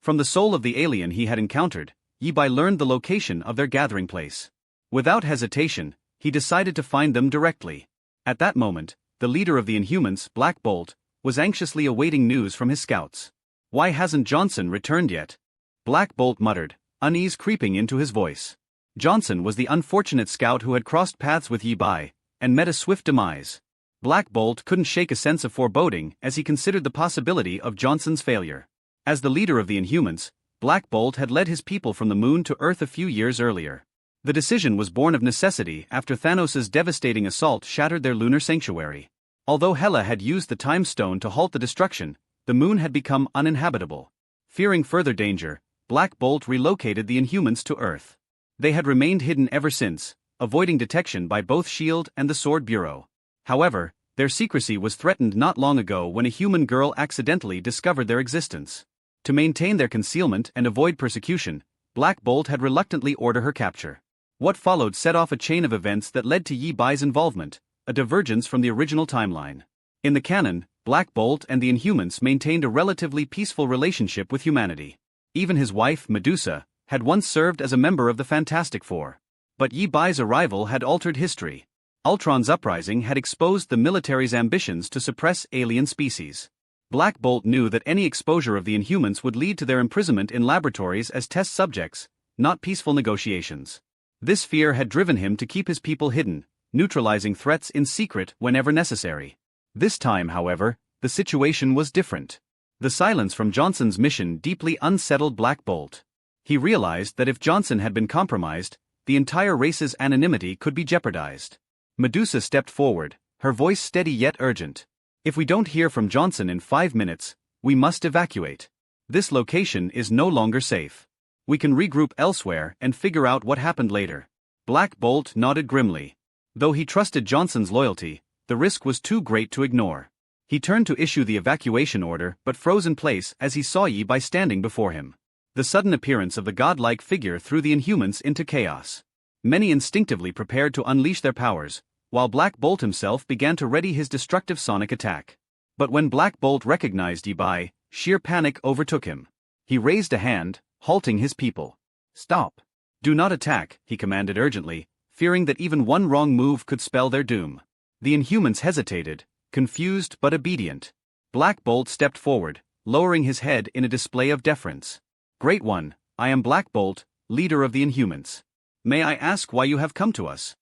From the soul of the alien he had encountered, Yi Bai learned the location of their gathering place. Without hesitation, he decided to find them directly. At that moment, the leader of the Inhumans, Black Bolt, was anxiously awaiting news from his scouts. "Why hasn't Johnson returned yet?" Black Bolt muttered, unease creeping into his voice. Johnson was the unfortunate scout who had crossed paths with Yi Bai, and met a swift demise. Black Bolt couldn't shake a sense of foreboding as he considered the possibility of Johnson's failure. As the leader of the Inhumans, Black Bolt had led his people from the moon to Earth a few years earlier. The decision was born of necessity after Thanos' devastating assault shattered their lunar sanctuary. Although Hela had used the Time Stone to halt the destruction, the moon had become uninhabitable. Fearing further danger, Black Bolt relocated the Inhumans to Earth. They had remained hidden ever since, avoiding detection by both S.H.I.E.L.D. and the Sword Bureau. However, their secrecy was threatened not long ago when a human girl accidentally discovered their existence. To maintain their concealment and avoid persecution, Black Bolt had reluctantly ordered her capture. What followed set off a chain of events that led to Yi Bai's involvement, a divergence from the original timeline. In the canon, Black Bolt and the Inhumans maintained a relatively peaceful relationship with humanity. Even his wife, Medusa, had once served as a member of the Fantastic Four. But Yi Bai's arrival had altered history. Ultron's uprising had exposed the military's ambitions to suppress alien species. Black Bolt knew that any exposure of the Inhumans would lead to their imprisonment in laboratories as test subjects, not peaceful negotiations. This fear had driven him to keep his people hidden, neutralizing threats in secret whenever necessary. This time, however, the situation was different. The silence from Johnson's mission deeply unsettled Black Bolt. He realized that if Johnson had been compromised, the entire race's anonymity could be jeopardized. Medusa stepped forward, her voice steady yet urgent. "If we don't hear from Johnson in 5 minutes, we must evacuate. This location is no longer safe. We can regroup elsewhere and figure out what happened later." Black Bolt nodded grimly. Though he trusted Johnson's loyalty, the risk was too great to ignore. He turned to issue the evacuation order but froze in place as he saw Yi Bai standing before him. The sudden appearance of the godlike figure threw the Inhumans into chaos. Many instinctively prepared to unleash their powers, while Black Bolt himself began to ready his destructive sonic attack. But when Black Bolt recognized Yi Bai, sheer panic overtook him. He raised a hand, halting his people. "Stop. Do not attack," he commanded urgently, fearing that even one wrong move could spell their doom. The Inhumans hesitated, confused but obedient. Black Bolt stepped forward, lowering his head in a display of deference. "Great One, I am Black Bolt, leader of the Inhumans. May I ask why you have come to us?"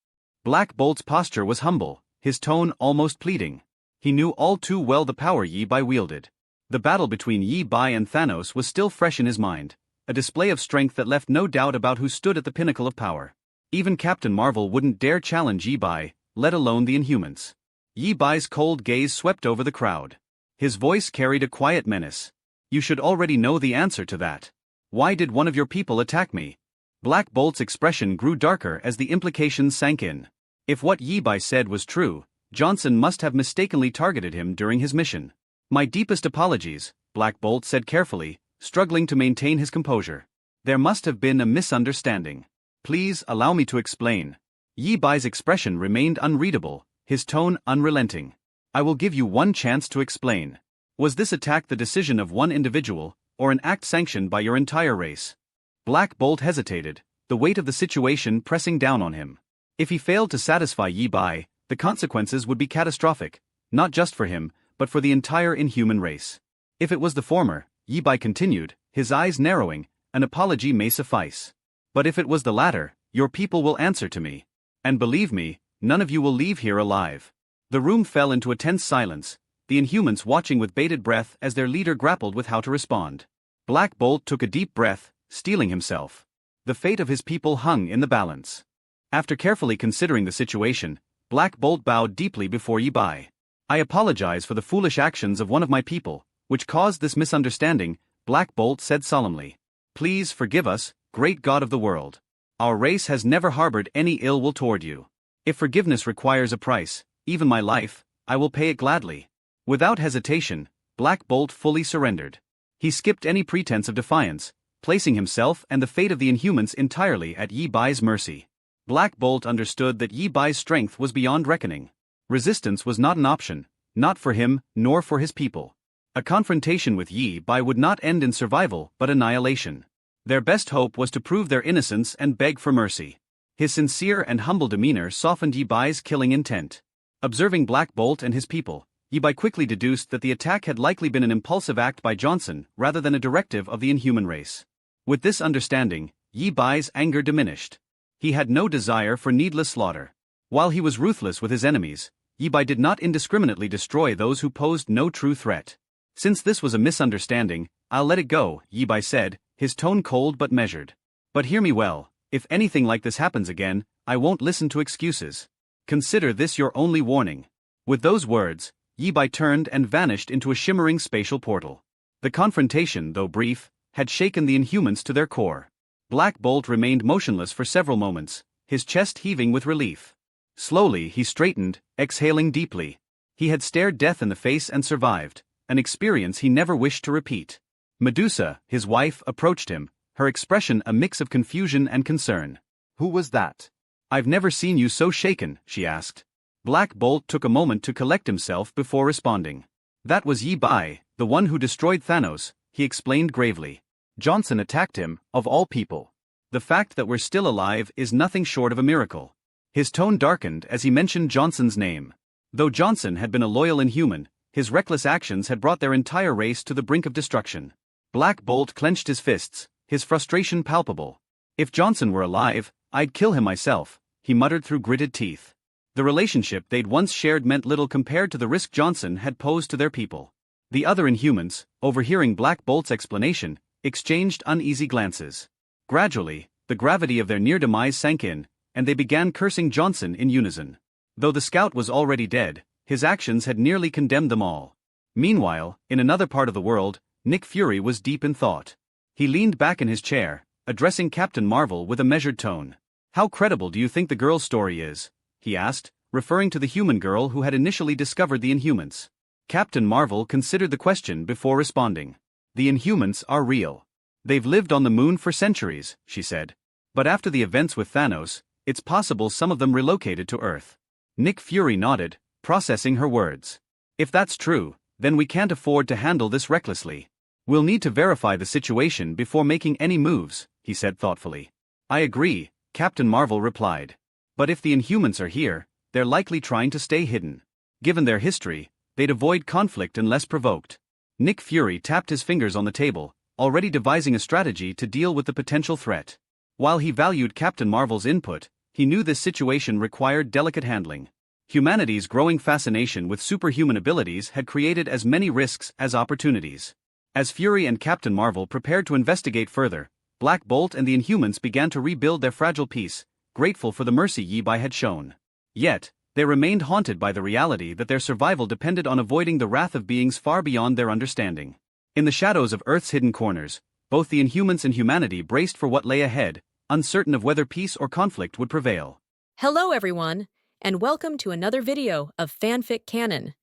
Black Bolt's posture was humble, his tone almost pleading. He knew all too well the power Yi Bai wielded. The battle between Yi Bai and Thanos was still fresh in his mind, a display of strength that left no doubt about who stood at the pinnacle of power. Even Captain Marvel wouldn't dare challenge Yi Bai, let alone the Inhumans. Yi Bai's cold gaze swept over the crowd. His voice carried a quiet menace. "You should already know the answer to that. Why did one of your people attack me?" Black Bolt's expression grew darker as the implications sank in. If what Yi Bai said was true, Johnson must have mistakenly targeted him during his mission. "My deepest apologies," Black Bolt said carefully, struggling to maintain his composure. "There must have been a misunderstanding. Please allow me to explain." Yi Bai's expression remained unreadable, his tone unrelenting. "I will give you one chance to explain. Was this attack the decision of one individual, or an act sanctioned by your entire race?" Black Bolt hesitated, the weight of the situation pressing down on him. If he failed to satisfy Yi Bai, the consequences would be catastrophic, not just for him, but for the entire Inhuman race. If it was the former, Yi Bai continued, his eyes narrowing, an apology may suffice. But if it was the latter, your people will answer to me. And believe me, none of you will leave here alive. The room fell into a tense silence, the Inhumans watching with bated breath as their leader grappled with how to respond. Black Bolt took a deep breath, steeling himself. The fate of his people hung in the balance. After carefully considering the situation, Black Bolt bowed deeply before Yi Bai. "I apologize for the foolish actions of one of my people, which caused this misunderstanding," Black Bolt said solemnly. "Please forgive us, great God of the world. Our race has never harbored any ill will toward you. If forgiveness requires a price, even my life, I will pay it gladly." Without hesitation, Black Bolt fully surrendered. He skipped any pretense of defiance, placing himself and the fate of the Inhumans entirely at Yi Bai's mercy. Black Bolt understood that Yi Bai's strength was beyond reckoning. Resistance was not an option, not for him, nor for his people. A confrontation with Yi Bai would not end in survival but annihilation. Their best hope was to prove their innocence and beg for mercy. His sincere and humble demeanor softened Yi Bai's killing intent. Observing Black Bolt and his people, Yi Bai quickly deduced that the attack had likely been an impulsive act by Johnson rather than a directive of the Inhuman race. With this understanding, Yi Bai's anger diminished. He had no desire for needless slaughter. While he was ruthless with his enemies, Yi Bai did not indiscriminately destroy those who posed no true threat. Since this was a misunderstanding, I'll let it go, Yi Bai said, his tone cold but measured. But hear me well, if anything like this happens again, I won't listen to excuses. Consider this your only warning. With those words, Yi Bai turned and vanished into a shimmering spatial portal. The confrontation, though brief, had shaken the Inhumans to their core. Black Bolt remained motionless for several moments, his chest heaving with relief. Slowly he straightened, exhaling deeply. He had stared death in the face and survived, an experience he never wished to repeat. Medusa, his wife, approached him, her expression a mix of confusion and concern. Who was that? I've never seen you so shaken, she asked. Black Bolt took a moment to collect himself before responding. That was Yi Bai, the one who destroyed Thanos, he explained gravely. Johnson attacked him, of all people. The fact that we're still alive is nothing short of a miracle. His tone darkened as he mentioned Johnson's name. Though Johnson had been a loyal Inhuman, his reckless actions had brought their entire race to the brink of destruction. Black Bolt clenched his fists, his frustration palpable. If Johnson were alive, I'd kill him myself, he muttered through gritted teeth. The relationship they'd once shared meant little compared to the risk Johnson had posed to their people. The other Inhumans, overhearing Black Bolt's explanation, exchanged uneasy glances. Gradually, the gravity of their near demise sank in, and they began cursing Johnson in unison. Though the scout was already dead, his actions had nearly condemned them all. Meanwhile, in another part of the world, Nick Fury was deep in thought. He leaned back in his chair, addressing Captain Marvel with a measured tone. How credible do you think the girl's story is? He asked, referring to the human girl who had initially discovered the Inhumans. Captain Marvel considered the question before responding. The Inhumans are real. They've lived on the moon for centuries, she said. But after the events with Thanos, it's possible some of them relocated to Earth. Nick Fury nodded, processing her words. If that's true, then we can't afford to handle this recklessly. We'll need to verify the situation before making any moves, he said thoughtfully. I agree, Captain Marvel replied. But if the Inhumans are here, they're likely trying to stay hidden. Given their history, they'd avoid conflict unless provoked. Nick Fury tapped his fingers on the table, already devising a strategy to deal with the potential threat. While he valued Captain Marvel's input, he knew this situation required delicate handling. Humanity's growing fascination with superhuman abilities had created as many risks as opportunities. As Fury and Captain Marvel prepared to investigate further, Black Bolt and the Inhumans began to rebuild their fragile peace, grateful for the mercy Yi Bai had shown. Yet, they remained haunted by the reality that their survival depended on avoiding the wrath of beings far beyond their understanding. In the shadows of Earth's hidden corners, both the Inhumans and humanity braced for what lay ahead, uncertain of whether peace or conflict would prevail. Hello everyone, and welcome to another video of FanFic Canon.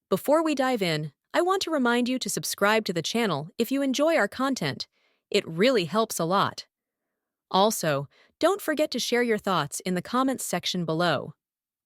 Before we dive in, I want to remind you to subscribe to the channel if you enjoy our content. It really helps a lot. Also, don't forget to share your thoughts in the comments section below.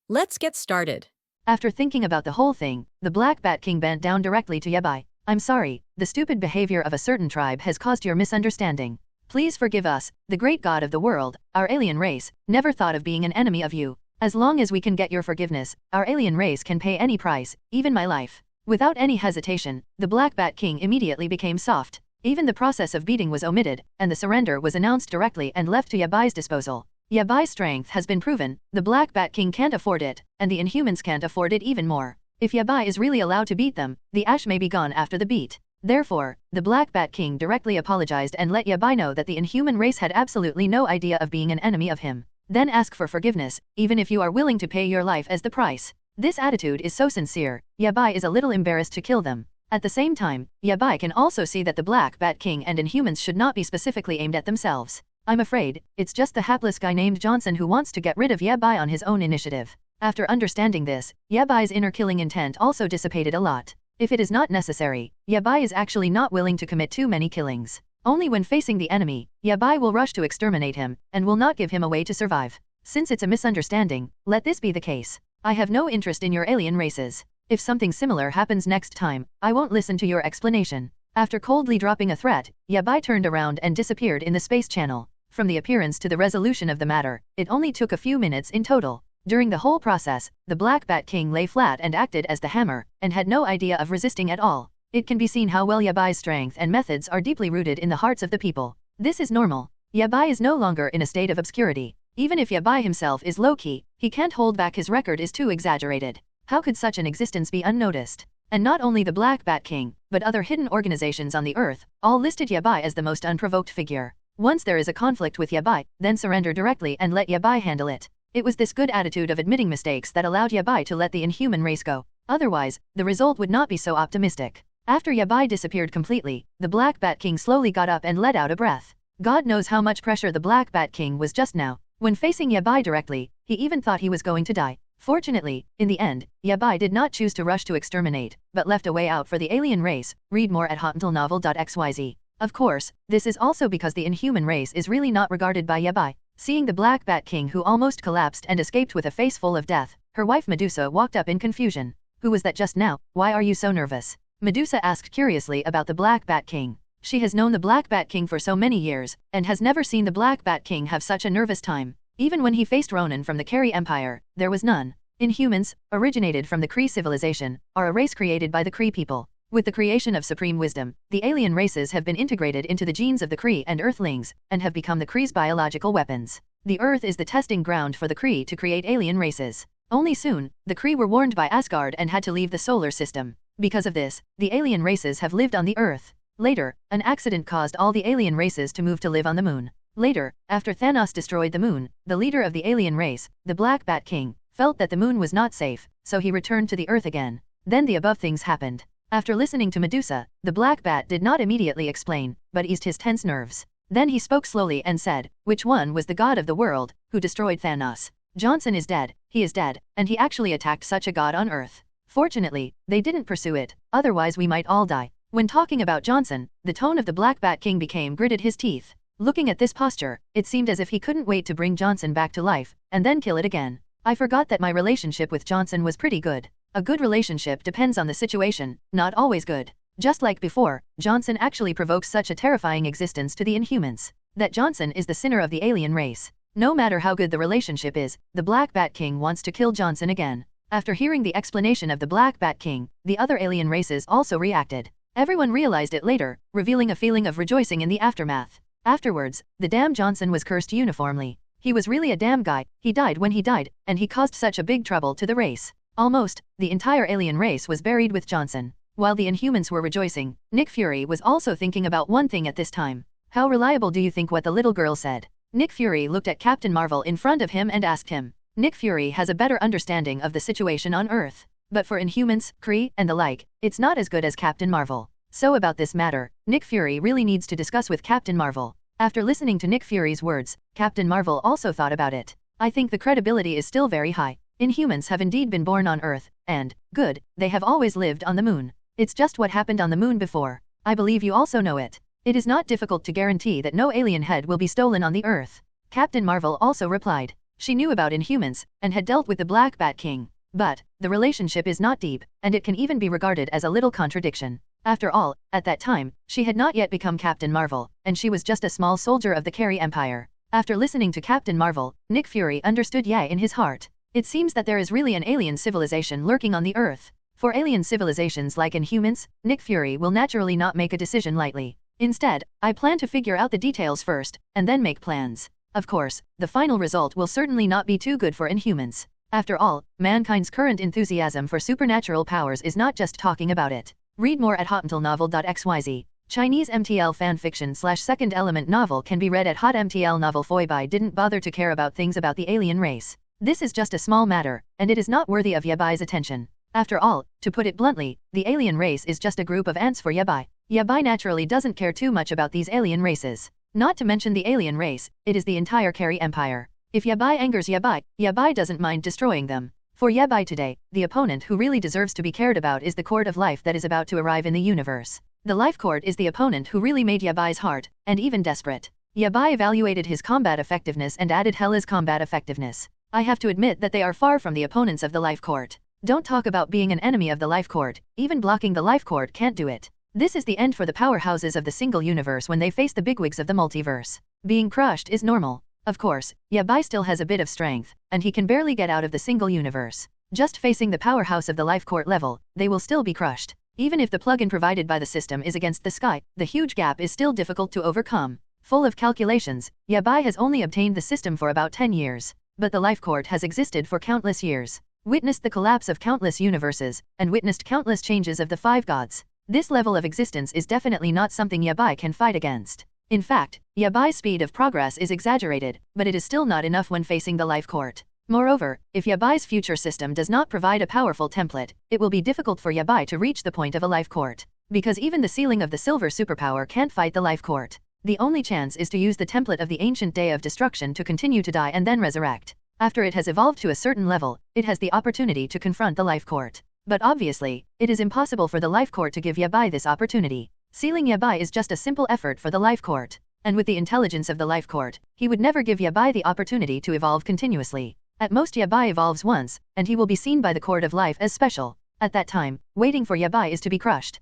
Let's get started. After thinking about the whole thing, the Black Bat King bent down directly to Yi Bai. I'm sorry, the stupid behavior of a certain tribe has caused your misunderstanding. Please forgive us, the great god of the world, our alien race, never thought of being an enemy of you. As long as we can get your forgiveness, our alien race can pay any price, even my life. Without any hesitation, the Black Bat King immediately became soft. Even the process of beating was omitted, and the surrender was announced directly and left to Yi Bai's disposal. Yi Bai's strength has been proven, the Black Bat King can't afford it, and the Inhumans can't afford it even more. If Yi Bai is really allowed to beat them, the ash may be gone after the beat. Therefore, the Black Bat King directly apologized and let Yi Bai know that the Inhuman race had absolutely no idea of being an enemy of him. Then ask for forgiveness, even if you are willing to pay your life as the price. This attitude is so sincere, Yi Bai is a little embarrassed to kill them. At the same time, Yi Bai can also see that the Black Bat King and Inhumans should not be specifically aimed at themselves. I'm afraid, it's just the hapless guy named Johnson who wants to get rid of Yi Bai on his own initiative. After understanding this, Yi Bai's inner killing intent also dissipated a lot. If it is not necessary, Yi Bai is actually not willing to commit too many killings. Only when facing the enemy, Yi Bai will rush to exterminate him, and will not give him a way to survive. Since it's a misunderstanding, let this be the case. I have no interest in your alien races. If something similar happens next time, I won't listen to your explanation. After coldly dropping a threat, Yabai turned around and disappeared in the space channel. From the appearance to the resolution of the matter, it only took a few minutes in total. During the whole process, the Black Bat King lay flat and acted as the hammer, and had no idea of resisting at all. It can be seen how well Yabai's strength and methods are deeply rooted in the hearts of the people. This is normal. Yabai is no longer in a state of obscurity. Even if Yabai himself is low-key, he can't hold back. His record is too exaggerated. How could such an existence be unnoticed? And not only the Black Bat King, but other hidden organizations on the Earth, all listed Yabai as the most unprovoked figure. Once there is a conflict with Yabai, then surrender directly and let Yabai handle it. It was this good attitude of admitting mistakes that allowed Yabai to let the Inhuman race go. Otherwise, the result would not be so optimistic. After Yabai disappeared completely, the Black Bat King slowly got up and let out a breath. God knows how much pressure the Black Bat King was just now. When facing Yabai directly, he even thought he was going to die. Fortunately, in the end, Yabai did not choose to rush to exterminate, but left a way out for the alien race. Read more at hotmailnovel.xyz. Of course, this is also because the Inhuman race is really not regarded by Yabai. Seeing the Black Bat King who almost collapsed and escaped with a face full of death, her wife Medusa walked up in confusion. Who was that just now? Why are you so nervous? Medusa asked curiously about the Black Bat King. She has known the Black Bat King for so many years, and has never seen the Black Bat King have such a nervous time. Even when he faced Ronin from the Kari Empire, there was none. Inhumans, originated from the Kree civilization, are a race created by the Kree people. With the creation of supreme wisdom, the alien races have been integrated into the genes of the Kree and Earthlings, and have become the Kree's biological weapons. The Earth is the testing ground for the Kree to create alien races. Only soon, the Kree were warned by Asgard and had to leave the solar system. Because of this, the alien races have lived on the Earth. Later, an accident caused all the alien races to move to live on the moon. Later, after Thanos destroyed the moon, the leader of the alien race, the Black Bat King, felt that the moon was not safe, so he returned to the Earth again. Then the above things happened. After listening to Medusa, the Black Bat did not immediately explain, but eased his tense nerves. Then he spoke slowly and said, which one was the god of the world, who destroyed Thanos? Johnson is dead, he is dead, and he actually attacked such a god on Earth. Fortunately, they didn't pursue it, otherwise we might all die. When talking about Johnson, the tone of the Black Bat King became gritted his teeth. Looking at this posture, it seemed as if he couldn't wait to bring Johnson back to life, and then kill it again. I forgot that my relationship with Johnson was pretty good. A good relationship depends on the situation, not always good. Just like before, Johnson actually provokes such a terrifying existence to the Inhumans. That Johnson is the sinner of the alien race. No matter how good the relationship is, the Black Bat King wants to kill Johnson again. After hearing the explanation of the Black Bat King, the other alien races also reacted. Everyone realized it later, revealing a feeling of rejoicing in the aftermath. Afterwards, the damn Johnson was cursed uniformly. He was really a damn guy, he died when he died, and he caused such a big trouble to the race. Almost, the entire alien race was buried with Johnson. While the Inhumans were rejoicing, Nick Fury was also thinking about one thing at this time. How reliable do you think what the little girl said? Nick Fury looked at Captain Marvel in front of him and asked him. Nick Fury has a better understanding of the situation on Earth. But for Inhumans, Kree, and the like, it's not as good as Captain Marvel. So about this matter, Nick Fury really needs to discuss with Captain Marvel. After listening to Nick Fury's words, Captain Marvel also thought about it. I think the credibility is still very high. Inhumans have indeed been born on Earth, and, good, they have always lived on the moon. It's just what happened on the moon before. I believe you also know it. It is not difficult to guarantee that no alien head will be stolen on the Earth. Captain Marvel also replied. She knew about Inhumans, and had dealt with the Black Bat King. But, the relationship is not deep, and it can even be regarded as a little contradiction. After all, at that time, she had not yet become Captain Marvel, and she was just a small soldier of the Kari Empire. After listening to Captain Marvel, Nick Fury understood in his heart. It seems that there is really an alien civilization lurking on the Earth. For alien civilizations like Inhumans, Nick Fury will naturally not make a decision lightly. Instead, I plan to figure out the details first, and then make plans. Of course, the final result will certainly not be too good for Inhumans. After all, mankind's current enthusiasm for supernatural powers is not just talking about it. Read more at hotmtlnovel.xyz. Chinese MTL fanfiction/second element novel can be read at hotmtl novel. Foibai didn't bother to care about things about the alien race. This is just a small matter, and it is not worthy of Yabai's attention. After all, to put it bluntly, the alien race is just a group of ants for Yabai. Yabai naturally doesn't care too much about these alien races. Not to mention the alien race, it is the entire Kari Empire. If Yabai angers Yabai, Yabai doesn't mind destroying them. For Yabai today, the opponent who really deserves to be cared about is the Court of Life that is about to arrive in the universe. The Life Court is the opponent who really made Yabai's heart, and even desperate. Yabai evaluated his combat effectiveness and added Hela's combat effectiveness. I have to admit that they are far from the opponents of the Life Court. Don't talk about being an enemy of the life court, even blocking the life court can't do it. This is the end for the powerhouses of the single universe when they face the bigwigs of the multiverse. Being crushed is normal. Of course, Yabai still has a bit of strength, and he can barely get out of the single universe. Just facing the powerhouse of the life court level, they will still be crushed. Even if the plugin provided by the system is against the sky, the huge gap is still difficult to overcome. Full of calculations, Yabai has only obtained the system for about 10 years. But the life court has existed for countless years, witnessed the collapse of countless universes, and witnessed countless changes of the 5 gods. This level of existence is definitely not something Yabai can fight against. In fact, Yabai's speed of progress is exaggerated, but it is still not enough when facing the life court. Moreover, if Yabai's future system does not provide a powerful template, it will be difficult for Yabai to reach the point of a life court. Because even the ceiling of the silver superpower can't fight the life court. The only chance is to use the template of the ancient day of destruction to continue to die and then resurrect. After it has evolved to a certain level, it has the opportunity to confront the life court. But obviously, it is impossible for the life court to give Yabai this opportunity. Sealing Yabai is just a simple effort for the life court. And with the intelligence of the life court, he would never give Yabai the opportunity to evolve continuously. At most Yabai evolves once, and he will be seen by the court of life as special. At that time, waiting for Yabai is to be crushed.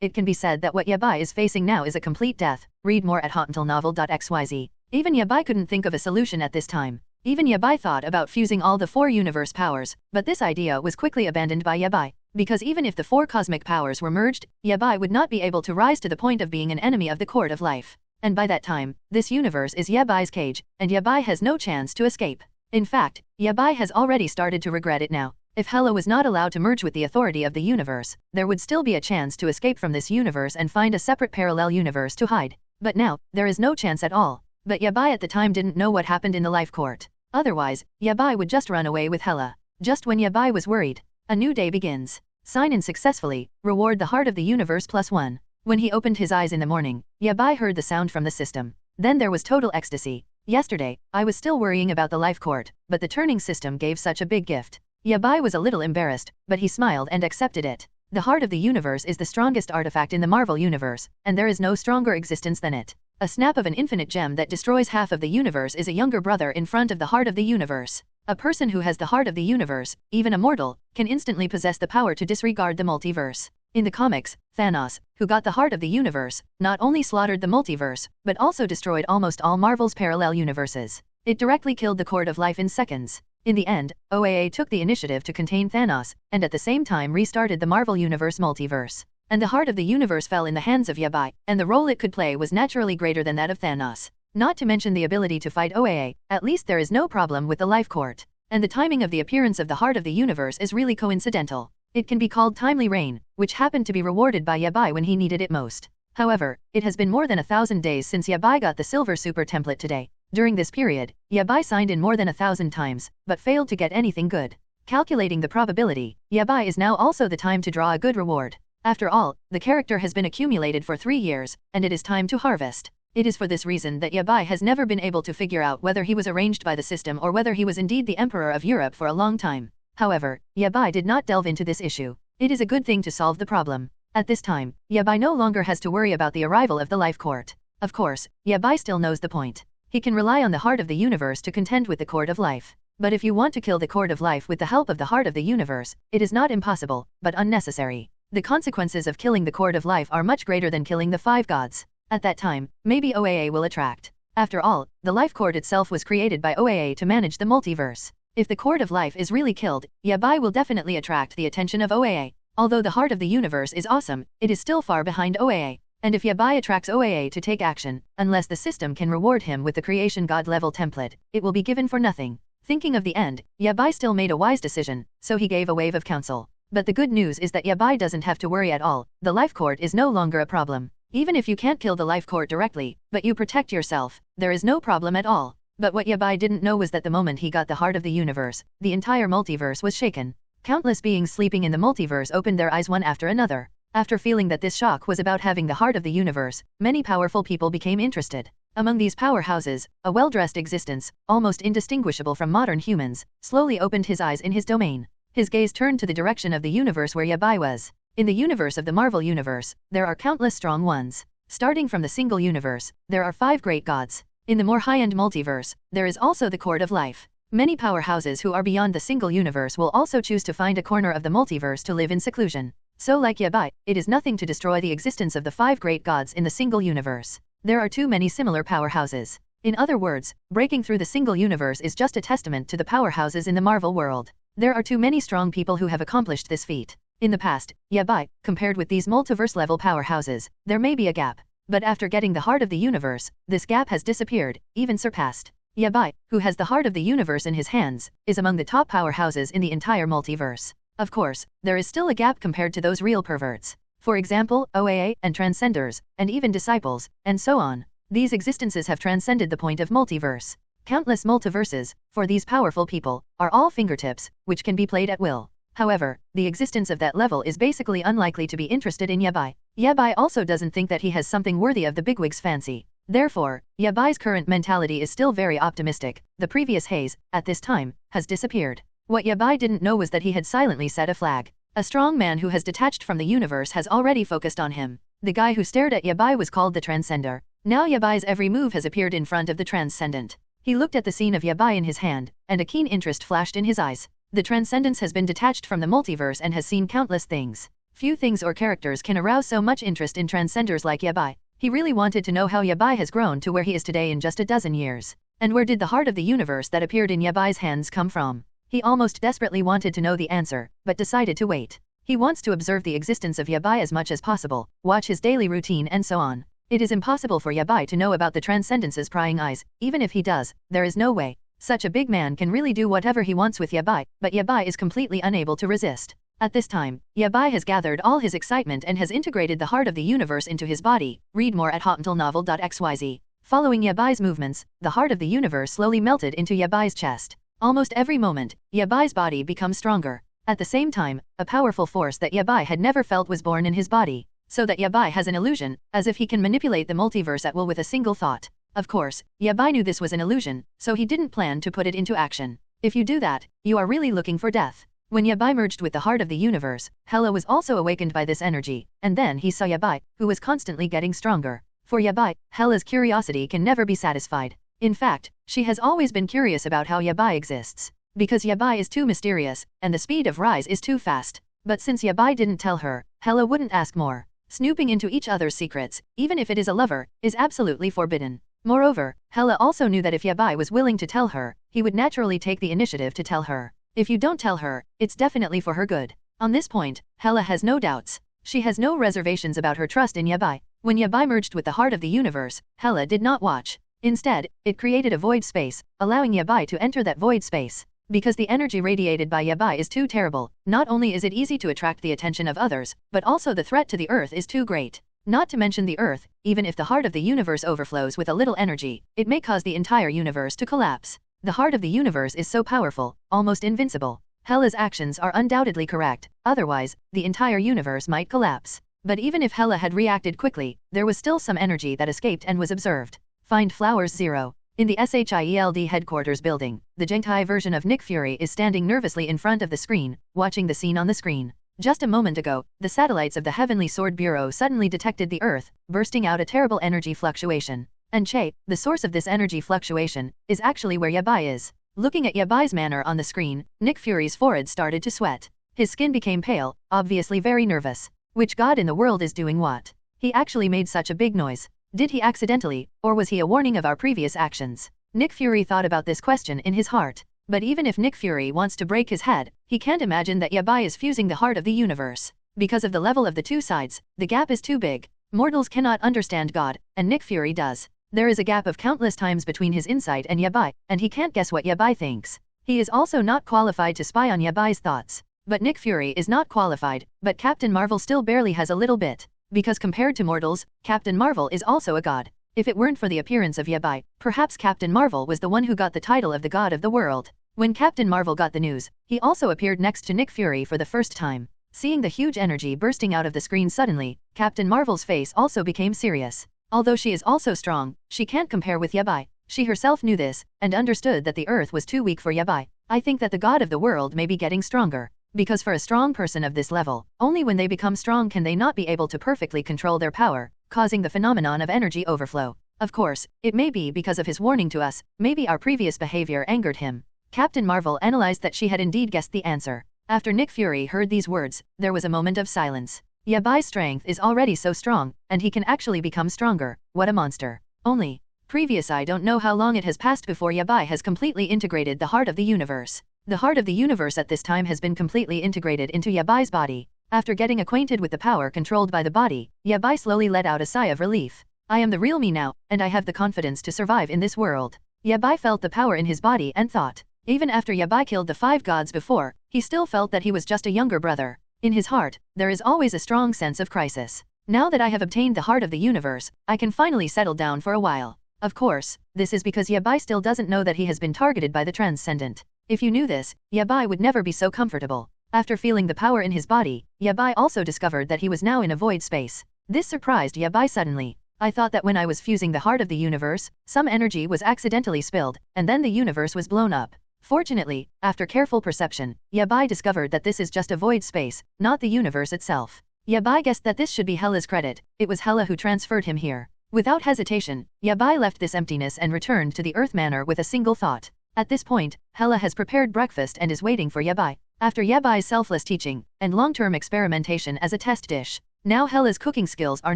It can be said that what Yabai is facing now is a complete death. Read more at hotuntilnovel.xyz. Even Yabai couldn't think of a solution at this time. Even Yabai thought about fusing all the 4 universe powers, but this idea was quickly abandoned by Yabai. Because even if the 4 cosmic powers were merged, Yabai would not be able to rise to the point of being an enemy of the court of life. And by that time, this universe is Yabai's cage, and Yabai has no chance to escape. In fact, Yabai has already started to regret it now. If Hela was not allowed to merge with the authority of the universe, there would still be a chance to escape from this universe and find a separate parallel universe to hide. But now, there is no chance at all. But Yabai at the time didn't know what happened in the life court. Otherwise, Yabai would just run away with Hela. Just when Yabai was worried, a new day begins. Sign in successfully, reward the heart of the universe +1. When he opened his eyes in the morning, Yabai heard the sound from the system. Then there was total ecstasy. Yesterday, I was still worrying about the life court, but the turning system gave such a big gift. Yabai was a little embarrassed, but he smiled and accepted it. The heart of the universe is the strongest artifact in the Marvel universe, and there is no stronger existence than it. A snap of an infinite gem that destroys half of the universe is a younger brother in front of the heart of the universe. A person who has the heart of the universe, even a mortal, can instantly possess the power to disregard the multiverse. In the comics, Thanos, who got the heart of the universe, not only slaughtered the multiverse, but also destroyed almost all Marvel's parallel universes. It directly killed the Court of Life in seconds. In the end, OAA took the initiative to contain Thanos, and at the same time restarted the Marvel Universe multiverse. And the heart of the universe fell in the hands of Yabai, and the role it could play was naturally greater than that of Thanos. Not to mention the ability to fight OAA, at least there is no problem with the life court. And the timing of the appearance of the heart of the universe is really coincidental. It can be called timely rain, which happened to be rewarded by Yabai when he needed it most. However, it has been more than 1,000 days since Yabai got the silver super template today. During this period, Yabai signed in more than 1,000 times, but failed to get anything good. Calculating the probability, Yabai is now also the time to draw a good reward. After all, the character has been accumulated for 3 years, and it is time to harvest. It is for this reason that Yabai has never been able to figure out whether he was arranged by the system or whether he was indeed the Emperor of Europe for a long time. However, Yabai did not delve into this issue. It is a good thing to solve the problem. At this time, Yabai no longer has to worry about the arrival of the life court. Of course, Yabai still knows the point. He can rely on the heart of the universe to contend with the court of life. But if you want to kill the court of life with the help of the heart of the universe, it is not impossible, but unnecessary. The consequences of killing the court of life are much greater than killing the 5 gods. At that time, maybe OAA will attract. After all, the life court itself was created by OAA to manage the multiverse. If the court of life is really killed, Yabai will definitely attract the attention of OAA. Although the heart of the universe is awesome, it is still far behind OAA. And if Yabai attracts OAA to take action, unless the system can reward him with the creation god level template, it will be given for nothing. Thinking of the end, Yabai still made a wise decision, so he gave a wave of counsel. But the good news is that Yabai doesn't have to worry at all. The life court is no longer a problem. Even if you can't kill the life court directly, but you protect yourself, there is no problem at all. But what Yabai didn't know was that the moment he got the heart of the universe, the entire multiverse was shaken. Countless beings sleeping in the multiverse opened their eyes one after another. After feeling that this shock was about having the heart of the universe, many powerful people became interested. Among these powerhouses, a well-dressed existence, almost indistinguishable from modern humans, slowly opened his eyes in his domain. His gaze turned to the direction of the universe where Yabai was. In the universe of the Marvel Universe, there are countless strong ones. Starting from the single universe, there are 5 great gods. In the more high-end multiverse, there is also the Court of Life. Many powerhouses who are beyond the single universe will also choose to find a corner of the multiverse to live in seclusion. So like Yabai, it is nothing to destroy the existence of the 5 great gods in the single universe. There are too many similar powerhouses. In other words, breaking through the single universe is just a testament to the powerhouses in the Marvel world. There are too many strong people who have accomplished this feat. In the past, Yabai, compared with these multiverse-level powerhouses, there may be a gap. But after getting the heart of the universe, this gap has disappeared, even surpassed. Yabai, who has the heart of the universe in his hands, is among the top powerhouses in the entire multiverse. Of course, there is still a gap compared to those real perverts. For example, OAA, and Transcenders, and even Disciples, and so on. These existences have transcended the point of multiverse. Countless multiverses, for these powerful people, are all fingertips, which can be played at will. However, the existence of that level is basically unlikely to be interested in Yabai. Yabai also doesn't think that he has something worthy of the bigwig's fancy. Therefore, Yabai's current mentality is still very optimistic. The previous haze, at this time, has disappeared. What Yabai didn't know was that he had silently set a flag. A strong man who has detached from the universe has already focused on him. The guy who stared at Yabai was called the Transcender. Now Yabai's every move has appeared in front of the Transcendent. He looked at the scene of Yabai in his hand, and a keen interest flashed in his eyes. The Transcendence has been detached from the multiverse and has seen countless things. Few things or characters can arouse so much interest in Transcenders like Yabai. He really wanted to know how Yabai has grown to where he is today in just a dozen years. And where did the heart of the universe that appeared in Yabai's hands come from? He almost desperately wanted to know the answer, but decided to wait. He wants to observe the existence of Yabai as much as possible, watch his daily routine and so on. It is impossible for Yabai to know about the Transcendence's prying eyes. Even if he does, there is no way. Such a big man can really do whatever he wants with Yabai, but Yabai is completely unable to resist. At this time, Yabai has gathered all his excitement and has integrated the heart of the universe into his body. Read more at hotmailnovel.xyz. Following Yabai's movements, the heart of the universe slowly melted into Yabai's chest. Almost every moment, Yabai's body becomes stronger. At the same time, a powerful force that Yabai had never felt was born in his body. So that Yabai has an illusion, as if he can manipulate the multiverse at will with a single thought. Of course, Yabai knew this was an illusion, so he didn't plan to put it into action. If you do that, you are really looking for death. When Yabai merged with the heart of the universe, Hela was also awakened by this energy, and then he saw Yabai, who was constantly getting stronger. For Yabai, Hela's curiosity can never be satisfied. In fact, she has always been curious about how Yabai exists. Because Yabai is too mysterious, and the speed of rise is too fast. But since Yabai didn't tell her, Hela wouldn't ask more. Snooping into each other's secrets, even if it is a lover, is absolutely forbidden. Moreover, Hela also knew that if Yabai was willing to tell her, he would naturally take the initiative to tell her. If you don't tell her, it's definitely for her good. On this point, Hela has no doubts. She has no reservations about her trust in Yabai. When Yabai merged with the heart of the universe, Hela did not watch. Instead, it created a void space, allowing Yabai to enter that void space. Because the energy radiated by Yabai is too terrible, not only is it easy to attract the attention of others, but also the threat to the Earth is too great. Not to mention the Earth, even if the heart of the universe overflows with a little energy, it may cause the entire universe to collapse. The heart of the universe is so powerful, almost invincible. Hela's actions are undoubtedly correct, otherwise, the entire universe might collapse. But even if Hela had reacted quickly, there was still some energy that escaped and was observed. Find Flowers 0. In the SHIELD headquarters building, the Gentai version of Nick Fury is standing nervously in front of the screen, watching the scene on the screen. Just a moment ago, the satellites of the Heavenly Sword Bureau suddenly detected the Earth, bursting out a terrible energy fluctuation. And the source of this energy fluctuation, is actually where Yabai is. Looking at Yabai's manner on the screen, Nick Fury's forehead started to sweat. His skin became pale, obviously very nervous. Which god in the world is doing what? He actually made such a big noise. Did he accidentally, or was he a warning of our previous actions? Nick Fury thought about this question in his heart. But even if Nick Fury wants to break his head, he can't imagine that Yabai is fusing the heart of the universe. Because of the level of the two sides, the gap is too big. Mortals cannot understand God, and Nick Fury does. There is a gap of countless times between his insight and Yabai, and he can't guess what Yabai thinks. He is also not qualified to spy on Yabai's thoughts. But Nick Fury is not qualified, but Captain Marvel still barely has a little bit. Because compared to mortals, Captain Marvel is also a god. If it weren't for the appearance of Yabai, perhaps Captain Marvel was the one who got the title of the god of the world. When Captain Marvel got the news, he also appeared next to Nick Fury for the first time. Seeing the huge energy bursting out of the screen suddenly, Captain Marvel's face also became serious. Although she is also strong, she can't compare with Yabai. She herself knew this, and understood that the Earth was too weak for Yabai. I think that the god of the world may be getting stronger. Because for a strong person of this level, only when they become strong can they not be able to perfectly control their power, causing the phenomenon of energy overflow. Of course, it may be because of his warning to us, maybe our previous behavior angered him. Captain Marvel analyzed that she had indeed guessed the answer. After Nick Fury heard these words, there was a moment of silence. Yabai's strength is already so strong, and he can actually become stronger. What a monster. Only. Previous I don't know how long it has passed before Yabai has completely integrated the heart of the universe. The heart of the universe at this time has been completely integrated into Yabai's body. After getting acquainted with the power controlled by the body, Yabai slowly let out a sigh of relief. I am the real me now, and I have the confidence to survive in this world. Yabai felt the power in his body and thought. Even after Yabai killed the 5 gods before, he still felt that he was just a younger brother. In his heart, there is always a strong sense of crisis. Now that I have obtained the heart of the universe, I can finally settle down for a while. Of course, this is because Yabai still doesn't know that he has been targeted by the Transcendent. If you knew this, Yabai would never be so comfortable. After feeling the power in his body, Yabai also discovered that he was now in a void space. This surprised Yabai suddenly. I thought that when I was fusing the heart of the universe, some energy was accidentally spilled, and then the universe was blown up. Fortunately, after careful perception, Yabai discovered that this is just a void space, not the universe itself. Yabai guessed that this should be Hela's credit. It was Hela who transferred him here. Without hesitation, Yabai left this emptiness and returned to the Earth Manor with a single thought. At this point, Hela has prepared breakfast and is waiting for Yabai. After Yabai's selfless teaching and long-term experimentation as a test dish, now Hela's cooking skills are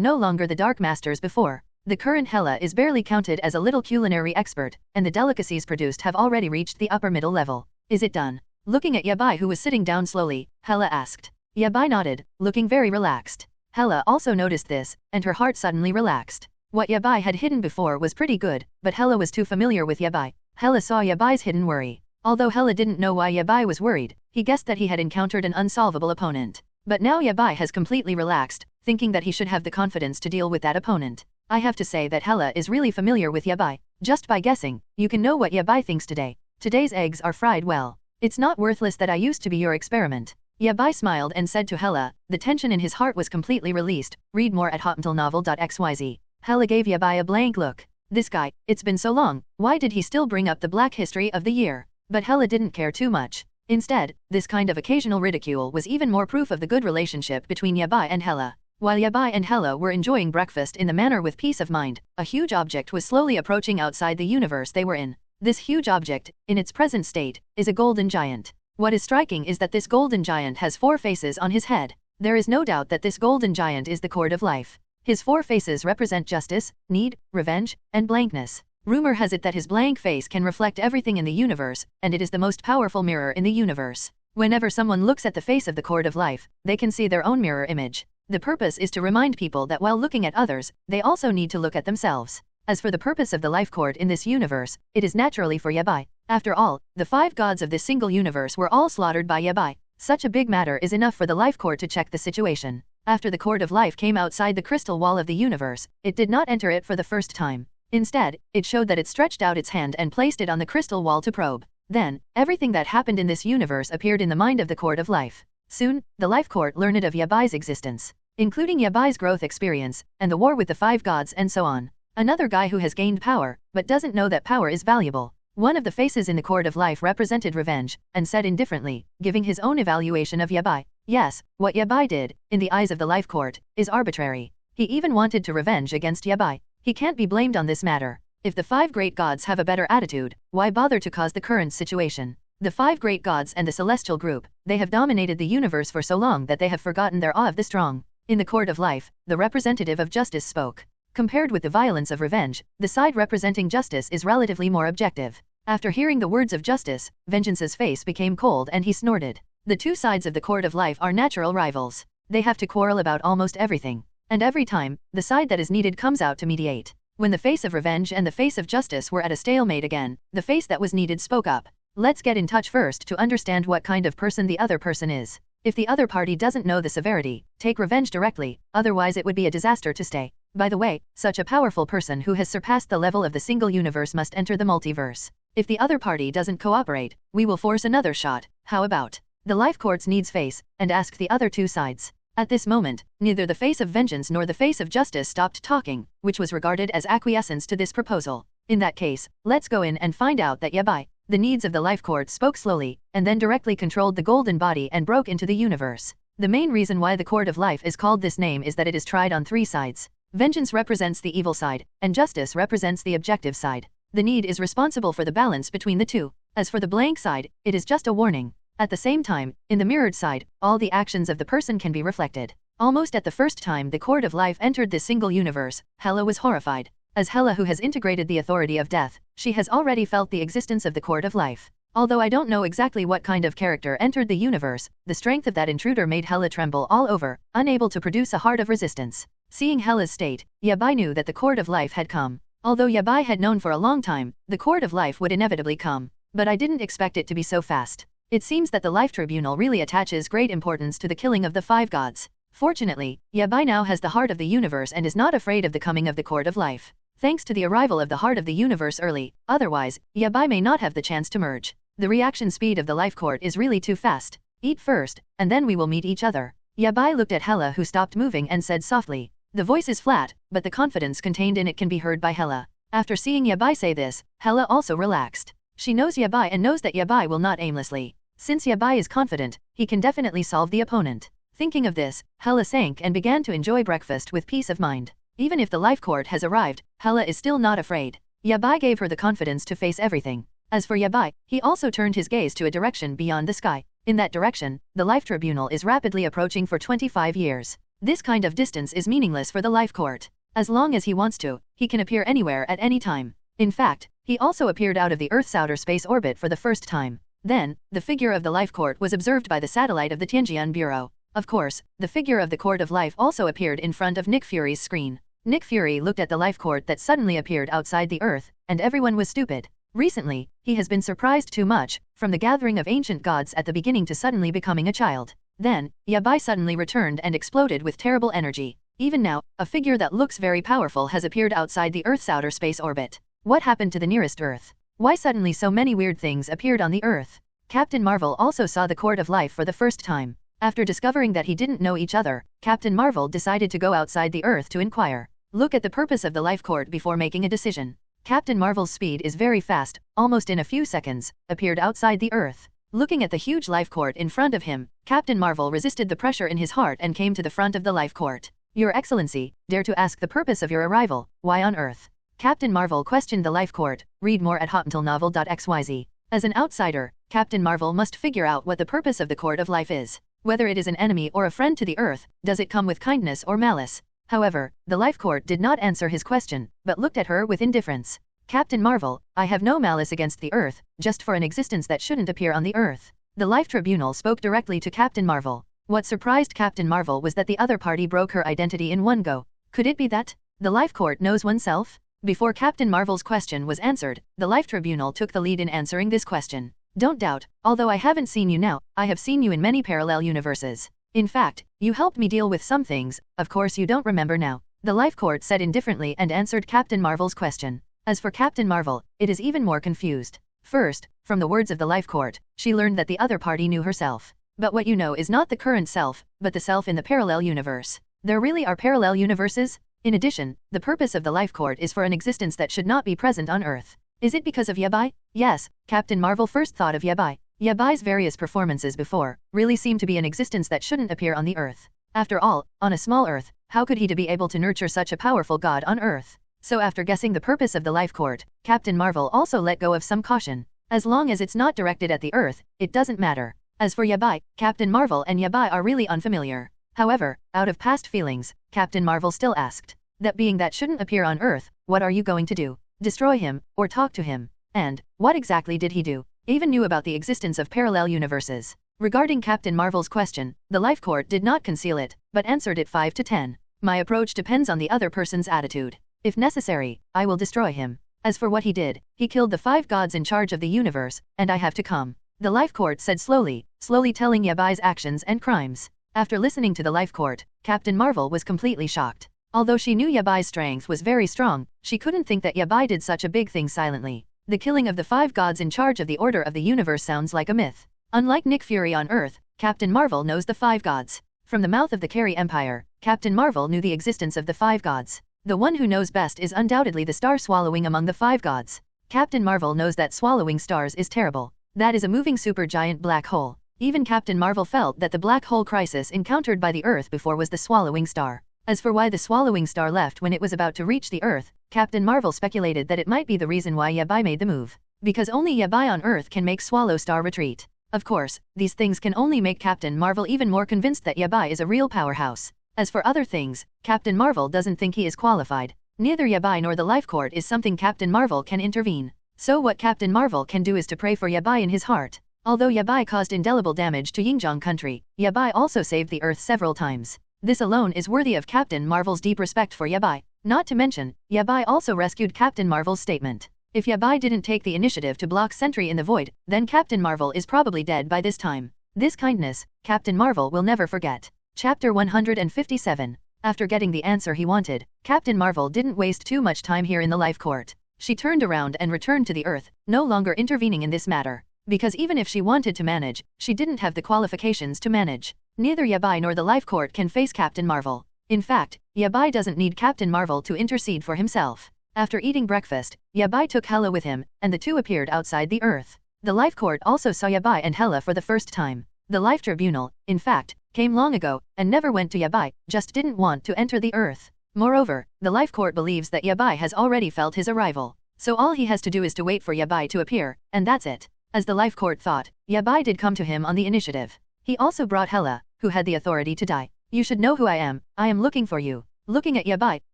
no longer the Dark Master's before. The current Hela is barely counted as a little culinary expert, and the delicacies produced have already reached the upper middle level. Is it done? Looking at Yabai who was sitting down slowly, Hela asked. Yabai nodded, looking very relaxed. Hela also noticed this, and her heart suddenly relaxed. What Yabai had hidden before was pretty good, but Hela was too familiar with Yabai. Hela saw Yabai's hidden worry. Although Hela didn't know why Yabai was worried, he guessed that he had encountered an unsolvable opponent. But now Yabai has completely relaxed, thinking that he should have the confidence to deal with that opponent. I have to say that Hela is really familiar with Yabai. Just by guessing, you can know what Yabai thinks today. Today's eggs are fried well. It's not worthless that I used to be your experiment. Yabai smiled and said to Hela, the tension in his heart was completely released. Read more at hotmentalnovel.xyz. Hela gave Yabai a blank look. This guy, it's been so long, why did he still bring up the Black History of the Year? But Hela didn't care too much. Instead, this kind of occasional ridicule was even more proof of the good relationship between Yabai and Hela. While Yabai and Hela were enjoying breakfast in the manor with peace of mind, a huge object was slowly approaching outside the universe they were in. This huge object, in its present state, is a golden giant. What is striking is that this golden giant has 4 faces on his head. There is no doubt that this golden giant is the cord of life. His 4 faces represent justice, need, revenge, and blankness. Rumor has it that his blank face can reflect everything in the universe, and it is the most powerful mirror in the universe. Whenever someone looks at the face of the cord of life, they can see their own mirror image. The purpose is to remind people that while looking at others, they also need to look at themselves. As for the purpose of the life cord in this universe, it is naturally for Yabai. After all, the 5 gods of this single universe were all slaughtered by Yabai. Such a big matter is enough for the life cord to check the situation. After the cord of life came outside the crystal wall of the universe, it did not enter it for the first time. Instead, it showed that it stretched out its hand and placed it on the crystal wall to probe. Then, everything that happened in this universe appeared in the mind of the cord of life. Soon, the life cord learned of Yabai's existence, including Yabai's growth experience, and the war with the 5 gods and so on. Another guy who has gained power, but doesn't know that power is valuable. One of the faces in the cord of life represented revenge, and said indifferently, giving his own evaluation of Yabai. Yes, what Yabai did, in the eyes of the life cord, is arbitrary. He even wanted to revenge against Yabai. He can't be blamed on this matter. If the 5 great gods have a better attitude, why bother to cause the current situation? The 5 great gods and the celestial group, they have dominated the universe for so long that they have forgotten their awe of the strong. In the cord of life, the representative of justice spoke. Compared with the violence of revenge, the side representing justice is relatively more objective. After hearing the words of justice, Vengeance's face became cold and he snorted. The 2 sides of the cord of life are natural rivals. They have to quarrel about almost everything. And every time, the side that is needed comes out to mediate. When the face of revenge and the face of justice were at a stalemate again, the face that was needed spoke up. Let's get in touch first to understand what kind of person the other person is. If the other party doesn't know the severity, take revenge directly, otherwise it would be a disaster to stay. By the way, such a powerful person who has surpassed the level of the single universe must enter the multiverse. If the other party doesn't cooperate, we will force another shot. How about? The life courts needs face, and ask the other 2 sides. At this moment, neither the face of vengeance nor the face of justice stopped talking, which was regarded as acquiescence to this proposal. In that case, let's go in and find out that Yabai, the needs of the life court, spoke slowly, and then directly controlled the golden body and broke into the universe. The main reason why the cord of life is called this name is that it is tried on 3 sides. Vengeance represents the evil side, and justice represents the objective side. The need is responsible for the balance between the 2. As for the blank side, it is just a warning. At the same time, in the mirrored side, all the actions of the person can be reflected. Almost at the first time the Court of Life entered this single universe, Hela was horrified. As Hela who has integrated the authority of death, she has already felt the existence of the Court of Life. Although I don't know exactly what kind of character entered the universe, the strength of that intruder made Hela tremble all over, unable to produce a heart of resistance. Seeing Hela's state, Yabai knew that the Court of Life had come. Although Yabai had known for a long time, the Court of Life would inevitably come. But I didn't expect it to be so fast. It seems that the Life Tribunal really attaches great importance to the killing of the 5 gods. Fortunately, Yabai now has the heart of the universe and is not afraid of the coming of the Court of Life. Thanks to the arrival of the heart of the universe early, otherwise, Yabai may not have the chance to merge. The reaction speed of the Life Court is really too fast. Eat first, and then we will meet each other. Yabai looked at Hela who stopped moving and said softly. The voice is flat, but the confidence contained in it can be heard by Hela. After seeing Yabai say this, Hela also relaxed. She knows Yabai and knows that Yabai will not aimlessly. Since Yabai is confident, he can definitely solve the opponent. Thinking of this, Hela sank and began to enjoy breakfast with peace of mind. Even if the Life Court has arrived, Hela is still not afraid. Yabai gave her the confidence to face everything. As for Yabai, he also turned his gaze to a direction beyond the sky. In that direction, the Life Tribunal is rapidly approaching for 25 years. This kind of distance is meaningless for the Life Court. As long as he wants to, he can appear anywhere at any time. In fact, he also appeared out of the Earth's outer space orbit for the first time. Then, the figure of the Life Court was observed by the satellite of the Tianjian Bureau. Of course, the figure of the Court of Life also appeared in front of Nick Fury's screen. Nick Fury looked at the Life Court that suddenly appeared outside the Earth, and everyone was stupid. Recently, he has been surprised too much, from the gathering of ancient gods at the beginning to suddenly becoming a child. Then, Yabai suddenly returned and exploded with terrible energy. Even now, a figure that looks very powerful has appeared outside the Earth's outer space orbit. What happened to the nearest Earth? Why suddenly so many weird things appeared on the Earth? Captain Marvel also saw the Court of Life for the first time. After discovering that he didn't know each other, Captain Marvel decided to go outside the Earth to inquire. Look at the purpose of the Life Court before making a decision. Captain Marvel's speed is very fast, almost in a few seconds, appeared outside the Earth. Looking at the huge Life Court in front of him, Captain Marvel resisted the pressure in his heart and came to the front of the Life Court. Your Excellency, dare to ask the purpose of your arrival, why on Earth? Captain Marvel questioned the Life Court. Read more at hotmailnovel.xyz. As an outsider, Captain Marvel must figure out what the purpose of the Court of Life is. Whether it is an enemy or a friend to the Earth, does it come with kindness or malice? However, the Life Court did not answer his question, but looked at her with indifference. Captain Marvel, I have no malice against the Earth, just for an existence that shouldn't appear on the Earth. The Life Tribunal spoke directly to Captain Marvel. What surprised Captain Marvel was that the other party broke her identity in one go. Could it be that the Life Court knows oneself? Before Captain Marvel's question was answered, the Life Tribunal took the lead in answering this question. Don't doubt, although I haven't seen you now, I have seen you in many parallel universes. In fact, you helped me deal with some things, of course you don't remember now. The Life Court said indifferently and answered Captain Marvel's question. As for Captain Marvel, it is even more confused. First, from the words of the Life Court, she learned that the other party knew herself. But what you know is not the current self, but the self in the parallel universe. There really are parallel universes? In addition, the purpose of the Life Court is for an existence that should not be present on Earth. Is it because of Yabai? Yes, Captain Marvel first thought of Yabai. Yabai's various performances before really seemed to be an existence that shouldn't appear on the Earth. After all, on a small Earth, how could he be able to nurture such a powerful god on Earth? So after guessing the purpose of the Life Court, Captain Marvel also let go of some caution. As long as it's not directed at the Earth, it doesn't matter. As for Yabai, Captain Marvel and Yabai are really unfamiliar. However, out of past feelings, Captain Marvel still asked, that being that shouldn't appear on Earth, what are you going to do? Destroy him, or talk to him? And, what exactly did he do? Even knew about the existence of parallel universes. Regarding Captain Marvel's question, the Life Court did not conceal it, but answered it 5 to 10. My approach depends on the other person's attitude. If necessary, I will destroy him. As for what he did, he killed the 5 gods in charge of the universe, and I have to come. The Life Court said slowly telling Yabai's actions and crimes. After listening to the Life Court, Captain Marvel was completely shocked. Although she knew Yabai's strength was very strong, she couldn't think that Yabai did such a big thing silently. The killing of the 5 gods in charge of the order of the universe sounds like a myth. Unlike Nick Fury on Earth, Captain Marvel knows the 5 gods. From the mouth of the Carey Empire, Captain Marvel knew the existence of the 5 gods. The one who knows best is undoubtedly the star swallowing among the 5 gods. Captain Marvel knows that swallowing stars is terrible. That is a moving supergiant black hole. Even Captain Marvel felt that the black hole crisis encountered by the Earth before was the swallowing star. As for why the swallowing star left when it was about to reach the Earth, Captain Marvel speculated that it might be the reason why Yabai made the move. because only Yabai on Earth can make Swallow Star retreat. Of course, these things can only make Captain Marvel even more convinced that Yabai is a real powerhouse. As for other things, Captain Marvel doesn't think he is qualified. Neither Yabai nor the Life Court is something Captain Marvel can intervene. So what Captain Marvel can do is to pray for Yabai in his heart. Although Yabai caused indelible damage to Yingjiang country, Yabai also saved the Earth several times. This alone is worthy of Captain Marvel's deep respect for Yabai. Not to mention, Yabai also rescued Captain Marvel's statement. If Yabai didn't take the initiative to block Sentry in the Void, then Captain Marvel is probably dead by this time. This kindness, Captain Marvel will never forget. Chapter 157. After getting the answer he wanted, Captain Marvel didn't waste too much time here in the Life Court. She turned around and returned to the Earth, no longer intervening in this matter. Because even if she wanted to manage, she didn't have the qualifications to manage. Neither Yabai nor the Life Court can face Captain Marvel. In fact, Yabai doesn't need Captain Marvel to intercede for himself. After eating breakfast, Yabai took Hela with him, and the two appeared outside the Earth. The Life Court also saw Yabai and Hela for the first time. The Life Tribunal, in fact, came long ago, and never went to Yabai, just didn't want to enter the Earth. Moreover, the Life Court believes that Yabai has already felt his arrival. So all he has to do is to wait for Yabai to appear, and that's it. As the Life Court thought, Yabai did come to him on the initiative. He also brought Hela, who had the authority to die. You should know who I am looking for you. Looking at Yabai,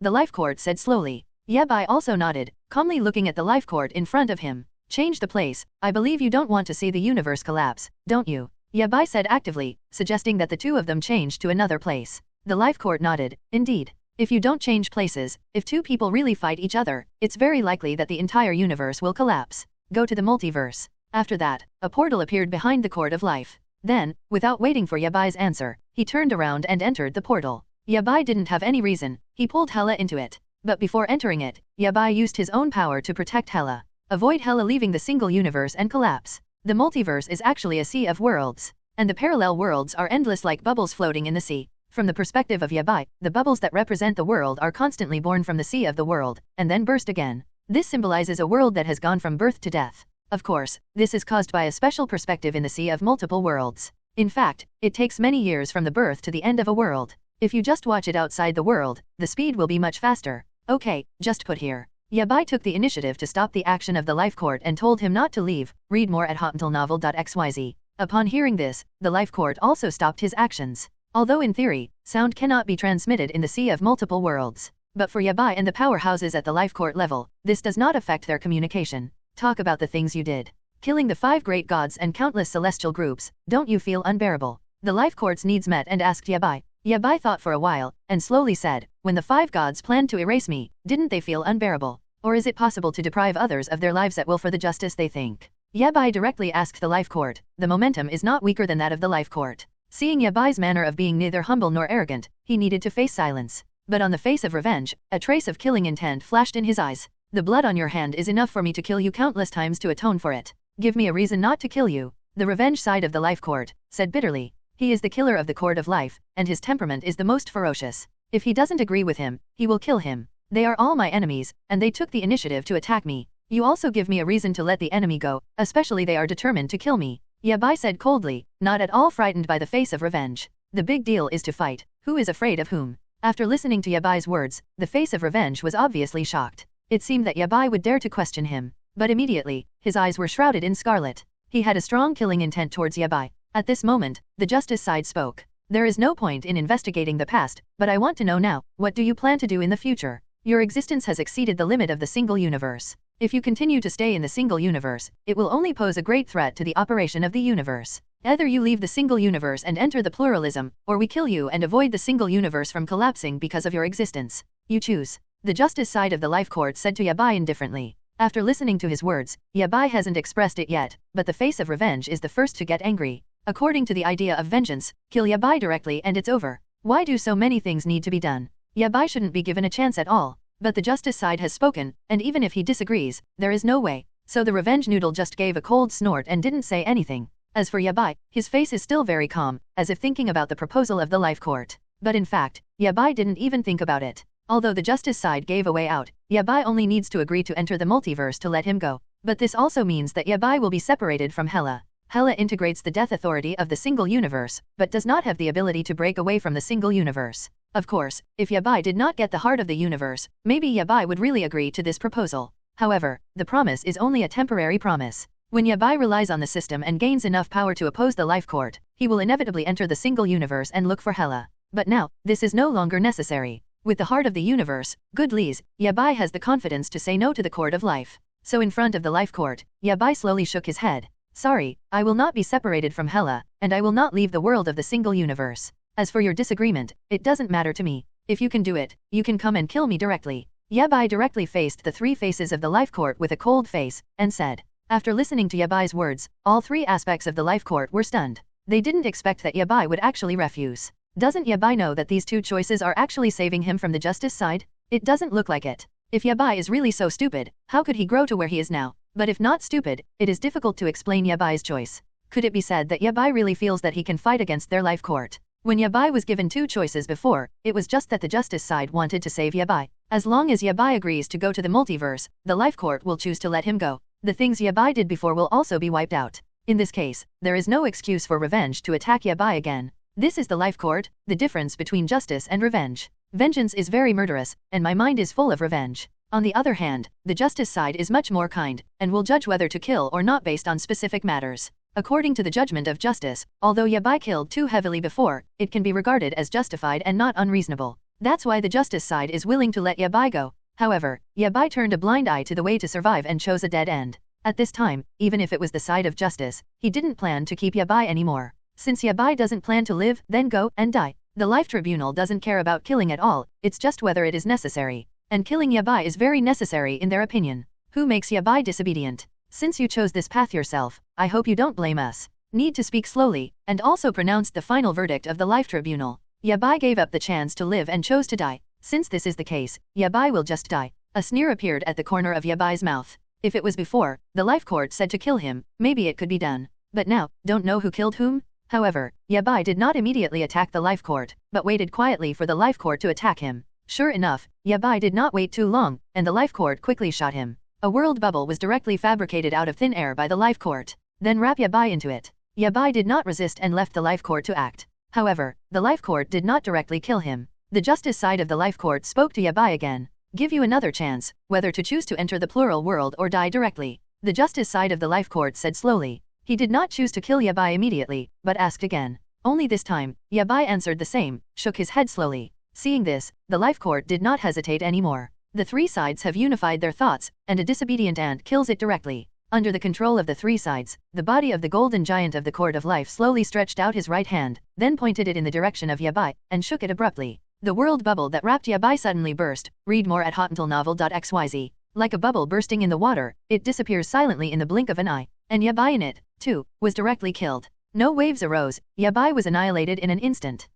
the Life Court said slowly. Yabai also nodded, calmly looking at the Life Court in front of him. Change the place, I believe you don't want to see the universe collapse, don't you? Yabai said actively, suggesting that the two of them change to another place. The Life Court nodded, indeed. If you don't change places, if two people really fight each other, it's very likely that the entire universe will collapse. Go to the multiverse. After that, a portal appeared behind the Court of Life. Then, without waiting for Yabai's answer, he turned around and entered the portal. Yabai didn't have any reason, he pulled Hela into it. But before entering it, Yabai used his own power to protect Hela. Avoid Hela leaving the single universe and collapse. The multiverse is actually a sea of worlds. And the parallel worlds are endless like bubbles floating in the sea. From the perspective of Yabai, the bubbles that represent the world are constantly born from the sea of the world, and then burst again. This symbolizes a world that has gone from birth to death. Of course, this is caused by a special perspective in the sea of multiple worlds. In fact, it takes many years from the birth to the end of a world. If you just watch it outside the world, the speed will be much faster. Okay, just put here. Yabai took the initiative to stop the action of the Life Court and told him not to leave. Read more at hotmailnovel.xyz. Upon hearing this, the Life Court also stopped his actions. Although in theory, sound cannot be transmitted in the sea of multiple worlds. But for Yabai and the powerhouses at the Life Court level, this does not affect their communication. Talk about the things you did. Killing the 5 great gods and countless celestial groups, don't you feel unbearable? The Life Court's needs met and asked Yabai. Yabai thought for a while, and slowly said, when the 5 gods planned to erase me, didn't they feel unbearable? Or is it possible to deprive others of their lives at will for the justice they think? Yabai directly asked the Life Court. The momentum is not weaker than that of the Life Court. Seeing Yabai's manner of being neither humble nor arrogant, he needed to face silence. But on the face of revenge, a trace of killing intent flashed in his eyes. The blood on your hand is enough for me to kill you countless times to atone for it. Give me a reason not to kill you. The revenge side of the Life Court said bitterly. He is the killer of the Court of Life, and his temperament is the most ferocious. If he doesn't agree with him, he will kill him. They are all my enemies, and they took the initiative to attack me. You also give me a reason to let the enemy go, especially they are determined to kill me. Yabai said coldly, not at all frightened by the face of revenge. The big deal is to fight. Who is afraid of whom? After listening to Yabai's words, the face of revenge was obviously shocked. It seemed that Yabai would dare to question him. But immediately, his eyes were shrouded in scarlet. He had a strong killing intent towards Yabai. At this moment, the justice side spoke. There is no point in investigating the past, but I want to know now, what do you plan to do in the future? Your existence has exceeded the limit of the single universe. If you continue to stay in the single universe, it will only pose a great threat to the operation of the universe. Either you leave the single universe and enter the pluralism, or we kill you and avoid the single universe from collapsing because of your existence. You choose. The justice side of the Life Court said to Yabai indifferently. After listening to his words, Yabai hasn't expressed it yet, but the face of revenge is the first to get angry. According to the idea of vengeance, kill Yabai directly and it's over. Why do so many things need to be done? Yabai shouldn't be given a chance at all. But the justice side has spoken, and even if he disagrees, there is no way. So the revenge noodle just gave a cold snort and didn't say anything. As for Yabai, his face is still very calm, as if thinking about the proposal of the Life Court. But in fact, Yabai didn't even think about it. Although the justice side gave a way out, Yabai only needs to agree to enter the multiverse to let him go. But this also means that Yabai will be separated from Hela. Hela integrates the death authority of the single universe, but does not have the ability to break away from the single universe. Of course, if Yabai did not get the heart of the universe, maybe Yabai would really agree to this proposal. However, the promise is only a temporary promise. When Yabai relies on the system and gains enough power to oppose the Life Court, he will inevitably enter the single universe and look for Hela. But now, this is no longer necessary. With the heart of the universe, good Liz, Yabai has the confidence to say no to the Court of Life. So in front of the Life Court, Yabai slowly shook his head. Sorry, I will not be separated from Hela, and I will not leave the world of the single universe. As for your disagreement, it doesn't matter to me. If you can do it, you can come and kill me directly. Yabai directly faced the three faces of the Life Court with a cold face, and said. After listening to Yabai's words, all three aspects of the Life Court were stunned. They didn't expect that Yabai would actually refuse. Doesn't Yabai know that these two choices are actually saving him from the justice side? It doesn't look like it. If Yabai is really so stupid, how could he grow to where he is now? But if not stupid, it is difficult to explain Yabai's choice. Could it be said that Yabai really feels that he can fight against their Life Court? When Yabai was given two choices before, it was just that the justice side wanted to save Yabai. As long as Yabai agrees to go to the multiverse, the Life Court will choose to let him go. The things Yabai did before will also be wiped out. In this case, there is no excuse for revenge to attack Yabai again. This is the Life Court, the difference between justice and revenge. Vengeance is very murderous, and my mind is full of revenge. On the other hand, the justice side is much more kind, and will judge whether to kill or not based on specific matters. According to the judgment of justice, although Yabai killed too heavily before, it can be regarded as justified and not unreasonable. That's why the justice side is willing to let Yabai go. However, Yabai turned a blind eye to the way to survive and chose a dead end. At this time, even if it was the side of justice, he didn't plan to keep Yabai anymore. Since Yabai doesn't plan to live, then go and die. The Life Tribunal doesn't care about killing at all, it's just whether it is necessary. And killing Yabai is very necessary in their opinion. Who makes Yabai disobedient? Since you chose this path yourself, I hope you don't blame us. Need to speak slowly, and also pronounced the final verdict of the Life Tribunal. Yabai gave up the chance to live and chose to die. Since this is the case, Yabai will just die. A sneer appeared at the corner of Yabai's mouth. If it was before, the Life Court said to kill him, maybe it could be done. But now, don't know who killed whom? However, Yabai did not immediately attack the Life Court, but waited quietly for the Life Court to attack him. Sure enough, Yabai did not wait too long, and the Life Court quickly shot him. A world bubble was directly fabricated out of thin air by the Life Court. Then wrap Yabai into it. Yabai did not resist and left the Life Court to act. However, the Life Court did not directly kill him. The justice side of the Life Court spoke to Yabai again. Give you another chance, whether to choose to enter the plural world or die directly. The justice side of the Life Court said slowly. He did not choose to kill Yabai immediately, but asked again. Only this time, Yabai answered the same, shook his head slowly. Seeing this, the Life Court did not hesitate anymore. The three sides have unified their thoughts, and a disobedient ant kills it directly. Under the control of the three sides, the body of the golden giant of the Court of Life slowly stretched out his right hand, then pointed it in the direction of Yabai, and shook it abruptly. The world bubble that wrapped Yabai suddenly burst. Read more at hotuntilnovel.xyz. Like a bubble bursting in the water, it disappears silently in the blink of an eye. And Yabai in it, too, was directly killed. No waves arose, Yabai was annihilated in an instant.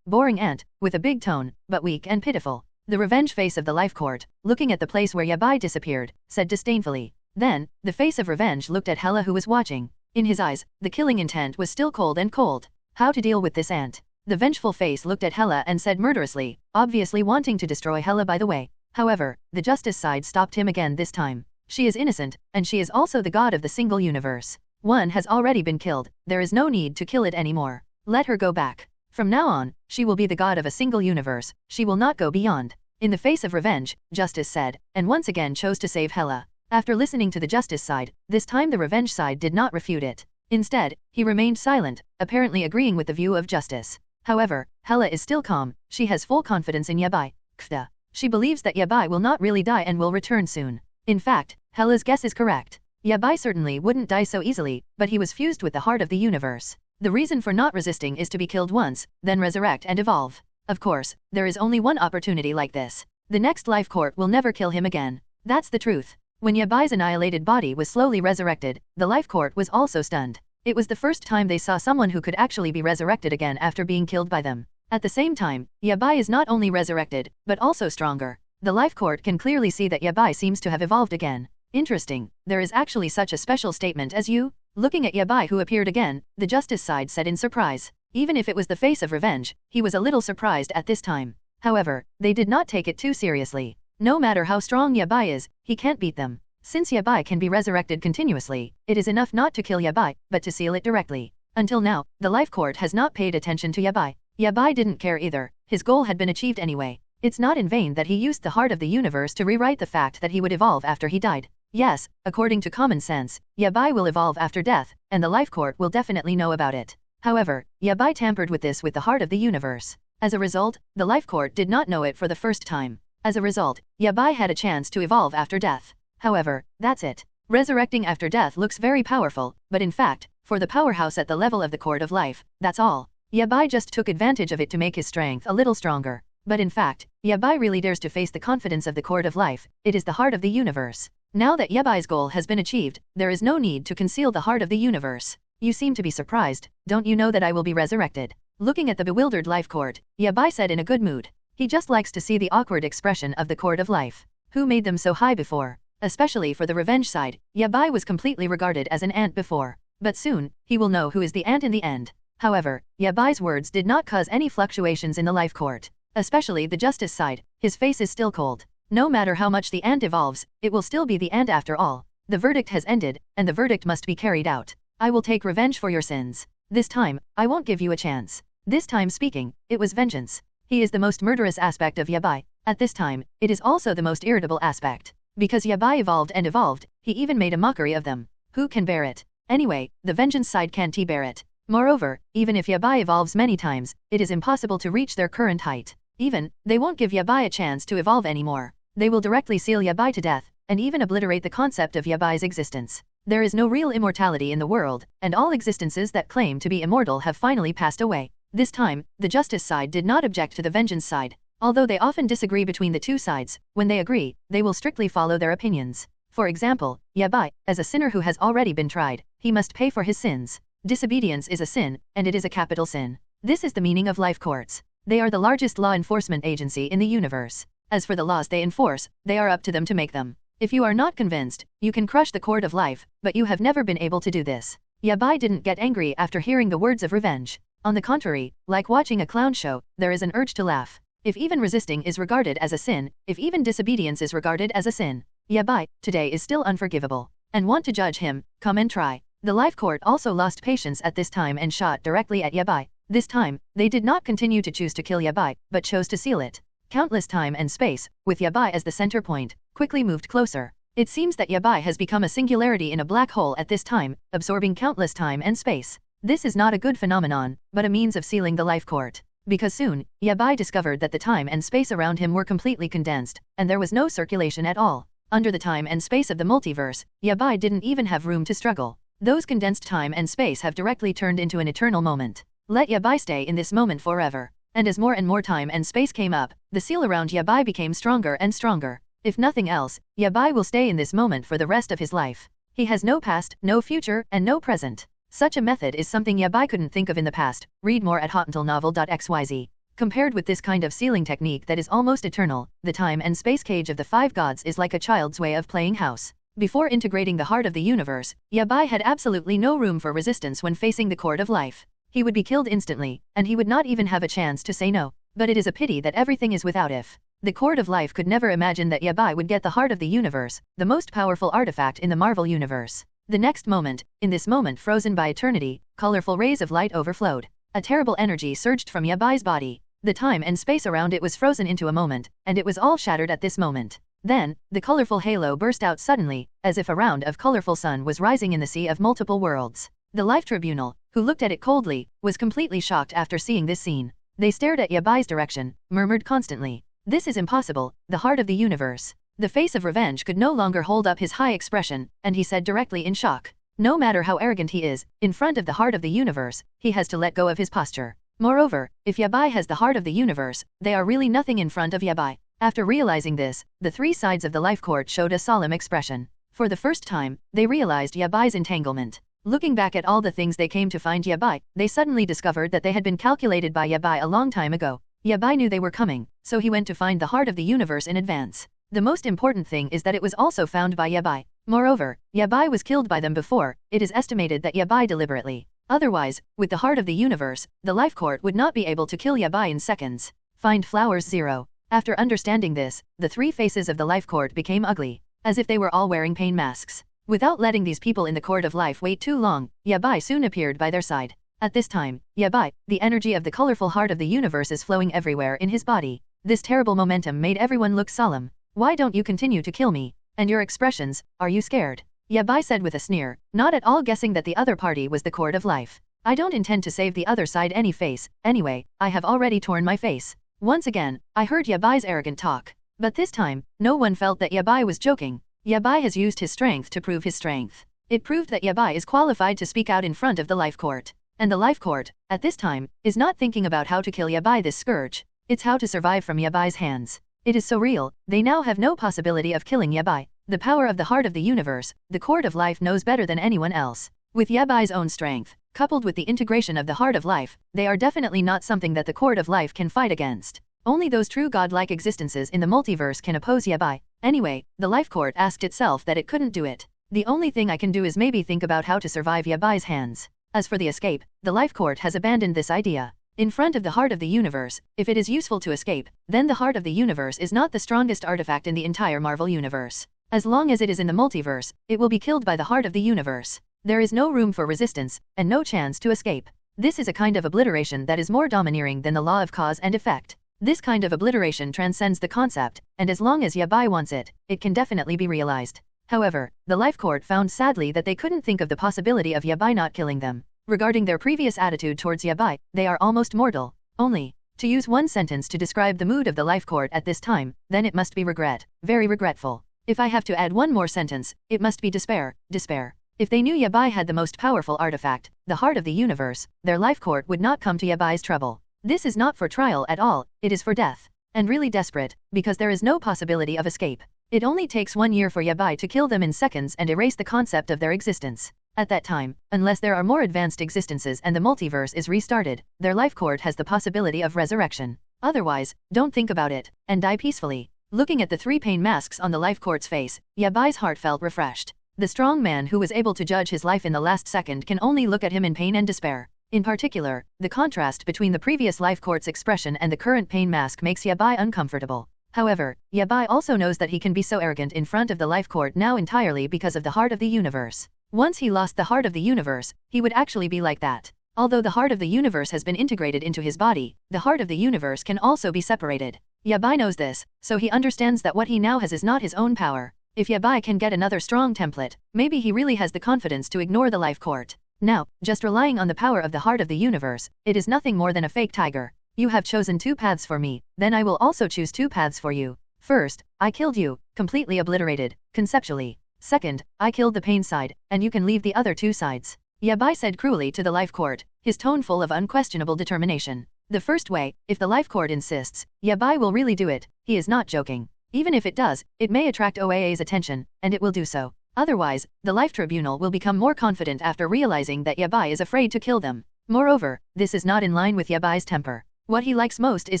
Boring ant, with a big tone, but weak and pitiful. The revenge face of the Life Court, looking at the place where Yabai disappeared, said disdainfully. Then, the face of revenge looked at Hela who was watching. In his eyes, the killing intent was still cold and cold. How to deal with this ant? The vengeful face looked at Hela and said murderously, obviously wanting to destroy Hela by the way. However, the justice side stopped him again this time. She is innocent, and she is also the god of the single universe. One has already been killed, there is no need to kill it anymore. Let her go back. From now on, she will be the god of a single universe, she will not go beyond. In the face of revenge, justice said, and once again chose to save Hela. After listening to the justice side, this time the revenge side did not refute it. Instead, he remained silent, apparently agreeing with the view of justice. However, Hela is still calm, she has full confidence in Yabai. Kfta. She believes that Yabai will not really die and will return soon. In fact, Hela's guess is correct. Yabai certainly wouldn't die so easily, but he was fused with the heart of the universe. The reason for not resisting is to be killed once, then resurrect and evolve. Of course, there is only one opportunity like this. The next Life Court will never kill him again. That's the truth. When Yabai's annihilated body was slowly resurrected, the Life Court was also stunned. It was the first time they saw someone who could actually be resurrected again after being killed by them. At the same time, Yabai is not only resurrected, but also stronger. The Life Court can clearly see that Yabai seems to have evolved again. Interesting, there is actually such a special statement as you? Looking at Yabai who appeared again, the justice side said in surprise. Even if it was the face of revenge, he was a little surprised at this time. However, they did not take it too seriously. No matter how strong Yabai is, he can't beat them. Since Yabai can be resurrected continuously, it is enough not to kill Yabai, but to seal it directly. Until now, the Life Court has not paid attention to Yabai. Yabai didn't care either, his goal had been achieved anyway. It's not in vain that he used the heart of the universe to rewrite the fact that he would evolve after he died. Yes, according to common sense, Yabai will evolve after death, and the Life Court will definitely know about it. However, Yabai tampered with this with the heart of the universe. As a result, the Life Court did not know it for the first time. As a result, Yabai had a chance to evolve after death. However, that's it. Resurrecting after death looks very powerful, but in fact, for the powerhouse at the level of the Court of Life, that's all. Yabai just took advantage of it to make his strength a little stronger. But in fact, Yabai really dares to face the confidence of the Court of Life. It is the heart of the universe. Now that Yabai's goal has been achieved, there is no need to conceal the heart of the universe. You seem to be surprised, don't you know that I will be resurrected? Looking at the bewildered Life Court, Yabai said in a good mood. He just likes to see the awkward expression of the Court of Life. Who made them so high before? Especially for the revenge side, Yabai was completely regarded as an ant before. But soon, he will know who is the ant in the end. However, Yabai's words did not cause any fluctuations in the Life Court. Especially the justice side, his face is still cold. No matter how much the ant evolves, it will still be the ant after all. The verdict has ended, and the verdict must be carried out. I will take revenge for your sins. This time, I won't give you a chance. This time speaking, it was vengeance. He is the most murderous aspect of Yabai. At this time, it is also the most irritable aspect. Because Yabai evolved and evolved, he even made a mockery of them. Who can bear it? Anyway, the vengeance side can't bear it. Moreover, even if Yabai evolves many times, it is impossible to reach their current height. Even, they won't give Yabai a chance to evolve anymore. They will directly seal Yabai to death, and even obliterate the concept of Yabai's existence. There is no real immortality in the world, and all existences that claim to be immortal have finally passed away. This time, the justice side did not object to the vengeance side. Although they often disagree between the two sides, when they agree, they will strictly follow their opinions. For example, Yabai, as a sinner who has already been tried, he must pay for his sins. Disobedience is a sin, and it is a capital sin. This is the meaning of life courts. They are the largest law enforcement agency in the universe. As for the laws they enforce, they are up to them to make them. If you are not convinced, you can crush the court of life, but you have never been able to do this. Yabai didn't get angry after hearing the words of revenge. On the contrary, like watching a clown show, there is an urge to laugh. If even resisting is regarded as a sin, if even disobedience is regarded as a sin, Yabai, today is still unforgivable. And want to judge him, come and try. The life court also lost patience at this time and shot directly at Yabai. This time, they did not continue to choose to kill Yabai, but chose to seal it. Countless time and space, with Yabai as the center point, quickly moved closer. It seems that Yabai has become a singularity in a black hole at this time, absorbing countless time and space. This is not a good phenomenon, but a means of sealing the life court. Because soon, Yabai discovered that the time and space around him were completely condensed, and there was no circulation at all. Under the time and space of the multiverse, Yabai didn't even have room to struggle. Those condensed time and space have directly turned into an eternal moment. Let Yabai stay in this moment forever. And as more and more time and space came up, the seal around Yabai became stronger and stronger. If nothing else, Yabai will stay in this moment for the rest of his life. He has no past, no future, and no present. Such a method is something Yabai couldn't think of in the past. Read more at hotuntelnovel.xyz. Compared with this kind of sealing technique that is almost eternal, the time and space cage of the five gods is like a child's way of playing house. Before integrating the heart of the universe, Yabai had absolutely no room for resistance when facing the court of life. He would be killed instantly, and he would not even have a chance to say no. But it is a pity that everything is without if. The court of life could never imagine that Yabai would get the heart of the universe, the most powerful artifact in the Marvel universe. The next moment, in this moment frozen by eternity, colorful rays of light overflowed. A terrible energy surged from Yabai's body. The time and space around it was frozen into a moment, and it was all shattered at this moment. Then, the colorful halo burst out suddenly, as if a round of colorful sun was rising in the sea of multiple worlds. The Life Tribunal, who looked at it coldly, was completely shocked after seeing this scene. They stared at Yabai's direction, murmured constantly. This is impossible, the heart of the universe. The face of revenge could no longer hold up his high expression, and he said directly in shock. No matter how arrogant he is, in front of the heart of the universe, he has to let go of his posture. Moreover, if Yabai has the heart of the universe, they are really nothing in front of Yabai. After realizing this, the three sides of the life court showed a solemn expression. For the first time, they realized Yabai's entanglement. Looking back at all the things they came to find Yabai, they suddenly discovered that they had been calculated by Yabai a long time ago. Yabai knew they were coming, so he went to find the heart of the universe in advance. The most important thing is that it was also found by Yabai. Moreover, Yabai was killed by them before. It is estimated that Yabai deliberately. Otherwise, with the heart of the universe, the life court would not be able to kill Yabai in seconds. Find flowers 0. After understanding this, the three faces of the life court became ugly, as if they were all wearing pain masks. Without letting these people in the court of life wait too long, Yabai soon appeared by their side. At this time, Yabai, the energy of the colorful heart of the universe is flowing everywhere in his body. This terrible momentum made everyone look solemn. Why don't you continue to kill me? And your expressions, are you scared? Yabai said with a sneer, not at all guessing that the other party was the Court of Life. I don't intend to save the other side any face, anyway, I have already torn my face. Once again, I heard Yabai's arrogant talk. But this time, no one felt that Yabai was joking. Yabai has used his strength to prove his strength. It proved that Yabai is qualified to speak out in front of the Life Court. And the Life Court, at this time, is not thinking about how to kill Yabai this scourge. It's how to survive from Yabai's hands. It is so real, they now have no possibility of killing Yabai. The power of the heart of the universe, the Court of Life knows better than anyone else. With Yabai's own strength, coupled with the integration of the heart of life, they are definitely not something that the Court of Life can fight against. Only those true godlike existences in the multiverse can oppose Yabai. Anyway, the Life Court asked itself that it couldn't do it. The only thing I can do is maybe think about how to survive Yabai's hands. As for the escape, the Life Court has abandoned this idea. In front of the heart of the universe, if it is useful to escape, then the heart of the universe is not the strongest artifact in the entire Marvel universe. As long as it is in the multiverse, it will be killed by the heart of the universe. There is no room for resistance, and no chance to escape. This is a kind of obliteration that is more domineering than the law of cause and effect. This kind of obliteration transcends the concept, and as long as Yabai wants it, it can definitely be realized. However, the Life Court found sadly that they couldn't think of the possibility of Yabai not killing them. Regarding their previous attitude towards Yabai, they are almost mortal. Only, to use one sentence to describe the mood of the Life Court at this time, then it must be regret. Very regretful. If I have to add one more sentence, it must be despair. Despair. If they knew Yabai had the most powerful artifact, the heart of the universe, their Life Court would not come to Yabai's trouble. This is not for trial at all, it is for death. And really desperate, because there is no possibility of escape. It only takes 1 year for Yabai to kill them in seconds and erase the concept of their existence. At that time, unless there are more advanced existences and the multiverse is restarted, their Life Court has the possibility of resurrection. Otherwise, don't think about it, and die peacefully. Looking at the 3 pain masks on the Life Court's face, Yabai's heart felt refreshed. The strong man who was able to judge his life in the last second can only look at him in pain and despair. In particular, the contrast between the previous Life Court's expression and the current pain mask makes Yabai uncomfortable. However, Yabai also knows that he can be so arrogant in front of the Life Court now entirely because of the heart of the universe. Once he lost the heart of the universe, he would actually be like that. Although the heart of the universe has been integrated into his body, the heart of the universe can also be separated. Yabai knows this, so he understands that what he now has is not his own power. If Yabai can get another strong template, maybe he really has the confidence to ignore the Life Court. Now, just relying on the power of the heart of the universe, it is nothing more than a fake tiger. You have chosen 2 paths for me, then I will also choose 2 paths for you. First, I killed you, completely obliterated, conceptually. Second, I killed the pain side, and you can leave the other 2 sides. Yabai said cruelly to the Life Court, his tone full of unquestionable determination. The first way, if the Life Court insists, Yabai will really do it, he is not joking. Even if it does, it may attract OAA's attention, and it will do so. Otherwise, the Life Tribunal will become more confident after realizing that Yabai is afraid to kill them. Moreover, this is not in line with Yabai's temper. What he likes most is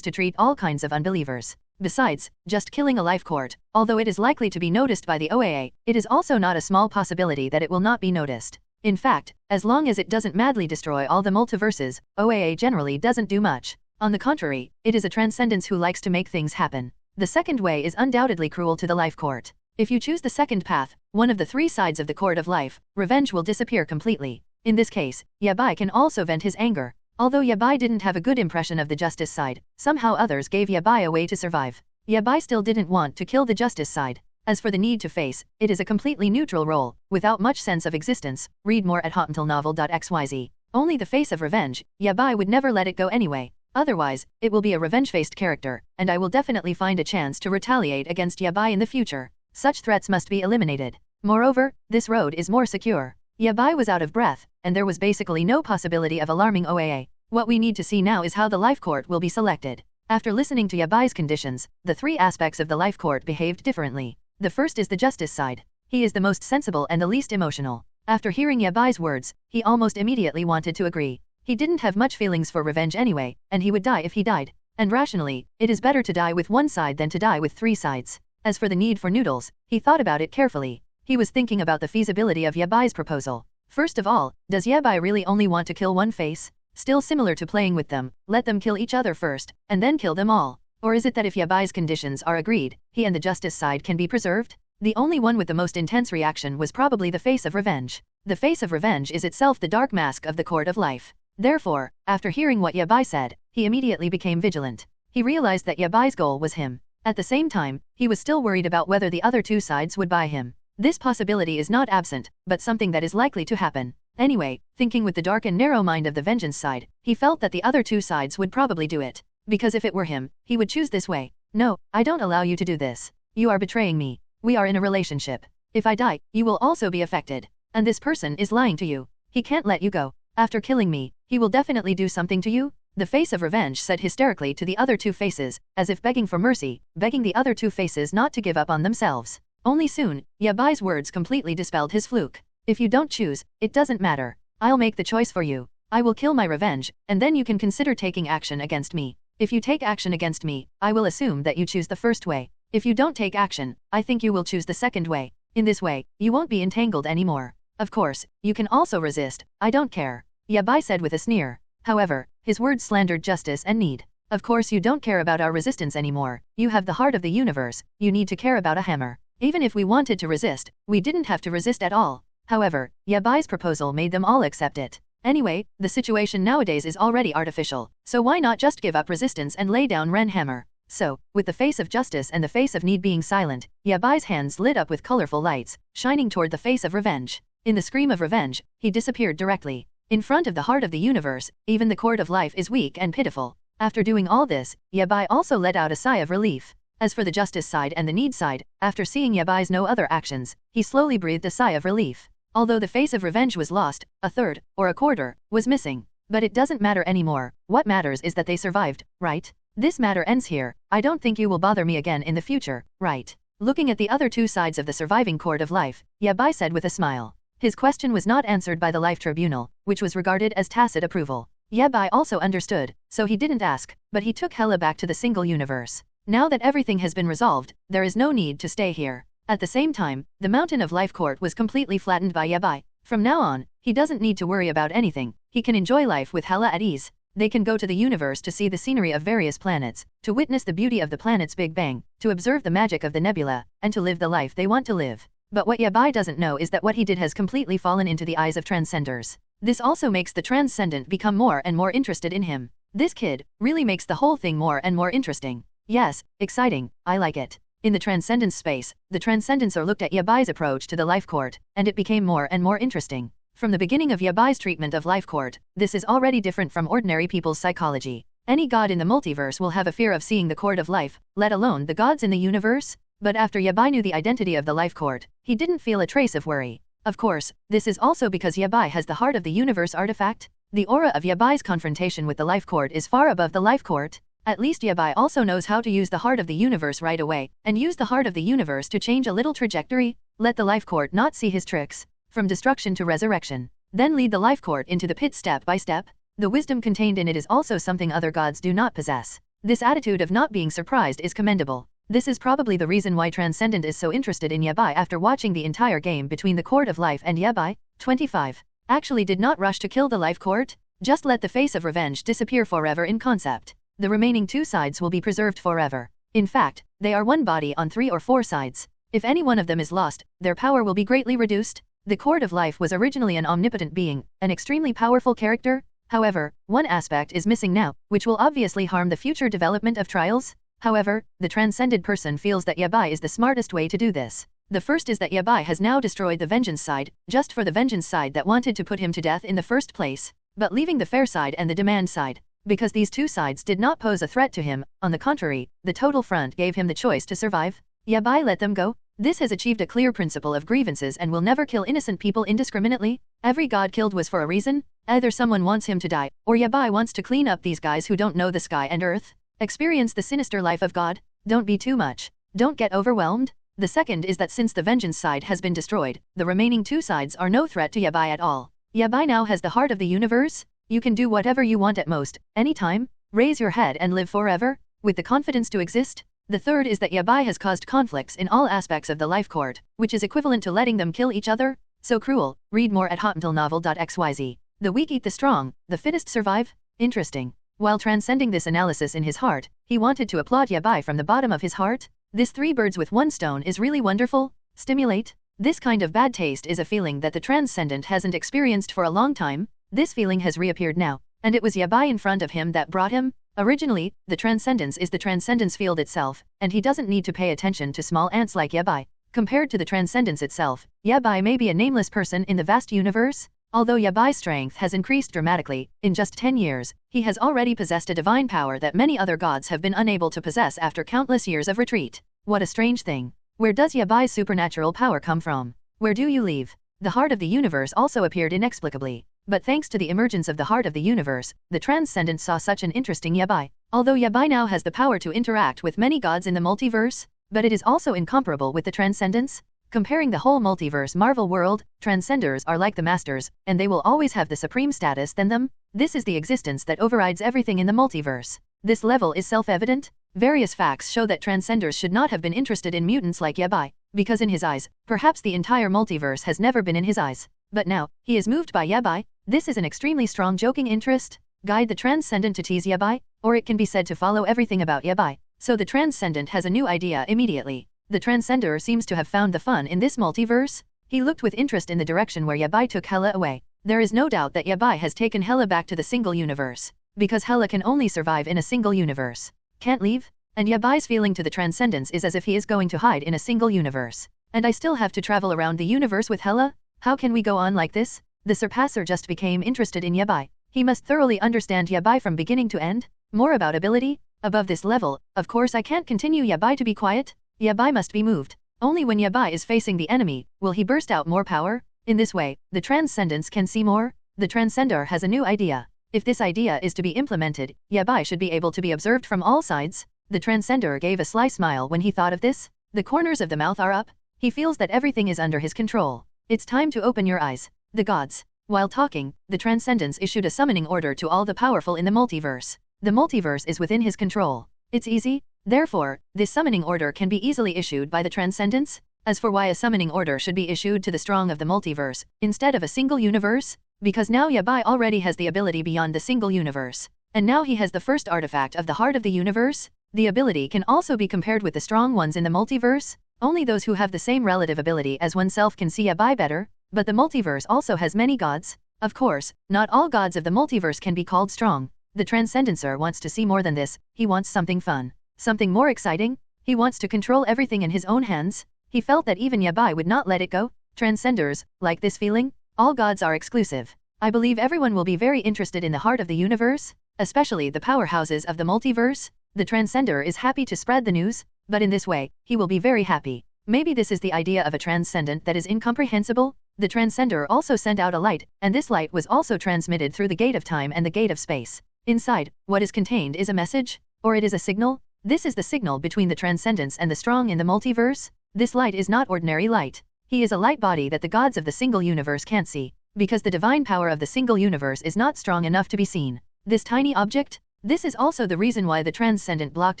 to treat all kinds of unbelievers. Besides, just killing a Life Court, although it is likely to be noticed by the OAA, it is also not a small possibility that it will not be noticed. In fact, as long as it doesn't madly destroy all the multiverses, OAA generally doesn't do much. On the contrary, it is a transcendence who likes to make things happen. The second way is undoubtedly cruel to the Life Court. If you choose the second path, one of the 3 sides of the Court of Life, revenge will disappear completely. In this case, Yabai can also vent his anger. Although Yabai didn't have a good impression of the justice side, somehow others gave Yabai a way to survive. Yabai still didn't want to kill the justice side. As for the need to face, it is a completely neutral role, without much sense of existence. Read more at hotuntilnovel.xyz. Only the face of revenge, Yabai would never let it go anyway. Otherwise, it will be a revenge-faced character, and I will definitely find a chance to retaliate against Yabai in the future. Such threats must be eliminated. Moreover, this road is more secure. Yabai was out of breath, and there was basically no possibility of alarming OAA. What we need to see now is how the Life Court will be selected. After listening to Yabai's conditions, the 3 aspects of the Life Court behaved differently. The first is the justice side. He is the most sensible and the least emotional. After hearing Yabai's words, he almost immediately wanted to agree. He didn't have much feelings for revenge anyway, and he would die if he died. And rationally, it is better to die with 1 side than to die with 3 sides. As for the need for noodles, he thought about it carefully. He was thinking about the feasibility of Yabai's proposal. First of all, does Yabai really only want to kill 1 face? Still similar to playing with them, let them kill each other first, and then kill them all. Or is it that if Yabai's conditions are agreed, he and the justice side can be preserved? The only one with the most intense reaction was probably the face of revenge. The face of revenge is itself the dark mask of the Court of Life. Therefore, after hearing what Yabai said, he immediately became vigilant. He realized that Yabai's goal was him. At the same time, he was still worried about whether the other two sides would buy him. This possibility is not absent, but something that is likely to happen. Anyway, thinking with the dark and narrow mind of the vengeance side, he felt that the other two sides would probably do it. Because if it were him, he would choose this way. No, I don't allow you to do this. You are betraying me. We are in a relationship. If I die, you will also be affected. And this person is lying to you. He can't let you go. After killing me, he will definitely do something to you. The face of revenge said hysterically to the other two faces, as if begging for mercy, begging the other two faces not to give up on themselves. Only soon, Yabai's words completely dispelled his fluke. If you don't choose, it doesn't matter. I'll make the choice for you. I will kill my revenge, and then you can consider taking action against me. If you take action against me, I will assume that you choose the first way. If you don't take action, I think you will choose the second way. In this way, you won't be entangled anymore. Of course, you can also resist, I don't care. Yabai said with a sneer. However, his words slandered justice and need. Of course you don't care about our resistance anymore. You have the heart of the universe, you need to care about a hammer. Even if we wanted to resist, we didn't have to resist at all. However, Yabai's proposal made them all accept it. Anyway, the situation nowadays is already artificial, so why not just give up resistance and lay down Ren hammer? So, with the face of justice and the face of need being silent, Yabai's hands lit up with colorful lights, shining toward the face of revenge. In the scream of revenge, he disappeared directly. In front of the heart of the universe, even the cord of life is weak and pitiful. After doing all this, Yabai also let out a sigh of relief. As for the justice side and the need side, after seeing Yabai's no other actions, he slowly breathed a sigh of relief. Although the face of revenge was lost, a third, or a quarter, was missing. But it doesn't matter anymore, what matters is that they survived, right? This matter ends here, I don't think you will bother me again in the future, right? Looking at the other two sides of the surviving cord of life, Yabai said with a smile. His question was not answered by the Life Tribunal, which was regarded as tacit approval. Yabai also understood, so he didn't ask, but he took Hela back to the single universe. Now that everything has been resolved, there is no need to stay here. At the same time, the mountain of life court was completely flattened by Yabai. From now on, he doesn't need to worry about anything, he can enjoy life with Hela at ease. They can go to the universe to see the scenery of various planets, to witness the beauty of the planet's Big Bang, to observe the magic of the nebula, and to live the life they want to live. But what Yabai doesn't know is that what he did has completely fallen into the eyes of Transcenders. This also makes the Transcendent become more and more interested in him. This kid really makes the whole thing more and more interesting. Yes, exciting, I like it. In the Transcendence space, the Transcendents looked at Yabai's approach to the Life Court, and it became more and more interesting. From the beginning of Yabai's treatment of Life Court, this is already different from ordinary people's psychology. Any god in the multiverse will have a fear of seeing the Court of Life, let alone the gods in the universe. But after Yabai knew the identity of the Life Court, he didn't feel a trace of worry. Of course, this is also because Yabai has the Heart of the Universe artifact. The aura of Yabai's confrontation with the Life Court is far above the Life Court. At least Yabai also knows how to use the Heart of the Universe right away, and use the Heart of the Universe to change a little trajectory. Let the Life Court not see his tricks. From destruction to resurrection. Then lead the Life Court into the pit step by step. The wisdom contained in it is also something other gods do not possess. This attitude of not being surprised is commendable. This is probably the reason why Transcendent is so interested in Yabai after watching the entire game between the Court of Life and Yabai. 25. Actually did not rush to kill the Life Court. Just let the face of revenge disappear forever in concept. The remaining two sides will be preserved forever. In fact, they are one body on 3 or 4 sides. If any one of them is lost, their power will be greatly reduced. The Court of Life was originally an omnipotent being, an extremely powerful character. However, one aspect is missing now, which will obviously harm the future development of trials. However, the transcended person feels that Yabai is the smartest way to do this. The first is that Yabai has now destroyed the vengeance side, just for the vengeance side that wanted to put him to death in the first place, but leaving the fair side and the demand side. Because these two sides did not pose a threat to him, on the contrary, the total front gave him the choice to survive. Yabai let them go. This has achieved a clear principle of grievances and will never kill innocent people indiscriminately. Every god killed was for a reason. Either someone wants him to die, or Yabai wants to clean up these guys who don't know the sky and earth. Experience the sinister life of God. Don't be too much. Don't get overwhelmed. The second is that since the vengeance side has been destroyed, the remaining two sides are no threat to Yabai at all. Yabai now has the heart of the universe. You can do whatever you want at most, anytime. Raise your head and live forever, with the confidence to exist. The third is that Yabai has caused conflicts in all aspects of the life court, which is equivalent to letting them kill each other. So cruel. Read more at hotmatilnovel.xyz. The weak eat the strong, the fittest survive. Interesting. While transcending this analysis in his heart, he wanted to applaud Yabai from the bottom of his heart. This 3 birds with 1 stone is really wonderful. Stimulate. This kind of bad taste is a feeling that the transcendent hasn't experienced for a long time. This feeling has reappeared now, and it was Yabai in front of him that brought him. Originally, the transcendence is the transcendence field itself, and he doesn't need to pay attention to small ants like Yabai. Compared to the transcendence itself, Yabai may be a nameless person in the vast universe. Although Yabai's strength has increased dramatically, in just 10 years, he has already possessed a divine power that many other gods have been unable to possess after countless years of retreat. What a strange thing. Where does Yabai's supernatural power come from? Where do you leave? The heart of the universe also appeared inexplicably. But thanks to the emergence of the heart of the universe, the Transcendent saw such an interesting Yabai. Although Yabai now has the power to interact with many gods in the multiverse, but it is also incomparable with the Transcendence. Comparing the whole multiverse Marvel world, Transcenders are like the masters, and they will always have the supreme status than them. This is the existence that overrides everything in the multiverse. This level is self-evident. Various facts show that Transcenders should not have been interested in mutants like Yabai, because in his eyes, perhaps the entire multiverse has never been in his eyes. But now, he is moved by Yabai. This is an extremely strong joking interest. Guide the Transcendent to tease Yabai, or it can be said to follow everything about Yabai. So the Transcendent has a new idea immediately. The Transcender seems to have found the fun in this multiverse. He looked with interest in the direction where Yabai took Hela away. There is no doubt that Yabai has taken Hela back to the single universe, because Hela can only survive in a single universe. Can't leave? And Yabai's feeling to the Transcendence is as if he is going to hide in a single universe. And I still have to travel around the universe with Hela? How can we go on like this? The Surpasser just became interested in Yabai. He must thoroughly understand Yabai from beginning to end. More about ability? Above this level, of course I can't continue Yabai to be quiet. Yabai must be moved. Only when Yabai is facing the enemy, will he burst out more power. In this way, the Transcendence can see more. The Transcender has a new idea. If this idea is to be implemented, Yabai should be able to be observed from all sides. The Transcender gave a sly smile when he thought of this. The corners of the mouth are up. He feels that everything is under his control. It's time to open your eyes. The gods. While talking, the Transcendence issued a summoning order to all the powerful in the multiverse. The multiverse is within his control. It's easy. Therefore, this summoning order can be easily issued by the Transcendence. As for why a summoning order should be issued to the strong of the multiverse, instead of a single universe, because now Yabai already has the ability beyond the single universe. And now he has the first artifact of the heart of the universe. The ability can also be compared with the strong ones in the multiverse. Only those who have the same relative ability as oneself can see Yabai better, but the multiverse also has many gods. Of course, not all gods of the multiverse can be called strong. The Transcendencer wants to see more than this. He wants something fun. Something more exciting. He wants to control everything in his own hands. He felt that even Yabai would not let it go. Transcenders, like this feeling? All gods are exclusive. I believe everyone will be very interested in the heart of the universe, especially the powerhouses of the multiverse. The Transcender is happy to spread the news, but in this way, he will be very happy. Maybe this is the idea of a transcendent that is incomprehensible. The Transcender also sent out a light, and this light was also transmitted through the gate of time and the gate of space. Inside, what is contained is a message, or it is a signal. This is the signal between the Transcendence and the strong in the multiverse. This light is not ordinary light. He is a light body that the gods of the single universe can't see, because the divine power of the single universe is not strong enough to be seen. This tiny object? This is also the reason why the Transcendent blocked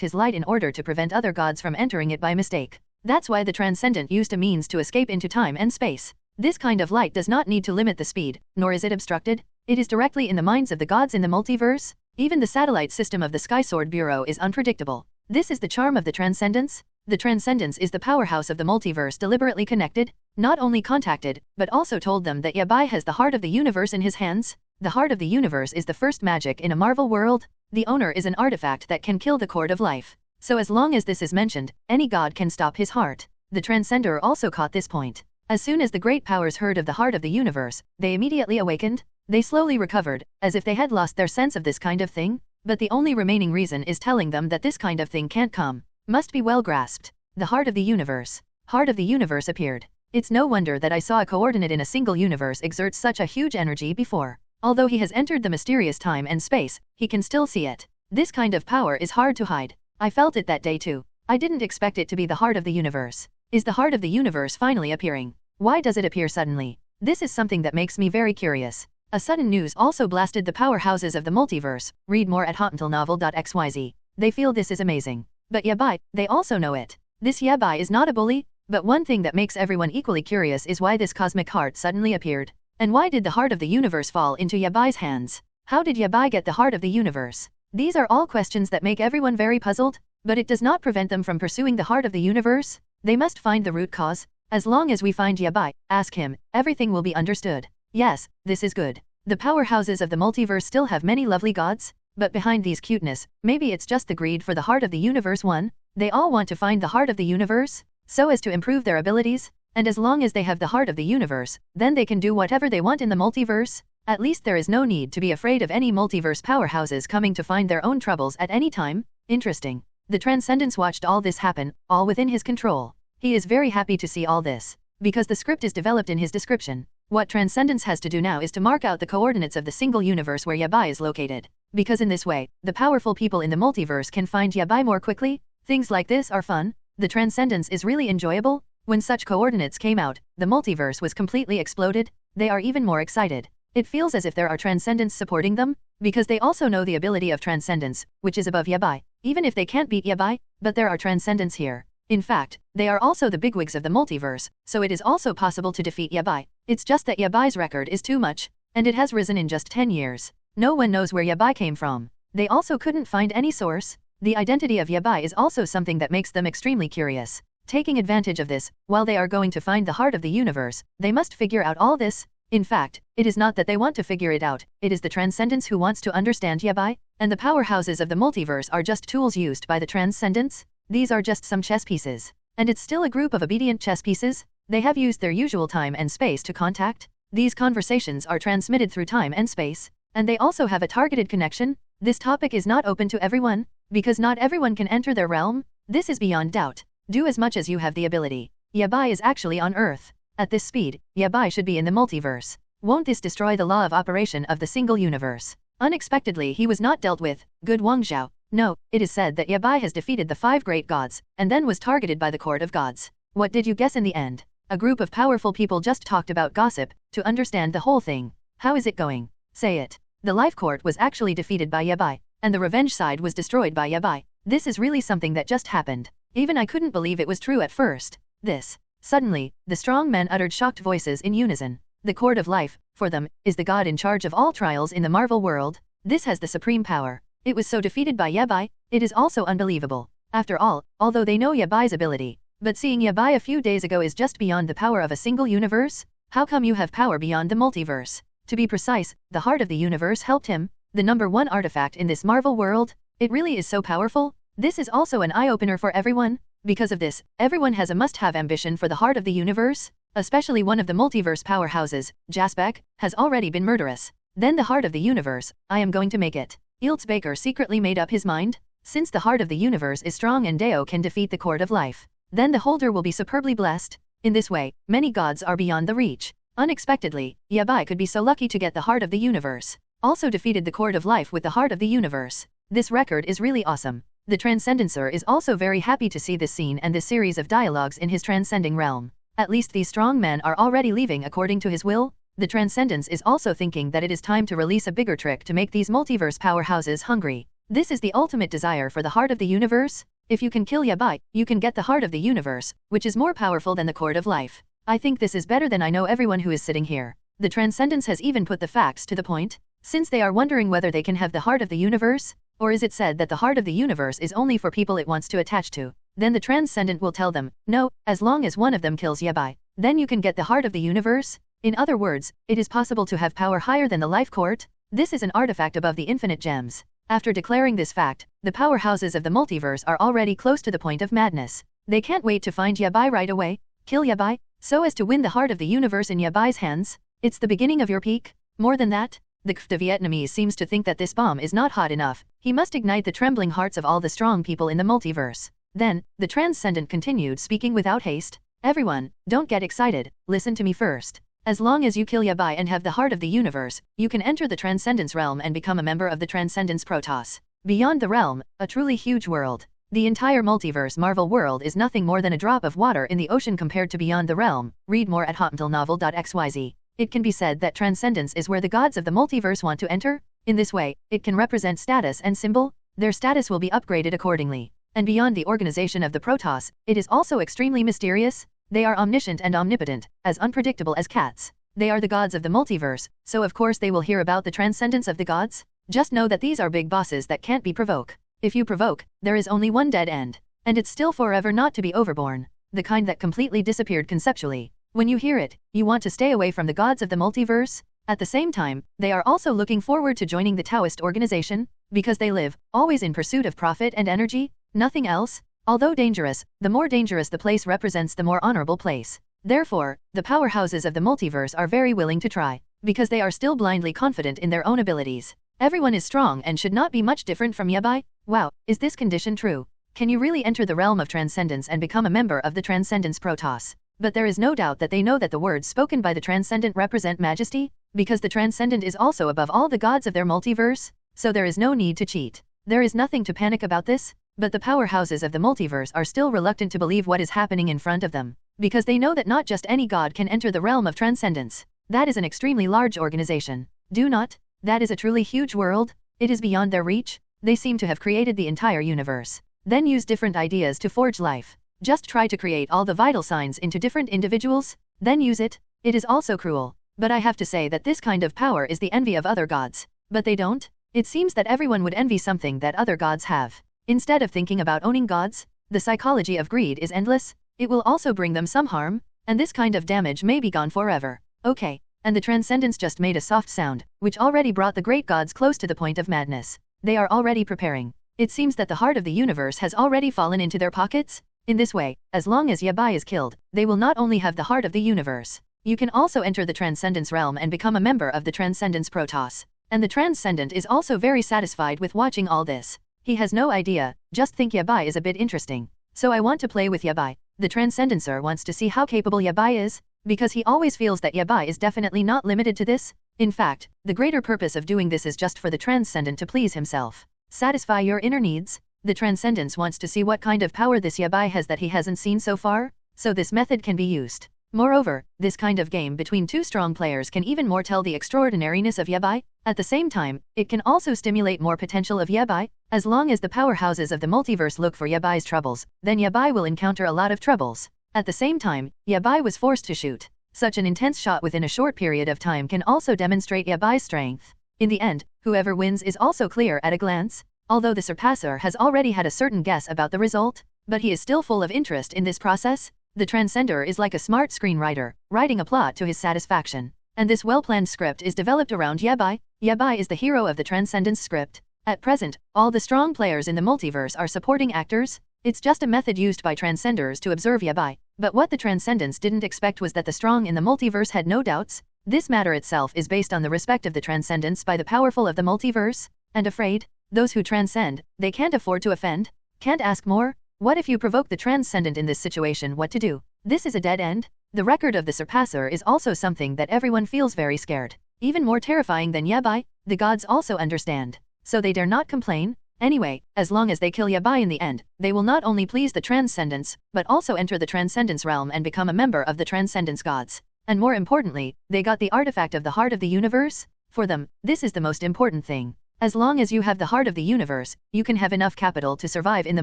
his light in order to prevent other gods from entering it by mistake. That's why the Transcendent used a means to escape into time and space. This kind of light does not need to limit the speed, nor is it obstructed. It is directly in the minds of the gods in the multiverse. Even the satellite system of the Skysword Bureau is unpredictable. This is the charm of the Transcendence. The Transcendence is the powerhouse of the multiverse deliberately connected, not only contacted, but also told them that Yabai has the heart of the universe in his hands. The heart of the universe is the first magic in a Marvel world. The owner is an artifact that can kill the cord of life. So as long as this is mentioned, any god can stop his heart. The Transcender also caught this point. As soon as the great powers heard of the heart of the universe, they immediately awakened. They slowly recovered, as if they had lost their sense of this kind of thing. But the only remaining reason is telling them that this kind of thing can't come. Must be well grasped. The heart of the universe. Heart of the universe appeared. It's no wonder that I saw a coordinate in a single universe exert such a huge energy before. Although he has entered the mysterious time and space, he can still see it. This kind of power is hard to hide. I felt it that day too. I didn't expect it to be the heart of the universe. Is the heart of the universe finally appearing? Why does it appear suddenly? This is something that makes me very curious. A sudden news also blasted the powerhouses of the multiverse. Read more at hotuntelnovel.xyz. They feel this is amazing. But Yabai, they also know it. This Yabai is not a bully, but one thing that makes everyone equally curious is why this cosmic heart suddenly appeared. And why did the heart of the universe fall into Yabai's hands? How did Yabai get the heart of the universe? These are all questions that make everyone very puzzled, but it does not prevent them from pursuing the heart of the universe. They must find the root cause. As long as we find Yabai, ask him, everything will be understood. Yes, this is good. The powerhouses of the multiverse still have many lovely gods. But behind these cuteness, maybe it's just the greed for the heart of the universe one. They all want to find the heart of the universe, so as to improve their abilities, and as long as they have the heart of the universe, then they can do whatever they want in the multiverse. At least there is no need to be afraid of any multiverse powerhouses coming to find their own troubles at any time. Interesting. The Transcendence watched all this happen, all within his control. He is very happy to see all this, because the script is developed in his description. What Transcendence has to do now is to mark out the coordinates of the single universe where Yabai is located. Because in this way, the powerful people in the multiverse can find Yabai more quickly. Things like this are fun. The Transcendence is really enjoyable. When such coordinates came out, the multiverse was completely exploded. They are even more excited. It feels as if there are Transcendents supporting them, because they also know the ability of Transcendence, which is above Yabai. Even if they can't beat Yabai, but there are Transcendents here. In fact, they are also the bigwigs of the multiverse, so it is also possible to defeat Yabai. It's just that Yabai's record is too much, and it has risen in just 10 years. No one knows where Yabai came from. They also couldn't find any source. The identity of Yabai is also something that makes them extremely curious. Taking advantage of this, while they are going to find the heart of the universe, they must figure out all this. In fact, it is not that they want to figure it out, it is the Transcendence who wants to understand Yabai, and the powerhouses of the multiverse are just tools used by the Transcendence. These are just some chess pieces. And it's still a group of obedient chess pieces. They have used their usual time and space to contact. These conversations are transmitted through time and space, and they also have a targeted connection. This topic is not open to everyone, because not everyone can enter their realm. This is beyond doubt. Do as much as you have the ability. Yabai is actually on Earth. At this speed, Yabai should be in the multiverse. Won't this destroy the law of operation of the single universe? Unexpectedly he was not dealt with. Good Wangzhao. No, it is said that Yabai has defeated the 5 great gods, and then was targeted by the court of gods. What did you guess in the end? A group of powerful people just talked about gossip, to understand the whole thing. How is it going? Say it. The life court was actually defeated by Yabai, and the revenge side was destroyed by Yabai. This is really something that just happened. Even I couldn't believe it was true at first. This. Suddenly, the strong men uttered shocked voices in unison. The court of life, for them, is the god in charge of all trials in the Marvel world. This has the supreme power. It was so defeated by Yabai. It is also unbelievable. After all, although they know Yabai's ability, but seeing Yabai a few days ago is just beyond the power of a single universe. How come you have power beyond the multiverse? To be precise, the heart of the universe helped him, the #1 artifact in this Marvel world. It really is so powerful. This is also an eye-opener for everyone. Because of this, everyone has a must-have ambition for the heart of the universe, especially one of the multiverse powerhouses, Jaspek, has already been murderous. Then the heart of the universe, I am going to make it. Elz Baker secretly made up his mind. Since the heart of the universe is strong and Deo can defeat the court of life, then the holder will be superbly blessed. In this way, many gods are beyond the reach. Unexpectedly, Yabai could be so lucky to get the heart of the universe. Also defeated the court of life with the heart of the universe. This record is really awesome. The Transcendencer is also very happy to see this scene and this series of dialogues in his transcending realm. At least these strong men are already leaving according to his will. The Transcendence is also thinking that it is time to release a bigger trick to make these multiverse powerhouses hungry. This is the ultimate desire for the heart of the universe. If you can kill Yabai, you can get the heart of the universe, which is more powerful than the court of life. I think this is better than I know everyone who is sitting here. The Transcendence has even put the facts to the point, since they are wondering whether they can have the heart of the universe. Or is it said that the heart of the universe is only for people it wants to attach to? Then the Transcendent will tell them, no, as long as one of them kills Yabai, then you can get the heart of the universe. In other words, it is possible to have power higher than the life court. This is an artifact above the infinite gems. After declaring this fact, the powerhouses of the multiverse are already close to the point of madness. They can't wait to find Yabai right away, kill Yabai, so as to win the heart of the universe in Yabai's hands. It's the beginning of your peak. More than that, the Vietnamese seems to think that this bomb is not hot enough. He must ignite the trembling hearts of all the strong people in the multiverse. Then, the Transcendent continued speaking without haste. Everyone, don't get excited, listen to me first. As long as you kill Yabai and have the heart of the universe, you can enter the Transcendence realm and become a member of the Transcendence Protoss. Beyond the realm, a truly huge world. The entire multiverse Marvel world is nothing more than a drop of water in the ocean compared to beyond the realm. Read more at hotmailnovel.xyz. It can be said that Transcendence is where the gods of the multiverse want to enter. In this way, it can represent status and symbol. Their status will be upgraded accordingly. And beyond the organization of the Protoss, it is also extremely mysterious. They are omniscient and omnipotent, as unpredictable as cats. They are the gods of the multiverse, so of course they will hear about the transcendence of the gods. Just know that these are big bosses that can't be provoked. If you provoke, there is only one dead end. And it's still forever not to be overborn. The kind that completely disappeared conceptually. When you hear it, you want to stay away from the gods of the multiverse. At the same time, they are also looking forward to joining the Taoist organization. because they live, always in pursuit of profit and energy, nothing else. Although dangerous, the more dangerous the place represents the more honorable place. Therefore, the powerhouses of the multiverse are very willing to try, because they are still blindly confident in their own abilities. Everyone is strong and should not be much different from yabai. Wow, is this condition true? Can you really enter the realm of transcendence and become a member of the Transcendence Protoss? But there is no doubt that they know that the words spoken by the Transcendent represent majesty, because the Transcendent is also above all the gods of their multiverse, so there is no need to cheat. There is nothing to panic about this, but the powerhouses of the multiverse are still reluctant to believe what is happening in front of them, because they know that not just any god can enter the realm of transcendence. That is an extremely large organization. Do not? That is a truly huge world. It is beyond their reach. They seem to have created the entire universe. Then use different ideas to forge life. Just try to create all the vital signs into different individuals, then use it. It is also cruel. But I have to say that this kind of power is the envy of other gods. But they don't. It seems that everyone would envy something that other gods have. Instead of thinking about owning gods, the psychology of greed is endless. It will also bring them some harm, and this kind of damage may be gone forever. Okay. And the Transcendence just made a soft sound, which already brought the great gods close to the point of madness. They are already preparing. It seems that the heart of the universe has already fallen into their pockets. In this way, as long as yabai is killed, they will not only have the heart of the universe. You can also enter the Transcendence realm and become a member of the Transcendence Protoss. And the Transcendent is also very satisfied with watching all this. He has no idea, just think yabai is a bit interesting. So I want to play with yabai. The Transcendencer wants to see how capable yabai is, because he always feels that yabai is definitely not limited to this. In fact, the greater purpose of doing this is just for the Transcendent to please himself. Satisfy your inner needs. The Transcendence wants to see what kind of power this yabai has that he hasn't seen so far, so this method can be used. Moreover, this kind of game between two strong players can even more tell the extraordinariness of yabai. At the same time, it can also stimulate more potential of yabai. As long as the powerhouses of the multiverse look for yabai's troubles, then yabai will encounter a lot of troubles. At the same time, yabai was forced to shoot. Such an intense shot within a short period of time can also demonstrate yabai's strength. In the end, whoever wins is also clear at a glance. Although the Surpasser has already had a certain guess about the result, but he is still full of interest in this process. The Transcender is like a smart screenwriter, writing a plot to his satisfaction. And this well-planned script is developed around yabai. Yabai is the hero of the Transcendence script. At present, all the strong players in the multiverse are supporting actors. It's just a method used by Transcenders to observe yabai. But what the Transcendents didn't expect was that the strong in the multiverse had no doubts. This matter itself is based on the respect of the Transcendents by the powerful of the multiverse. And afraid, those who transcend, they can't afford to offend. Can't ask more. What if you provoke the Transcendent in this situation? What to do? This is a dead end. The record of the Surpasser is also something that everyone feels very scared. Even more terrifying than yabai, the gods also understand. So they dare not complain. Anyway, as long as they kill yabai in the end, they will not only please the Transcendents, but also enter the Transcendence realm and become a member of the Transcendence gods. And more importantly, they got the artifact of the heart of the universe. For them, this is the most important thing. As long as you have the heart of the universe, you can have enough capital to survive in the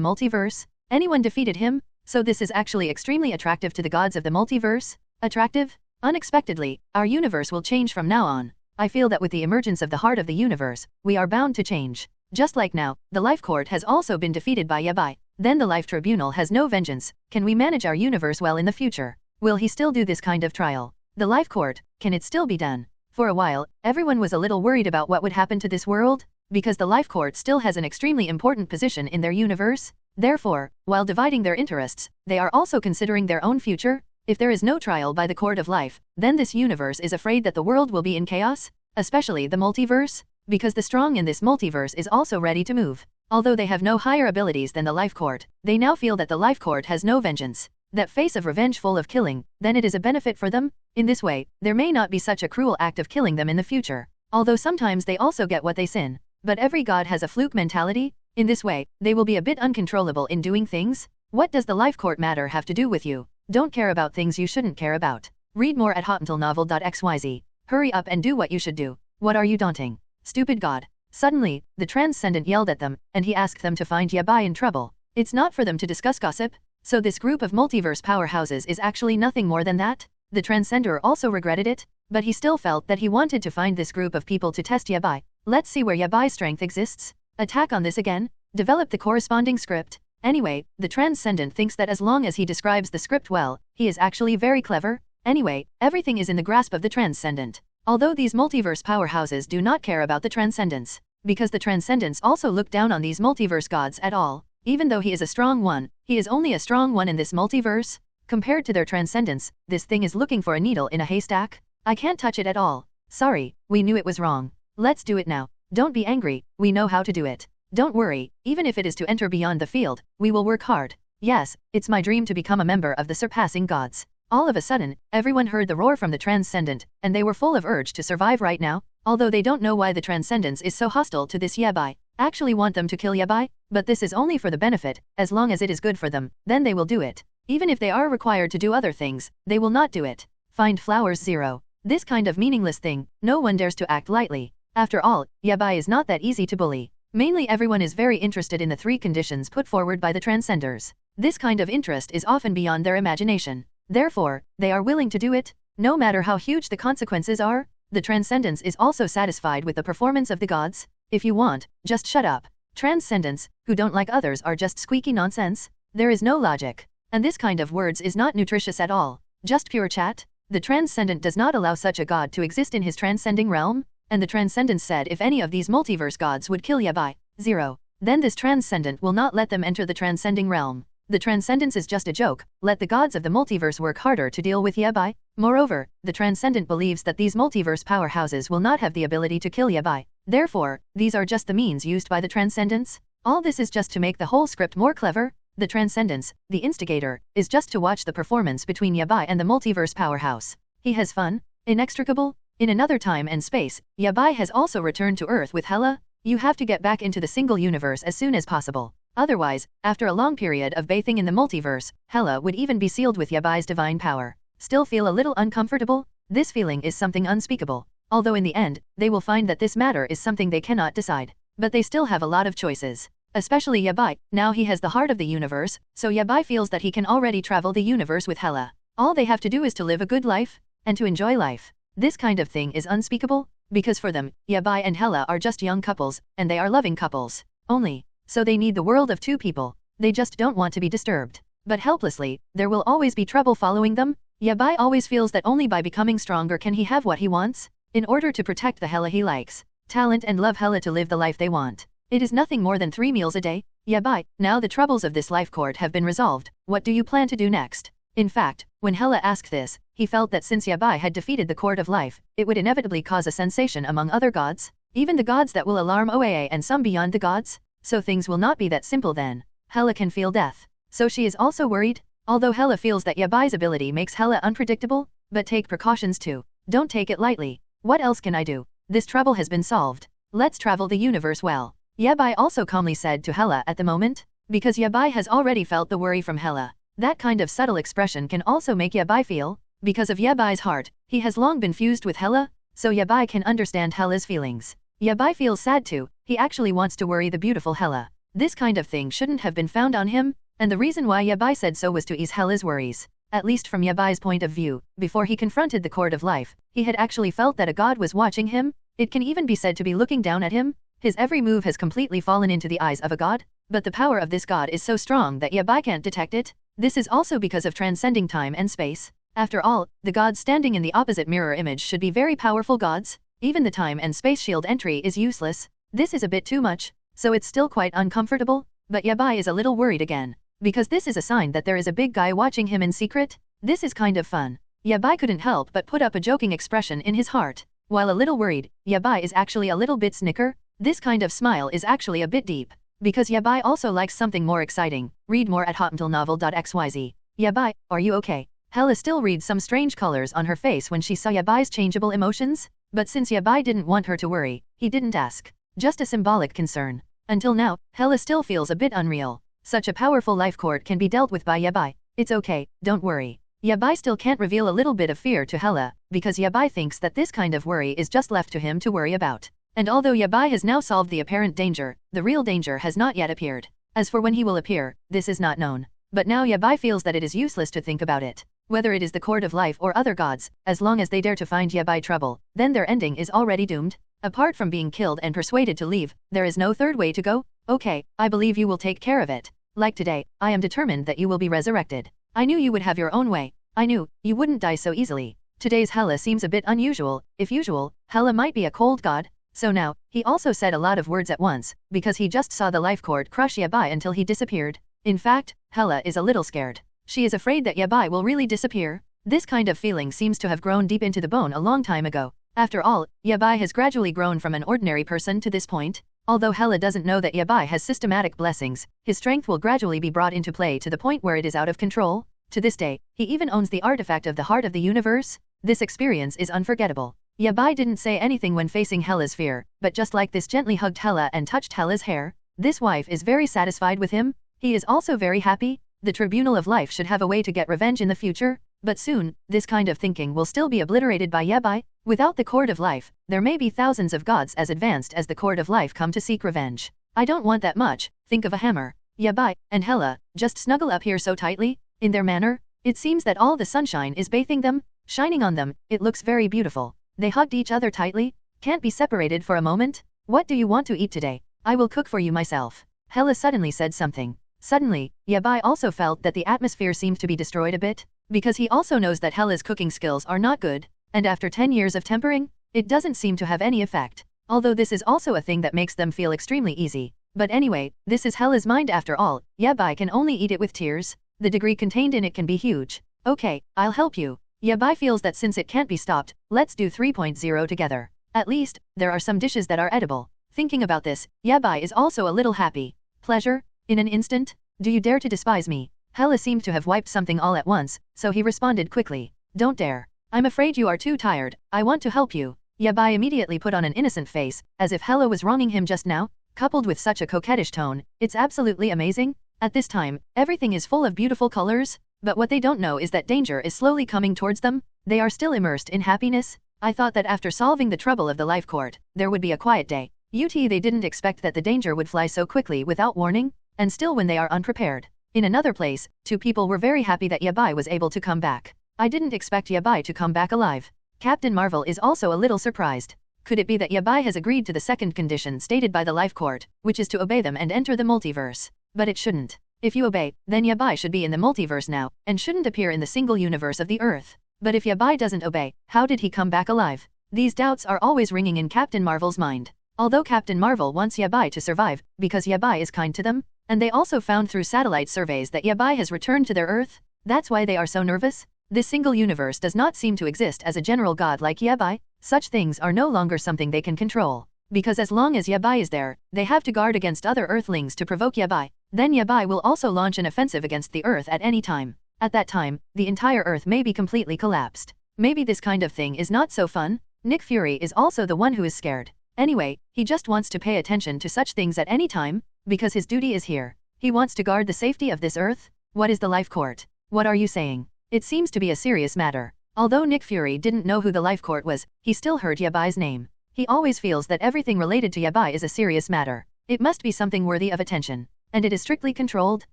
multiverse. Anyone defeated him? So this is actually extremely attractive to the gods of the multiverse. Attractive? Unexpectedly, our universe will change from now on. I feel that with the emergence of the heart of the universe, we are bound to change. Just like now, the Life Court has also been defeated by yabai. Then the Life Tribunal has no vengeance. Can we manage our universe well in the future? Will he still do this kind of trial? The Life Court, can it still be done? For a while, everyone was a little worried about what would happen to this world, because the Life Court still has an extremely important position in their universe. Therefore, while dividing their interests, they are also considering their own future. If there is no trial by the Court of Life, then this universe is afraid that the world will be in chaos, especially the multiverse, because the strong in this multiverse is also ready to move. Although they have no higher abilities than the Life Court, they now feel that the Life Court has no vengeance. That face of revenge full of killing, then it is a benefit for them. In this way, there may not be such a cruel act of killing them in the future. Although sometimes they also get what they sin. But every god has a fluke mentality. In this way, they will be a bit uncontrollable in doing things. What does the Life Court matter have to do with you? Don't care about things you shouldn't care about. Read more at hotuntelnovel.xyz. Hurry up and do what you should do. What are you daunting? Stupid god. Suddenly, the Transcendent yelled at them, and he asked them to find yabai in trouble. It's not for them to discuss gossip. So this group of multiverse powerhouses is actually nothing more than that. The Transcender also regretted it, but he still felt that he wanted to find this group of people to test yabai. Let's see where yabai's strength exists. Attack on this again. Develop the corresponding script. Anyway, the Transcendent thinks that as long as he describes the script well, he is actually very clever. Anyway, everything is in the grasp of the Transcendent. Although these multiverse powerhouses do not care about the Transcendence, because the Transcendents also look down on these multiverse gods at all. Even though he is a strong one, he is only a strong one in this multiverse. Compared to their Transcendents, this thing is looking for a needle in a haystack. I can't touch it at all. Sorry, we knew it was wrong. Let's do it now. Don't be angry, we know how to do it. Don't worry, even if it is to enter beyond the field, we will work hard. Yes, it's my dream to become a member of the surpassing gods. All of a sudden, everyone heard the roar from the Transcendent, and they were full of urge to survive right now, although they don't know why the Transcendence is so hostile to this Yabai. Actually want them to kill Yabai, but this is only for the benefit, as long as it is good for them, then they will do it. Even if they are required to do other things, they will not do it. Find flowers 0. This kind of meaningless thing, no one dares to act lightly. After all, Yabai is not that easy to bully. Mainly everyone is very interested in the 3 conditions put forward by the Transcenders. This kind of interest is often beyond their imagination. Therefore, they are willing to do it, no matter how huge the consequences are. The Transcendence is also satisfied with the performance of the gods. If you want, just shut up. Transcendents, who don't like others are just squeaky nonsense. There is no logic. And this kind of words is not nutritious at all. Just pure chat. The Transcendent does not allow such a god to exist in his transcending realm, and the Transcendent said if any of these multiverse gods would kill Yabai, 0, then this Transcendent will not let them enter the transcending realm. The Transcendence is just a joke, let the gods of the multiverse work harder to deal with Yabai. Moreover, the Transcendent believes that these multiverse powerhouses will not have the ability to kill Yabai. Therefore, these are just the means used by the Transcendents. All this is just to make the whole script more clever. The Transcendence, the instigator, is just to watch the performance between Yabai and the multiverse powerhouse. He has fun. Inextricable. In another time and space, Yabai has also returned to Earth with Hela. You have to get back into the single universe as soon as possible. Otherwise, after a long period of bathing in the multiverse, Hela would even be sealed with Yabai's divine power. Still feel a little uncomfortable? This feeling is something unspeakable. Although in the end, they will find that this matter is something they cannot decide. But they still have a lot of choices. Especially Yabai, now he has the heart of the universe, so Yabai feels that he can already travel the universe with Hela. All they have to do is to live a good life, and to enjoy life. This kind of thing is unspeakable, because for them, Yabai and Hela are just young couples, and they are loving couples. Only. So they need the world of 2 people. They just don't want to be disturbed. But helplessly, there will always be trouble following them. Yabai always feels that only by becoming stronger can he have what he wants, in order to protect the Hela he likes. Talent and love Hela to live the life they want. It is nothing more than 3 meals a day. Yabai, now the troubles of this life court have been resolved, what do you plan to do next? In fact, when Hela asked this, he felt that since Yabai had defeated the court of life, it would inevitably cause a sensation among other gods, even the gods that will alarm OAA and some beyond the gods. So things will not be that simple then. Hela can feel death. So she is also worried, although Hela feels that Yabai's ability makes Hela unpredictable, but take precautions too. Don't take it lightly. What else can I do? This trouble has been solved. Let's travel the universe well. Yabai also calmly said to Hela at the moment, because Yabai has already felt the worry from Hela. That kind of subtle expression can also make Yabai feel, because of Yabai's heart, he has long been fused with Hela, so Yabai can understand Hela's feelings. Yabai feels sad too, he actually wants to worry the beautiful Hela. This kind of thing shouldn't have been found on him, and the reason why Yabai said so was to ease Hela's worries. At least from Yabai's point of view, before he confronted the court of life, he had actually felt that a god was watching him. It can even be said to be looking down at him. His every move has completely fallen into the eyes of a god, but the power of this god is so strong that Yabai can't detect it. This is also because of transcending time and space. After all, the gods standing in the opposite mirror image should be very powerful gods. Even the time and space shield entry is useless. This is a bit too much, so it's still quite uncomfortable, but Yabai is a little worried again, because this is a sign that there is a big guy watching him in secret. This is kind of fun. Yabai couldn't help but put up a joking expression in his heart. While a little worried, Yabai is actually a little bit snicker. This kind of smile is actually a bit deep, because Yabai also likes something more exciting. Read more at hotmailnovel.xyz. Yabai, are you okay? Hela still reads some strange colors on her face when she saw Yabai's changeable emotions, but since Yabai didn't want her to worry, he didn't ask. Just a symbolic concern. Until now, Hela still feels a bit unreal. Such a powerful life court can be dealt with by Yabai. It's okay, don't worry. Yabai still can't reveal a little bit of fear to Hela, because Yabai thinks that this kind of worry is just left to him to worry about. And although Yabai has now solved the apparent danger, the real danger has not yet appeared. As for when he will appear, this is not known. But now Yabai feels that it is useless to think about it. Whether it is the court of life or other gods, as long as they dare to find Yabai trouble, then their ending is already doomed. Apart from being killed and persuaded to leave, there is no third way to go. Okay, I believe you will take care of it. Like today, I am determined that you will be resurrected. I knew you would have your own way. I knew you wouldn't die so easily. Today's Hela seems a bit unusual. If usual, Hela might be a cold god, So now, he also said a lot of words at once, because he just saw the life cord crush Yabai until he disappeared. In fact, Hela is a little scared. She is afraid that Yabai will really disappear. This kind of feeling seems to have grown deep into the bone a long time ago. After all, Yabai has gradually grown from an ordinary person to this point. Although Hela doesn't know that Yabai has systematic blessings, his strength will gradually be brought into play to the point where it is out of control. To this day, he even owns the artifact of the heart of the universe. This experience is unforgettable. Yabai didn't say anything when facing Hela's fear, but just like this gently hugged Hela and touched Hela's hair. This wife is very satisfied with him. He is also very happy. The Tribunal of Life should have a way to get revenge in the future, but soon, this kind of thinking will still be obliterated by Yabai. Without the Court of Life, there may be thousands of gods as advanced as the Court of Life come to seek revenge. I don't want that much, think of a hammer. Yabai and Hela just snuggle up here so tightly. In their manner, it seems that all the sunshine is bathing them, shining on them. It looks very beautiful. They hugged each other tightly, can't be separated for a moment. What do you want to eat today? I will cook for you myself. Hela suddenly said something. Suddenly, Yabai also felt that the atmosphere seemed to be destroyed a bit, because he also knows that Hela's cooking skills are not good, and after 10 years of tempering, it doesn't seem to have any effect. Although this is also a thing that makes them feel extremely easy. But anyway, this is Hela's mind after all. Yabai can only eat it with tears. The degree contained in it can be huge. Okay, I'll help you. Yabai feels that since it can't be stopped, let's do 3.0 together. At least, there are some dishes that are edible. Thinking about this, Yabai is also a little happy. Pleasure? In an instant? Do you dare to despise me? Hela seemed to have wiped something all at once, so he responded quickly. Don't dare. I'm afraid you are too tired. I want to help you. Yabai immediately put on an innocent face, as if Hela was wronging him just now, coupled with such a coquettish tone. It's absolutely amazing. At this time, everything is full of beautiful colors. But what they don't know is that danger is slowly coming towards them. They are still immersed in happiness. I thought that after solving the trouble of the life court, there would be a quiet day. They didn't expect that the danger would fly so quickly without warning, and still when they are unprepared. In another place, two people were very happy that Yabai was able to come back. I didn't expect Yabai to come back alive. Captain Marvel is also a little surprised. Could it be that Yabai has agreed to the second condition stated by the life court, which is to obey them and enter the multiverse? But it shouldn't. If you obey, then Yabai should be in the multiverse now, and shouldn't appear in the single universe of the Earth. But if Yabai doesn't obey, how did he come back alive? These doubts are always ringing in Captain Marvel's mind. Although Captain Marvel wants Yabai to survive, because Yabai is kind to them, and they also found through satellite surveys that Yabai has returned to their Earth, that's why they are so nervous. This single universe does not seem to exist as a general god like Yabai. Such things are no longer something they can control. Because as long as Yabai is there, they have to guard against other Earthlings to provoke Yabai. Then Yabai will also launch an offensive against the Earth at any time. At that time, the entire Earth may be completely collapsed. Maybe this kind of thing is not so fun. Nick Fury is also the one who is scared. Anyway, he just wants to pay attention to such things at any time, because his duty is here. He wants to guard the safety of this Earth. What is the life court? What are you saying? It seems to be a serious matter. Although Nick Fury didn't know who the life court was, he still heard Yabai's name. He always feels that everything related to Yabai is a serious matter. It must be something worthy of attention. And it is strictly controlled?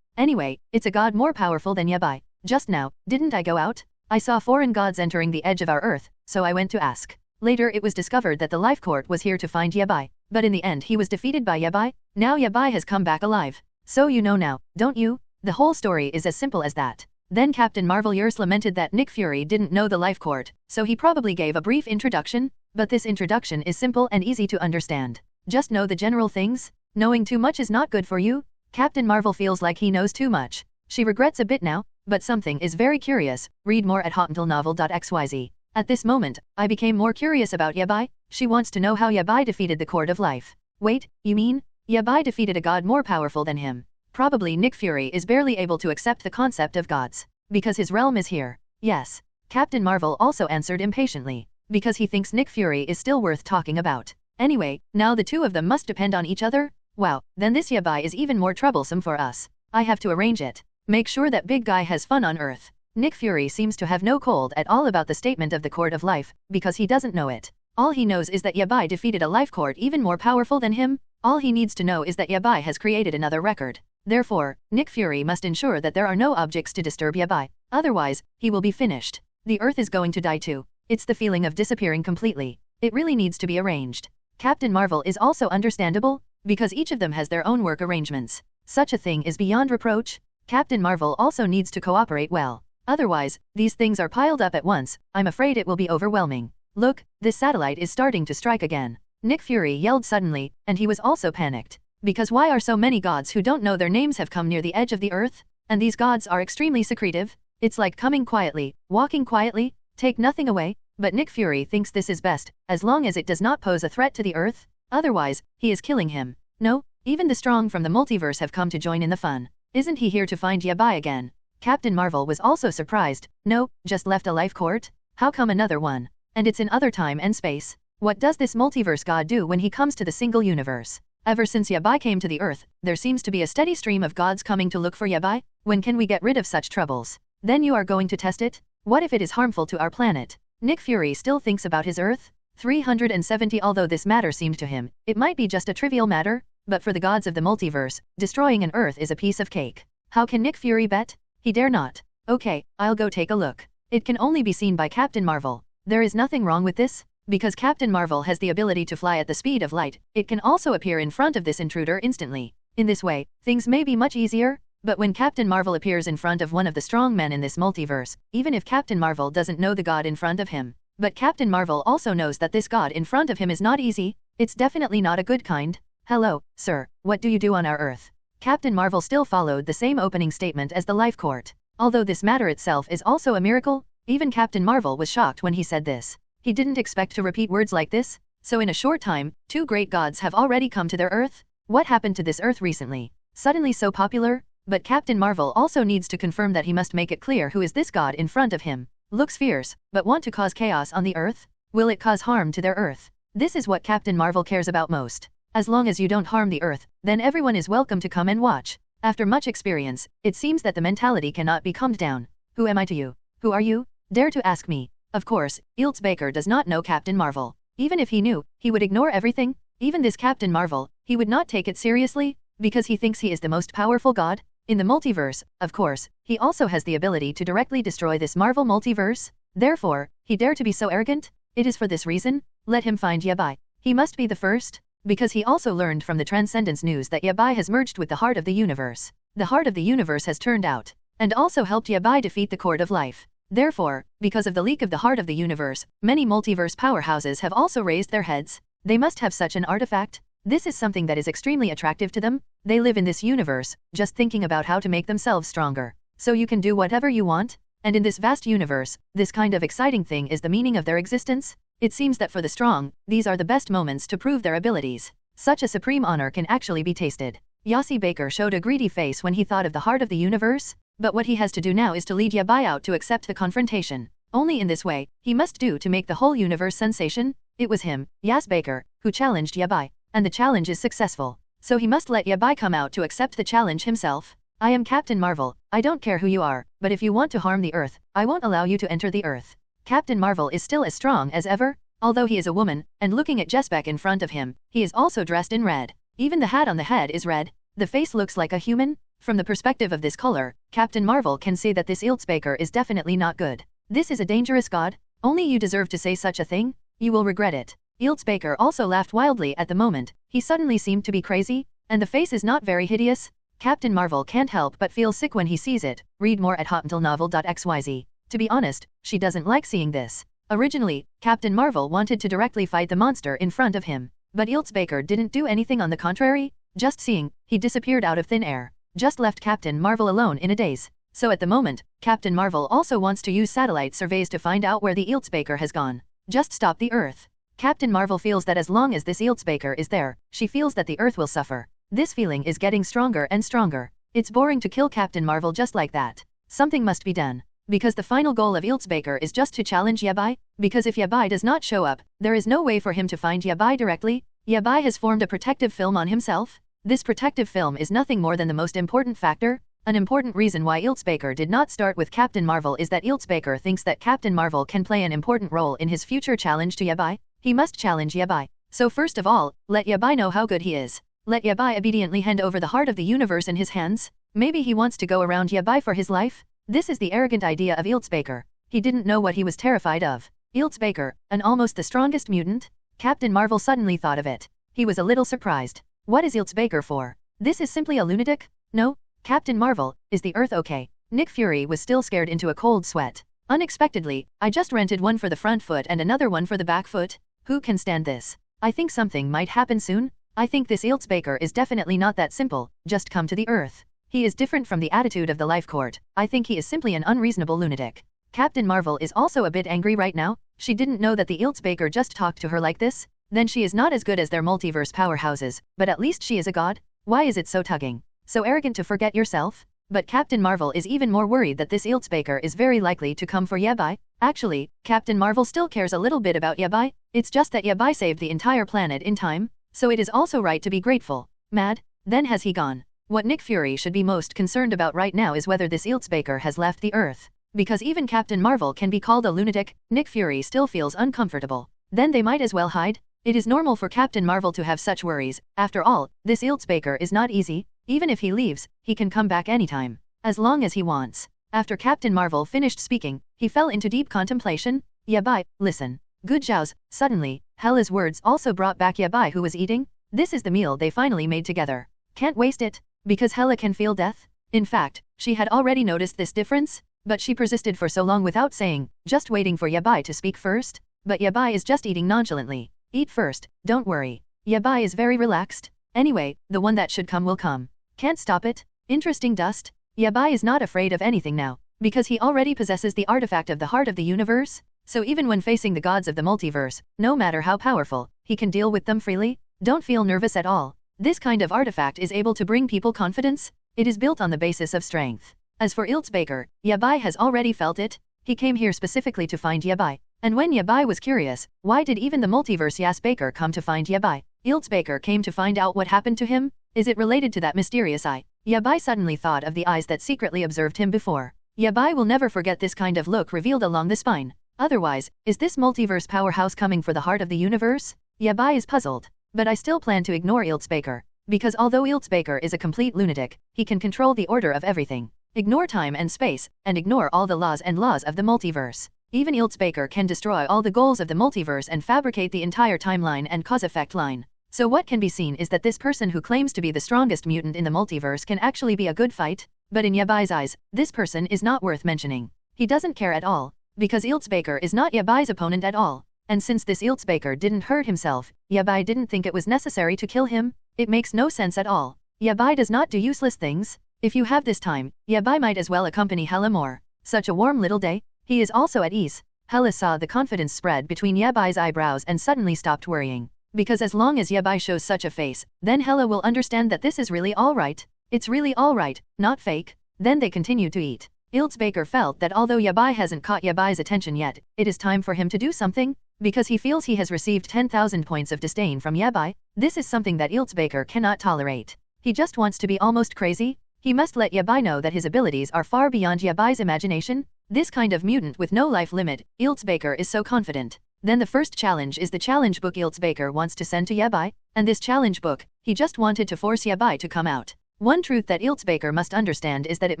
Anyway, it's a god more powerful than Yabai. Just now, didn't I go out? I saw foreign gods entering the edge of our Earth, so I went to ask. Later it was discovered that the life court was here to find Yabai. But in the end he was defeated by Yabai. Now Yabai has come back alive. So you know now, don't you? The whole story is as simple as that. Then Captain Marvel lamented that Nick Fury didn't know the life court, so he probably gave a brief introduction, but this introduction is simple and easy to understand. Just know the general things. Knowing too much is not good for you. Captain Marvel feels like he knows too much. She regrets a bit now, but something is very curious. Read more at hotandilnovel.xyz. At this moment, I became more curious about Yabai. She wants to know how Yabai defeated the Court of Life. Wait, you mean? Yabai defeated a god more powerful than him. Probably Nick Fury is barely able to accept the concept of gods. Because his realm is here. Yes. Captain Marvel also answered impatiently. Because he thinks Nick Fury is still worth talking about. Anyway, now the two of them must depend on each other? Wow, then this Yabai is even more troublesome for us. I have to arrange it. Make sure that big guy has fun on Earth. Nick Fury seems to have no cold at all about the statement of the Court of Life, because he doesn't know it. All he knows is that Yabai defeated a life court even more powerful than him. All he needs to know is that Yabai has created another record. Therefore, Nick Fury must ensure that there are no objects to disturb Yabai. Otherwise, he will be finished. The Earth is going to die too. It's the feeling of disappearing completely. It really needs to be arranged. Captain Marvel is also understandable, because each of them has their own work arrangements. Such a thing is beyond reproach. Captain Marvel also needs to cooperate well. Otherwise, these things are piled up at once. I'm afraid it will be overwhelming. Look, this satellite is starting to strike again. Nick Fury yelled suddenly, and he was also panicked. Because why are so many gods who don't know their names have come near the edge of the earth? And these gods are extremely secretive. It's like coming quietly, walking quietly, take nothing away. But Nick Fury thinks this is best, as long as it does not pose a threat to the earth. Otherwise, he is killing him. No, even the strong from the multiverse have come to join in the fun. Isn't he here to find Yabai again? Captain Marvel was also surprised. No, just left a life court? How come another one? And it's in other time and space. What does this multiverse god do when he comes to the single universe? Ever since Yabai came to the earth, there seems to be a steady stream of gods coming to look for Yabai. When can we get rid of such troubles? Then you are going to test it? What if it is harmful to our planet? Nick Fury still thinks about his Earth 370. Although this matter seemed to him, it might be just a trivial matter, but for the gods of the multiverse, destroying an Earth is a piece of cake. How can Nick Fury bet? He dare not. Okay, I'll go take a look. It can only be seen by Captain Marvel. There is nothing wrong with this. Because Captain Marvel has the ability to fly at the speed of light, it can also appear in front of this intruder instantly. In this way, things may be much easier. But when Captain Marvel appears in front of one of the strong men in this multiverse, even if Captain Marvel doesn't know the god in front of him, but Captain Marvel also knows that this god in front of him is not easy, it's definitely not a good kind. Hello, sir, what do you do on our Earth? Captain Marvel still followed the same opening statement as the life court. Although this matter itself is also a miracle, even Captain Marvel was shocked when he said this. He didn't expect to repeat words like this, so in a short time, 2 great gods have already come to their Earth? What happened to this Earth recently? Suddenly so popular? But Captain Marvel also needs to confirm that he must make it clear who is this god in front of him. Looks fierce, but want to cause chaos on the Earth? Will it cause harm to their Earth? This is what Captain Marvel cares about most. As long as you don't harm the Earth, then everyone is welcome to come and watch. After much experience, it seems that the mentality cannot be calmed down. Who am I to you? Who are you? Dare to ask me. Of course, Elz Baker does not know Captain Marvel. Even if he knew, he would ignore everything. Even this Captain Marvel, he would not take it seriously, because he thinks he is the most powerful god. In the multiverse, of course, he also has the ability to directly destroy this Marvel multiverse. Therefore, he dare to be so arrogant? It is for this reason. Let him find Yabai. He must be the first. Because he also learned from the Transcendence news that Yabai has merged with the heart of the universe. The heart of the universe has turned out, and also helped Yabai defeat the Court of Life. Therefore, because of the leak of the heart of the universe, many multiverse powerhouses have also raised their heads. They must have such an artifact. This is something that is extremely attractive to them. They live in this universe, just thinking about how to make themselves stronger. So you can do whatever you want, and in this vast universe, this kind of exciting thing is the meaning of their existence. It seems that for the strong, these are the best moments to prove their abilities. Such a supreme honor can actually be tasted. Elz Baker showed a greedy face when he thought of the heart of the universe, but what he has to do now is to lead Yabai out to accept the confrontation. Only in this way, he must do to make the whole universe sensation. It was him, Elz Baker, who challenged Yabai, and the challenge is successful. So he must let Yabai come out to accept the challenge himself. I am Captain Marvel. I don't care who you are, but if you want to harm the Earth, I won't allow you to enter the Earth. Captain Marvel is still as strong as ever, although he is a woman, and looking at Jespek in front of him, he is also dressed in red. Even the hat on the head is red. The face looks like a human. From the perspective of this color, Captain Marvel can see that this Elz Baker is definitely not good. This is a dangerous god. Only you deserve to say such a thing. You will regret it. Elz Baker also laughed wildly at the moment. He suddenly seemed to be crazy, and the face is not very hideous. Captain Marvel can't help but feel sick when he sees it. Read more at hotmailnovel.xyz. To be honest, she doesn't like seeing this. Originally, Captain Marvel wanted to directly fight the monster in front of him, but Elz Baker didn't do anything on the contrary. Just seeing, he disappeared out of thin air. Just left Captain Marvel alone in a daze. So at the moment, Captain Marvel also wants to use satellite surveys to find out where the Elz Baker has gone. Just stop the Earth. Captain Marvel feels that as long as this Elz Baker is there, she feels that the Earth will suffer. This feeling is getting stronger and stronger. It's boring to kill Captain Marvel just like that. Something must be done. Because the final goal of Elz Baker is just to challenge Yabai. Because if Yabai does not show up, there is no way for him to find Yabai directly. Yabai has formed a protective film on himself. This protective film is nothing more than the most important factor. An important reason why Elz Baker did not start with Captain Marvel is that Elz Baker thinks that Captain Marvel can play an important role in his future challenge to Yabai. He must challenge Yabai. So first of all, let Yabai know how good he is. Let Yabai obediently hand over the heart of the universe in his hands. Maybe he wants to go around Yabai for his life. This is the arrogant idea of Elz Baker. He didn't know what he was terrified of. Elz Baker, and almost the strongest mutant? Captain Marvel suddenly thought of it. He was a little surprised. What is Elz Baker for? This is simply a lunatic? No? Captain Marvel, is the Earth okay? Nick Fury was still scared into a cold sweat. Unexpectedly, I just rented one for the front foot and another one for the back foot. Who can stand this? I think something might happen soon. I think this Elz Baker is definitely not that simple, just come to the earth. He is different from the attitude of the Life Court. I think he is simply an unreasonable lunatic. Captain Marvel is also a bit angry right now. She didn't know that the Elz Baker just talked to her like this. Then she is not as good as their multiverse powerhouses, but at least she is a god. Why is it so tugging? So arrogant to forget yourself? But Captain Marvel is even more worried that this Elz Baker is very likely to come for Yabai. Actually, Captain Marvel still cares a little bit about Yabai. It's just that Yabai saved the entire planet in time, so it is also right to be grateful. Mad? Then has he gone? What Nick Fury should be most concerned about right now is whether this Elz Baker has left the Earth. Because even Captain Marvel can be called a lunatic, Nick Fury still feels uncomfortable. Then they might as well hide. It is normal for Captain Marvel to have such worries. After all, this Elz Baker is not easy. Even if he leaves, he can come back anytime. As long as he wants. After Captain Marvel finished speaking, he fell into deep contemplation. Yabai, listen. Good Zhao's. Suddenly, Hela's words also brought back Yabai, who was eating. This is the meal they finally made together. Can't waste it. Because Hela can feel death? In fact, she had already noticed this difference, but she persisted for so long without saying, just waiting for Yabai to speak first. But Yabai is just eating nonchalantly. Eat first, don't worry. Yabai is very relaxed. Anyway, the one that should come will come. Can't stop it. Interesting dust. Yabai is not afraid of anything now, because he already possesses the artifact of the heart of the universe, so even when facing the gods of the multiverse, no matter how powerful, he can deal with them freely. Don't feel nervous at all. This kind of artifact is able to bring people confidence. It is built on the basis of strength. As for Elz Baker, Yabai has already felt it. He came here specifically to find Yabai. And when Yabai was curious, why did even the multiverse Elz Baker come to find Yabai? Elz Baker came to find out what happened to him? Is it related to that mysterious eye? Yabai suddenly thought of the eyes that secretly observed him before. Yabai will never forget this kind of look revealed along the spine. Otherwise, is this multiverse powerhouse coming for the heart of the universe? Yabai is puzzled. But I still plan to ignore Elz Baker. Because although Elz Baker is a complete lunatic, he can control the order of everything. Ignore time and space, and ignore all the laws of the multiverse. Even Elz Baker can destroy all the goals of the multiverse and fabricate the entire timeline and cause-effect line. So what can be seen is that this person who claims to be the strongest mutant in the multiverse can actually be a good fight, but in Yabai's eyes, this person is not worth mentioning. He doesn't care at all, because Elz Baker is not Yabai's opponent at all. And since this Elz Baker didn't hurt himself, Yabai didn't think it was necessary to kill him. It makes no sense at all. Yabai does not do useless things. If you have this time, Yabai might as well accompany Hela more. Such a warm little day. He is also at ease. Hela saw the confidence spread between Yabai's eyebrows and suddenly stopped worrying. Because as long as Yabai shows such a face, then Hela will understand that this is really alright. It's really alright, not fake. Then they continue to eat. Elz Baker felt that although Yabai hasn't caught Yabai's attention yet, it is time for him to do something. Because he feels he has received 10,000 points of disdain from Yabai, this is something that Elz Baker cannot tolerate. He just wants to be almost crazy. He must let Yabai know that his abilities are far beyond Yabai's imagination. This kind of mutant with no life limit, Elz Baker is so confident. Then the first challenge is the challenge book Elz Baker wants to send to Yabai, and this challenge book, he just wanted to force Yabai to come out. One truth that Elz Baker must understand is that it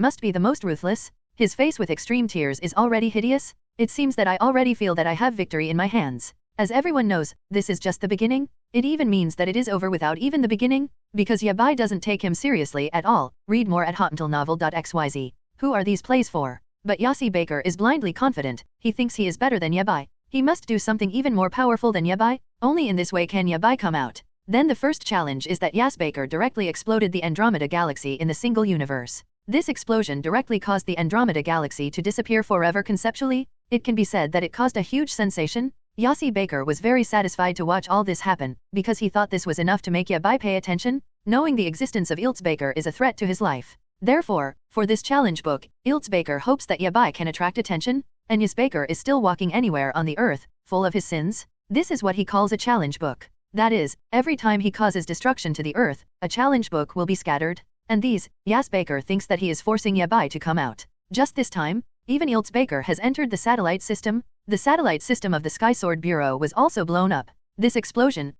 must be the most ruthless. His face with extreme tears is already hideous. It seems that I already feel that I have victory in my hands. As everyone knows, this is just the beginning. It even means that it is over without even the beginning, because Yabai doesn't take him seriously at all. Read more at hotuntilnovel.xyz. Who are these plays for? But Elz Baker is blindly confident. He thinks he is better than Yabai. He must do something even more powerful than Yabai. Only in this way can Yabai come out. Then the first challenge is that Elz Baker directly exploded the Andromeda Galaxy in the single universe. This explosion directly caused the Andromeda Galaxy to disappear forever conceptually. It can be said that it caused a huge sensation. Elz Baker was very satisfied to watch all this happen, because he thought this was enough to make Yabai pay attention. Knowing the existence of Elz Baker is a threat to his life. Therefore, for this challenge book, Elz Baker hopes that Yabai can attract attention, and Elz Baker is still walking anywhere on the earth, full of his sins. This is what he calls a challenge book. That is, every time he causes destruction to the earth, a challenge book will be scattered. And these, Elz Baker thinks that he is forcing Yabai to come out. Just this time, even Elz Baker has entered the satellite system. The satellite system of the Sky Sword Bureau was also blown up. This explosion,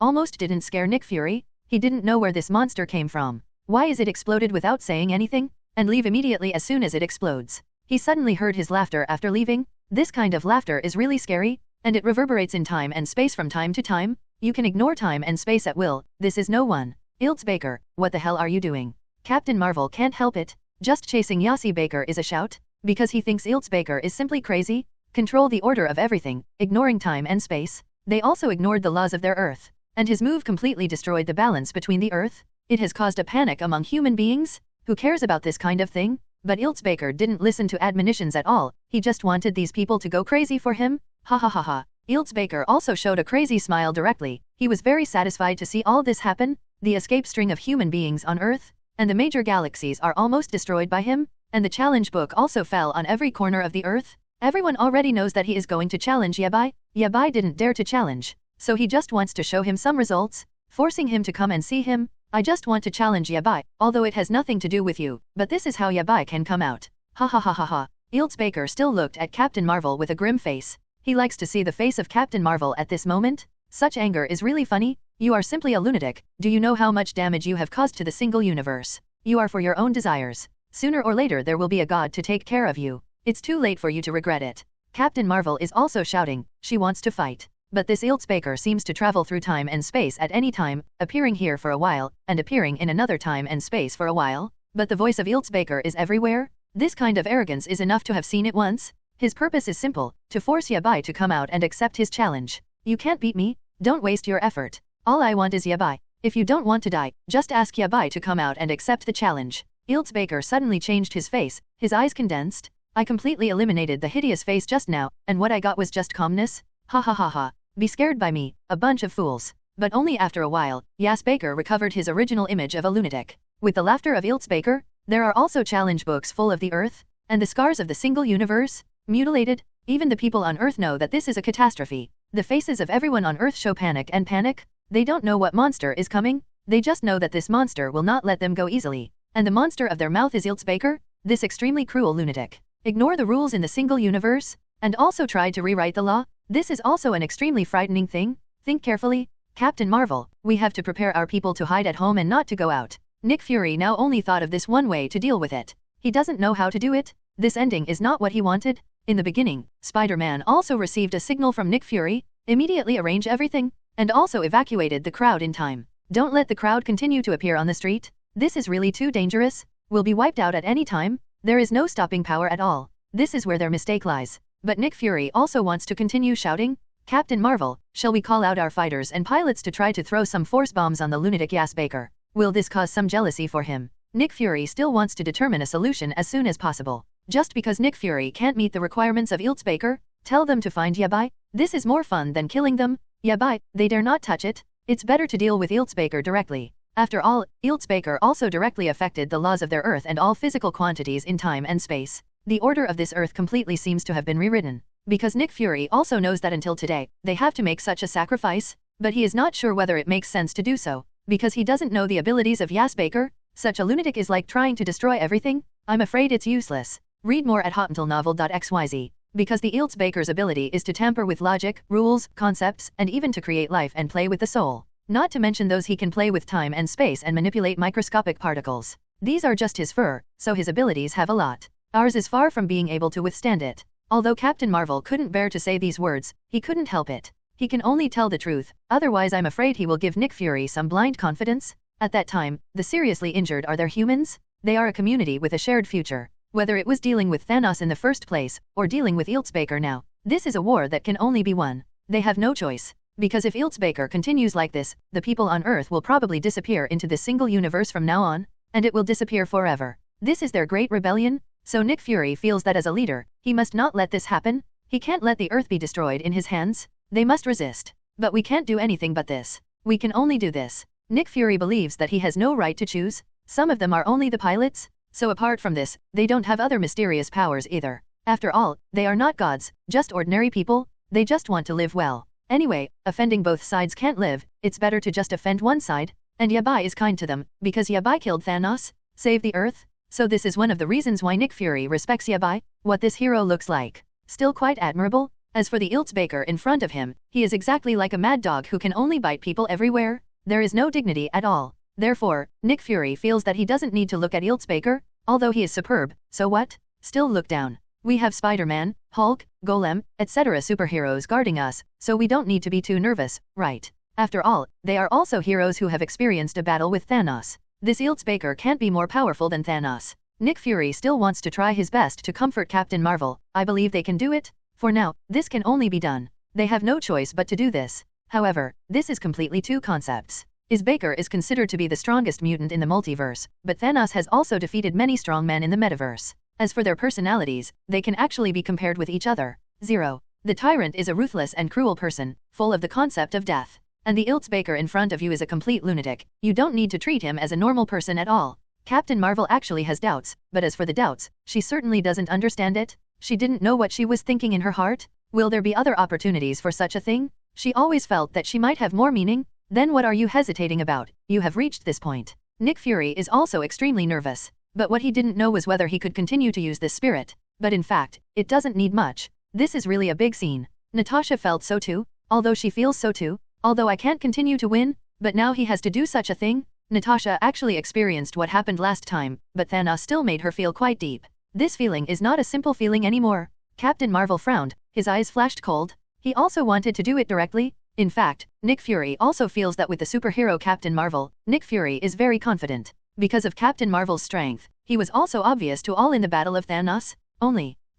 almost didn't scare Nick Fury. He didn't know where this monster came from. Why is it exploded without saying anything? And leave immediately as soon as it explodes. He suddenly heard his laughter after leaving. This kind of laughter is really scary, and it reverberates in time and space from time to time. You can ignore time and space at will. This is no one. Elz Baker, what the hell are you doing? Captain Marvel can't help it. Just chasing Elz Baker is a shout, because he thinks Elz Baker is simply crazy. Control the order of everything, ignoring time and space. They also ignored the laws of their Earth. And his move completely destroyed the balance between the Earth. It has caused a panic among human beings. Who cares about this kind of thing? But Elz Baker didn't listen to admonitions at all. He just wanted these people to go crazy for him. Ha ha ha ha. Elz Baker also showed a crazy smile directly. He was very satisfied to see all this happen. The escape string of human beings on Earth and the major galaxies are almost destroyed by him. And the challenge book also fell on every corner of the Earth. Everyone already knows that he is going to challenge Yabai. Yabai didn't dare to challenge. So he just wants to show him some results, forcing him to come and see him. I just want to challenge Yabai, although it has nothing to do with you, but this is how Yabai can come out. Ha ha ha ha ha. Elz Baker still looked at Captain Marvel with a grim face. He likes to see the face of Captain Marvel at this moment. Such anger is really funny. You are simply a lunatic. Do you know how much damage you have caused to the single universe? You are for your own desires. Sooner or later there will be a god to take care of you. It's too late for you to regret it. Captain Marvel is also shouting. She wants to fight. But this Elz Baker seems to travel through time and space at any time, appearing here for a while, and appearing in another time and space for a while. But the voice of Elz Baker is everywhere. This kind of arrogance is enough to have seen it once. His purpose is simple, to force Yabai to come out and accept his challenge. You can't beat me. Don't waste your effort. All I want is Yabai. If you don't want to die, just ask Yabai to come out and accept the challenge. Elz Baker suddenly changed his face, his eyes condensed. I completely eliminated the hideous face just now, and what I got was just calmness. Ha ha ha ha. Be scared by me, a bunch of fools. But only after a while, Elz Baker recovered his original image of a lunatic. With the laughter of Elz Baker, there are also challenge books full of the Earth, and the scars of the single universe, mutilated. Even the people on Earth know that this is a catastrophe. The faces of everyone on Earth show panic and panic. They don't know what monster is coming. They just know that this monster will not let them go easily. And the monster of their mouth is Elz Baker, this extremely cruel lunatic. Ignore the rules in the single universe, and also tried to rewrite the law. This is also an extremely frightening thing. Think carefully. Captain Marvel, we have to prepare our people to hide at home and not to go out. Nick Fury now only thought of this one way to deal with it. He doesn't know how to do it. This ending is not what he wanted. In the beginning, Spider-Man also received a signal from Nick Fury, immediately arrange everything, and also evacuated the crowd in time. Don't let the crowd continue to appear on the street. This is really too dangerous. We'll be wiped out at any time. There is no stopping power at all. This is where their mistake lies. But Nick Fury also wants to continue shouting, Captain Marvel, shall we call out our fighters and pilots to try to throw some force bombs on the lunatic Elz Baker? Will this cause some jealousy for him? Nick Fury still wants to determine a solution as soon as possible. Just because Nick Fury can't meet the requirements of Elz Baker, tell them to find Yabai. This is more fun than killing them. Yabai, they dare not touch it. It's better to deal with Elz Baker directly. After all, Elz Baker also directly affected the laws of their Earth and all physical quantities in time and space. The order of this Earth completely seems to have been rewritten. Because Nick Fury also knows that until today, they have to make such a sacrifice, but he is not sure whether it makes sense to do so. Because he doesn't know the abilities of Elz Baker, such a lunatic is like trying to destroy everything. I'm afraid it's useless. Read more at hotuntilnovel.xyz. Because the Elz Baker's ability is to tamper with logic, rules, concepts, and even to create life and play with the soul. Not to mention those he can play with time and space and manipulate microscopic particles. These are just his fur, so his abilities have a lot. Ours is far from being able to withstand it. Although Captain Marvel couldn't bear to say these words, he couldn't help it. He can only tell the truth, otherwise I'm afraid he will give Nick Fury some blind confidence. At that time, the seriously injured are their humans. They are a community with a shared future. Whether it was dealing with Thanos in the first place, or dealing with Elz Baker now, this is a war that can only be won. They have no choice. Because if Elz Baker continues like this, the people on Earth will probably disappear into this single universe from now on, and it will disappear forever. This is their great rebellion, so Nick Fury feels that as a leader, he must not let this happen. He can't let the Earth be destroyed in his hands. They must resist. But we can't do anything but this. We can only do this. Nick Fury believes that he has no right to choose. Some of them are only the pilots. So apart from this, they don't have other mysterious powers either. After all, they are not gods, just ordinary people. They just want to live well. Anyway, offending both sides can't live. It's better to just offend one side. And Yabai is kind to them, because Yabai killed Thanos, saved the Earth. So this is one of the reasons why Nick Fury respects Yabai. What this hero looks like. Still quite admirable. As for the Elz Baker in front of him, he is exactly like a mad dog who can only bite people everywhere. There is no dignity at all. Therefore, Nick Fury feels that he doesn't need to look at Elz Baker, although he is superb, so what? Still look down. We have Spider-Man, Hulk, Golem, etc. superheroes guarding us, so we don't need to be too nervous, right? After all, they are also heroes who have experienced a battle with Thanos. This Elz Baker can't be more powerful than Thanos. Nick Fury still wants to try his best to comfort Captain Marvel. I believe they can do it. For now, this can only be done. They have no choice but to do this. However, this is completely two concepts. Baker is considered to be the strongest mutant in the multiverse, but Thanos has also defeated many strong men in the metaverse. As for their personalities, they can actually be compared with each other. 0. The tyrant is a ruthless and cruel person, full of the concept of death. And the Elz Baker in front of you is a complete lunatic. You don't need to treat him as a normal person at all. Captain Marvel actually has doubts, but as for the doubts, she certainly doesn't understand it. She didn't know what she was thinking in her heart. Will there be other opportunities for such a thing? She always felt that she might have more meaning. Then what are you hesitating about? You have reached this point. Nick Fury is also extremely nervous. But what he didn't know was whether he could continue to use this spirit. But in fact, it doesn't need much. This is really a big scene. Natasha felt so too, although she feels so too. Although I can't continue to win, but now he has to do such a thing. Natasha actually experienced what happened last time, but Thanos still made her feel quite deep. This feeling is not a simple feeling anymore. Captain Marvel frowned, his eyes flashed cold. He also wanted to do it directly. In fact, Nick Fury also feels that with the superhero Captain Marvel, Nick Fury is very confident. Because of Captain Marvel's strength, he was also obvious to all in the Battle of Thanos.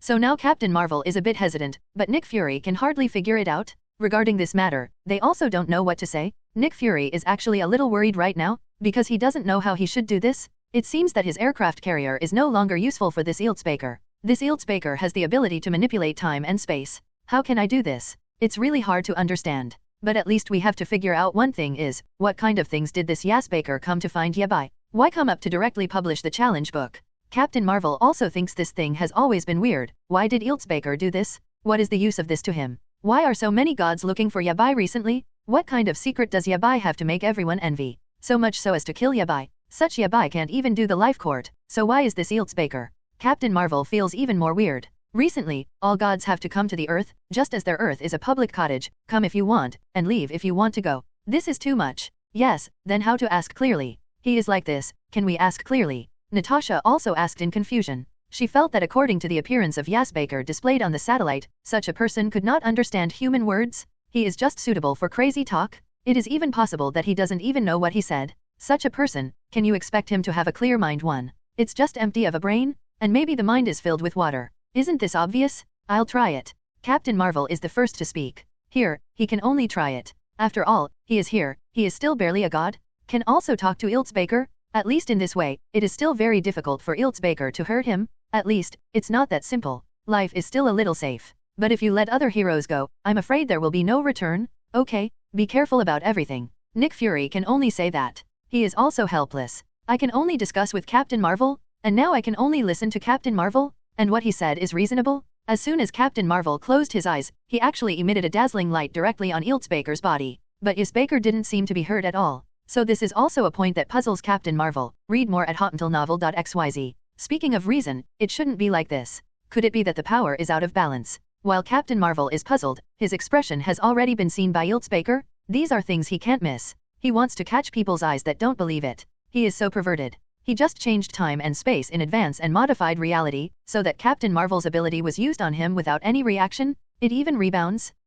So now Captain Marvel is a bit hesitant, but Nick Fury can hardly figure it out. Regarding this matter, they also don't know what to say. Nick Fury is actually a little worried right now, because he doesn't know how he should do this. It seems that his aircraft carrier is no longer useful for this Elz Baker. This Elz Baker has the ability to manipulate time and space. How can I do this? It's really hard to understand. But at least we have to figure out one thing is, what kind of things did this Elz Baker come to find by? Why come up to directly publish the challenge book? Captain Marvel also thinks this thing has always been weird. Why did Elz Baker do this? What is the use of this to him? Why are so many gods looking for Yabai recently? What kind of secret does Yabai have to make everyone envy? So much so as to kill Yabai. Such Yabai can't even do the life court, so why is this Elz Baker? Captain Marvel feels even more weird. Recently, all gods have to come to the Earth, just as their Earth is a public cottage, come if you want, and leave if you want to go. This is too much. Yes, then how to ask clearly? He is like this, can we ask clearly? Natasha also asked in confusion. She felt that according to the appearance of Elz Baker displayed on the satellite, such a person could not understand human words. He is just suitable for crazy talk. It is even possible that he doesn't even know what he said. Such a person, can you expect him to have a clear mind? It's just empty of a brain, and maybe the mind is filled with water. Isn't this obvious? I'll try it. Captain Marvel is the first to speak. Here, he can only try it. After all, he is here, he is still barely a god. Can also talk to Elz Baker? At least in this way, it is still very difficult for Elz Baker to hurt him. At least, it's not that simple. Life is still a little safe. But if you let other heroes go, I'm afraid there will be no return. Okay, be careful about everything. Nick Fury can only say that. He is also helpless. I can only discuss with Captain Marvel, and now I can only listen to Captain Marvel, and what he said is reasonable. As soon as Captain Marvel closed his eyes, he actually emitted a dazzling light directly on Elz Baker's body. But Elz Baker didn't seem to be hurt at all. So this is also a point that puzzles Captain Marvel. Read more at hotuntilnovel.xyz. Speaking of reason, it shouldn't be like this. Could it be that the power is out of balance? While Captain Marvel is puzzled, his expression has already been seen by Elz Baker. These are things he can't miss. He wants to catch people's eyes that don't believe it. He is so perverted. He just changed time and space in advance and modified reality, so that Captain Marvel's ability was used on him without any reaction. It even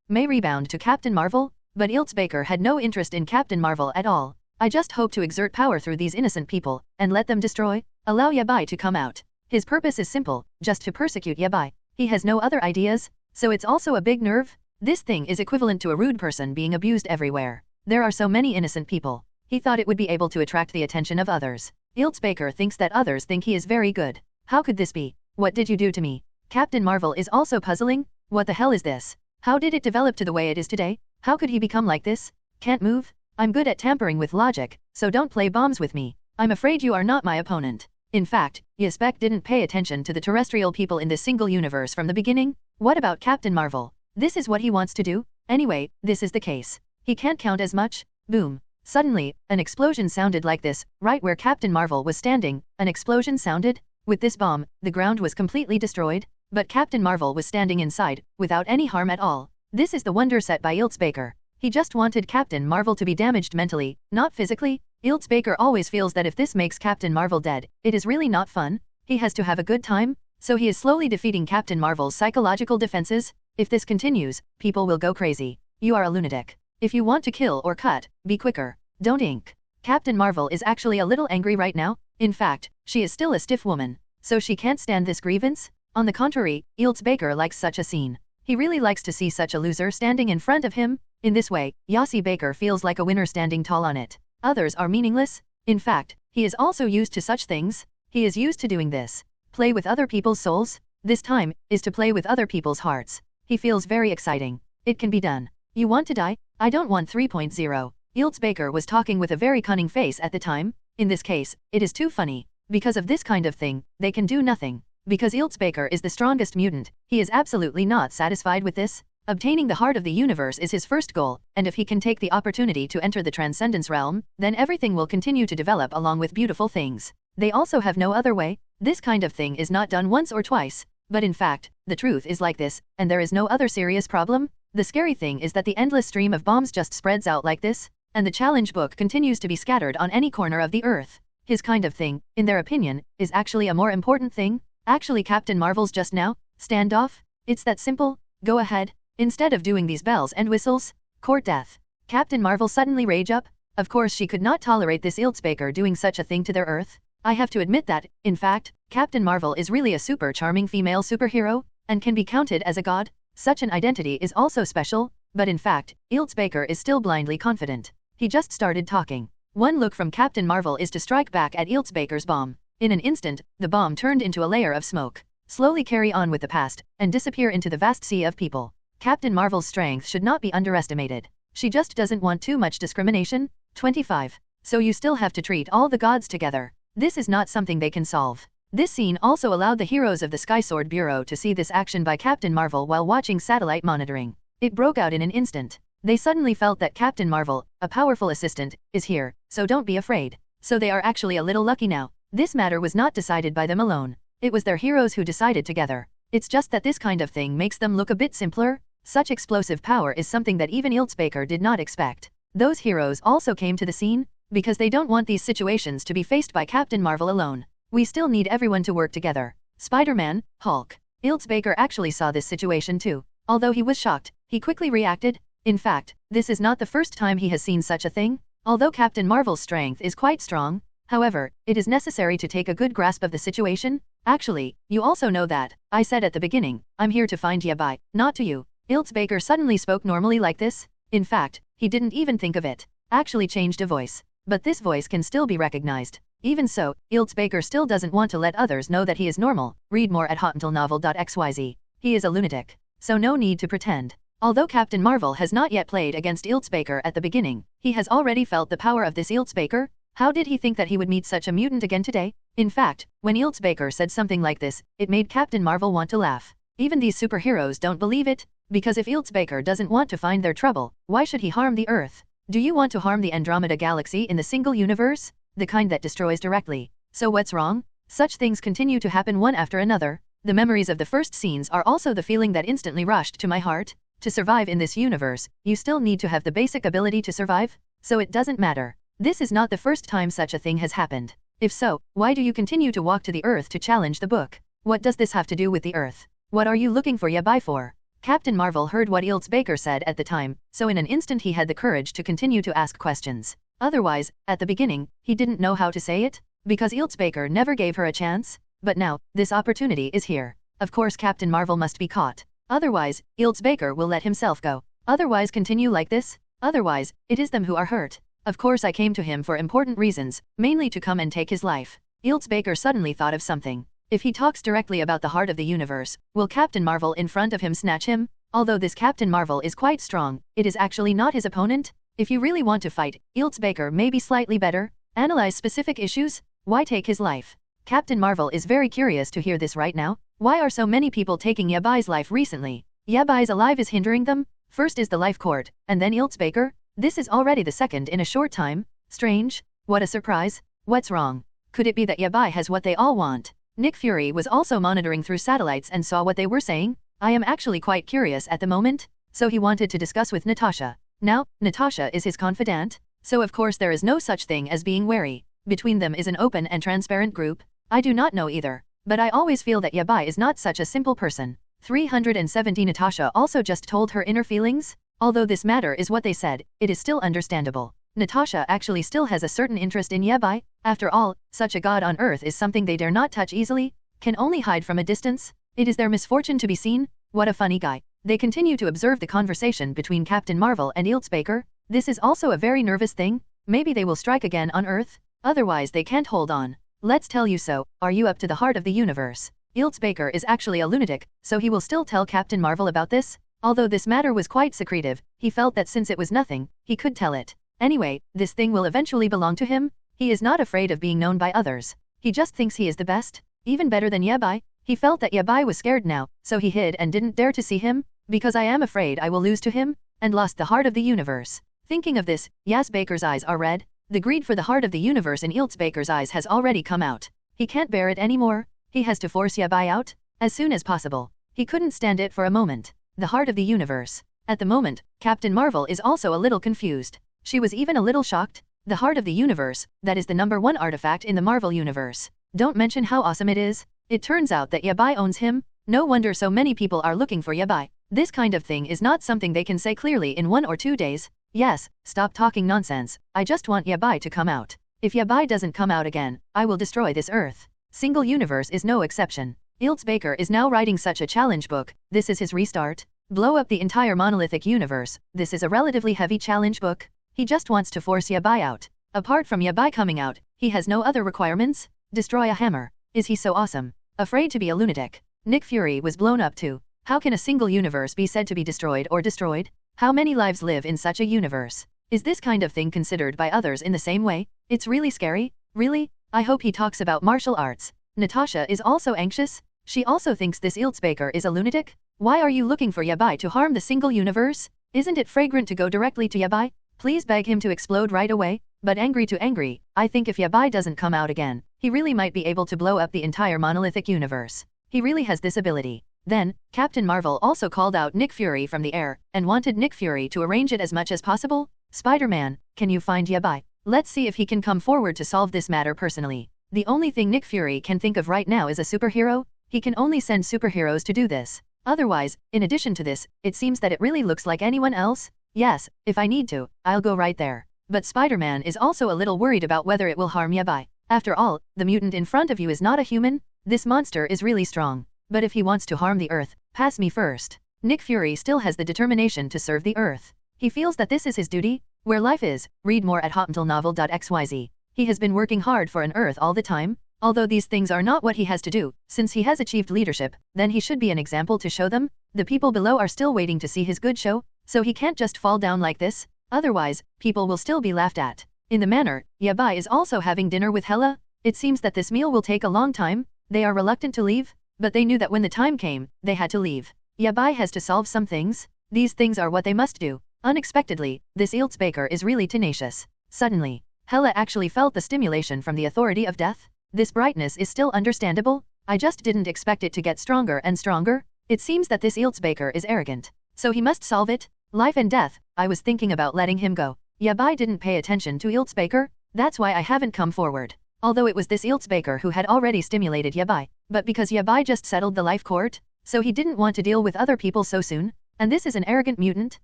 may rebound to Captain Marvel, but Elz Baker had no interest in Captain Marvel at all. I just hope to exert power through these innocent people, and let them destroy. Allow Yabai to come out. His purpose is simple, just to persecute Yabai. He has no other ideas, so it's also a big nerve. This thing is equivalent to a rude person being abused everywhere. There are so many innocent people. He thought it would be able to attract the attention of others. Elz Baker thinks that others think he is very good. How could this be? What did you do to me? Captain Marvel is also puzzling. What the hell is this? How did it develop to the way it is today? How could he become like this? Can't move? I'm good at tampering with logic, so don't play bombs with me. I'm afraid you are not my opponent. In fact, Elz Baker didn't pay attention to the terrestrial people in this single universe from the beginning. What about Captain Marvel? This is what he wants to do? Anyway, this is the case. He can't count as much. Boom. Suddenly, an explosion sounded like this, right where Captain Marvel was standing. An explosion sounded? With this bomb, the ground was completely destroyed, but Captain Marvel was standing inside, without any harm at all. This is the wonder set by Elz Baker. He just wanted Captain Marvel to be damaged mentally, not physically. Elz Baker always feels that if this makes Captain Marvel dead, it is really not fun. He has to have a good time, so he is slowly defeating Captain Marvel's psychological defenses. If this continues, people will go crazy. You are a lunatic. If you want to kill or cut, be quicker. Don't ink. Captain Marvel is actually a little angry right now. In fact, she is still a stiff woman, so she can't stand this grievance. On the contrary, Elz Baker likes such a scene. He really likes to see such a loser standing in front of him. In this way, Elz Baker feels like a winner standing tall on it. Others are meaningless. In fact, he is also used to such things. He is used to doing this. Play with other people's souls. This time, is to play with other people's hearts. He feels very exciting. It can be done. You want to die? I don't want 3.0. Elz Baker was talking with a very cunning face at the time. In this case, it is too funny. Because of this kind of thing, they can do nothing. Because Elz Baker is the strongest mutant, he is absolutely not satisfied with this. Obtaining the heart of the universe is his first goal, and if he can take the opportunity to enter the transcendence realm, then everything will continue to develop along with beautiful things. They also have no other way. This kind of thing is not done once or twice, but in fact, the truth is like this, and there is no other serious problem. The scary thing is that the endless stream of bombs just spreads out like this, and the challenge book continues to be scattered on any corner of the earth. His kind of thing, in their opinion, is actually a more important thing. Actually, Captain Marvel's just now, standoff. It's that simple. Go ahead. Instead of doing these bells and whistles, court death. Captain Marvel suddenly rage up. Of course she could not tolerate this Elz Baker doing such a thing to their earth. I have to admit that, in fact, Captain Marvel is really a super charming female superhero, and can be counted as a god. Such an identity is also special, but in fact, Elz Baker is still blindly confident. He just started talking. One look from Captain Marvel is to strike back at Elz Baker's bomb. In an instant, the bomb turned into a layer of smoke. Slowly carry on with the past, and disappear into the vast sea of people. Captain Marvel's strength should not be underestimated. She just doesn't want too much discrimination. 25. So you still have to treat all the gods together. This is not something they can solve. This scene also allowed the heroes of the Skysword Bureau to see this action by Captain Marvel while watching satellite monitoring. It broke out in an instant. They suddenly felt that Captain Marvel, a powerful assistant, is here, so don't be afraid. So they are actually a little lucky now. This matter was not decided by them alone. It was their heroes who decided together. It's just that this kind of thing makes them look a bit simpler. Such explosive power is something that even Elz Baker did not expect. Those heroes also came to the scene, because they don't want these situations to be faced by Captain Marvel alone. We still need everyone to work together. Spider-Man, Hulk. Elz Baker actually saw this situation too. Although he was shocked, he quickly reacted. In fact, this is not the first time he has seen such a thing. Although Captain Marvel's strength is quite strong, however, it is necessary to take a good grasp of the situation. Actually, you also know that, I said at the beginning, I'm here to find Yabai, not to you. Elz Baker suddenly spoke normally like this. In fact, he didn't even think of it. Actually changed a voice. But this voice can still be recognized. Even so, Elz Baker still doesn't want to let others know that he is normal. Read more at hotuntilnovel.xyz. He is a lunatic. So no need to pretend. Although Captain Marvel has not yet played against Elz Baker at the beginning, he has already felt the power of this Elz Baker. How did he think that he would meet such a mutant again today? In fact, when Elz Baker said something like this, it made Captain Marvel want to laugh. Even these superheroes don't believe it, because if Elz Baker doesn't want to find their trouble, why should he harm the Earth? Do you want to harm the Andromeda Galaxy in the single universe? The kind that destroys directly. So what's wrong? Such things continue to happen one after another. The memories of the first scenes are also the feeling that instantly rushed to my heart. To survive in this universe, you still need to have the basic ability to survive, so it doesn't matter. This is not the first time such a thing has happened. If so, why do you continue to walk to the Earth to challenge the book? What does this have to do with the Earth? What are you looking for Yabai for? Captain Marvel heard what Elz Baker said at the time, so in an instant he had the courage to continue to ask questions. Otherwise, at the beginning, he didn't know how to say it, because Elz Baker never gave her a chance. But now, this opportunity is here. Of course Captain Marvel must be caught. Otherwise, Elz Baker will let himself go. Otherwise continue like this. Otherwise, it is them who are hurt. Of course I came to him for important reasons, mainly to come and take his life. Elz Baker suddenly thought of something. If he talks directly about the heart of the universe, will Captain Marvel in front of him snatch him? Although this Captain Marvel is quite strong, it is actually not his opponent. If you really want to fight, Elz Baker may be slightly better. Analyze specific issues. Why take his life? Captain Marvel is very curious to hear this right now. Why are so many people taking Yabai's life recently? Yabai's alive is hindering them? First is the life court, and then Elz Baker? This is already the second in a short time. Strange. What a surprise. What's wrong? Could it be that Yabai has what they all want? Nick Fury was also monitoring through satellites and saw what they were saying. I am actually quite curious at the moment. So he wanted to discuss with Natasha. Now, Natasha is his confidant, so of course there is no such thing as being wary. Between them is an open and transparent group. I do not know either, but I always feel that Yabai is not such a simple person. 370 Natasha also just told her inner feelings. Although this matter is what they said, it is still understandable. Natasha actually still has a certain interest in Yabai. After all, such a god on Earth is something they dare not touch easily, can only hide from a distance. It is their misfortune to be seen. What a funny guy. They continue to observe the conversation between Captain Marvel and Elz Baker. This is also a very nervous thing. Maybe they will strike again on Earth? Otherwise they can't hold on. Let's tell you so. Are you up to the heart of the universe? Elz Baker is actually a lunatic, so he will still tell Captain Marvel about this? Although this matter was quite secretive, he felt that since it was nothing, he could tell it. Anyway, this thing will eventually belong to him. He is not afraid of being known by others. He just thinks he is the best, even better than Yabai. He felt that Yabai was scared now, so he hid and didn't dare to see him. Because I am afraid I will lose to him, and lost the heart of the universe. Thinking of this, Elz Baker's eyes are red. The greed for the heart of the universe in Elz Baker's eyes has already come out. He can't bear it anymore. He has to force Yabai out as soon as possible. He couldn't stand it for a moment. The heart of the universe. At the moment, Captain Marvel is also a little confused. She was even a little shocked. The heart of the universe, that is the #1 artifact in the Marvel universe. Don't mention how awesome it is. It turns out that Yabai owns him. No wonder so many people are looking for Yabai. This kind of thing is not something they can say clearly in 1 or 2 days. Yes, stop talking nonsense. I just want Yabai to come out. If Yabai doesn't come out again, I will destroy this Earth. Single universe is no exception. Elz Baker is now writing such a challenge book. This is his restart. Blow up the entire monolithic universe. This is a relatively heavy challenge book. He just wants to force Yabai out. Apart from Yabai coming out, he has no other requirements. Destroy a hammer. Is he so awesome? Afraid to be a lunatic. Nick Fury was blown up too. How can a single universe be said to be destroyed or destroyed? How many lives live in such a universe? Is this kind of thing considered by others in the same way? It's really scary. Really? I hope he talks about martial arts. Natasha is also anxious. She also thinks this Elz Baker is a lunatic. Why are you looking for Yabai to harm the single universe? Isn't it fragrant to go directly to Yabai? Please beg him to explode right away. But angry to angry, I think if Yabai doesn't come out again, he really might be able to blow up the entire monolithic universe. He really has this ability. Then, Captain Marvel also called out Nick Fury from the air, and wanted Nick Fury to arrange it as much as possible. Spider-Man, can you find Yabai? Let's see if he can come forward to solve this matter personally. The only thing Nick Fury can think of right now is a superhero. He can only send superheroes to do this. Otherwise, in addition to this, it seems that it really looks like anyone else. Yes, if I need to, I'll go right there. But Spider-Man is also a little worried about whether it will harm Yabai. After all, the mutant in front of you is not a human. This monster is really strong. But if he wants to harm the Earth, pass me first. Nick Fury still has the determination to serve the Earth. He feels that this is his duty. Where life is, read more at hotmentalnovel.xyz. He has been working hard for an Earth all the time. Although these things are not what he has to do, since he has achieved leadership, then he should be an example to show them. The people below are still waiting to see his good show, so he can't just fall down like this. Otherwise, people will still be laughed at. In the manner, Yabai is also having dinner with Hela. It seems that this meal will take a long time. They are reluctant to leave, but they knew that when the time came, they had to leave. Yabai has to solve some things. These things are what they must do. Unexpectedly, this Elz Baker is really tenacious. Suddenly, Hela actually felt the stimulation from the authority of death. This brightness is still understandable. I just didn't expect it to get stronger and stronger. It seems that this Elz Baker is arrogant. So he must solve it. Life and death, I was thinking about letting him go. Yabai didn't pay attention to Elz Baker. That's why I haven't come forward. Although it was this Elz Baker who had already stimulated Yabai. But because Yabai just settled the life court, so he didn't want to deal with other people so soon. And this is an arrogant mutant.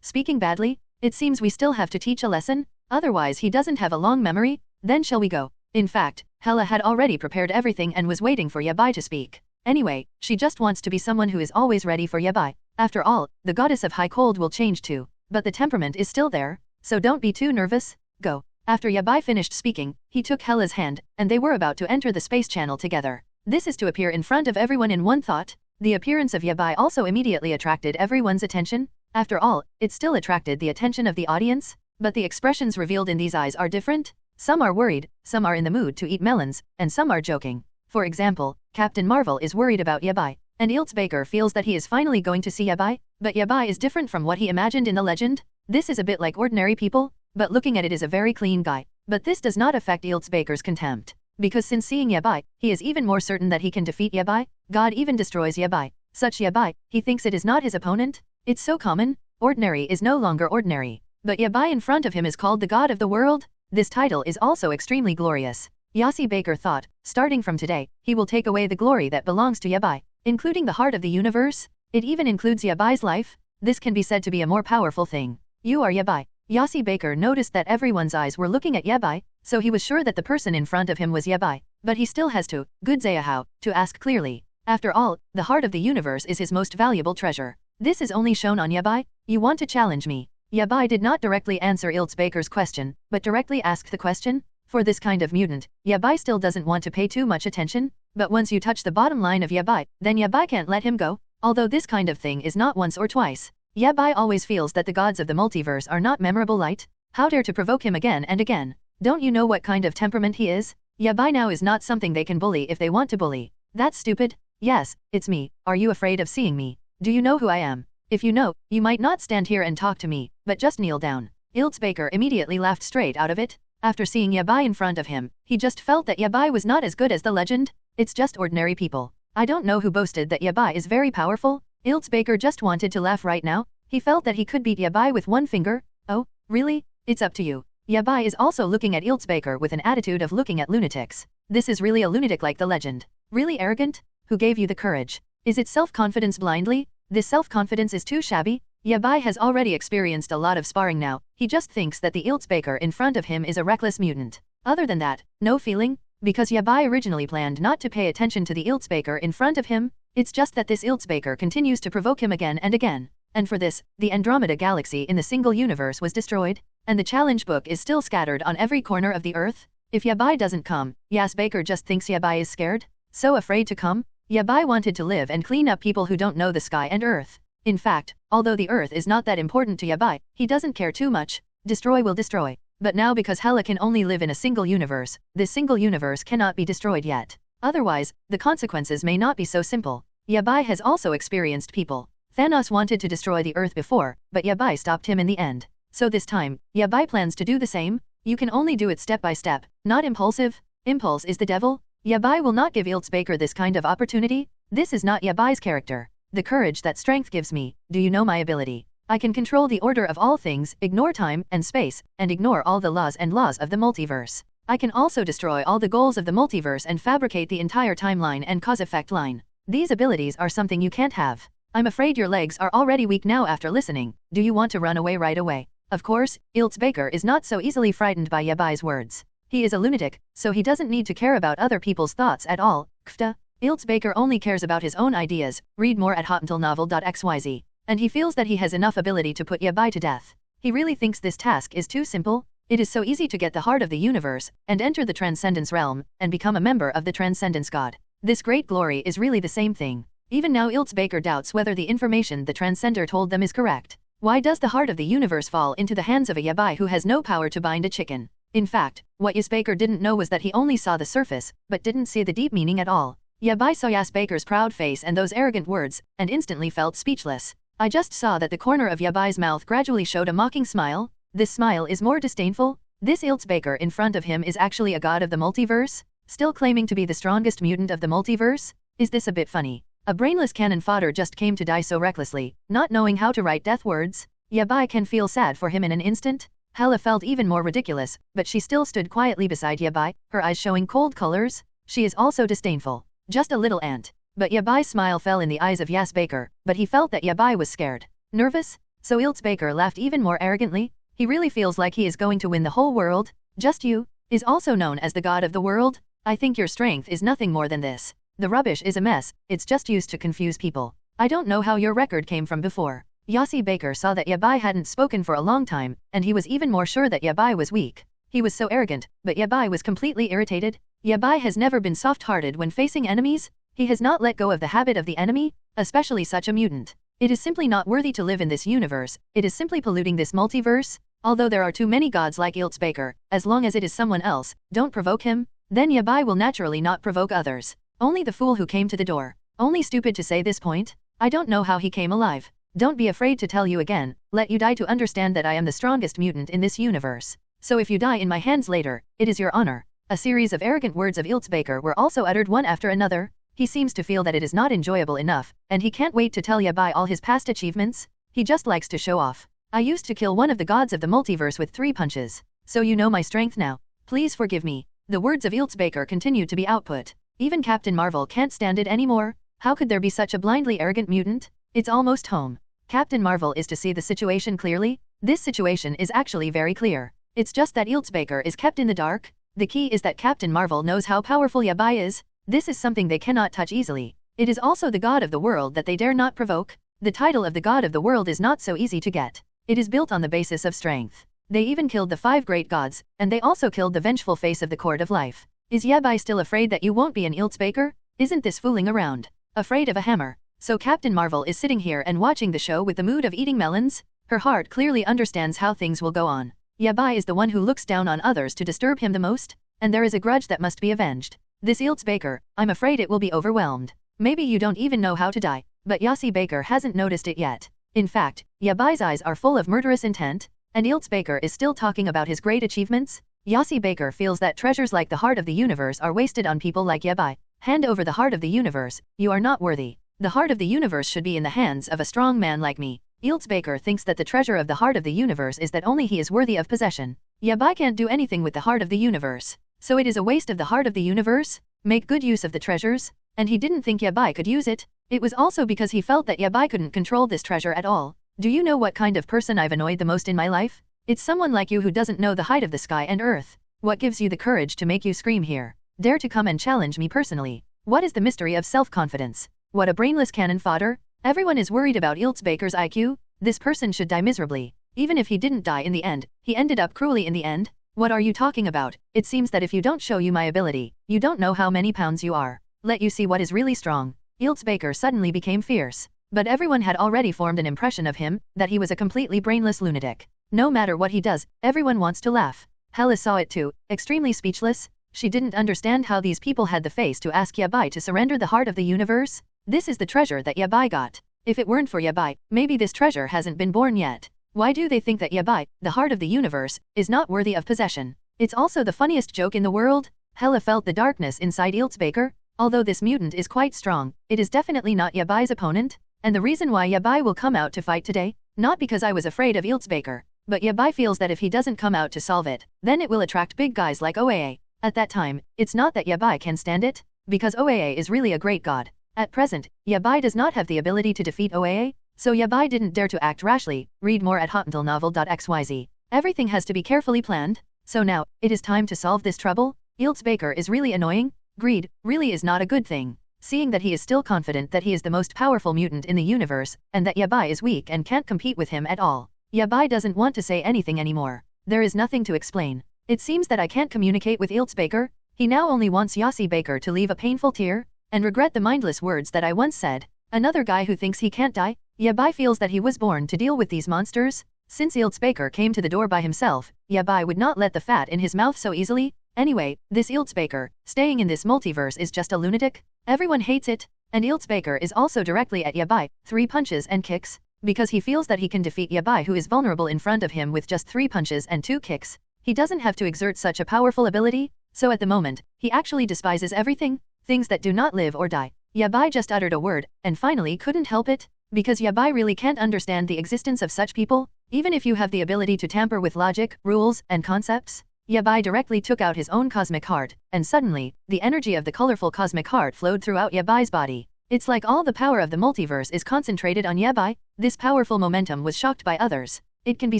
Speaking badly, it seems we still have to teach a lesson. Otherwise he doesn't have a long memory. Then shall we go? In fact, Hela had already prepared everything and was waiting for Yabai to speak. Anyway, she just wants to be someone who is always ready for Yabai. After all, the goddess of high cold will change too. But the temperament is still there, so don't be too nervous. Go. After Yabai finished speaking, he took Hela's hand, and they were about to enter the space channel together. This is to appear in front of everyone in one thought. The appearance of Yabai also immediately attracted everyone's attention. After all, it still attracted the attention of the audience, but the expressions revealed in these eyes are different. Some are worried, some are in the mood to eat melons, and some are joking. For example, Captain Marvel is worried about Yabai, and Elz Baker feels that he is finally going to see Yabai, but Yabai is different from what he imagined in the legend. This is a bit like ordinary people, but looking at it is a very clean guy. But this does not affect Elz Baker's contempt, because since seeing Yabai, he is even more certain that he can defeat Yabai. God even destroys Yabai. Such Yabai, he thinks it is not his opponent. It's so common. Ordinary is no longer ordinary. But Yabai in front of him is called the God of the world. This title is also extremely glorious. Elz Baker thought, starting from today, he will take away the glory that belongs to Yabai, including the heart of the universe. It even includes Yabai's life. This can be said to be a more powerful thing. You are Yabai. Elz Baker noticed that everyone's eyes were looking at Yabai, so he was sure that the person in front of him was Yabai. But he still has to, good Zayahao, to ask clearly. After all, the heart of the universe is his most valuable treasure. This is only shown on Yabai? You want to challenge me? Yabai did not directly answer Elz Baker's question, but directly asked the question. For this kind of mutant, Yabai still doesn't want to pay too much attention, but once you touch the bottom line of Yabai, then Yabai can't let him go. Although this kind of thing is not once or twice, Yabai always feels that the gods of the multiverse are not memorable light. How dare to provoke him again and again? Don't you know what kind of temperament he is? Yabai now is not something they can bully if they want to bully. That's stupid. Yes, it's me. Are you afraid of seeing me? Do you know who I am? If you know, you might not stand here and talk to me, but just kneel down. Elz Baker immediately laughed straight out of it. After seeing Yabai in front of him, he just felt that Yabai was not as good as the legend. It's just ordinary people. I don't know who boasted that Yabai is very powerful. Elz Baker just wanted to laugh right now. He felt that he could beat Yabai with one finger. Oh, really? It's up to you. Yabai is also looking at Elz Baker with an attitude of looking at lunatics. This is really a lunatic like the legend. Really arrogant? Who gave you the courage? Is it self-confidence blindly? This self-confidence is too shabby. Yabai has already experienced a lot of sparring now. He just thinks that the Elz Baker in front of him is a reckless mutant. Other than that, no feeling? Because Yabai originally planned not to pay attention to the Elz Baker in front of him, it's just that this Elz Baker continues to provoke him again and again. And for this, the Andromeda galaxy in the single universe was destroyed, and the challenge book is still scattered on every corner of the earth. If Yabai doesn't come, Elz Baker just thinks Yabai is scared? So afraid to come? Yabai wanted to live and clean up people who don't know the sky and earth. In fact, although the earth is not that important to Yabai, he doesn't care too much. Destroy will destroy. But now because Hela can only live in a single universe, this single universe cannot be destroyed yet. Otherwise, the consequences may not be so simple. Yabai has also experienced people. Thanos wanted to destroy the earth before, but Yabai stopped him in the end. So this time, Yabai plans to do the same. You can only do it step by step, not impulsive. Impulse is the devil. Yabai will not give Elz Baker this kind of opportunity. This is not Yabai's character. The courage that strength gives me. Do you know my ability? I can control the order of all things, ignore time and space, and ignore all the laws of the multiverse. I can also destroy all the goals of the multiverse and fabricate the entire timeline and cause-effect line. These abilities are something you can't have. I'm afraid your legs are already weak now after listening. Do you want to run away right away? Of course, Elz Baker is not so easily frightened by Yabai's words. He is a lunatic, so he doesn't need to care about other people's thoughts at all. Kfta. Elz Baker only cares about his own ideas. Read more at hotuntilnovel.xyz. And he feels that he has enough ability to put Yabai to death. He really thinks this task is too simple. It is so easy to get the heart of the universe, and enter the Transcendence realm, and become a member of the Transcendence God. This great glory is really the same thing. Even now Elz Baker doubts whether the information the Transcender told them is correct. Why does the heart of the universe fall into the hands of a Yabai who has no power to bind a chicken? In fact, what Elz Baker didn't know was that he only saw the surface, but didn't see the deep meaning at all. Yabai saw Elz Baker's proud face and those arrogant words, and instantly felt speechless. I just saw that the corner of Yabai's mouth gradually showed a mocking smile. This smile is more disdainful. This Elz Baker in front of him is actually a god of the multiverse? Still claiming to be the strongest mutant of the multiverse? Is this a bit funny? A brainless cannon fodder just came to die so recklessly, not knowing how to write death words. Yabai can feel sad for him in an instant. Hela felt even more ridiculous, but she still stood quietly beside Yabai, her eyes showing cold colors. She is also disdainful. Just a little ant. But Yabai's smile fell in the eyes of Elz Baker, but he felt that Yabai was scared. Nervous? So Elz Baker laughed even more arrogantly. He really feels like he is going to win the whole world. Just you, is also known as the god of the world. I think your strength is nothing more than this. The rubbish is a mess, it's just used to confuse people. I don't know how your record came from before. Elz Baker saw that Yabai hadn't spoken for a long time, and he was even more sure that Yabai was weak. He was so arrogant, but Yabai was completely irritated. Yabai has never been soft-hearted when facing enemies. He has not let go of the habit of the enemy, especially such a mutant. It is simply not worthy to live in this universe, it is simply polluting this multiverse. Although there are too many gods like Elz Baker, as long as it is someone else, don't provoke him, then Yabai will naturally not provoke others. Only the fool who came to the door. Only stupid to say this point. I don't know how he came alive. Don't be afraid to tell you again, let you die to understand that I am the strongest mutant in this universe. So if you die in my hands later, it is your honor. A series of arrogant words of Elz Baker were also uttered one after another. He seems to feel that it is not enjoyable enough, and he can't wait to tell Yabai all his past achievements. He just likes to show off. I used to kill one of the gods of the multiverse with 3 punches. So you know my strength now. Please forgive me. The words of Elz Baker continued to be output. Even Captain Marvel can't stand it anymore. How could there be such a blindly arrogant mutant? It's almost home. Captain Marvel is to see the situation clearly. This situation is actually very clear. It's just that Elz Baker is kept in the dark. The key is that Captain Marvel knows how powerful Yabai is. This is something they cannot touch easily. It is also the god of the world that they dare not provoke. The title of the god of the world is not so easy to get. It is built on the basis of strength. They even killed the 5 great gods, and they also killed the vengeful face of the court of life. Is Yabai still afraid that you won't be an Elz Baker? Isn't this fooling around? Afraid of a hammer? So Captain Marvel is sitting here and watching the show with the mood of eating melons? Her heart clearly understands how things will go on. Yabai is the one who looks down on others to disturb him the most, and there is a grudge that must be avenged. This Elz Baker, I'm afraid it will be overwhelmed. Maybe you don't even know how to die, but Elz Baker hasn't noticed it yet. In fact, Yabai's eyes are full of murderous intent, and Elz Baker is still talking about his great achievements. Elz Baker feels that treasures like the heart of the universe are wasted on people like Yabai. Hand over the heart of the universe, you are not worthy. The heart of the universe should be in the hands of a strong man like me. Elz Baker thinks that the treasure of the heart of the universe is that only he is worthy of possession. Yabai can't do anything with the heart of the universe, so it is a waste of the heart of the universe. Make good use of the treasures, and he didn't think Yabai could use it. It was also because he felt that Yabai couldn't control this treasure at all. Do you know what kind of person I've annoyed the most in my life? It's someone like you who doesn't know the height of the sky and earth. What gives you the courage to make you scream here? Dare to come and challenge me personally? What is the mystery of self-confidence? What a brainless cannon fodder. Everyone is worried about Elz Baker's IQ. This person should die miserably. Even if he didn't die in the end, he ended up cruelly in the end. What are you talking about? It seems that if you don't show you my ability, you don't know how many pounds you are. Let you see what is really strong. Elz Baker suddenly became fierce. But everyone had already formed an impression of him, that he was a completely brainless lunatic. No matter what he does, everyone wants to laugh. Hela saw it too, extremely speechless. She didn't understand how these people had the face to ask Yabai to surrender the heart of the universe. This is the treasure that Yabai got. If it weren't for Yabai, maybe this treasure hasn't been born yet. Why do they think that Yabai, the heart of the universe, is not worthy of possession? It's also the funniest joke in the world. Hela felt the darkness inside Elz Baker. Although this mutant is quite strong, it is definitely not Yabai's opponent. And the reason why Yabai will come out to fight today? Not because I was afraid of Elz Baker, but Yabai feels that if he doesn't come out to solve it, then it will attract big guys like OAA. At that time, it's not that Yabai can stand it, because OAA is really a great god. At present, Yabai does not have the ability to defeat OAA, so Yabai didn't dare to act rashly. Read more at hotandlenovel.xyz. Everything has to be carefully planned. So now, it is time to solve this trouble. Elz Baker is really annoying. Greed really is not a good thing. Seeing that he is still confident that he is the most powerful mutant in the universe, and that Yabai is weak and can't compete with him at all. Yabai doesn't want to say anything anymore. There is nothing to explain. It seems that I can't communicate with Elz Baker. He now only wants Elz Baker to leave a painful tear, and regret the mindless words that I once said. Another guy who thinks he can't die? Yabai feels that he was born to deal with these monsters. Since Elz Baker came to the door by himself, Yabai would not let the fat in his mouth so easily. Anyway, this Elz Baker, staying in this multiverse is just a lunatic. Everyone hates it, and Elz Baker is also directly at Yabai, 3 punches and kicks, because he feels that he can defeat Yabai who is vulnerable in front of him with just 3 punches and 2 kicks. He doesn't have to exert such a powerful ability, so at the moment, he actually despises everything, things that do not live or die. Yabai just uttered a word, and finally couldn't help it, because Yabai really can't understand the existence of such people, even if you have the ability to tamper with logic, rules, and concepts. Yabai directly took out his own cosmic heart, and suddenly, the energy of the colorful cosmic heart flowed throughout Yabai's body. It's like all the power of the multiverse is concentrated on Yabai. This powerful momentum was shocked by others. It can be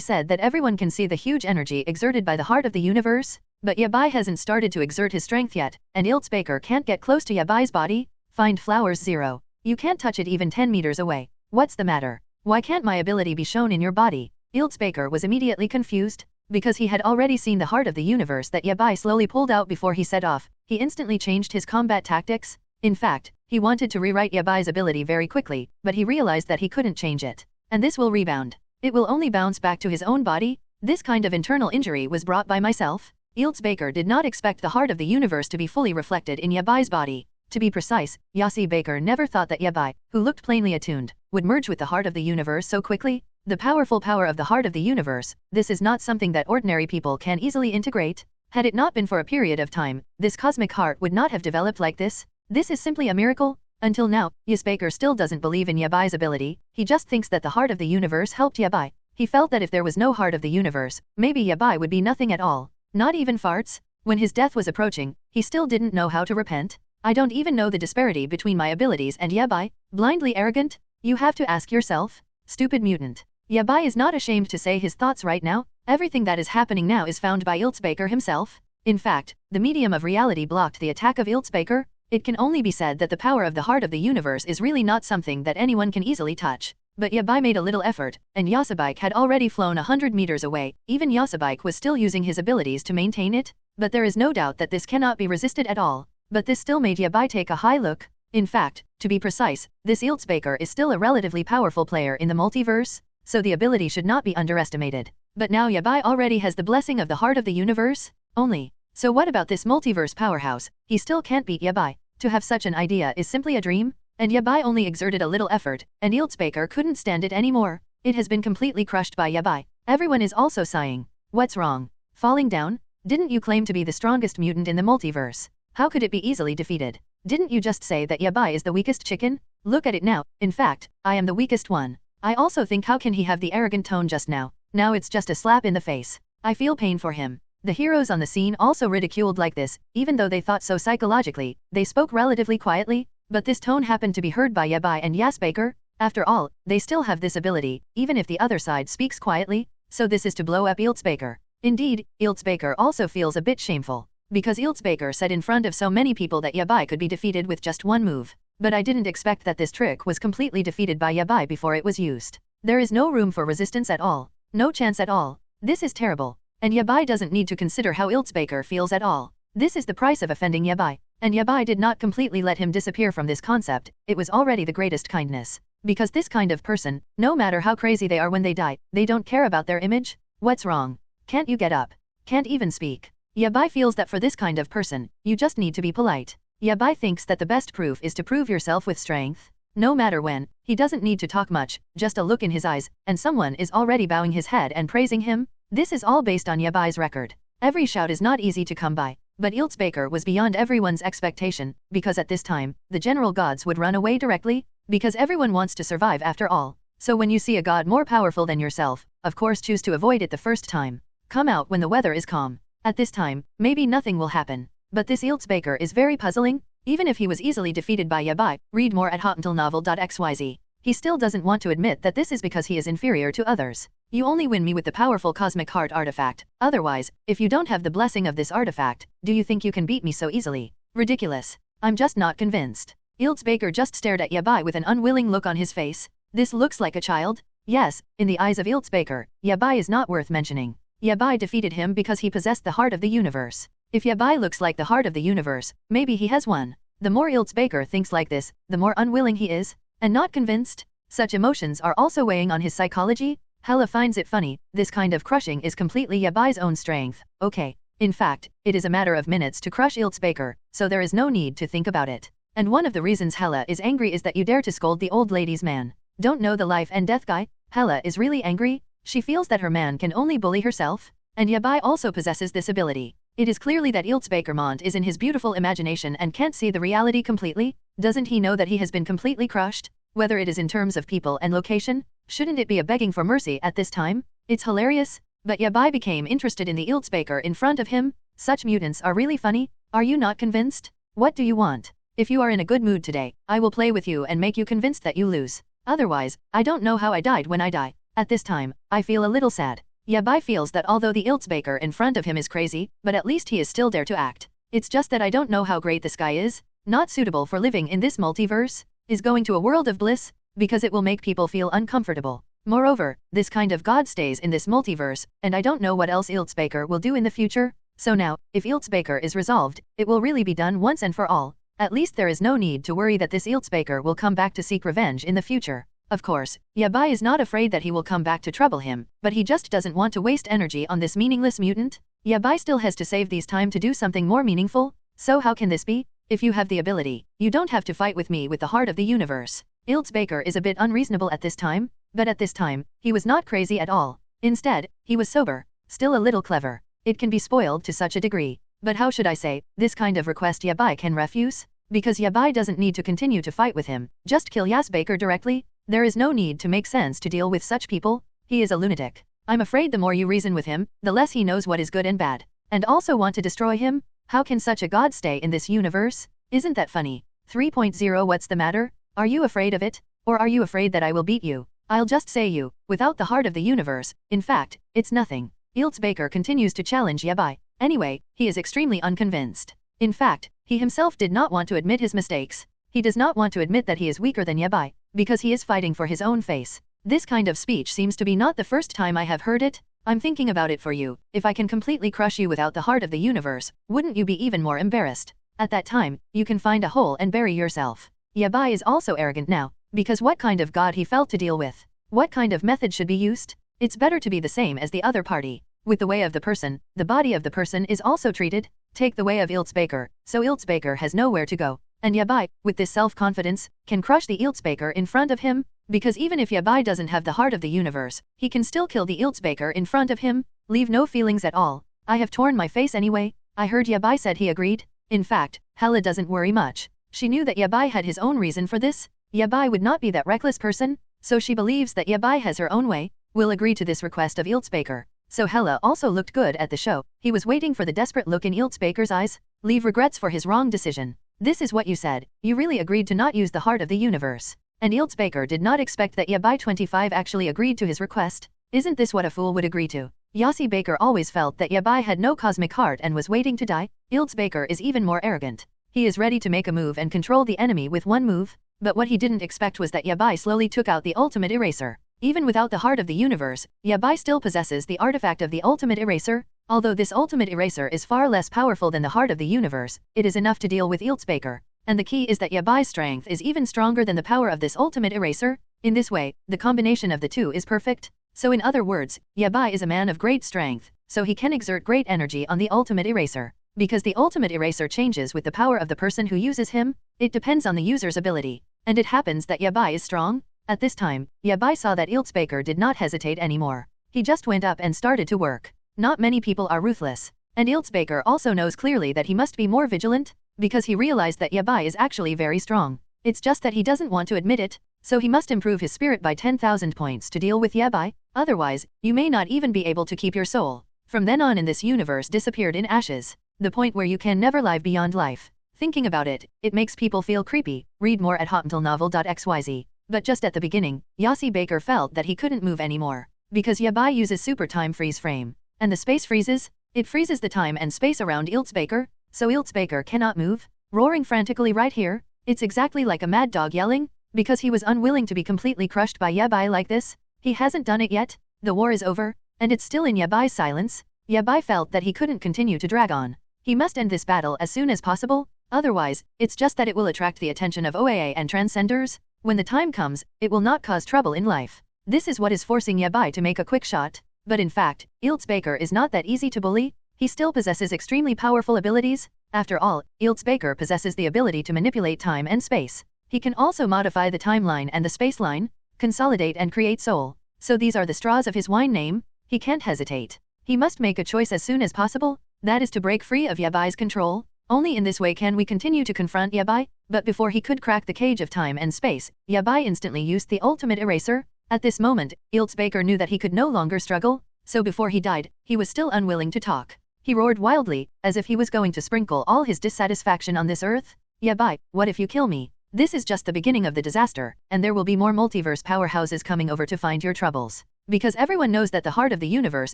said that everyone can see the huge energy exerted by the heart of the universe, but Yabai hasn't started to exert his strength yet, and Elz Baker can't get close to Yabai's body. Find flowers 0. You can't touch it even 10 meters away. What's the matter? Why can't my ability be shown in your body? Elz Baker was immediately confused, because he had already seen the heart of the universe that Yabai slowly pulled out before he set off. He instantly changed his combat tactics. In fact, he wanted to rewrite Yabai's ability very quickly, but he realized that he couldn't change it. And this will rebound. It will only bounce back to his own body. This kind of internal injury was brought by myself. Elz Baker did not expect the heart of the universe to be fully reflected in Yabai's body. To be precise, Elz Baker never thought that Yabai, who looked plainly attuned, would merge with the heart of the universe so quickly. The powerful power of the heart of the universe, this is not something that ordinary people can easily integrate. Had it not been for a period of time, this cosmic heart would not have developed like this. This is simply a miracle. Until now, Elz Baker still doesn't believe in Yabai's ability. He just thinks that the heart of the universe helped Yabai. He felt that if there was no heart of the universe, maybe Yabai would be nothing at all. Not even farts. When his death was approaching, he still didn't know how to repent. I don't even know the disparity between my abilities and Yabai. Blindly arrogant? You have to ask yourself. Stupid mutant. Yabai is not ashamed to say his thoughts right now. Everything that is happening now is found by Elz Baker himself. In fact, the medium of reality blocked the attack of Elz Baker. It can only be said that the power of the heart of the universe is really not something that anyone can easily touch. But Yabai made a little effort, and Yasabike had already flown 100 meters away. Even Yasabike was still using his abilities to maintain it, but there is no doubt that this cannot be resisted at all. But this still made Yabai take a high look. In fact, to be precise, this Elz Baker is still a relatively powerful player in the multiverse, so the ability should not be underestimated. But now Yabai already has the blessing of the heart of the universe? Only. So what about this multiverse powerhouse? He still can't beat Yabai. To have such an idea is simply a dream, and Yabai only exerted a little effort, and Elz Baker couldn't stand it anymore. It has been completely crushed by Yabai. Everyone is also sighing. What's wrong? Falling down? Didn't you claim to be the strongest mutant in the multiverse? How could it be easily defeated? Didn't you just say that Yabai is the weakest chicken? Look at it now. In fact, I am the weakest one. I also think how can he have the arrogant tone just now? Now it's just a slap in the face. I feel pain for him. The heroes on the scene also ridiculed like this, even though they thought so psychologically. They spoke relatively quietly, but this tone happened to be heard by Yabai and Elz Baker. After all, they still have this ability, even if the other side speaks quietly, so this is to blow up Elz Baker. Indeed, Elz Baker also feels a bit shameful, because Elz Baker said in front of so many people that Yabai could be defeated with just one move. But I didn't expect that this trick was completely defeated by Yabai before it was used. There is no room for resistance at all. No chance at all. This is terrible. And Yabai doesn't need to consider how Elz Baker feels at all. This is the price of offending Yabai. And Yabai did not completely let him disappear from this concept. It was already the greatest kindness. Because this kind of person, no matter how crazy they are when they die, they don't care about their image. What's wrong? Can't you get up? Can't even speak. Yabai feels that for this kind of person, you just need to be polite. Yabai thinks that the best proof is to prove yourself with strength. No matter when, he doesn't need to talk much, just a look in his eyes, and someone is already bowing his head and praising him. This is all based on Yabai's record. Every shout is not easy to come by, but Elz Baker was beyond everyone's expectation, because at this time, the general gods would run away directly, because everyone wants to survive after all. So when you see a god more powerful than yourself, of course choose to avoid it the first time. Come out when the weather is calm. At this time, maybe nothing will happen. But this Elz Baker is very puzzling. Even if he was easily defeated by Yabai, read more at hotuntilnovel.xyz. He still doesn't want to admit that this is because he is inferior to others. You only win me with the powerful cosmic heart artifact. Otherwise, if you don't have the blessing of this artifact, do you think you can beat me so easily? Ridiculous. I'm just not convinced. Elz Baker just stared at Yabai with an unwilling look on his face. This looks like a child. Yes, in the eyes of Elz Baker, Yabai is not worth mentioning. Yabai defeated him because he possessed the heart of the universe. If Yabai looks like the heart of the universe, maybe he has one. The more Elz Baker thinks like this, the more unwilling he is, and not convinced. Such emotions are also weighing on his psychology. Hela finds it funny, this kind of crushing is completely Yabai's own strength. Okay. In fact, it is a matter of minutes to crush Elz Baker, so there is no need to think about it. And one of the reasons Hela is angry is that you dare to scold the old lady's man. Don't know the life and death guy? Hela is really angry. She feels that her man can only bully herself, and Yabai also possesses this ability. It is clearly that Elz Baker is in his beautiful imagination and can't see the reality completely. Doesn't he know that he has been completely crushed? Whether it is in terms of people and location, shouldn't it be a begging for mercy at this time? It's hilarious. But Yabai became interested in the Elz Baker in front of him. Such mutants are really funny. Are you not convinced? What do you want? If you are in a good mood today, I will play with you and make you convinced that you lose. Otherwise, I don't know how I died when I die. At this time, I feel a little sad. Yabai feels that although the Elz Baker in front of him is crazy, but at least he is still there to act. It's just that I don't know how great this guy is. Not suitable for living in this multiverse. Is going to a world of bliss, because it will make people feel uncomfortable. Moreover, this kind of god stays in this multiverse, and I don't know what else Elz Baker will do in the future. So now, if Elz Baker is resolved, it will really be done once and for all. At least there is no need to worry that this Elz Baker will come back to seek revenge in the future. Of course, Yabai is not afraid that he will come back to trouble him, but he just doesn't want to waste energy on this meaningless mutant. Yabai still has to save these time to do something more meaningful. So how can this be? If you have the ability, you don't have to fight with me with the heart of the universe. Elz Baker is a bit unreasonable at this time, but at this time, he was not crazy at all. Instead, he was sober, still a little clever. It can be spoiled to such a degree. But how should I say, this kind of request Yabai can refuse? Because Yabai doesn't need to continue to fight with him, just kill Elz Baker directly. There is no need to make sense to deal with such people. He is a lunatic. I'm afraid the more you reason with him, the less he knows what is good and bad. And also want to destroy him? How can such a god stay in this universe? Isn't that funny? 3.0 What's the matter? Are you afraid of it? Or are you afraid that I will beat you? I'll just say you, without the heart of the universe, in fact, it's nothing. Elz Baker continues to challenge Yabai. Anyway, he is extremely unconvinced. In fact, he himself did not want to admit his mistakes. He does not want to admit that he is weaker than Yabai. because he is fighting for his own face. This kind of speech seems to be not the first time I have heard it. I'm thinking about it for you. If I can completely crush you without the heart of the universe, wouldn't you be even more embarrassed? At that time, you can find a hole and bury yourself. Yabai is also arrogant now, because what kind of god he felt to deal with? What kind of method should be used? It's better to be the same as the other party. With the way of the person, the body of the person is also treated. Take the way of Elz Baker, so Elz Baker has nowhere to go. And Yabai, with this self-confidence, can crush the Elz Baker in front of him, because even if Yabai doesn't have the heart of the universe, he can still kill the Elz Baker in front of him, leave no feelings at all. I have torn my face anyway. I heard Yabai said he agreed. In fact, Hela doesn't worry much. She knew that Yabai had his own reason for this. Yabai would not be that reckless person, so she believes that Yabai has her own way, will agree to this request of Elz Baker. So Hela also looked good at the show. He was waiting for the desperate look in Elz Baker's eyes, leave regrets for his wrong decision. This is what you said. You really agreed to not use the heart of the universe. And Elz Baker did not expect that Yabai 25 actually agreed to his request. Isn't this what a fool would agree to? Elz Baker always felt that Yabai had no cosmic heart and was waiting to die. Elz Baker is even more arrogant. He is ready to make a move and control the enemy with one move, but what he didn't expect was that Yabai slowly took out the ultimate eraser. Even without the heart of the universe, Yabai still possesses the artifact of the ultimate eraser. Although this ultimate eraser is far less powerful than the heart of the universe, it is enough to deal with Elz Baker. And the key is that Yabai's strength is even stronger than the power of this ultimate eraser. In this way, the combination of the two is perfect. So in other words, Yabai is a man of great strength, so he can exert great energy on the ultimate eraser. Because the ultimate eraser changes with the power of the person who uses him, it depends on the user's ability. And it happens that Yabai is strong. At this time, Yabai saw that Elz Baker did not hesitate anymore. He just went up and started to work. Not many people are ruthless. And Elz Baker also knows clearly that he must be more vigilant, because he realized that Yabai is actually very strong. It's just that he doesn't want to admit it, so he must improve his spirit by 10,000 points to deal with Yabai, otherwise, you may not even be able to keep your soul. From then on in this universe disappeared in ashes, the point where you can never live beyond life. Thinking about it, it makes people feel creepy. Read more at hotmailnovel.xyz. But just at the beginning, Elz Baker felt that he couldn't move anymore, because Yabai uses super time freeze frame. And the space freezes, it freezes the time and space around Elz Baker, so Elz Baker cannot move, roaring frantically right here. It's exactly like a mad dog yelling, because he was unwilling to be completely crushed by Yabai like this. He hasn't done it yet, the war is over, and it's still in Yabai's silence. Yabai felt that he couldn't continue to drag on. He must end this battle as soon as possible, otherwise, it's just that it will attract the attention of OAA and Transcenders. When the time comes, it will not cause trouble in life. This is what is forcing Yabai to make a quick shot. But in fact, Elz Baker is not that easy to bully. He still possesses extremely powerful abilities. After all, Elz Baker possesses the ability to manipulate time and space. He can also modify the timeline and the space line, consolidate and create soul. So these are the straws of his wine name. He can't hesitate. He must make a choice as soon as possible. That is to break free of Yabai's control. Only in this way can we continue to confront Yabai. But before he could crack the cage of time and space, Yabai instantly used the ultimate eraser. At this moment, Elz Baker knew that he could no longer struggle, so before he died, he was still unwilling to talk. He roared wildly, as if he was going to sprinkle all his dissatisfaction on this earth. Yabai, what if you kill me? This is just the beginning of the disaster, and there will be more multiverse powerhouses coming over to find your troubles. Because everyone knows that the heart of the universe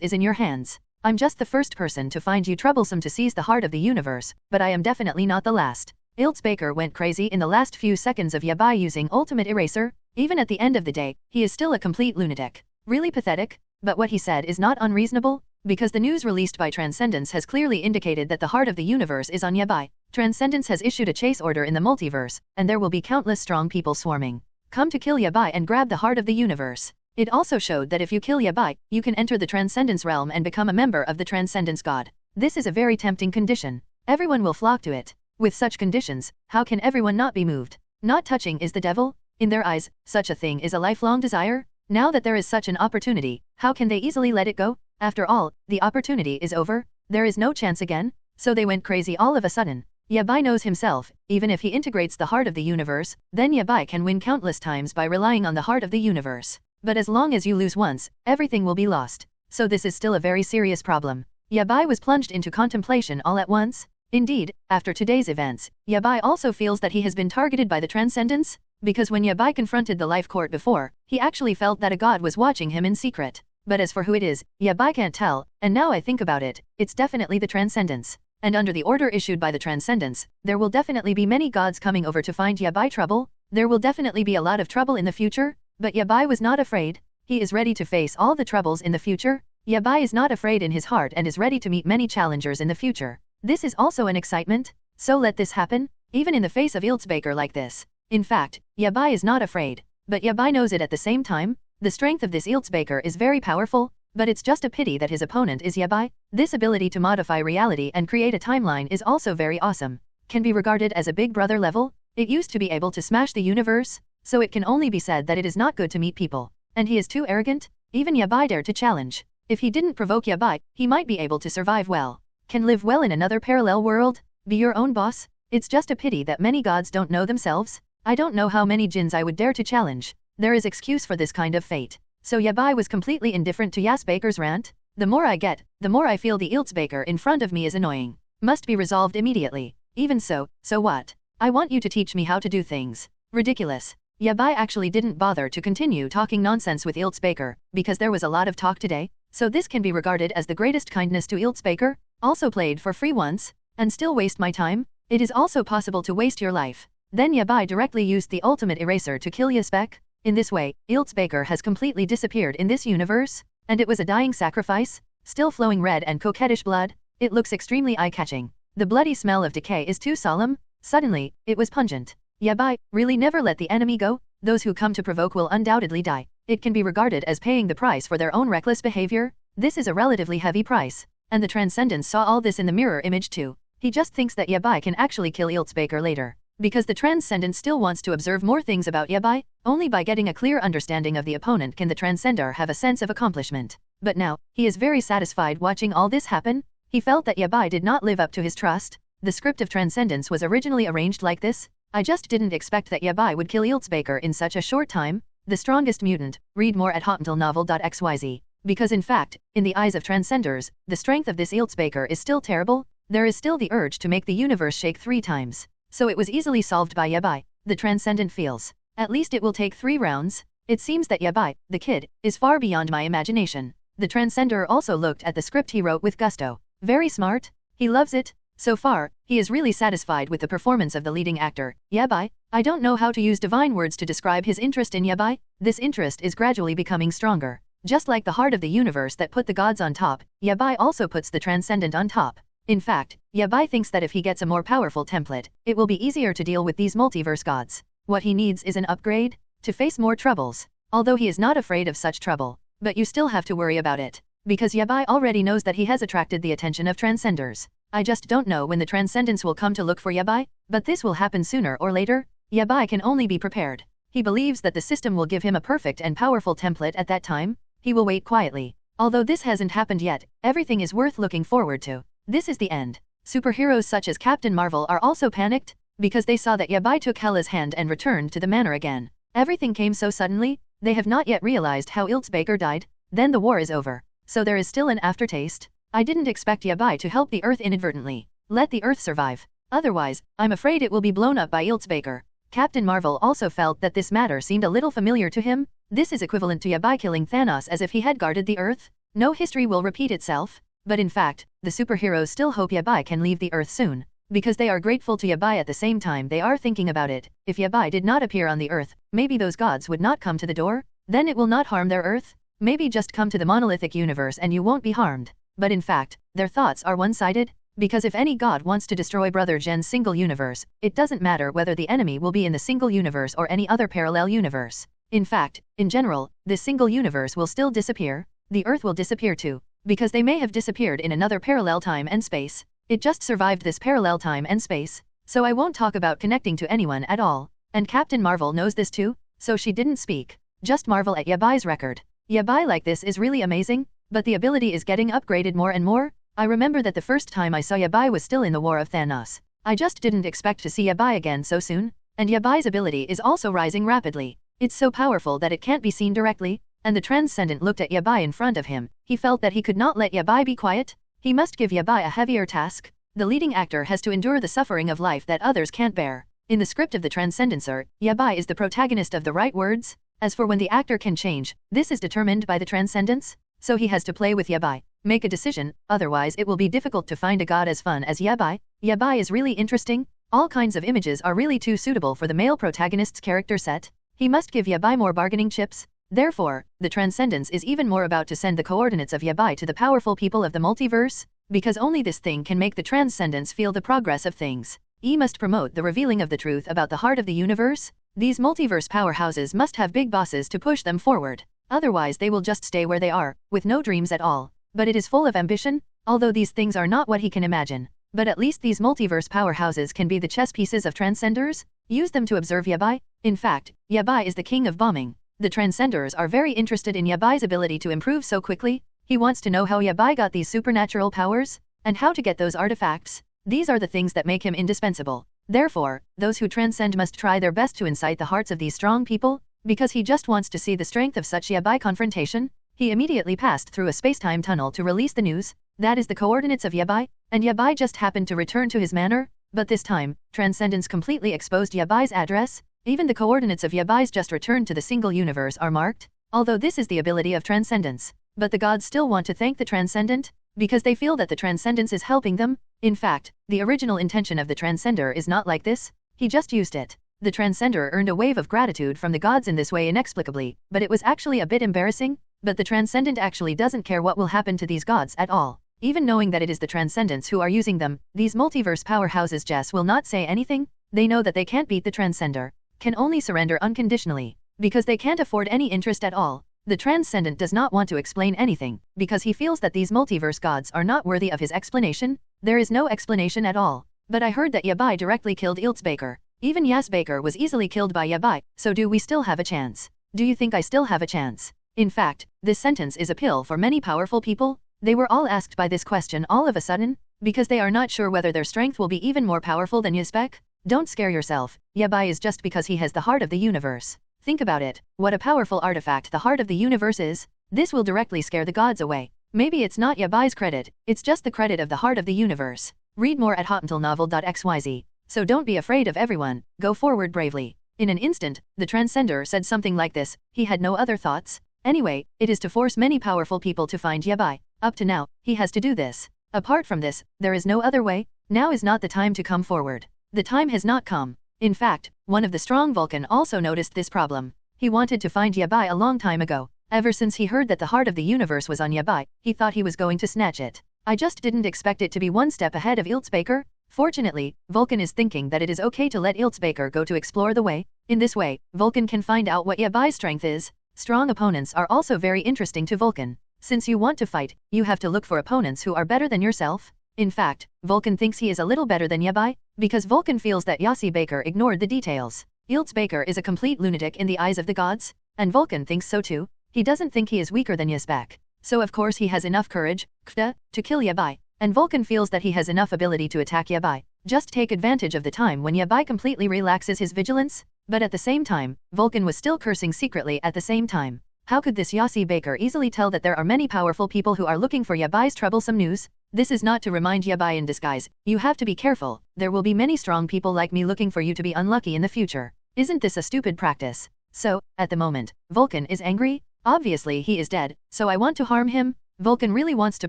is in your hands. I'm just the first person to find you troublesome to seize the heart of the universe, but I am definitely not the last. Elz Baker went crazy in the last few seconds of Yabai using ultimate eraser. Even at the end of the day, he is still a complete lunatic. Really pathetic, but what he said is not unreasonable, because the news released by Transcendence has clearly indicated that the heart of the universe is on Yabai. Transcendence has issued a chase order in the multiverse, and there will be countless strong people swarming. Come to kill Yabai and grab the heart of the universe. It also showed that if you kill Yabai, you can enter the Transcendence realm and become a member of the Transcendence God. This is a very tempting condition. Everyone will flock to it. With such conditions, how can everyone not be moved? Not touching is the devil. In their eyes, such a thing is a lifelong desire. Now that there is such an opportunity, how can they easily let it go? After all, the opportunity is over. There is no chance again. So they went crazy all of a sudden. Yabai knows himself, even if he integrates the heart of the universe, then Yabai can win countless times by relying on the heart of the universe. But as long as you lose once, everything will be lost. So this is still a very serious problem. Yabai was plunged into contemplation all at once. Indeed, after today's events, Yabai also feels that he has been targeted by the Transcendence, because when Yabai confronted the life court before, he actually felt that a god was watching him in secret. But as for who it is, Yabai can't tell, and now I think about it, it's definitely the Transcendence. And under the order issued by the Transcendence, there will definitely be many gods coming over to find Yabai trouble. There will definitely be a lot of trouble in the future, but Yabai was not afraid. He is ready to face all the troubles in the future. Yabai is not afraid in his heart and is ready to meet many challengers in the future. This is also an excitement, so let this happen, even in the face of Elz Baker like this. In fact, Yabai is not afraid, but Yabai knows it at the same time. The strength of this Elz Baker is very powerful, but it's just a pity that his opponent is Yabai. This ability to modify reality and create a timeline is also very awesome. Can be regarded as a big brother level. It used to be able to smash the universe, so it can only be said that it is not good to meet people. And he is too arrogant. Even Yabai dared to challenge. If he didn't provoke Yabai, he might be able to survive well. Can live well in another parallel world. Be your own boss. It's just a pity that many gods don't know themselves. I don't know how many jinns I would dare to challenge. There is excuse for this kind of fate. So Yabai was completely indifferent to Elz Baker's rant. The more I get, the more I feel the Elz Baker in front of me is annoying. Must be resolved immediately. Even so what? I want you to teach me how to do things. Ridiculous. Yabai actually didn't bother to continue talking nonsense with Elz Baker, because there was a lot of talk today, so this can be regarded as the greatest kindness to Elz Baker. Also played for free once, and still waste my time. It is also possible to waste your life. Then Yabai directly used the ultimate eraser to kill Yazbek. In this way, Elz Baker has completely disappeared in this universe, and it was a dying sacrifice, still flowing red and coquettish blood. It looks extremely eye-catching. The bloody smell of decay is too solemn. Suddenly, it was pungent. Yabai, really never let the enemy go. Those who come to provoke will undoubtedly die. It can be regarded as paying the price for their own reckless behavior. This is a relatively heavy price. And the Transcendent saw all this in the mirror image too. He just thinks that Yabai can actually kill Elz Baker later. Because the Transcendent still wants to observe more things about Yabai. Only by getting a clear understanding of the opponent can the Transcender have a sense of accomplishment. But now, he is very satisfied watching all this happen. He felt that Yabai did not live up to his trust. The script of Transcendence was originally arranged like this. I just didn't expect that Yabai would kill Elz Baker in such a short time. The strongest mutant. Read more at hotmailnovel.xyz. Because in fact, in the eyes of Transcenders, the strength of this Elz Baker is still terrible. There is still the urge to make the universe shake 3 times. So it was easily solved by Yabai. The Transcendent feels. At least it will take 3 rounds. It seems that Yabai, the kid, is far beyond my imagination. The Transcender also looked at the script he wrote with gusto. Very smart. He loves it. So far, he is really satisfied with the performance of the leading actor, Yabai. I don't know how to use divine words to describe his interest in Yabai. This interest is gradually becoming stronger. Just like the heart of the universe that put the gods on top, Yabai also puts the Transcendent on top. In fact, Yabai thinks that if he gets a more powerful template, it will be easier to deal with these multiverse gods. What he needs is an upgrade to face more troubles. Although he is not afraid of such trouble, but you still have to worry about it. Because Yabai already knows that he has attracted the attention of Transcenders. I just don't know when the Transcendents will come to look for Yabai, but this will happen sooner or later. Yabai can only be prepared. He believes that the system will give him a perfect and powerful template at that time. He will wait quietly. Although this hasn't happened yet, everything is worth looking forward to. This is the end. Superheroes such as Captain Marvel are also panicked, because they saw that Yabai took Hela's hand and returned to the manor again. Everything came so suddenly, they have not yet realized how Elz Baker died. Then the war is over. So there is still an aftertaste. I didn't expect Yabai to help the Earth inadvertently. Let the Earth survive. Otherwise, I'm afraid it will be blown up by Elz Baker. Captain Marvel also felt that this matter seemed a little familiar to him. This is equivalent to Yabai killing Thanos as if he had guarded the Earth. No history will repeat itself. But in fact, the superheroes still hope Yabai can leave the Earth soon. Because they are grateful to Yabai at the same time they are thinking about it. If Yabai did not appear on the Earth, maybe those gods would not come to the door. Then it will not harm their Earth. Maybe just come to the monolithic universe and you won't be harmed. But in fact, their thoughts are one-sided. Because if any god wants to destroy Brother Gen's single universe, it doesn't matter whether the enemy will be in the single universe or any other parallel universe. In fact, in general, this single universe will still disappear. The Earth will disappear too. Because they may have disappeared in another parallel time and space. It just survived this parallel time and space. So I won't talk about connecting to anyone at all. And Captain Marvel knows this too, so she didn't speak. Just marvel at Yabai's record. Yabai like this is really amazing, but the ability is getting upgraded more and more. I remember that the first time I saw Yabai was still in the War of Thanos. I just didn't expect to see Yabai again so soon. And Yabai's ability is also rising rapidly. It's so powerful that it can't be seen directly. And the Transcendent looked at Yabai in front of him. He felt that he could not let Yabai be quiet. He must give Yabai a heavier task. The leading actor has to endure the suffering of life that others can't bear. In the script of the Transcendencer, Yabai is the protagonist of the right words. As for when the actor can change, this is determined by the Transcendence. So he has to play with Yabai. Make a decision, otherwise it will be difficult to find a god as fun as Yabai. Yabai is really interesting. All kinds of images are really too suitable for the male protagonist's character set. He must give Yabai more bargaining chips. Therefore, the Transcendence is even more about to send the coordinates of Yabai to the powerful people of the multiverse, because only this thing can make the Transcendence feel the progress of things. E must promote the revealing of the truth about the heart of the universe. These multiverse powerhouses must have big bosses to push them forward. Otherwise they will just stay where they are, with no dreams at all. But it is full of ambition, although these things are not what he can imagine. But at least these multiverse powerhouses can be the chess pieces of Transcenders. Use them to observe Yabai. In fact, Yabai is the king of bombing. The Transcenders are very interested in Yabai's ability to improve so quickly. He wants to know how Yabai got these supernatural powers, and how to get those artifacts. These are the things that make him indispensable. Therefore, those who transcend must try their best to incite the hearts of these strong people, because he just wants to see the strength of such Yabai confrontation. He immediately passed through a space-time tunnel to release the news. That is the coordinates of Yabai, and Yabai just happened to return to his manor, but this time, Transcendence completely exposed Yabai's address. Even the coordinates of Yabai's just returned to the single universe are marked, although this is the ability of Transcendence. But the gods still want to thank the Transcendent, because they feel that the Transcendence is helping them. In fact, the original intention of the Transcender is not like this, he just used it. The Transcender earned a wave of gratitude from the gods in this way inexplicably, but it was actually a bit embarrassing. But the Transcendent actually doesn't care what will happen to these gods at all. Even knowing that it is the Transcendents who are using them, these multiverse powerhouses just will not say anything. They know that they can't beat the Transcender, can only surrender unconditionally, because they can't afford any interest at all. The Transcendent does not want to explain anything, because he feels that these multiverse gods are not worthy of his explanation. There is no explanation at all. But I heard that Yabai directly killed Elz Baker. Even Elz Baker was easily killed by Yabai, so do we still have a chance? Do you think I still have a chance? In fact, this sentence is a pill for many powerful people. They were all asked by this question all of a sudden, because they are not sure whether their strength will be even more powerful than Yazbek. Don't scare yourself. Yabai is just because he has the heart of the universe. Think about it. What a powerful artifact the heart of the universe is. This will directly scare the gods away. Maybe it's not Yabai's credit, it's just the credit of the heart of the universe. Read more at hotuntelnovel.xyz. So don't be afraid of everyone, go forward bravely. In an instant, the Transcender said something like this. He had no other thoughts. Anyway, it is to force many powerful people to find Yabai. Up to now, he has to do this. Apart from this, there is no other way. Now is not the time to come forward. The time has not come. In fact, one of the strong Vulcan also noticed this problem. He wanted to find Yabai a long time ago. Ever since he heard that the heart of the universe was on Yabai, he thought he was going to snatch it. I just didn't expect it to be one step ahead of Elz Baker. Fortunately, Vulcan is thinking that it is okay to let Elz Baker go to explore the way. In this way, Vulcan can find out what Yabai's strength is. Strong opponents are also very interesting to Vulcan. Since you want to fight, you have to look for opponents who are better than yourself. In fact, Vulcan thinks he is a little better than Yabai, because Vulcan feels that Elz Baker ignored the details. Elz Baker is a complete lunatic in the eyes of the gods, and Vulcan thinks so too. He doesn't think he is weaker than Yazbek. So of course he has enough courage, to kill Yabai, and Vulcan feels that he has enough ability to attack Yabai. Just take advantage of the time when Yabai completely relaxes his vigilance. But at the same time, Vulcan was still cursing secretly at the same time. How could this Elz Baker easily tell that there are many powerful people who are looking for Yabai's troublesome news? This is not to remind Yabai in disguise. You have to be careful. There will be many strong people like me looking for you to be unlucky in the future. Isn't this a stupid practice? So, at the moment, Vulcan is angry. Obviously he is dead, so I want to harm him. Vulcan really wants to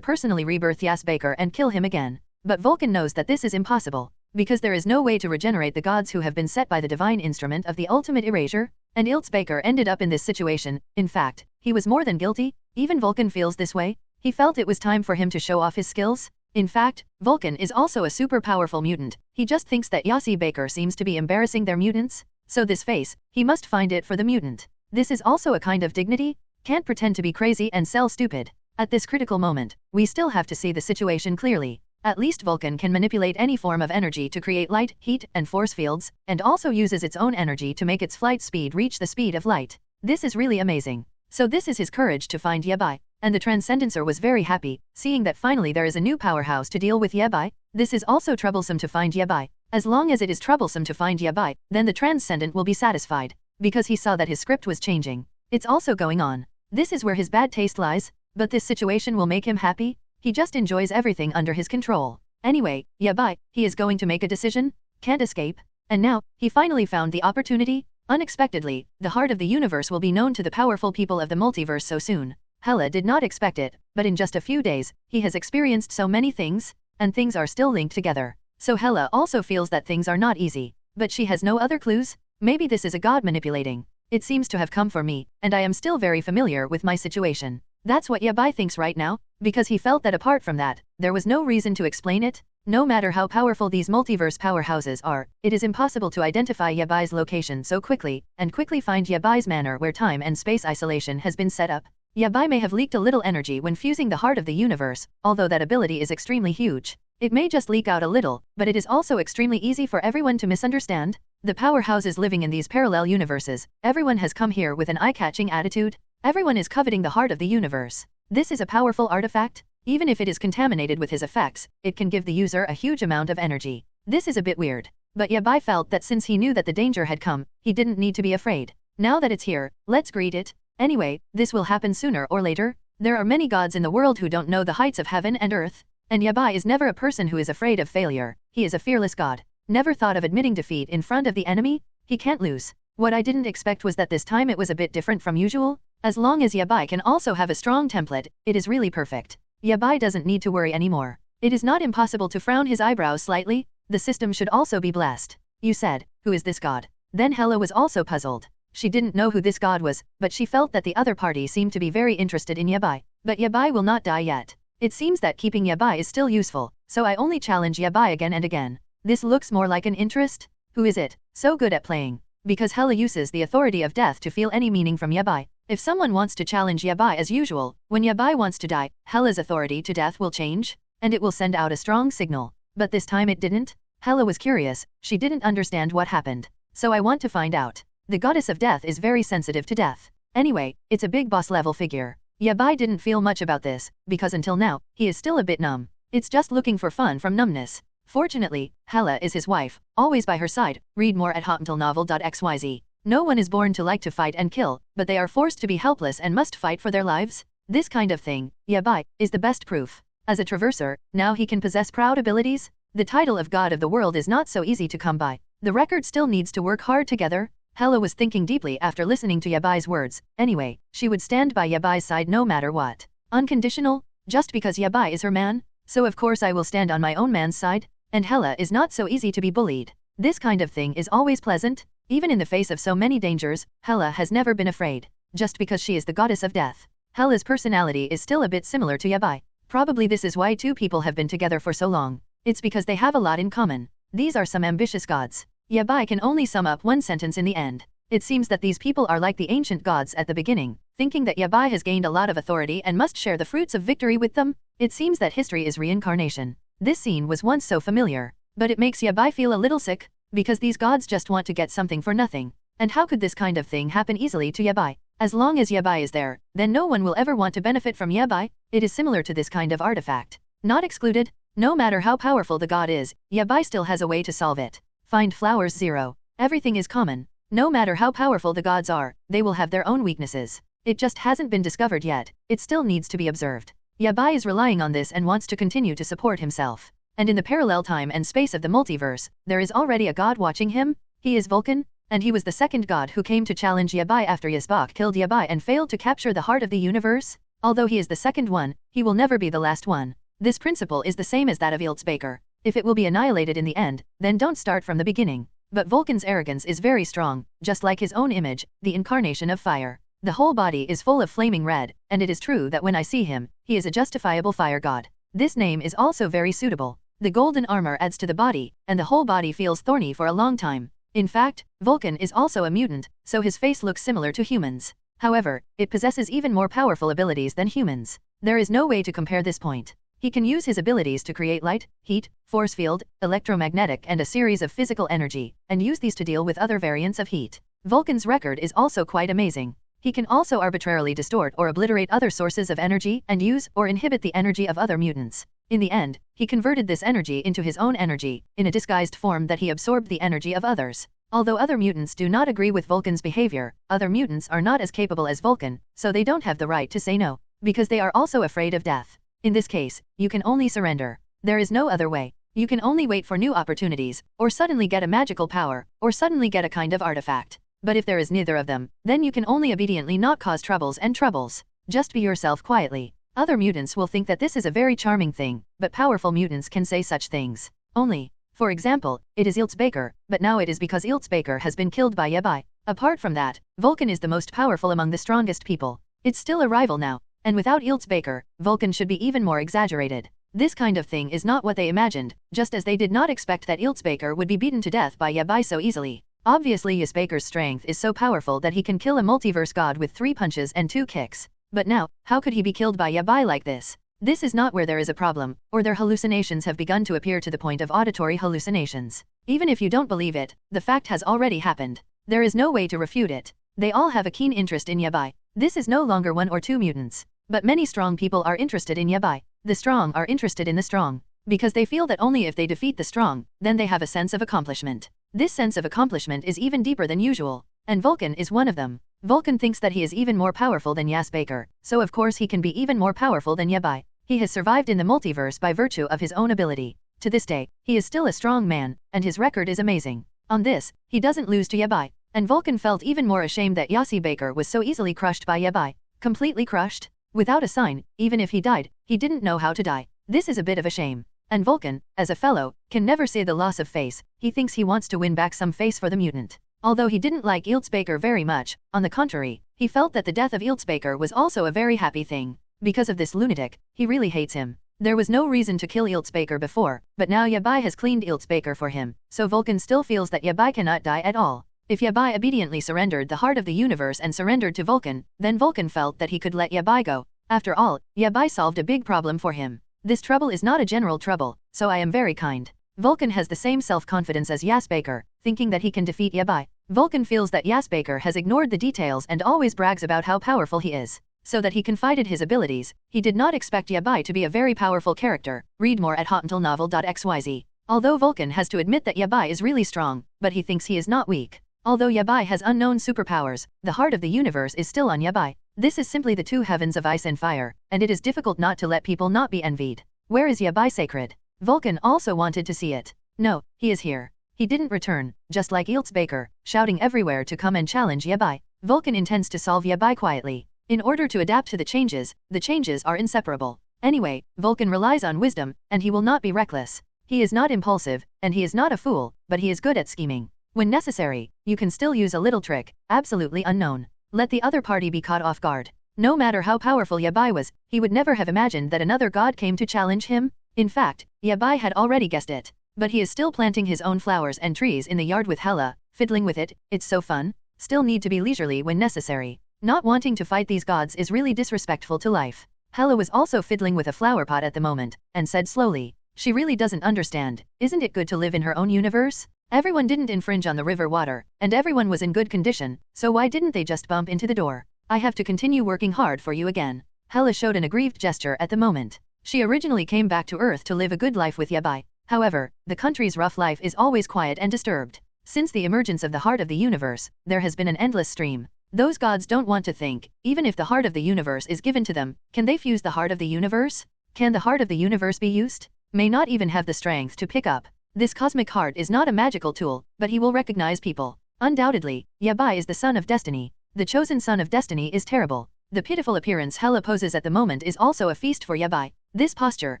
personally rebirth Elz Baker and kill him again. But Vulcan knows that this is impossible, because there is no way to regenerate the gods who have been set by the divine instrument of the ultimate erasure, and Elz Baker ended up in this situation. In fact, he was more than guilty. Even Vulcan feels this way. He felt it was time for him to show off his skills. In fact, Vulcan is also a super powerful mutant. He just thinks that Elz Baker seems to be embarrassing their mutants. So this face, he must find it for the mutant. This is also a kind of dignity. Can't pretend to be crazy and sell stupid. At this critical moment, we still have to see the situation clearly. At least Vulcan can manipulate any form of energy to create light, heat, and force fields, and also uses its own energy to make its flight speed reach the speed of light. This is really amazing. So this is his courage to find Yabai, and the Transcendencer was very happy, seeing that finally there is a new powerhouse to deal with Yabai. This is also troublesome to find Yabai. As long as it is troublesome to find Yabai, then the Transcendent will be satisfied, because he saw that his script was changing. It's also going on. This is where his bad taste lies, but this situation will make him happy. He just enjoys everything under his control. Anyway, Yabai, he is going to make a decision, can't escape, and now, he finally found the opportunity. Unexpectedly, the heart of the universe will be known to the powerful people of the multiverse so soon. Hela did not expect it, but in just a few days, he has experienced so many things, and things are still linked together. So Hela also feels that things are not easy. But she has no other clues? Maybe this is a god manipulating. It seems to have come for me, and I am still very familiar with my situation. That's what Yabai thinks right now, because he felt that apart from that, there was no reason to explain it. No matter how powerful these multiverse powerhouses are, it is impossible to identify Yabai's location so quickly, and quickly find Yabai's manner where time and space isolation has been set up. Yabai may have leaked a little energy when fusing the heart of the universe, although that ability is extremely huge. It may just leak out a little, but it is also extremely easy for everyone to misunderstand. The powerhouses living in these parallel universes, everyone has come here with an eye-catching attitude. Everyone is coveting the heart of the universe. This is a powerful artifact. Even if it is contaminated with his effects, it can give the user a huge amount of energy. This is a bit weird. But Yabai felt that since he knew that the danger had come, he didn't need to be afraid. Now that it's here, let's greet it. Anyway, this will happen sooner or later. There are many gods in the world who don't know the heights of heaven and earth. And Yabai is never a person who is afraid of failure. He is a fearless god. Never thought of admitting defeat in front of the enemy? He can't lose. What I didn't expect was that this time it was a bit different from usual. As long as Yabai can also have a strong template, it is really perfect. Yabai doesn't need to worry anymore. It is not impossible to frown his eyebrows slightly. The system should also be blessed. You said, who is this god? Then Hela was also puzzled. She didn't know who this god was, but she felt that the other party seemed to be very interested in Yabai. But Yabai will not die yet. It seems that keeping Yabai is still useful, so I only challenge Yabai again and again. This looks more like an interest. Who is it, so good at playing? Because Hela uses the authority of death to feel any meaning from Yabai. If someone wants to challenge Yabai as usual, when Yabai wants to die, Hela's authority to death will change, and it will send out a strong signal. But this time it didn't. Hela was curious, she didn't understand what happened. So I want to find out. The goddess of death is very sensitive to death. Anyway, it's a big boss level figure. Yabai didn't feel much about this, because until now, he is still a bit numb. It's just looking for fun from numbness. Fortunately, Hela is his wife, always by her side. Read more at hotuntelnovel.xyz. No one is born to like to fight and kill, but they are forced to be helpless and must fight for their lives. This kind of thing, Yabai, is the best proof. As a traverser, now he can possess proud abilities. The title of God of the World is not so easy to come by. The record still needs to work hard together. Hela was thinking deeply after listening to Yabai's words. Anyway, she would stand by Yabai's side no matter what. Unconditional? Just because Yabai is her man? So of course I will stand on my own man's side. And Hela is not so easy to be bullied. This kind of thing is always pleasant. Even in the face of so many dangers, Hela has never been afraid. Just because she is the goddess of death. Hela's personality is still a bit similar to Yabai. Probably this is why two people have been together for so long. It's because they have a lot in common. These are some ambitious gods. Yabai can only sum up one sentence in the end. It seems that these people are like the ancient gods at the beginning, thinking that Yabai has gained a lot of authority and must share the fruits of victory with them. It seems that history is reincarnation. This scene was once so familiar, but it makes Yabai feel a little sick, because these gods just want to get something for nothing. And how could this kind of thing happen easily to Yabai? As long as Yabai is there, then no one will ever want to benefit from Yabai. It is similar to this kind of artifact. Not excluded. No matter how powerful the god is, Yabai still has a way to solve it. Find flowers 0. Everything is common. No matter how powerful the gods are, they will have their own weaknesses. It just hasn't been discovered yet. It still needs to be observed. Yabai is relying on this and wants to continue to support himself. And in the parallel time and space of the multiverse, there is already a god watching him. He is Vulcan, and he was the second god who came to challenge Yabai after Yasbak killed Yabai and failed to capture the heart of the universe. Although he is the second one, he will never be the last one. This principle is the same as that of Elz Baker. If it will be annihilated in the end, then don't start from the beginning. But Vulcan's arrogance is very strong, just like his own image, the incarnation of fire. The whole body is full of flaming red, and it is true that when I see him, he is a justifiable fire god. This name is also very suitable. The golden armor adds to the body, and the whole body feels thorny for a long time. In fact, Vulcan is also a mutant, so his face looks similar to humans. However, it possesses even more powerful abilities than humans. There is no way to compare this point. He can use his abilities to create light, heat, force field, electromagnetic and a series of physical energy, and use these to deal with other variants of heat. Vulcan's record is also quite amazing. He can also arbitrarily distort or obliterate other sources of energy and use or inhibit the energy of other mutants. In the end, he converted this energy into his own energy, in a disguised form that he absorbed the energy of others. Although other mutants do not agree with Vulcan's behavior, other mutants are not as capable as Vulcan, so they don't have the right to say no, because they are also afraid of death. In this case, you can only surrender. There is no other way. You can only wait for new opportunities, or suddenly get a magical power, or suddenly get a kind of artifact. But if there is neither of them, then you can only obediently not cause troubles and troubles. Just be yourself quietly. Other mutants will think that this is a very charming thing, but powerful mutants can say such things. Only For example, it is Elz Baker, but now it is because Elz Baker has been killed by Yabai. Apart from that, Vulcan is the most powerful among the strongest people. It's still a rival now, and without Elz Baker, Vulcan should be even more exaggerated. This kind of thing is not what they imagined, just as they did not expect that Elz Baker would be beaten to death by Yabai so easily. Obviously Elz Baker's strength is so powerful that he can kill a multiverse god with 3 punches and 2 kicks. But now, how could he be killed by Yabai like this? This is not where there is a problem, or their hallucinations have begun to appear to the point of auditory hallucinations. Even if you don't believe it, the fact has already happened. There is no way to refute it. They all have a keen interest in Yabai. This is no longer 1 or 2 mutants. But many strong people are interested in Yabai. The strong are interested in the strong, because they feel that only if they defeat the strong, then they have a sense of accomplishment. This sense of accomplishment is even deeper than usual, and Vulcan is one of them. Vulcan thinks that he is even more powerful than Elz Baker, so of course he can be even more powerful than Yabai. He has survived in the multiverse by virtue of his own ability. To this day, he is still a strong man, and his record is amazing. On this, he doesn't lose to Yabai. And Vulcan felt even more ashamed that Elz Baker was so easily crushed by Yabai. Completely crushed? Without a sign, even if he died, he didn't know how to die. This is a bit of a shame. And Vulcan, as a fellow, can never say the loss of face. He thinks he wants to win back some face for the mutant. Although he didn't like Elz Baker very much, on the contrary, he felt that the death of Elz Baker was also a very happy thing. Because of this lunatic, he really hates him. There was no reason to kill Elz Baker before, but now Yabai has cleaned Elz Baker for him, so Vulcan still feels that Yabai cannot die at all. If Yabai obediently surrendered the heart of the universe and surrendered to Vulcan, then Vulcan felt that he could let Yabai go. After all, Yabai solved a big problem for him. This trouble is not a general trouble, so I am very kind. Vulcan has the same self-confidence as Elz Baker, thinking that he can defeat Yabai. Vulcan feels that Elz Baker has ignored the details and always brags about how powerful he is, so that he confided his abilities. He did not expect Yabai to be a very powerful character. Read more at hotuntilnovel.xyz. Although Vulcan has to admit that Yabai is really strong, but he thinks he is not weak. Although Yabai has unknown superpowers, the heart of the universe is still on Yabai. This is simply the 2 heavens of ice and fire, and it is difficult not to let people not be envied. Where is Yabai sacred? Vulcan also wanted to see it. No, he is here. He didn't return, just like Elz Baker, shouting everywhere to come and challenge Yabai. Vulcan intends to solve Yabai quietly. In order to adapt to the changes are inseparable. Anyway, Vulcan relies on wisdom, and he will not be reckless. He is not impulsive, and he is not a fool, but he is good at scheming. When necessary, you can still use a little trick, absolutely unknown. Let the other party be caught off guard. No matter how powerful Yabai was, he would never have imagined that another god came to challenge him. In fact, Yabai had already guessed it. But he is still planting his own flowers and trees in the yard with Hela, fiddling with it. It's so fun. Still need to be leisurely when necessary. Not wanting to fight these gods is really disrespectful to life. Hela was also fiddling with a flower pot at the moment, and said slowly, she really doesn't understand. Isn't it good to live in her own universe? Everyone didn't infringe on the river water, and everyone was in good condition, so why didn't they just bump into the door? I have to continue working hard for you again. Hela showed an aggrieved gesture at the moment. She originally came back to Earth to live a good life with Yabai. However, the country's rough life is always quiet and disturbed. Since the emergence of the heart of the universe, there has been an endless stream. Those gods don't want to think. Even if the heart of the universe is given to them, can they fuse the heart of the universe? Can the heart of the universe be used? May not even have the strength to pick up. This cosmic heart is not a magical tool, but he will recognize people. Undoubtedly, Yabai is the son of destiny. The chosen son of destiny is terrible. The pitiful appearance Hela poses at the moment is also a feast for Yabai. This posture,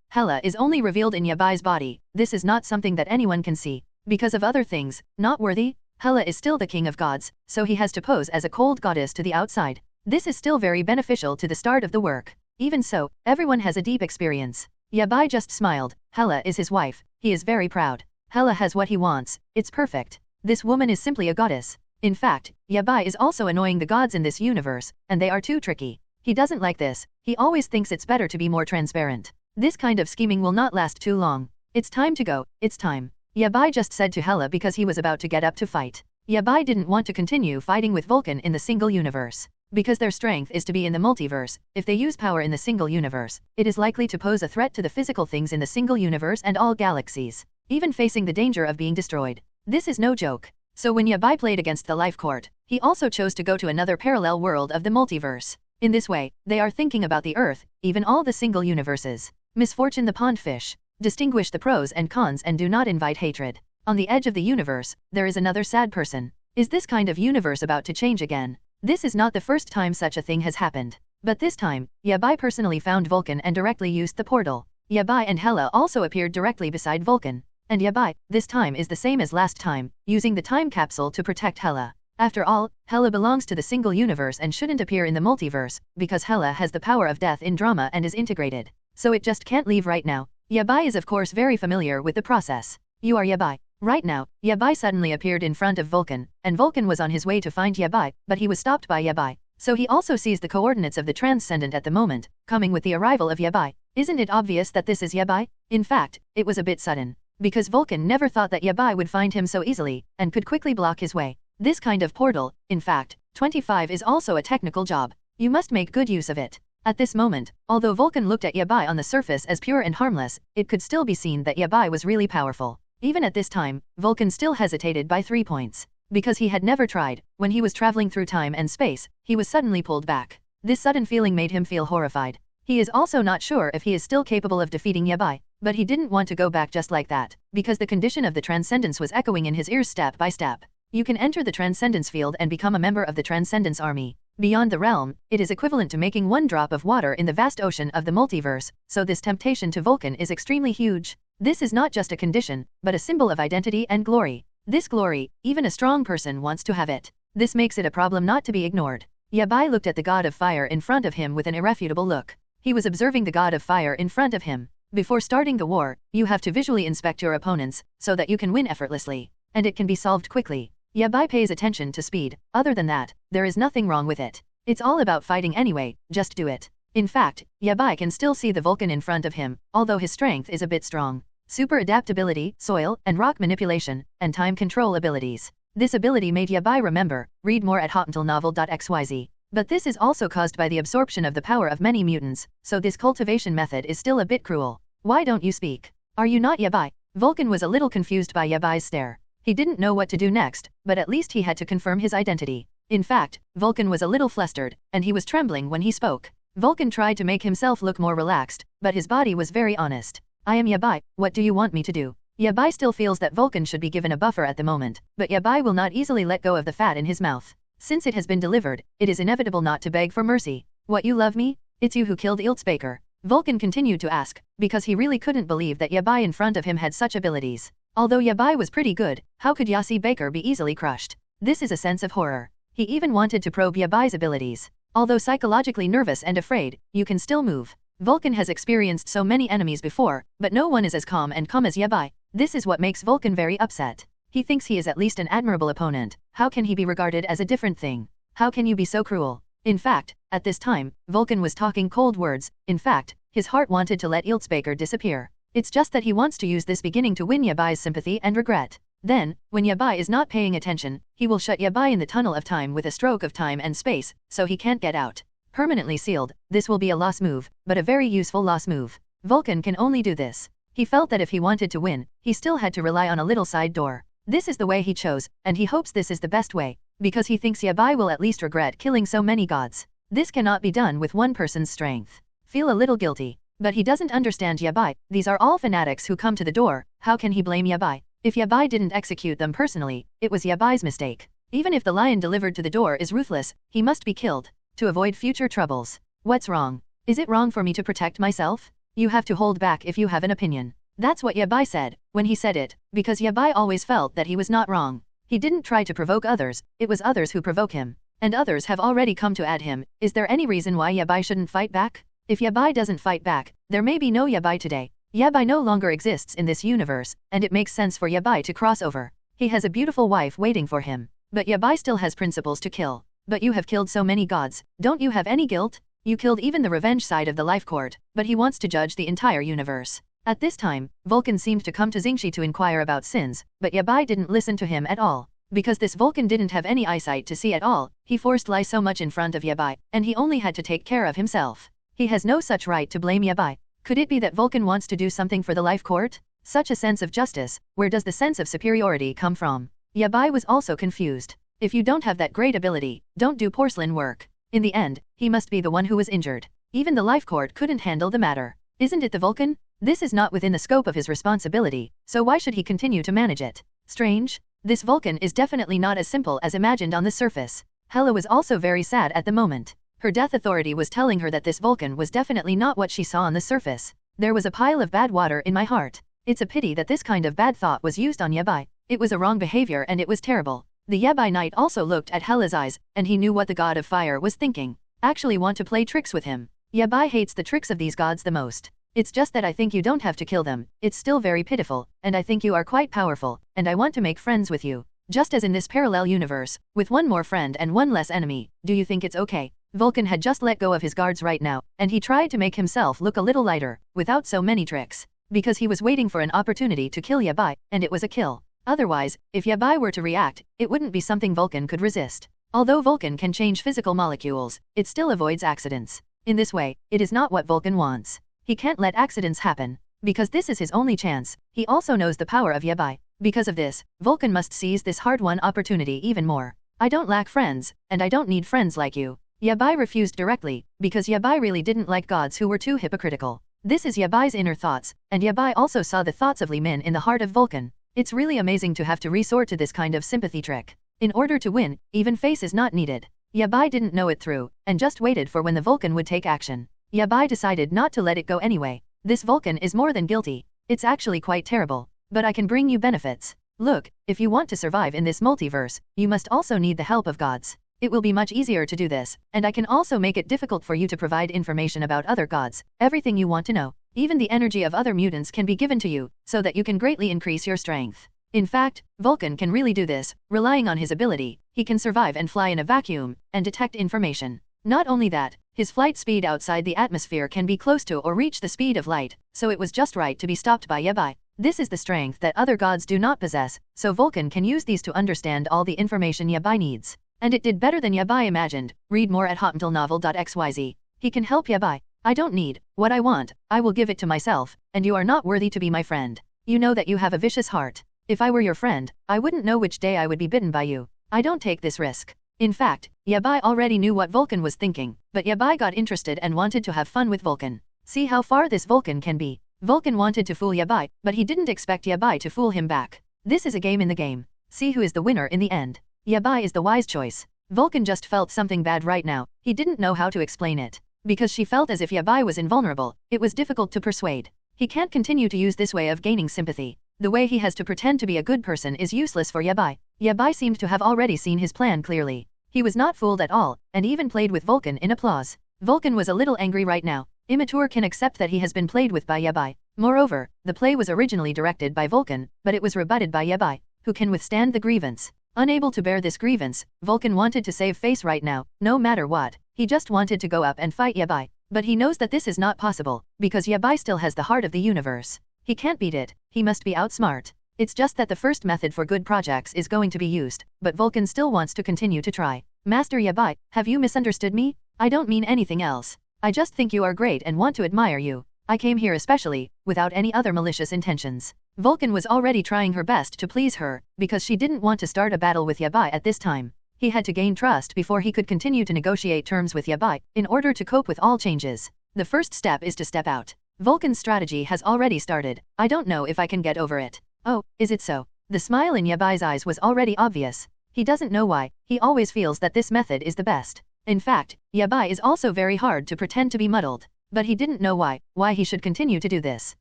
Hela, is only revealed in Yabai's body. This is not something that anyone can see. Because of other things, not worthy, Hela is still the king of gods, so he has to pose as a cold goddess to the outside. This is still very beneficial to the start of the work. Even so, everyone has a deep experience. Yabai just smiled. Hela is his wife. He is very proud. Hela has what he wants. It's perfect. This woman is simply a goddess. In fact, Yabai is also annoying the gods in this universe, and they are too tricky. He doesn't like this. He always thinks it's better to be more transparent. This kind of scheming will not last too long. It's time to go. It's time. Yabai just said to Hela because he was about to get up to fight. Yabai didn't want to continue fighting with Vulcan in the single universe. Because their strength is to be in the multiverse, if they use power in the single universe, it is likely to pose a threat to the physical things in the single universe and all galaxies, even facing the danger of being destroyed. This is no joke. So when Yabai played against the Life Court, he also chose to go to another parallel world of the multiverse. In this way, they are thinking about the Earth, even all the single universes. Misfortune the pond fish. Distinguish the pros and cons and do not invite hatred. On the edge of the universe, there is another sad person. Is this kind of universe about to change again? This is not the first time such a thing has happened. But this time, Yabai personally found Vulcan and directly used the portal. Yabai and Hela also appeared directly beside Vulcan. And Yabai, this time is the same as last time, using the time capsule to protect Hela. After all, Hela belongs to the single universe and shouldn't appear in the multiverse, because Hela has the power of death in drama and is integrated. So it just can't leave right now. Yabai is of course very familiar with the process. You are Yabai. Right now, Yabai suddenly appeared in front of Vulcan, and Vulcan was on his way to find Yabai, but he was stopped by Yabai. So he also sees the coordinates of the Transcendent at the moment, coming with the arrival of Yabai. Isn't it obvious that this is Yabai? In fact, it was a bit sudden. Because Vulcan never thought that Yabai would find him so easily, and could quickly block his way. This kind of portal, in fact, 25 is also a technical job. You must make good use of it. At this moment, although Vulcan looked at Yabai on the surface as pure and harmless, it could still be seen that Yabai was really powerful. Even at this time, Vulcan still hesitated by 3 points. Because he had never tried, when he was traveling through time and space, he was suddenly pulled back. This sudden feeling made him feel horrified. He is also not sure if he is still capable of defeating Yabai, but he didn't want to go back just like that, because the condition of the Transcendence was echoing in his ears step by step. You can enter the Transcendence field and become a member of the Transcendence army. Beyond the realm, it is equivalent to making 1 drop of water in the vast ocean of the multiverse, so this temptation to Vulcan is extremely huge. This is not just a condition, but a symbol of identity and glory. This glory, even a strong person wants to have it. This makes it a problem not to be ignored. Yabai looked at the god of fire in front of him with an irrefutable look. He was observing the god of fire in front of him. Before starting the war, you have to visually inspect your opponents, so that you can win effortlessly. And it can be solved quickly. Yabai pays attention to speed. Other than that, there is nothing wrong with it. It's all about fighting anyway, just do it. In fact, Yabai can still see the Vulcan in front of him, although his strength is a bit strong. Super adaptability, soil and rock manipulation, and time control abilities. This ability made Yabai remember, read more at hotuntilnovel.xyz. But this is also caused by the absorption of the power of many mutants, so this cultivation method is still a bit cruel. Why don't you speak? Are you not Yabai? Vulcan was a little confused by Yabai's stare. He didn't know what to do next, but at least he had to confirm his identity. In fact, Vulcan was a little flustered, and he was trembling when he spoke. Vulcan tried to make himself look more relaxed, but his body was very honest. I am Yabai, what do you want me to do? Yabai still feels that Vulcan should be given a buffer at the moment, but Yabai will not easily let go of the fat in his mouth. Since it has been delivered, it is inevitable not to beg for mercy. What, you love me? It's you who killed Elz Baker. Vulcan continued to ask, because he really couldn't believe that Yabai in front of him had such abilities. Although Yabai was pretty good, how could Elz Baker be easily crushed? This is a sense of horror. He even wanted to probe Yabai's abilities. Although psychologically nervous and afraid, you can still move. Vulcan has experienced so many enemies before, but no one is as calm as Yabai. This is what makes Vulcan very upset. He thinks he is at least an admirable opponent. How can he be regarded as a different thing? How can you be so cruel? In fact, at this time, Vulcan was talking cold words. In fact, his heart wanted to let Elz Baker disappear. It's just that he wants to use this beginning to win Yabai's sympathy and regret. Then, when Yabai is not paying attention, he will shut Yabai in the tunnel of time with a stroke of time and space, so he can't get out. Permanently sealed, this will be a loss move, but a very useful loss move. Vulcan can only do this. He felt that if he wanted to win, he still had to rely on a little side door. This is the way he chose, and he hopes this is the best way, because he thinks Yabai will at least regret killing so many gods. This cannot be done with one person's strength. Feel a little guilty. But he doesn't understand Yabai. These are all fanatics who come to the door. How can he blame Yabai? If Yabai didn't execute them personally, it was Yabai's mistake. Even if the lion delivered to the door is ruthless, he must be killed, to avoid future troubles. What's wrong? Is it wrong for me to protect myself? You have to hold back if you have an opinion. That's what Yabai said, when he said it, because Yabai always felt that he was not wrong. He didn't try to provoke others, it was others who provoke him. And others have already come to add him. Is there any reason why Yabai shouldn't fight back? If Yabai doesn't fight back, there may be no Yabai today. Yabai no longer exists in this universe, and it makes sense for Yabai to cross over. He has a beautiful wife waiting for him. But Yabai still has principles to kill. But you have killed so many gods, don't you have any guilt? You killed even the revenge side of the life court, but he wants to judge the entire universe. At this time, Vulcan seemed to come to Xingshi to inquire about sins, but Yabai didn't listen to him at all. Because this Vulcan didn't have any eyesight to see at all, he forced lie so much in front of Yabai, and he only had to take care of himself. He has no such right to blame Yabai. Could it be that Vulcan wants to do something for the life court? Such a sense of justice, where does the sense of superiority come from? Yabai was also confused. If you don't have that great ability, don't do porcelain work. In the end, he must be the one who was injured. Even the life court couldn't handle the matter. Isn't it the Vulcan? This is not within the scope of his responsibility, so why should he continue to manage it? Strange. This Vulcan is definitely not as simple as imagined on the surface. Hela was also very sad at the moment. Her death authority was telling her that this Vulcan was definitely not what she saw on the surface. There was a pile of bad water in my heart. It's a pity that this kind of bad thought was used on Yabai. It was a wrong behavior and it was terrible. The Yabai Knight also looked at Hela's eyes, and he knew what the god of fire was thinking. Actually want to play tricks with him. Yabai hates the tricks of these gods the most. It's just that I think you don't have to kill them, it's still very pitiful, and I think you are quite powerful, and I want to make friends with you. Just as in this parallel universe, with one more friend and one less enemy, do you think it's okay? Vulcan had just let go of his guards right now, and he tried to make himself look a little lighter, without so many tricks. Because he was waiting for an opportunity to kill Yabai, and it was a kill. Otherwise, if Yabai were to react, it wouldn't be something Vulcan could resist. Although Vulcan can change physical molecules, it still avoids accidents. In this way, it is not what Vulcan wants. He can't let accidents happen. Because this is his only chance, he also knows the power of Yabai. Because of this, Vulcan must seize this hard-won opportunity even more. I don't lack friends, and I don't need friends like you. Yabai refused directly, because Yabai really didn't like gods who were too hypocritical. This is Yabai's inner thoughts, and Yabai also saw the thoughts of Li Min in the heart of Vulcan. It's really amazing to have to resort to this kind of sympathy trick. In order to win, even face is not needed. Yabai didn't know it through, and just waited for when the Vulcan would take action. Yabai decided not to let it go anyway. This Vulcan is more than guilty. It's actually quite terrible. But I can bring you benefits. Look, if you want to survive in this multiverse, you must also need the help of gods. It will be much easier to do this, and I can also make it difficult for you to provide information about other gods, everything you want to know. Even the energy of other mutants can be given to you, so that you can greatly increase your strength. In fact, Vulcan can really do this, relying on his ability. He can survive and fly in a vacuum, and detect information. Not only that, his flight speed outside the atmosphere can be close to or reach the speed of light, so it was just right to be stopped by Yabai. This is the strength that other gods do not possess, so Vulcan can use these to understand all the information Yabai needs. And it did better than Yabai imagined. Read more at hotmailnovel.xyz. He can help Yabai. I don't need what I want, I will give it to myself, and you are not worthy to be my friend. You know that you have a vicious heart. If I were your friend, I wouldn't know which day I would be bitten by you. I don't take this risk. In fact, Yabai already knew what Vulcan was thinking, but Yabai got interested and wanted to have fun with Vulcan. See how far this Vulcan can be. Vulcan wanted to fool Yabai, but he didn't expect Yabai to fool him back. This is a game in the game. See who is the winner in the end. Yabai is the wise choice. Vulcan just felt something bad right now. He didn't know how to explain it. Because she felt as if Yabai was invulnerable, it was difficult to persuade. He can't continue to use this way of gaining sympathy. The way he has to pretend to be a good person is useless for Yabai. Yabai seemed to have already seen his plan clearly. He was not fooled at all, and even played with Vulcan in applause. Vulcan was a little angry right now. Immature can accept that he has been played with by Yabai. Moreover, the play was originally directed by Vulcan, but it was rebutted by Yabai, who can withstand the grievance. Unable to bear this grievance, Vulcan wanted to save face right now, no matter what. He just wanted to go up and fight Yabai. But he knows that this is not possible, because Yabai still has the heart of the universe. He can't beat it, he must be outsmart. It's just that the first method for good projects is going to be used, but Vulcan still wants to continue to try. Master Yabai, have you misunderstood me? I don't mean anything else. I just think you are great and want to admire you. I came here especially, without any other malicious intentions. Vulcan was already trying her best to please her, because she didn't want to start a battle with Yabai at this time. He had to gain trust before he could continue to negotiate terms with Yabai, in order to cope with all changes. The first step is to step out. Vulcan's strategy has already started. I don't know if I can get over it. Oh, is it so? The smile in Yabai's eyes was already obvious. He doesn't know why, he always feels that this method is the best. In fact, Yabai is also very hard to pretend to be muddled. But he didn't know why he should continue to do this.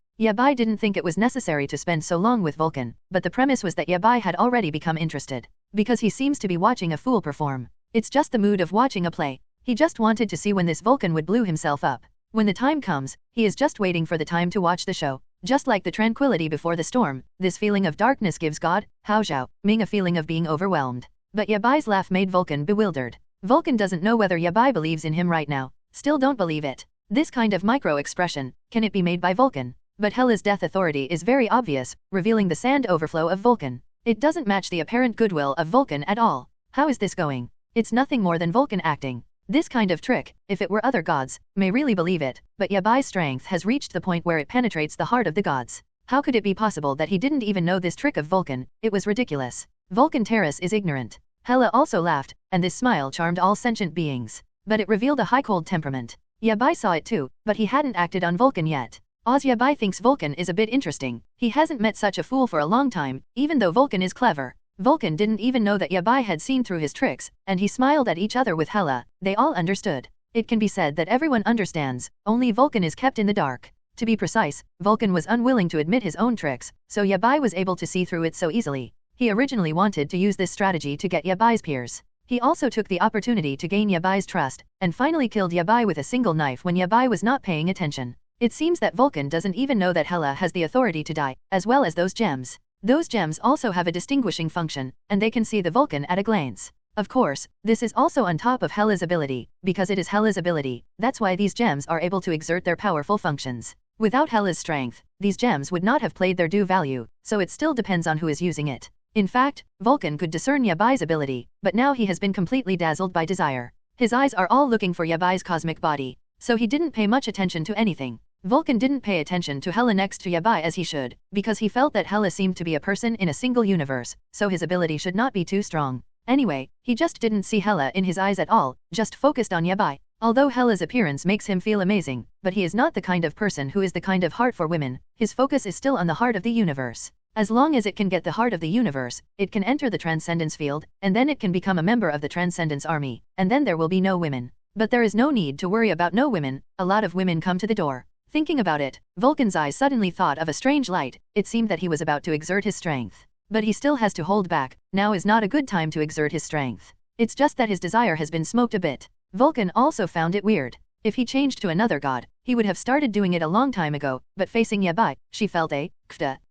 Yabai didn't think it was necessary to spend so long with Vulcan, but the premise was that Yabai had already become interested. Because he seems to be watching a fool perform. It's just the mood of watching a play. He just wanted to see when this Vulcan would blow himself up. When the time comes, he is just waiting for the time to watch the show. Just like the tranquility before the storm, this feeling of darkness gives God, Hao Zhao, Ming a feeling of being overwhelmed. But Yabai's laugh made Vulcan bewildered. Vulcan doesn't know whether Yabai believes in him right now. Still don't believe it. This kind of micro-expression, can it be made by Vulcan? But Hela's death authority is very obvious, revealing the sand overflow of Vulcan. It doesn't match the apparent goodwill of Vulcan at all. How is this going? It's nothing more than Vulcan acting. This kind of trick, if it were other gods, may really believe it, but Yabai's strength has reached the point where it penetrates the heart of the gods. How could it be possible that he didn't even know this trick of Vulcan? It was ridiculous. Vulcan Terrace is ignorant. Hela also laughed, and this smile charmed all sentient beings. But it revealed a high-cold temperament. Yabai saw it too, but he hadn't acted on Vulcan yet. Yabai thinks Vulcan is a bit interesting. He hasn't met such a fool for a long time, even though Vulcan is clever. Vulcan didn't even know that Yabai had seen through his tricks, and he smiled at each other with Hela. They all understood. It can be said that everyone understands, only Vulcan is kept in the dark. To be precise, Vulcan was unwilling to admit his own tricks, so Yabai was able to see through it so easily. He originally wanted to use this strategy to get Yabai's peers. He also took the opportunity to gain Yabai's trust, and finally killed Yabai with a single knife when Yabai was not paying attention. It seems that Vulcan doesn't even know that Hela has the authority to die, as well as those gems. Those gems also have a distinguishing function, and they can see the Vulcan at a glance. Of course, this is also on top of Hela's ability, because it is Hela's ability, that's why these gems are able to exert their powerful functions. Without Hela's strength, these gems would not have played their due value, so it still depends on who is using it. In fact, Vulcan could discern Yabai's ability, but now he has been completely dazzled by desire. His eyes are all looking for Yabai's cosmic body, so he didn't pay much attention to anything. Vulcan didn't pay attention to Hela next to Yabai as he should, because he felt that Hela seemed to be a person in a single universe, so his ability should not be too strong. Anyway, he just didn't see Hela in his eyes at all, just focused on Yabai. Although Hela's appearance makes him feel amazing, but he is not the kind of person who is the kind of heart for women, his focus is still on the heart of the universe. As long as it can get the heart of the universe, it can enter the Transcendence field, and then it can become a member of the Transcendence army, and then there will be no women. But there is no need to worry about no women, a lot of women come to the door. Thinking about it, Vulcan's eyes suddenly thought of a strange light, it seemed that he was about to exert his strength. But he still has to hold back, now is not a good time to exert his strength. It's just that his desire has been smoked a bit. Vulcan also found it weird. If he changed to another god, he would have started doing it a long time ago, but facing Yabai, she felt a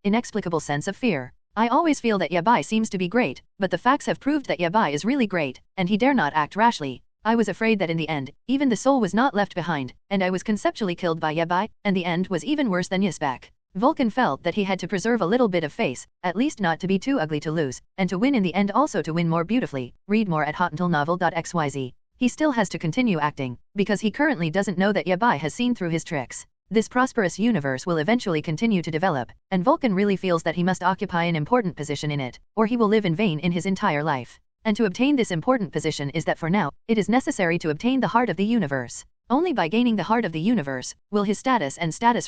inexplicable sense of fear. I always feel that Yabai seems to be great, but the facts have proved that Yabai is really great, and he dare not act rashly. I was afraid that in the end, even the soul was not left behind, and I was conceptually killed by Yabai, and the end was even worse than Yisbek. Vulcan felt that he had to preserve a little bit of face, at least not to be too ugly to lose, and to win in the end also to win more beautifully. Read more at hotuntilnovel.xyz. He still has to continue acting, because he currently doesn't know that Yabai has seen through his tricks. This prosperous universe will eventually continue to develop, and Vulcan really feels that he must occupy an important position in it, or he will live in vain in his entire life. And to obtain this important position is that for now, it is necessary to obtain the heart of the universe. Only by gaining the heart of the universe, will his status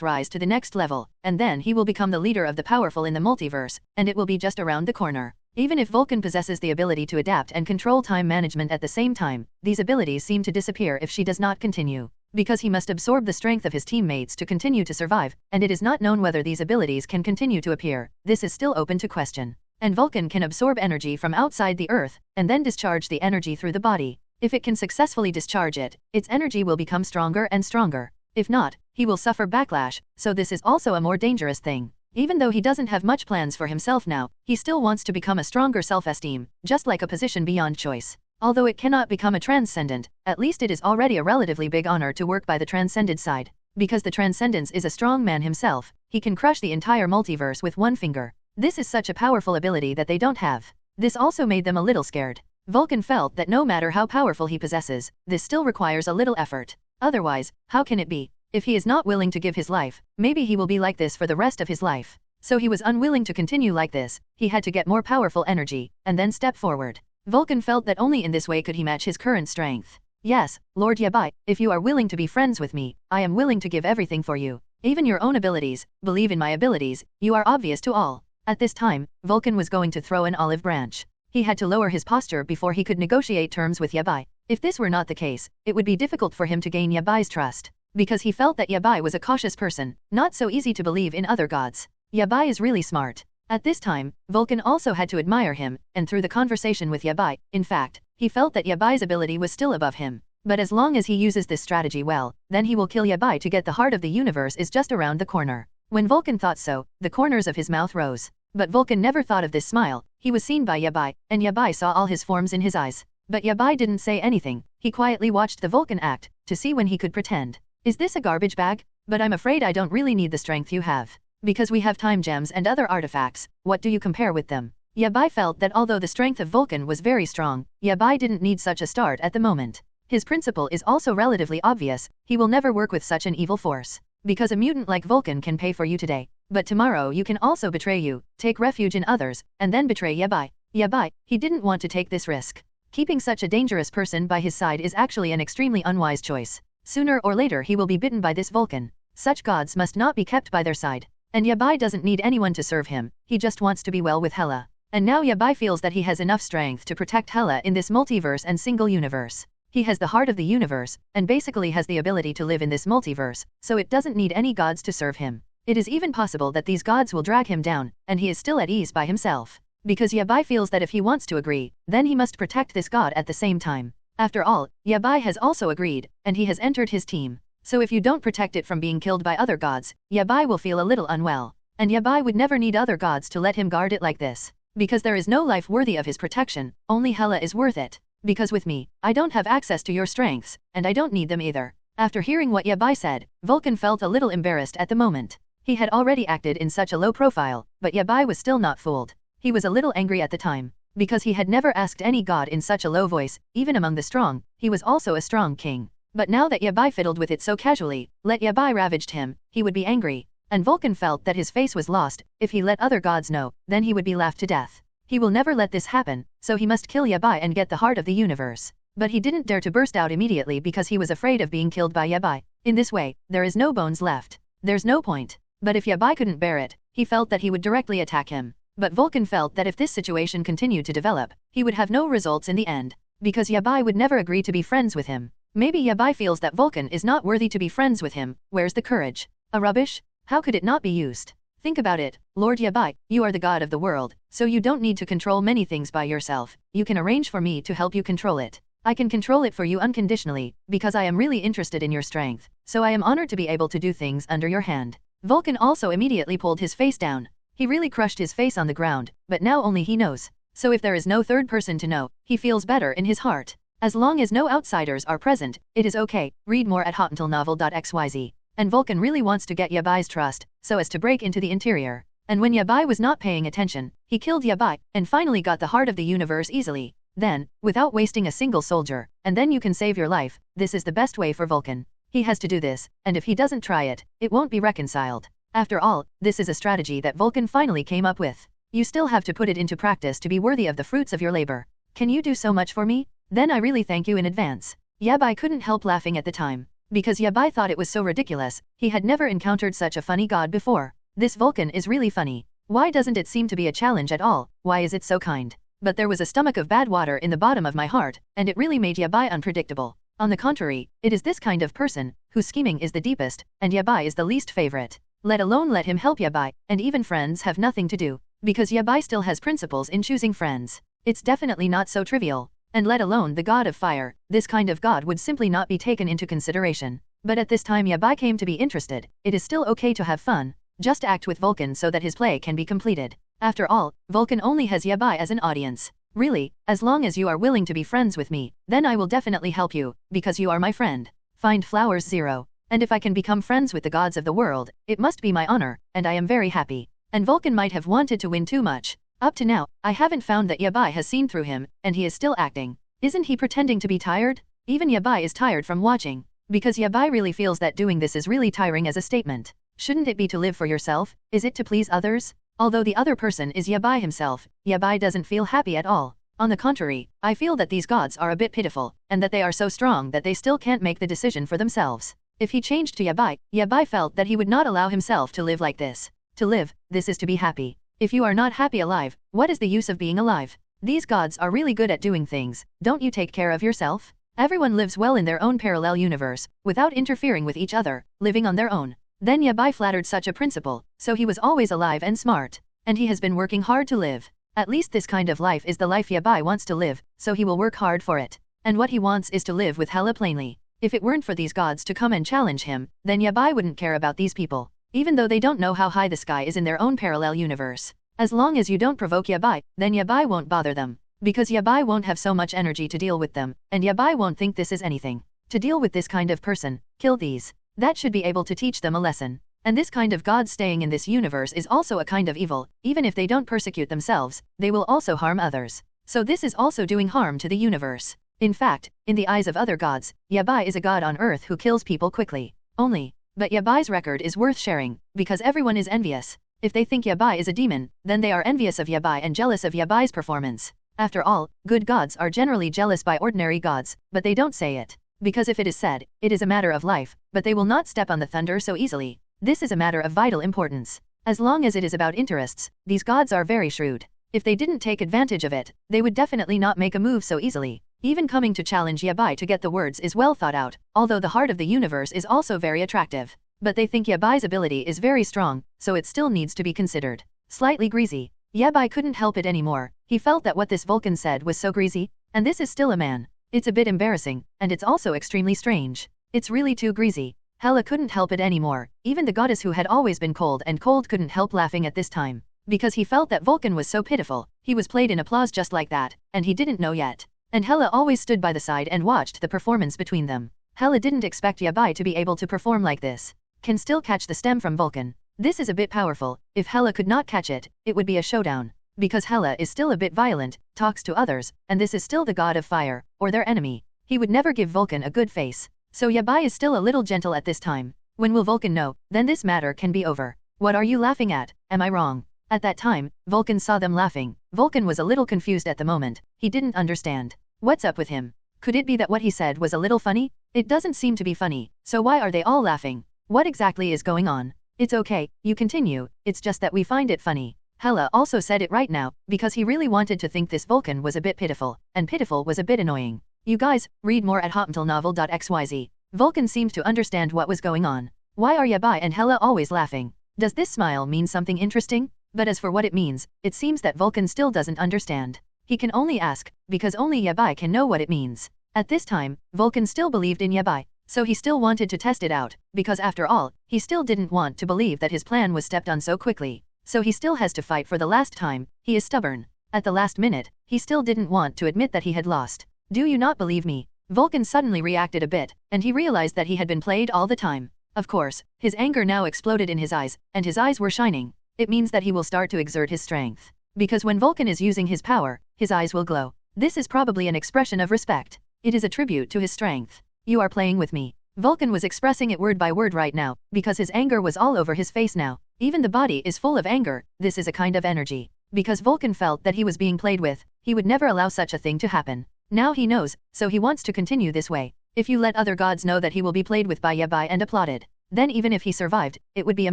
rise to the next level, and then he will become the leader of the powerful in the multiverse, and it will be just around the corner. Even if Vulcan possesses the ability to adapt and control time management at the same time, these abilities seem to disappear if she does not continue. Because he must absorb the strength of his teammates to continue to survive, and it is not known whether these abilities can continue to appear, this is still open to question. And Vulcan can absorb energy from outside the Earth, and then discharge the energy through the body. If it can successfully discharge it, its energy will become stronger and stronger. If not, he will suffer backlash, so this is also a more dangerous thing. Even though he doesn't have much plans for himself now, he still wants to become a stronger self-esteem, just like a position beyond choice. Although it cannot become a transcendent, at least it is already a relatively big honor to work by the transcended side. Because the transcendence is a strong man himself, he can crush the entire multiverse with one finger. This is such a powerful ability that they don't have. This also made them a little scared. Vulcan felt that no matter how powerful he possesses, this still requires a little effort. Otherwise, how can it be? If he is not willing to give his life, maybe he will be like this for the rest of his life. So he was unwilling to continue like this, he had to get more powerful energy, and then step forward. Vulcan felt that only in this way could he match his current strength. Yes, Lord Yabai, if you are willing to be friends with me, I am willing to give everything for you. Even your own abilities, believe in my abilities, you are obvious to all. At this time, Vulcan was going to throw an olive branch. He had to lower his posture before he could negotiate terms with Yabai. If this were not the case, it would be difficult for him to gain Yabai's trust. Because he felt that Yabai was a cautious person, not so easy to believe in other gods. Yabai is really smart. At this time, Vulcan also had to admire him, and through the conversation with Yabai, in fact, he felt that Yabai's ability was still above him. But as long as he uses this strategy well, then he will kill Yabai to get the heart of the universe is just around the corner. When Vulcan thought so, the corners of his mouth rose. But Vulcan never thought of this smile, he was seen by Yabai, and Yabai saw all his forms in his eyes. But Yabai didn't say anything, he quietly watched the Vulcan act, to see when he could pretend. Is this a garbage bag? But I'm afraid I don't really need the strength you have. Because we have time gems and other artifacts, what do you compare with them? Yabai felt that although the strength of Vulcan was very strong, Yabai didn't need such a start at the moment. His principle is also relatively obvious, he will never work with such an evil force. Because a mutant like Vulcan can pay for you today, but tomorrow you can also betray you, take refuge in others, and then betray Yabai. Yabai, he didn't want to take this risk. Keeping such a dangerous person by his side is actually an extremely unwise choice. Sooner or later he will be bitten by this Vulcan. Such gods must not be kept by their side. And Yabai doesn't need anyone to serve him, he just wants to be well with Hela. And now Yabai feels that he has enough strength to protect Hela in this multiverse and single universe. He has the heart of the universe, and basically has the ability to live in this multiverse, so it doesn't need any gods to serve him. It is even possible that these gods will drag him down, and he is still at ease by himself. Because Yabai feels that if he wants to agree, then he must protect this god at the same time. After all, Yabai has also agreed, and he has entered his team. So if you don't protect it from being killed by other gods, Yabai will feel a little unwell. And Yabai would never need other gods to let him guard it like this. Because there is no life worthy of his protection, only Hela is worth it. Because with me, I don't have access to your strengths, and I don't need them either. After hearing what Yabai said, Vulcan felt a little embarrassed at the moment. He had already acted in such a low profile, but Yabai was still not fooled. He was a little angry at the time. Because he had never asked any god in such a low voice, even among the strong, he was also a strong king. But now that Yabai fiddled with it so casually, let Yabai ravaged him, he would be angry. And Vulcan felt that his face was lost. If he let other gods know, then he would be laughed to death. He will never let this happen, so he must kill Yabai and get the heart of the universe. But he didn't dare to burst out immediately because he was afraid of being killed by Yabai. In this way, there is no bones left. There's no point. But if Yabai couldn't bear it, he felt that he would directly attack him. But Vulcan felt that if this situation continued to develop, he would have no results in the end. Because Yabai would never agree to be friends with him. Maybe Yabai feels that Vulcan is not worthy to be friends with him. Where's the courage? A rubbish? How could it not be used? Think about it, Lord Yabai, you are the god of the world, so you don't need to control many things by yourself. You can arrange for me to help you control it. I can control it for you unconditionally, because I am really interested in your strength, so I am honored to be able to do things under your hand. Vulcan also immediately pulled his face down. He really crushed his face on the ground, but now only he knows. So if there is no third person to know, he feels better in his heart. As long as no outsiders are present, it is okay. Read more at hotuntilnovel.xyz. And Vulcan really wants to get Yabai's trust, so as to break into the interior. And when Yabai was not paying attention, he killed Yabai, and finally got the heart of the universe easily. Then, without wasting a single soldier, and then you can save your life. This is the best way for Vulcan. He has to do this, and if he doesn't try it, it won't be reconciled. After all, this is a strategy that Vulcan finally came up with. You still have to put it into practice to be worthy of the fruits of your labor. Can you do so much for me? Then I really thank you in advance. Yabai couldn't help laughing at the time. Because Yabai thought it was so ridiculous, he had never encountered such a funny god before. This Vulcan is really funny. Why doesn't it seem to be a challenge at all? Why is it so kind? But there was a stomach of bad water in the bottom of my heart, and it really made Yabai unpredictable. On the contrary, it is this kind of person, whose scheming is the deepest, and Yabai is the least favorite. Let alone let him help Yabai, and even friends have nothing to do. Because Yabai still has principles in choosing friends. It's definitely not so trivial. And let alone the god of fire, this kind of god would simply not be taken into consideration. But at this time Yabai came to be interested. It is still okay to have fun. Just act with Vulcan so that his play can be completed. After all, Vulcan only has Yabai as an audience. Really, as long as you are willing to be friends with me, then I will definitely help you, because you are my friend. Find flowers 0. And if I can become friends with the gods of the world, it must be my honor, and I am very happy. And Vulcan might have wanted to win too much. Up to now, I haven't found that Yabai has seen through him, and he is still acting. Isn't he pretending to be tired? Even Yabai is tired from watching. Because Yabai really feels that doing this is really tiring as a statement. Shouldn't it be to live for yourself? Is it to please others? Although the other person is Yabai himself, Yabai doesn't feel happy at all. On the contrary, I feel that these gods are a bit pitiful, and that they are so strong that they still can't make the decision for themselves. If he changed to Yabai, Yabai felt that he would not allow himself to live like this. To live, this is to be happy. If you are not happy alive, what is the use of being alive? These gods are really good at doing things. Don't you take care of yourself? Everyone lives well in their own parallel universe, without interfering with each other, living on their own. Then Yabai flattered such a principle, so he was always alive and smart. And he has been working hard to live. At least this kind of life is the life Yabai wants to live, so he will work hard for it. And what he wants is to live with Hela plainly. If it weren't for these gods to come and challenge him, then Yabai wouldn't care about these people. Even though they don't know how high the sky is in their own parallel universe. As long as you don't provoke Yabai, then Yabai won't bother them. Because Yabai won't have so much energy to deal with them, and Yabai won't think this is anything. To deal with this kind of person, kill these. That should be able to teach them a lesson. And this kind of god staying in this universe is also a kind of evil. Even if they don't persecute themselves, they will also harm others. So this is also doing harm to the universe. In fact, in the eyes of other gods, Yabai is a god on earth who kills people quickly. Only. But Yabai's record is worth sharing, because everyone is envious. If they think Yabai is a demon, then they are envious of Yabai and jealous of Yabai's performance. After all, good gods are generally jealous by ordinary gods, but they don't say it. Because if it is said, it is a matter of life, but they will not step on the thunder so easily. This is a matter of vital importance. As long as it is about interests, these gods are very shrewd. If they didn't take advantage of it, they would definitely not make a move so easily. Even coming to challenge Yabai to get the words is well thought out, although the heart of the universe is also very attractive. But they think Yabai's ability is very strong, so it still needs to be considered. Slightly greasy. Yabai couldn't help it anymore. He felt that what this Vulcan said was so greasy, and this is still a man. It's a bit embarrassing, and it's also extremely strange. It's really too greasy. Hela couldn't help it anymore. Even the goddess who had always been cold couldn't help laughing at this time. Because he felt that Vulcan was so pitiful. He was played in applause just like that, and he didn't know yet. And Hela always stood by the side and watched the performance between them. Hela didn't expect Yabai to be able to perform like this. Can still catch the stem from Vulcan. This is a bit powerful. If Hela could not catch it, it would be a showdown. Because Hela is still a bit violent, talks to others, and this is still the god of fire, or their enemy. He would never give Vulcan a good face. So Yabai is still a little gentle at this time. When will Vulcan know? Then this matter can be over. What are you laughing at? Am I wrong? At that time, Vulcan saw them laughing. Vulcan was a little confused at the moment. He didn't understand. What's up with him? Could it be that what he said was a little funny? It doesn't seem to be funny. So why are they all laughing? What exactly is going on? It's okay, you continue. It's just that we find it funny. Hela also said it right now, because he really wanted to think this Vulcan was a bit pitiful, and pitiful was a bit annoying. You guys, read more at hotmatilnovel.xyz. Vulcan seemed to understand what was going on. Why are Yabai and Hela always laughing? Does this smile mean something interesting? But as for what it means, it seems that Vulcan still doesn't understand. He can only ask, because only Yabai can know what it means. At this time, Vulcan still believed in Yabai, so he still wanted to test it out, because after all, he still didn't want to believe that his plan was stepped on so quickly. So he still has to fight for the last time. He is stubborn. At the last minute, he still didn't want to admit that he had lost. Do you not believe me? Vulcan suddenly reacted a bit, and he realized that he had been played all the time. Of course, his anger now exploded in his eyes, and his eyes were shining. It means that he will start to exert his strength. Because when Vulcan is using his power, his eyes will glow. This is probably an expression of respect. It is a tribute to his strength. You are playing with me. Vulcan was expressing it word by word right now, because his anger was all over his face now. Even the body is full of anger. This is a kind of energy. Because Vulcan felt that he was being played with, he would never allow such a thing to happen. Now he knows, so he wants to continue this way. If you let other gods know that he will be played with by Yabai and applauded, then even if he survived, it would be a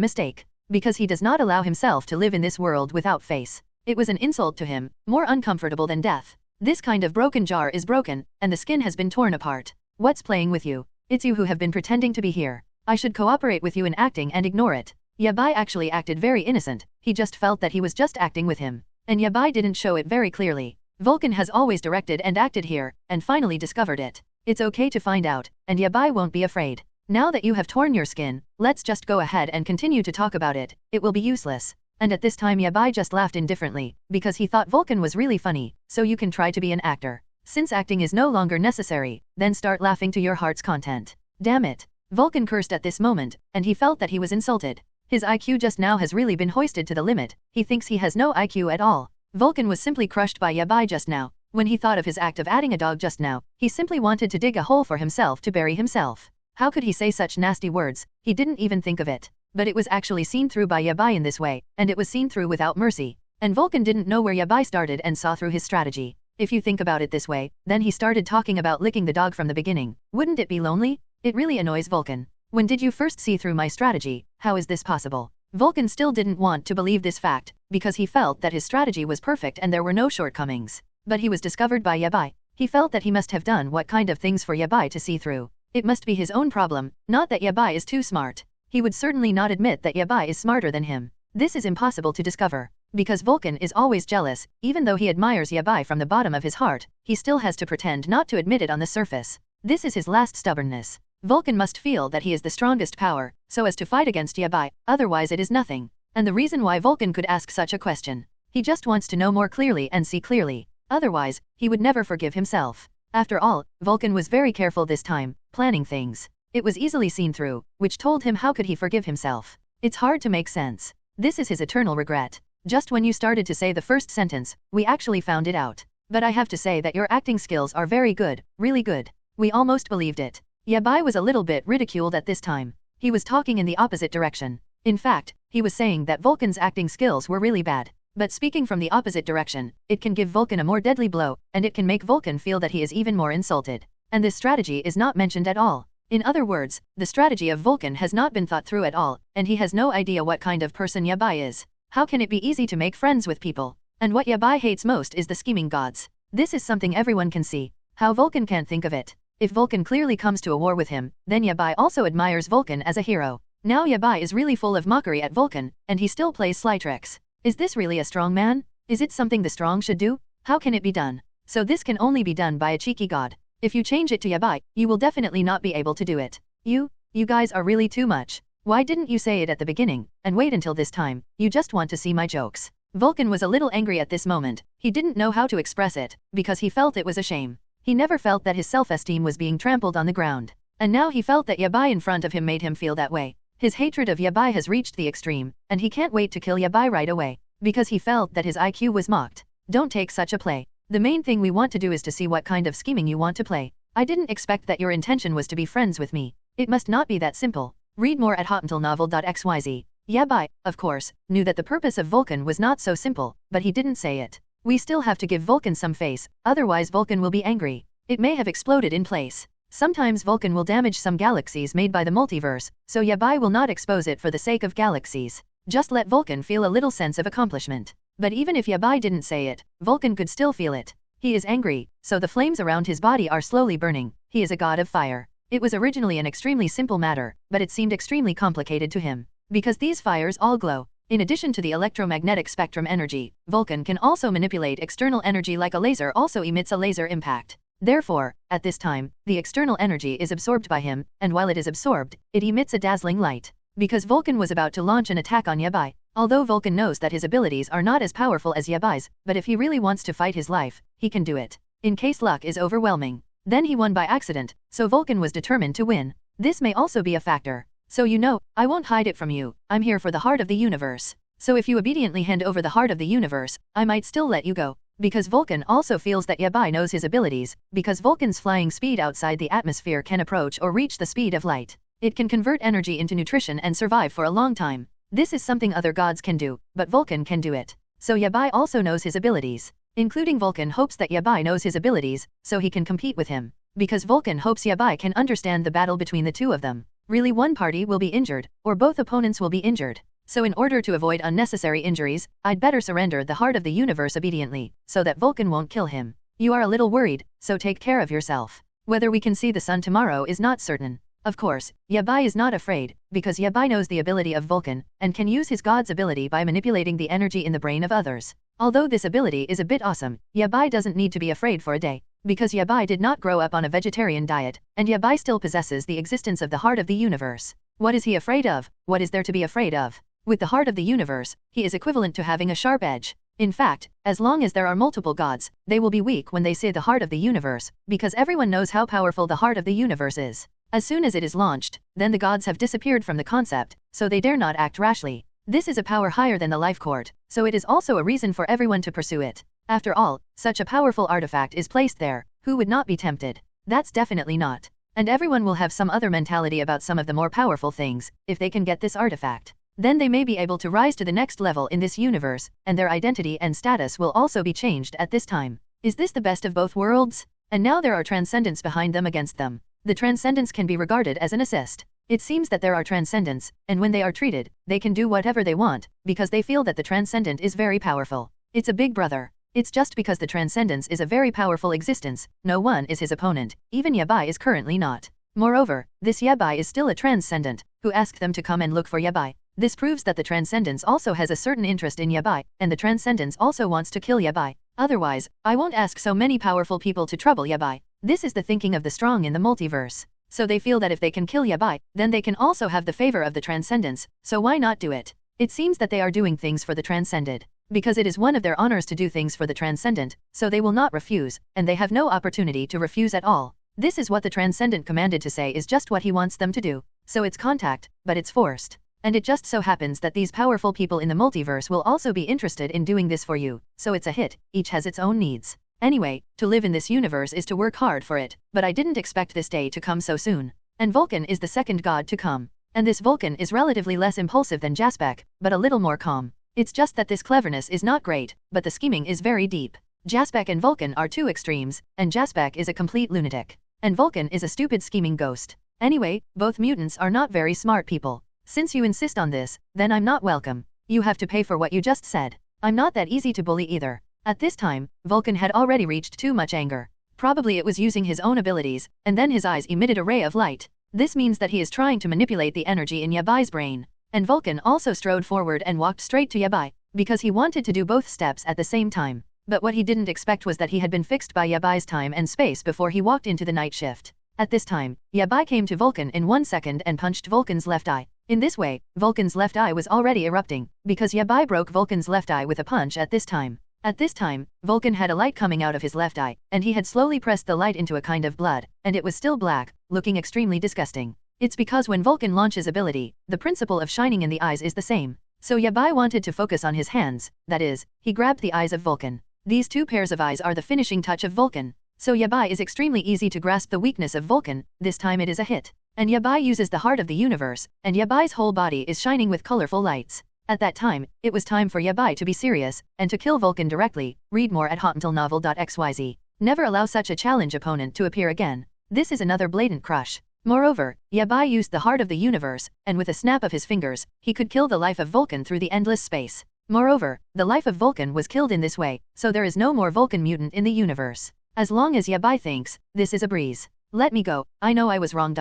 mistake. Because he does not allow himself to live in this world without face. It was an insult to him, more uncomfortable than death. This kind of broken jar is broken, and the skin has been torn apart. What's playing with you? It's you who have been pretending to be here. I should cooperate with you in acting and ignore it. Yabai actually acted very innocent. He just felt that he was just acting with him. And Yabai didn't show it very clearly. Vulcan has always directed and acted here, and finally discovered it. It's okay to find out, and Yabai won't be afraid. Now that you have torn your skin, let's just go ahead and continue to talk about it. It will be useless. And at this time Yabai just laughed indifferently, because he thought Vulcan was really funny, so you can try to be an actor. Since acting is no longer necessary, then start laughing to your heart's content. Damn it. Vulcan cursed at this moment, and he felt that he was insulted. His IQ just now has really been hoisted to the limit. He thinks he has no IQ at all. Vulcan was simply crushed by Yabai just now. When he thought of his act of adding a dog just now, he simply wanted to dig a hole for himself to bury himself. How could he say such nasty words? He didn't even think of it. But it was actually seen through by Yabai in this way, and it was seen through without mercy. And Vulcan didn't know where Yabai started and saw through his strategy. If you think about it this way, then he started talking about licking the dog from the beginning. Wouldn't it be lonely? It really annoys Vulcan. When did you first see through my strategy? How is this possible? Vulcan still didn't want to believe this fact, because he felt that his strategy was perfect and there were no shortcomings. But he was discovered by Yabai. He felt that he must have done what kind of things for Yabai to see through. It must be his own problem, not that Yabai is too smart. He would certainly not admit that Yabai is smarter than him. This is impossible to discover. Because Vulcan is always jealous, even though he admires Yabai from the bottom of his heart, he still has to pretend not to admit it on the surface. This is his last stubbornness. Vulcan must feel that he is the strongest power, so as to fight against Yabai, otherwise it is nothing. And the reason why Vulcan could ask such a question. He just wants to know more clearly and see clearly. Otherwise, he would never forgive himself. After all, Vulcan was very careful this time, planning things. It was easily seen through, which told him how could he forgive himself. It's hard to make sense. This is his eternal regret. Just when you started to say the first sentence, we actually found it out. But I have to say that your acting skills are very good, really good. We almost believed it. Yabai was a little bit ridiculed at this time. He was talking in the opposite direction. In fact, he was saying that Vulcan's acting skills were really bad. But speaking from the opposite direction, it can give Vulcan a more deadly blow, and it can make Vulcan feel that he is even more insulted. And this strategy is not mentioned at all. In other words, the strategy of Vulcan has not been thought through at all, and he has no idea what kind of person Yabai is. How can it be easy to make friends with people? And what Yabai hates most is the scheming gods. This is something everyone can see. How Vulcan can't think of it. If Vulcan clearly comes to a war with him, then Yabai also admires Vulcan as a hero. Now Yabai is really full of mockery at Vulcan, and he still plays sly tricks. Is this really a strong man? Is it something the strong should do? How can it be done? So this can only be done by a cheeky god. If you change it to Yabai, you will definitely not be able to do it. You guys are really too much. Why didn't you say it at the beginning, and wait until this time? You just want to see my jokes. Vulcan was a little angry at this moment. He didn't know how to express it, because he felt it was a shame. He never felt that his self-esteem was being trampled on the ground. And now he felt that Yabai in front of him made him feel that way. His hatred of Yabai has reached the extreme, and he can't wait to kill Yabai right away, because he felt that his IQ was mocked. Don't take such a play. The main thing we want to do is to see what kind of scheming you want to play. I didn't expect that your intention was to be friends with me. It must not be that simple. Read more at hotuntilnovel.xyz. Yabai, of course, knew that the purpose of Vulcan was not so simple, but he didn't say it. We still have to give Vulcan some face, otherwise Vulcan will be angry. It may have exploded in place. Sometimes Vulcan will damage some galaxies made by the multiverse, so Yabai will not expose it for the sake of galaxies. Just let Vulcan feel a little sense of accomplishment. But even if Yabai didn't say it, Vulcan could still feel it. He is angry, so the flames around his body are slowly burning. He is a god of fire. It was originally an extremely simple matter, but it seemed extremely complicated to him. Because these fires all glow. In addition to the electromagnetic spectrum energy, Vulcan can also manipulate external energy like a laser also emits a laser impact. Therefore, at this time, the external energy is absorbed by him, and while it is absorbed, it emits a dazzling light. Because Vulcan was about to launch an attack on Yabai, although Vulcan knows that his abilities are not as powerful as Yabai's, but if he really wants to fight his life, he can do it. In case luck is overwhelming. Then he won by accident, so Vulcan was determined to win. This may also be a factor. So you know, I won't hide it from you, I'm here for the heart of the universe. So if you obediently hand over the heart of the universe, I might still let you go. Because Vulcan also feels that Yabai knows his abilities, because Vulcan's flying speed outside the atmosphere can approach or reach the speed of light. It can convert energy into nutrition and survive for a long time. This is something other gods can do, but Vulcan can do it. So Yabai also knows his abilities. Including Vulcan hopes that Yabai knows his abilities, so he can compete with him. Because Vulcan hopes Yabai can understand the battle between the two of them. Really one party will be injured, or both opponents will be injured. So in order to avoid unnecessary injuries, I'd better surrender the heart of the universe obediently, so that Vulcan won't kill him. You are a little worried, so take care of yourself. Whether we can see the sun tomorrow is not certain. Of course, Yabai is not afraid, because Yabai knows the ability of Vulcan, and can use his god's ability by manipulating the energy in the brain of others. Although this ability is a bit awesome, Yabai doesn't need to be afraid for a day. Because Yabai did not grow up on a vegetarian diet, and Yabai still possesses the existence of the heart of the universe. What is he afraid of? What is there to be afraid of? With the heart of the universe, he is equivalent to having a sharp edge. In fact, as long as there are multiple gods, they will be weak when they say the heart of the universe, because everyone knows how powerful the heart of the universe is. As soon as it is launched, then the gods have disappeared from the concept, so they dare not act rashly. This is a power higher than the life court, so it is also a reason for everyone to pursue it. After all, such a powerful artifact is placed there, who would not be tempted? That's definitely not. And everyone will have some other mentality about some of the more powerful things, if they can get this artifact. Then they may be able to rise to the next level in this universe, and their identity and status will also be changed at this time. Is this the best of both worlds? And now there are transcendents behind them against them. The transcendents can be regarded as an assist. It seems that there are transcendents, and when they are treated, they can do whatever they want, because they feel that the transcendent is very powerful. It's a big brother. It's just because the transcendence is a very powerful existence, no one is his opponent, even Yabai is currently not. Moreover, this Yabai is still a transcendent, who asked them to come and look for Yabai. This proves that the transcendence also has a certain interest in Yabai, and the transcendence also wants to kill Yabai. Otherwise, I won't ask so many powerful people to trouble Yabai. This is the thinking of the strong in the multiverse. So they feel that if they can kill Yabai, then they can also have the favor of the transcendence, so why not do it? It seems that they are doing things for the transcended. Because it is one of their honors to do things for the transcendent, so they will not refuse, and they have no opportunity to refuse at all. This is what the transcendent commanded to say is just what he wants them to do. So it's contact, but it's forced. And it just so happens that these powerful people in the multiverse will also be interested in doing this for you, so it's a hit, each has its own needs. Anyway, to live in this universe is to work hard for it, but I didn't expect this day to come so soon. And Vulcan is the second god to come. And this Vulcan is relatively less impulsive than Jaspek, but a little more calm. It's just that this cleverness is not great, but the scheming is very deep. Jaspek and Vulcan are two extremes, and Jaspek is a complete lunatic. And Vulcan is a stupid scheming ghost. Anyway, both mutants are not very smart people. Since you insist on this, then I'm not welcome. You have to pay for what you just said. I'm not that easy to bully either. At this time, Vulcan had already reached too much anger. Probably it was using his own abilities, and then his eyes emitted a ray of light. This means that he is trying to manipulate the energy in Yabai's brain. And Vulcan also strode forward and walked straight to Yabai, because he wanted to do both steps at the same time. But what he didn't expect was that he had been fixed by Yabai's time and space before he walked into the night shift. At this time, Yabai came to Vulcan in 1 second and punched Vulcan's left eye. In this way, Vulcan's left eye was already erupting, because Yabai broke Vulcan's left eye with a punch at this time. At this time, Vulcan had a light coming out of his left eye, and he had slowly pressed the light into a kind of blood, and it was still black, looking extremely disgusting. It's because when Vulcan launches ability, the principle of shining in the eyes is the same. So Yabai wanted to focus on his hands, that is, he grabbed the eyes of Vulcan. These two pairs of eyes are the finishing touch of Vulcan. So Yabai is extremely easy to grasp the weakness of Vulcan, this time it is a hit. And Yabai uses the heart of the universe, and Yabai's whole body is shining with colorful lights. At that time, it was time for Yabai to be serious, and to kill Vulcan directly. Read more at hotuntilnovel.xyz. Never allow such a challenge opponent to appear again. This is another blatant crush. Moreover, Yabai used the heart of the universe, and with a snap of his fingers, he could kill the life of Vulcan through the endless space. Moreover, the life of Vulcan was killed in this way, so there is no more Vulcan mutant in the universe. As long as Yabai thinks, this is a breeze. Let me go, I know I was wrong.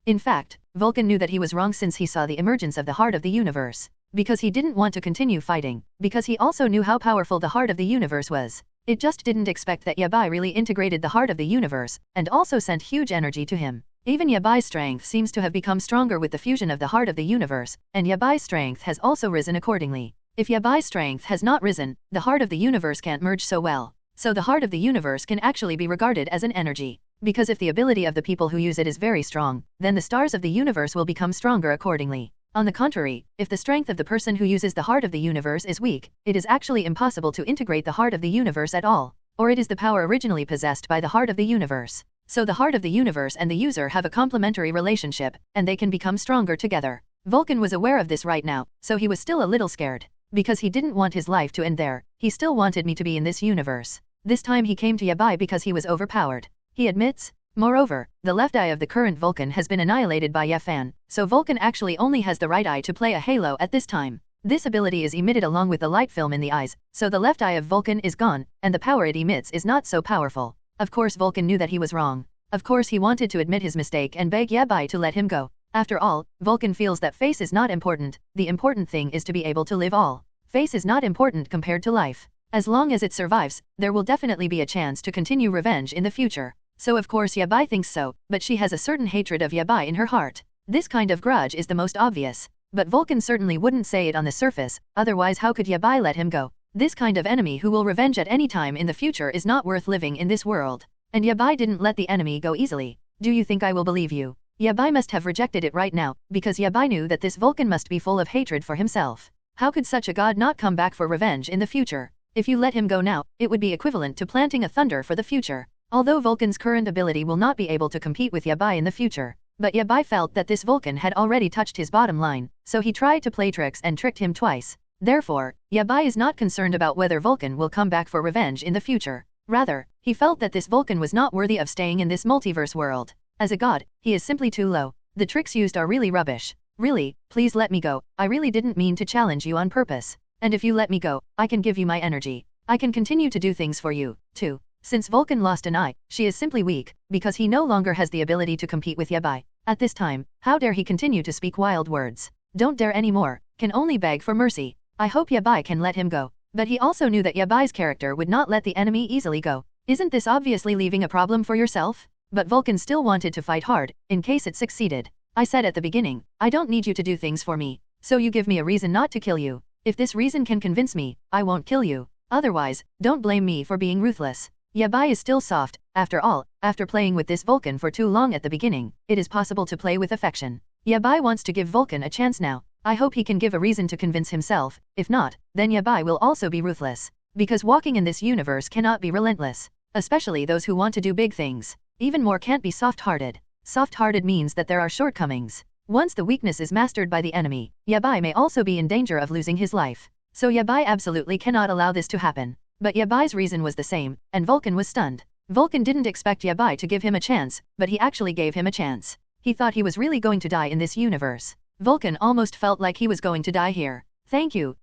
In fact, Vulcan knew that he was wrong since he saw the emergence of the heart of the universe. Because he didn't want to continue fighting, because he also knew how powerful the heart of the universe was. It just didn't expect that Yabai really integrated the heart of the universe, and also sent huge energy to him. Even Yabai's strength seems to have become stronger with the fusion of the heart of the universe, and Yabai's strength has also risen accordingly. If Yabai's strength has not risen, the heart of the universe can't merge so well. So the heart of the universe can actually be regarded as an energy. Because if the ability of the people who use it is very strong, then the stars of the universe will become stronger accordingly. On the contrary, if the strength of the person who uses the heart of the universe is weak, it is actually impossible to integrate the heart of the universe at all. Or it is the power originally possessed by the heart of the universe. So the heart of the universe and the user have a complementary relationship, and they can become stronger together. Vulcan was aware of this right now, so he was still a little scared. Because he didn't want his life to end there, he still wanted me to be in this universe. This time he came to Yabai because he was overpowered. He admits. Moreover, the left eye of the current Vulcan has been annihilated by Yafan, so Vulcan actually only has the right eye to play a halo at this time. This ability is emitted along with the light film in the eyes, so the left eye of Vulcan is gone, and the power it emits is not so powerful. Of course Vulcan knew that he was wrong. Of course he wanted to admit his mistake and beg Yabai to let him go. After all, Vulcan feels that face is not important, the important thing is to be able to live all. Face is not important compared to life. As long as it survives, there will definitely be a chance to continue revenge in the future. So of course Yabai thinks so, but she has a certain hatred of Yabai in her heart. This kind of grudge is the most obvious. But Vulcan certainly wouldn't say it on the surface, otherwise how could Yabai let him go? This kind of enemy who will revenge at any time in the future is not worth living in this world. And Yabai didn't let the enemy go easily. Do you think I will believe you? Yabai must have rejected it right now, because Yabai knew that this Vulcan must be full of hatred for himself. How could such a god not come back for revenge in the future? If you let him go now, it would be equivalent to planting a thunder for the future. Although Vulcan's current ability will not be able to compete with Yabai in the future. But Yabai felt that this Vulcan had already touched his bottom line, so he tried to play tricks and tricked him twice. Therefore, Yabai is not concerned about whether Vulcan will come back for revenge in the future. Rather, he felt that this Vulcan was not worthy of staying in this multiverse world. As a god, he is simply too low. The tricks used are really rubbish. Really, please let me go. I really didn't mean to challenge you on purpose. And if you let me go, I can give you my energy. I can continue to do things for you, too. Since Vulcan lost an eye, she is simply weak, because he no longer has the ability to compete with Yabai. At this time, how dare he continue to speak wild words? Don't dare anymore, can only beg for mercy. I hope Yabai can let him go. But he also knew that Yabai's character would not let the enemy easily go. Isn't this obviously leaving a problem for yourself? But Vulcan still wanted to fight hard, in case it succeeded. I said at the beginning, I don't need you to do things for me. So you give me a reason not to kill you. If this reason can convince me, I won't kill you. Otherwise, don't blame me for being ruthless. Yabai is still soft. After all, after playing with this Vulcan for too long at the beginning, it is possible to play with affection. Yabai wants to give Vulcan a chance now. I hope he can give a reason to convince himself. If not, then Yabai will also be ruthless. Because walking in this universe cannot be relentless. Especially those who want to do big things. Even more can't be soft-hearted. Soft-hearted means that there are shortcomings. Once the weakness is mastered by the enemy, Yabai may also be in danger of losing his life. So Yabai absolutely cannot allow this to happen. But Yabai's reason was the same, and Vulcan was stunned. Vulcan didn't expect Yabai to give him a chance, but he actually gave him a chance. He thought he was really going to die in this universe. Vulcan almost felt like he was going to die here. Thank you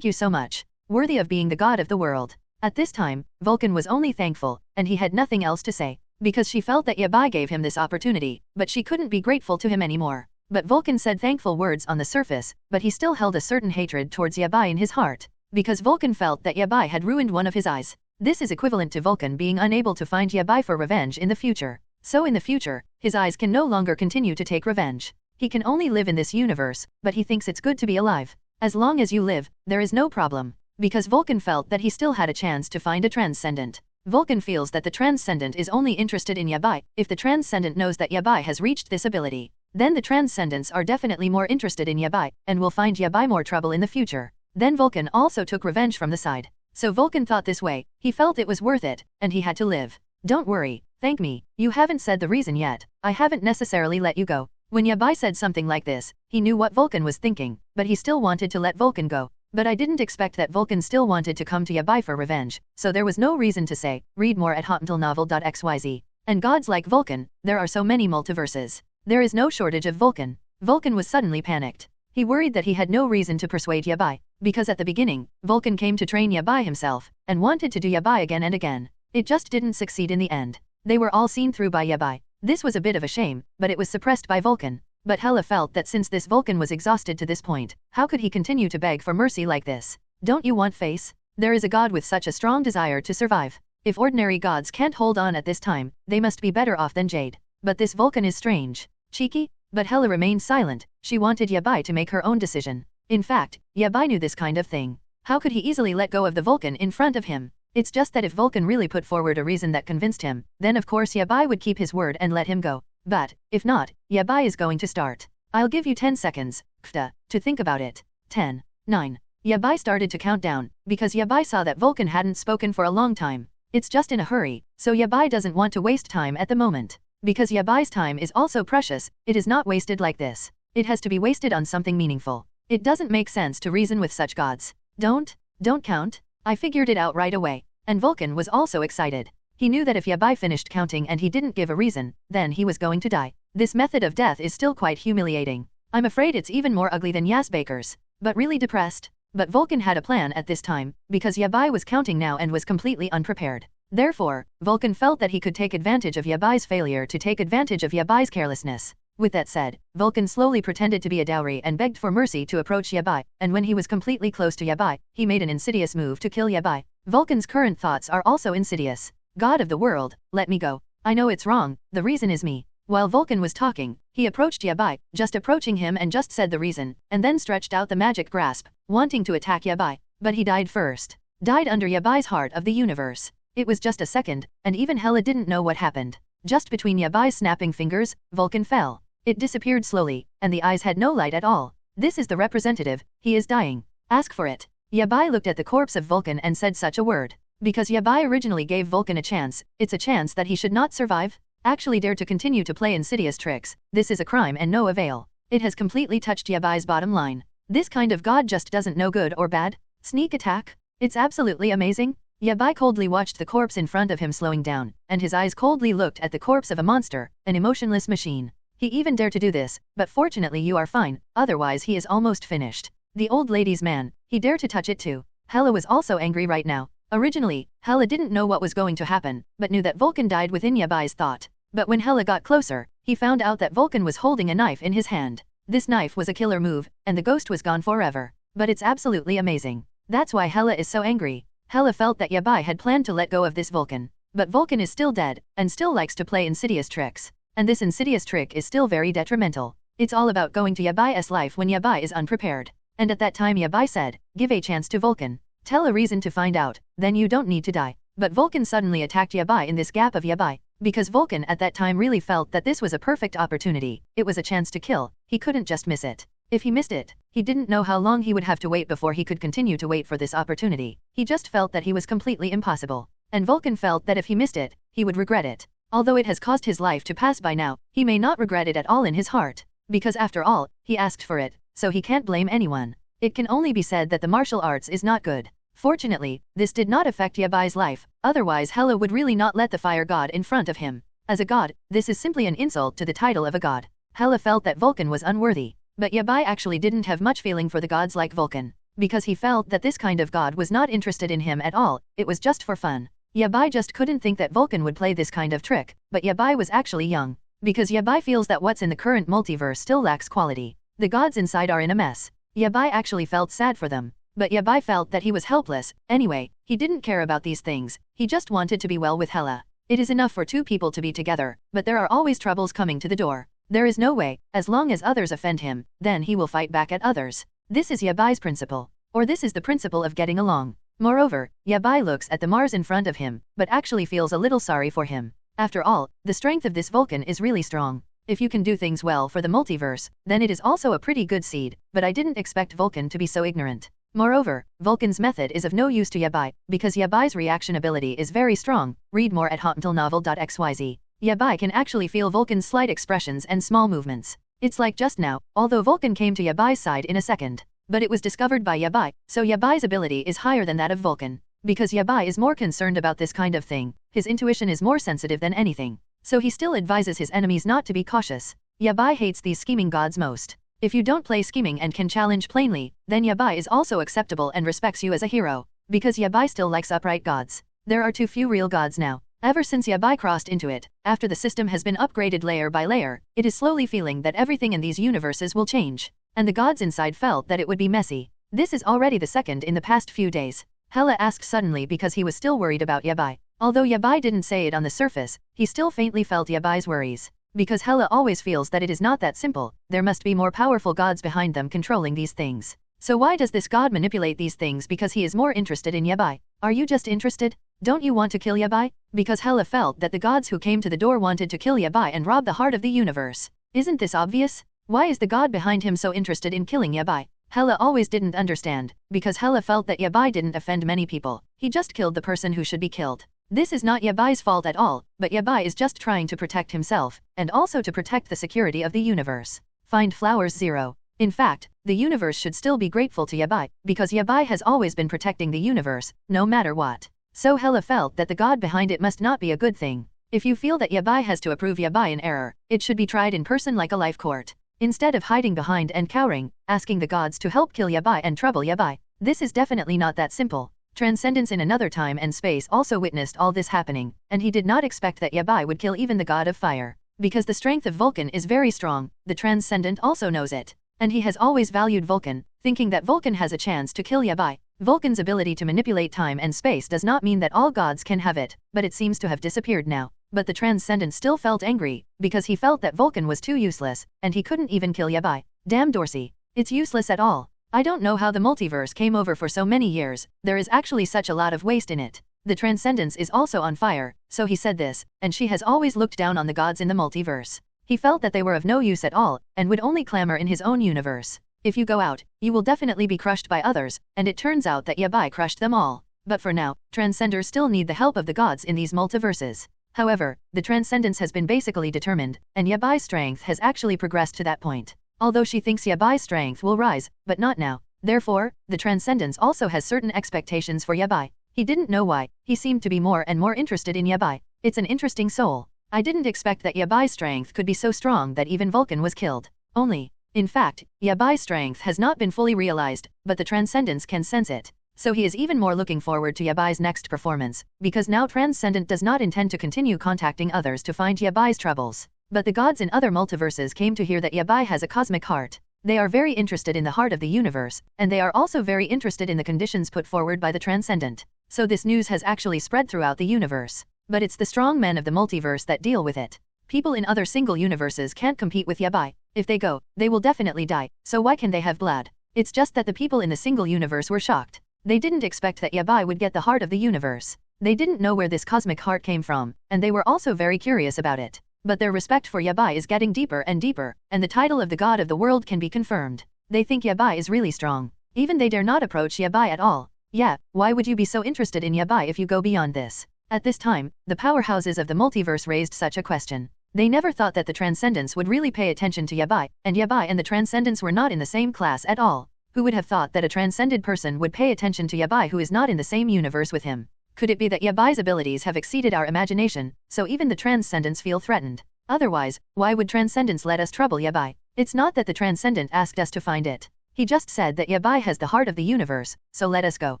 so much. Worthy of being the god of the world. At this time, Vulcan was only thankful, and he had nothing else to say, because she felt that Yabai gave him this opportunity, but she couldn't be grateful to him anymore. But Vulcan said thankful words on the surface, but he still held a certain hatred towards Yabai in his heart, because Vulcan felt that Yabai had ruined one of his eyes. This is equivalent to Vulcan being unable to find Yabai for revenge in the future. So in the future, his eyes can no longer continue to take revenge. He can only live in this universe, but he thinks it's good to be alive. As long as you live, there is no problem. Because Vulcan felt that he still had a chance to find a transcendent. Vulcan feels that the transcendent is only interested in Yabai. If the transcendent knows that Yabai has reached this ability, then the transcendents are definitely more interested in Yabai, and will find Yabai more trouble in the future. Then Vulcan also took revenge from the side. So Vulcan thought this way, he felt it was worth it, and he had to live. Don't worry, thank me, you haven't said the reason yet, I haven't necessarily let you go. When Yabai said something like this, he knew what Vulcan was thinking, but he still wanted to let Vulcan go. But I didn't expect that Vulcan still wanted to come to Yabai for revenge, so there was no reason to say. Read more at hotmailnovel.xyz. And gods like Vulcan, there are so many multiverses. There is no shortage of Vulcan. Vulcan was suddenly panicked. He worried that he had no reason to persuade Yabai, because at the beginning, Vulcan came to train Yabai himself, and wanted to do Yabai again and again. It just didn't succeed in the end. They were all seen through by Yabai. This was a bit of a shame, but it was suppressed by Vulcan. But Hela felt that since this Vulcan was exhausted to this point, how could he continue to beg for mercy like this? Don't you want face? There is a god with such a strong desire to survive. If ordinary gods can't hold on at this time, they must be better off than Jade. But this Vulcan is strange. Cheeky? But Hela remained silent. She wanted Yabai to make her own decision. In fact, Yabai knew this kind of thing. How could he easily let go of the Vulcan in front of him? It's just that if Vulcan really put forward a reason that convinced him, then of course Yabai would keep his word and let him go. But, if not, Yabai is going to start. I'll give you 10 seconds, Kfta, to think about it. 10, 9. Yabai started to count down, because Yabai saw that Vulcan hadn't spoken for a long time. It's just in a hurry, so Yabai doesn't want to waste time at the moment. Because Yabai's time is also precious, it is not wasted like this. It has to be wasted on something meaningful. It doesn't make sense to reason with such gods. Don't count. I figured it out right away. And Vulcan was also excited. He knew that if Yabai finished counting and he didn't give a reason, then he was going to die. This method of death is still quite humiliating. I'm afraid it's even more ugly than Elz Baker's. But really depressed. But Vulcan had a plan at this time, because Yabai was counting now and was completely unprepared. Therefore, Vulcan felt that he could take advantage of Yabai's failure to take advantage of Yabai's carelessness. With that said, Vulcan slowly pretended to be a dowry and begged for mercy to approach Yabai, and when he was completely close to Yabai, he made an insidious move to kill Yabai. Vulcan's current thoughts are also insidious. God of the world, let me go. I know it's wrong, the reason is me. While Vulcan was talking, he approached Yabai, just approaching him and just said the reason, and then stretched out the magic grasp, wanting to attack Yabai. But he died first. Died under Yabai's heart of the universe. It was just a second, and even Hela didn't know what happened. Just between Yabai's snapping fingers, Vulcan fell. It disappeared slowly, and the eyes had no light at all. This is the representative, he is dying. Ask for it. Yabai looked at the corpse of Vulcan and said such a word. Because Yabai originally gave Vulcan a chance, it's a chance that he should not survive? Actually dare to continue to play insidious tricks, this is a crime and no avail. It has completely touched Yabai's bottom line. This kind of god just doesn't know good or bad. Sneak attack? It's absolutely amazing. Yabai coldly watched the corpse in front of him slowing down, and his eyes coldly looked at the corpse of a monster, an emotionless machine. He even dared to do this, but fortunately you are fine, otherwise he is almost finished. The old lady's man, he dared to touch it too. Hela was also angry right now. Originally, Hela didn't know what was going to happen, but knew that Vulcan died within Yabai's thought. But when Hela got closer, he found out that Vulcan was holding a knife in his hand. This knife was a killer move, and the ghost was gone forever. But it's absolutely amazing. That's why Hela is so angry. Hela felt that Yabai had planned to let go of this Vulcan. But Vulcan is still dead, and still likes to play insidious tricks. And this insidious trick is still very detrimental. It's all about going to Yabai's life when Yabai is unprepared. And at that time Yabai said, give a chance to Vulcan. Tell a reason to find out, then you don't need to die. But Vulcan suddenly attacked Yabai in this gap of Yabai. Because Vulcan at that time really felt that this was a perfect opportunity. It was a chance to kill, he couldn't just miss it. If he missed it, he didn't know how long he would have to wait before he could continue to wait for this opportunity. He just felt that he was completely impossible. And Vulcan felt that if he missed it, he would regret it. Although it has caused his life to pass by now, he may not regret it at all in his heart. Because after all, he asked for it, so he can't blame anyone. It can only be said that the martial arts is not good. Fortunately, this did not affect Yabai's life, otherwise Hela would really not let the fire god in front of him. As a god, this is simply an insult to the title of a god. Hela felt that Vulcan was unworthy. But Yabai actually didn't have much feeling for the gods like Vulcan. because he felt that this kind of god was not interested in him at all, it was just for fun. Yabai just couldn't think that Vulcan would play this kind of trick, but Yabai was actually young. Because Yabai feels that what's in the current multiverse still lacks quality. The gods inside are in a mess. Yabai actually felt sad for them. But Yabai felt that he was helpless. Anyway, he didn't care about these things, he just wanted to be well with Hela. It is enough for two people to be together, but there are always troubles coming to the door. There is no way, as long as others offend him, then he will fight back at others. This is Yabai's principle. Or this is the principle of getting along. Moreover, Yabai looks at the Mars in front of him, but actually feels a little sorry for him. After all, the strength of this Vulcan is really strong. If you can do things well for the multiverse, then it is also a pretty good seed, but I didn't expect Vulcan to be so ignorant. Moreover, Vulcan's method is of no use to Yabai, because Yabai's reaction ability is very strong. Read more at hotmailnovel.xyz. Yabai can actually feel Vulcan's slight expressions and small movements. It's like just now, although Vulcan came to Yabai's side in a second. But it was discovered by Yabai, so Yabai's ability is higher than that of Vulcan. Because Yabai is more concerned about this kind of thing, his intuition is more sensitive than anything. So he still advises his enemies not to be cautious. Yabai hates these scheming gods most. If you don't play scheming and can challenge plainly, then Yabai is also acceptable and respects you as a hero. Because Yabai still likes upright gods. There are too few real gods now. Ever since Yabai crossed into it, after the system has been upgraded layer by layer, it is slowly feeling that everything in these universes will change. And the gods inside felt that it would be messy. This is already the second in the past few days. Hela asked suddenly because he was still worried about Yabai. Although Yabai didn't say it on the surface, he still faintly felt Yabai's worries. Because Hela always feels that it is not that simple, there must be more powerful gods behind them controlling these things. So why does this god manipulate these things? Because he is more interested in Yabai. Are you just interested? Don't you want to kill Yabai? Because Hela felt that the gods who came to the door wanted to kill Yabai and rob the heart of the universe. Isn't this obvious? Why is the god behind him so interested in killing Yabai? Hela always didn't understand, because Hela felt that Yabai didn't offend many people. He just killed the person who should be killed. This is not Yabai's fault at all, but Yabai is just trying to protect himself, and also to protect the security of the universe. Find Flowers 0. In fact, the universe should still be grateful to Yabai, because Yabai has always been protecting the universe, no matter what. So Hela felt that the god behind it must not be a good thing. If you feel that Yabai has to approve Yabai in error, it should be tried in person like a life court. Instead of hiding behind and cowering, asking the gods to help kill Yabai and trouble Yabai. This is definitely not that simple. Transcendence in another time and space also witnessed all this happening, and he did not expect that Yabai would kill even the god of fire. Because the strength of Vulcan is very strong, the Transcendent also knows it. And he has always valued Vulcan, thinking that Vulcan has a chance to kill Yabai. Vulcan's ability to manipulate time and space does not mean that all gods can have it, but it seems to have disappeared now. But the Transcendent still felt angry, because he felt that Vulcan was too useless, and he couldn't even kill Yabai. Damn Dorsey. It's useless at all. I don't know how the multiverse came over for so many years, there is actually such a lot of waste in it. The Transcendence is also on fire, so he said this, and she has always looked down on the gods in the multiverse. He felt that they were of no use at all, and would only clamor in his own universe. If you go out, you will definitely be crushed by others, and it turns out that Yabai crushed them all. But for now, Transcenders still need the help of the gods in these multiverses. However, the Transcendence has been basically determined, and Yabai's strength has actually progressed to that point. Although she thinks Yabai's strength will rise, but not now. Therefore, the Transcendence also has certain expectations for Yabai. He didn't know why, he seemed to be more and more interested in Yabai. It's an interesting soul. I didn't expect that Yabai's strength could be so strong that even Vulcan was killed. In fact, Yabai's strength has not been fully realized, but the Transcendence can sense it. So he is even more looking forward to Yabai's next performance, because now Transcendent does not intend to continue contacting others to find Yabai's troubles. But the gods in other multiverses came to hear that Yabai has a cosmic heart. They are very interested in the heart of the universe, and they are also very interested in the conditions put forward by the Transcendent. So this news has actually spread throughout the universe. But it's the strong men of the multiverse that deal with it. People in other single universes can't compete with Yabai. If they go, they will definitely die, so why can they have blood? It's just that the people in the single universe were shocked. They didn't expect that Yabai would get the heart of the universe. They didn't know where this cosmic heart came from, and they were also very curious about it. But their respect for Yabai is getting deeper and deeper, and the title of the god of the world can be confirmed. They think Yabai is really strong. Even they dare not approach Yabai at all. Yeah, why would you be so interested in Yabai if you go beyond this? At this time, the powerhouses of the multiverse raised such a question. They never thought that the Transcendence would really pay attention to Yabai, and Yabai and the Transcendence were not in the same class at all. Who would have thought that a transcended person would pay attention to Yabai who is not in the same universe with him? Could it be that Yabai's abilities have exceeded our imagination, so even the Transcendents feel threatened? Otherwise, why would Transcendence let us trouble Yabai? It's not that the Transcendent asked us to find it. He just said that Yabai has the heart of the universe, so let us go.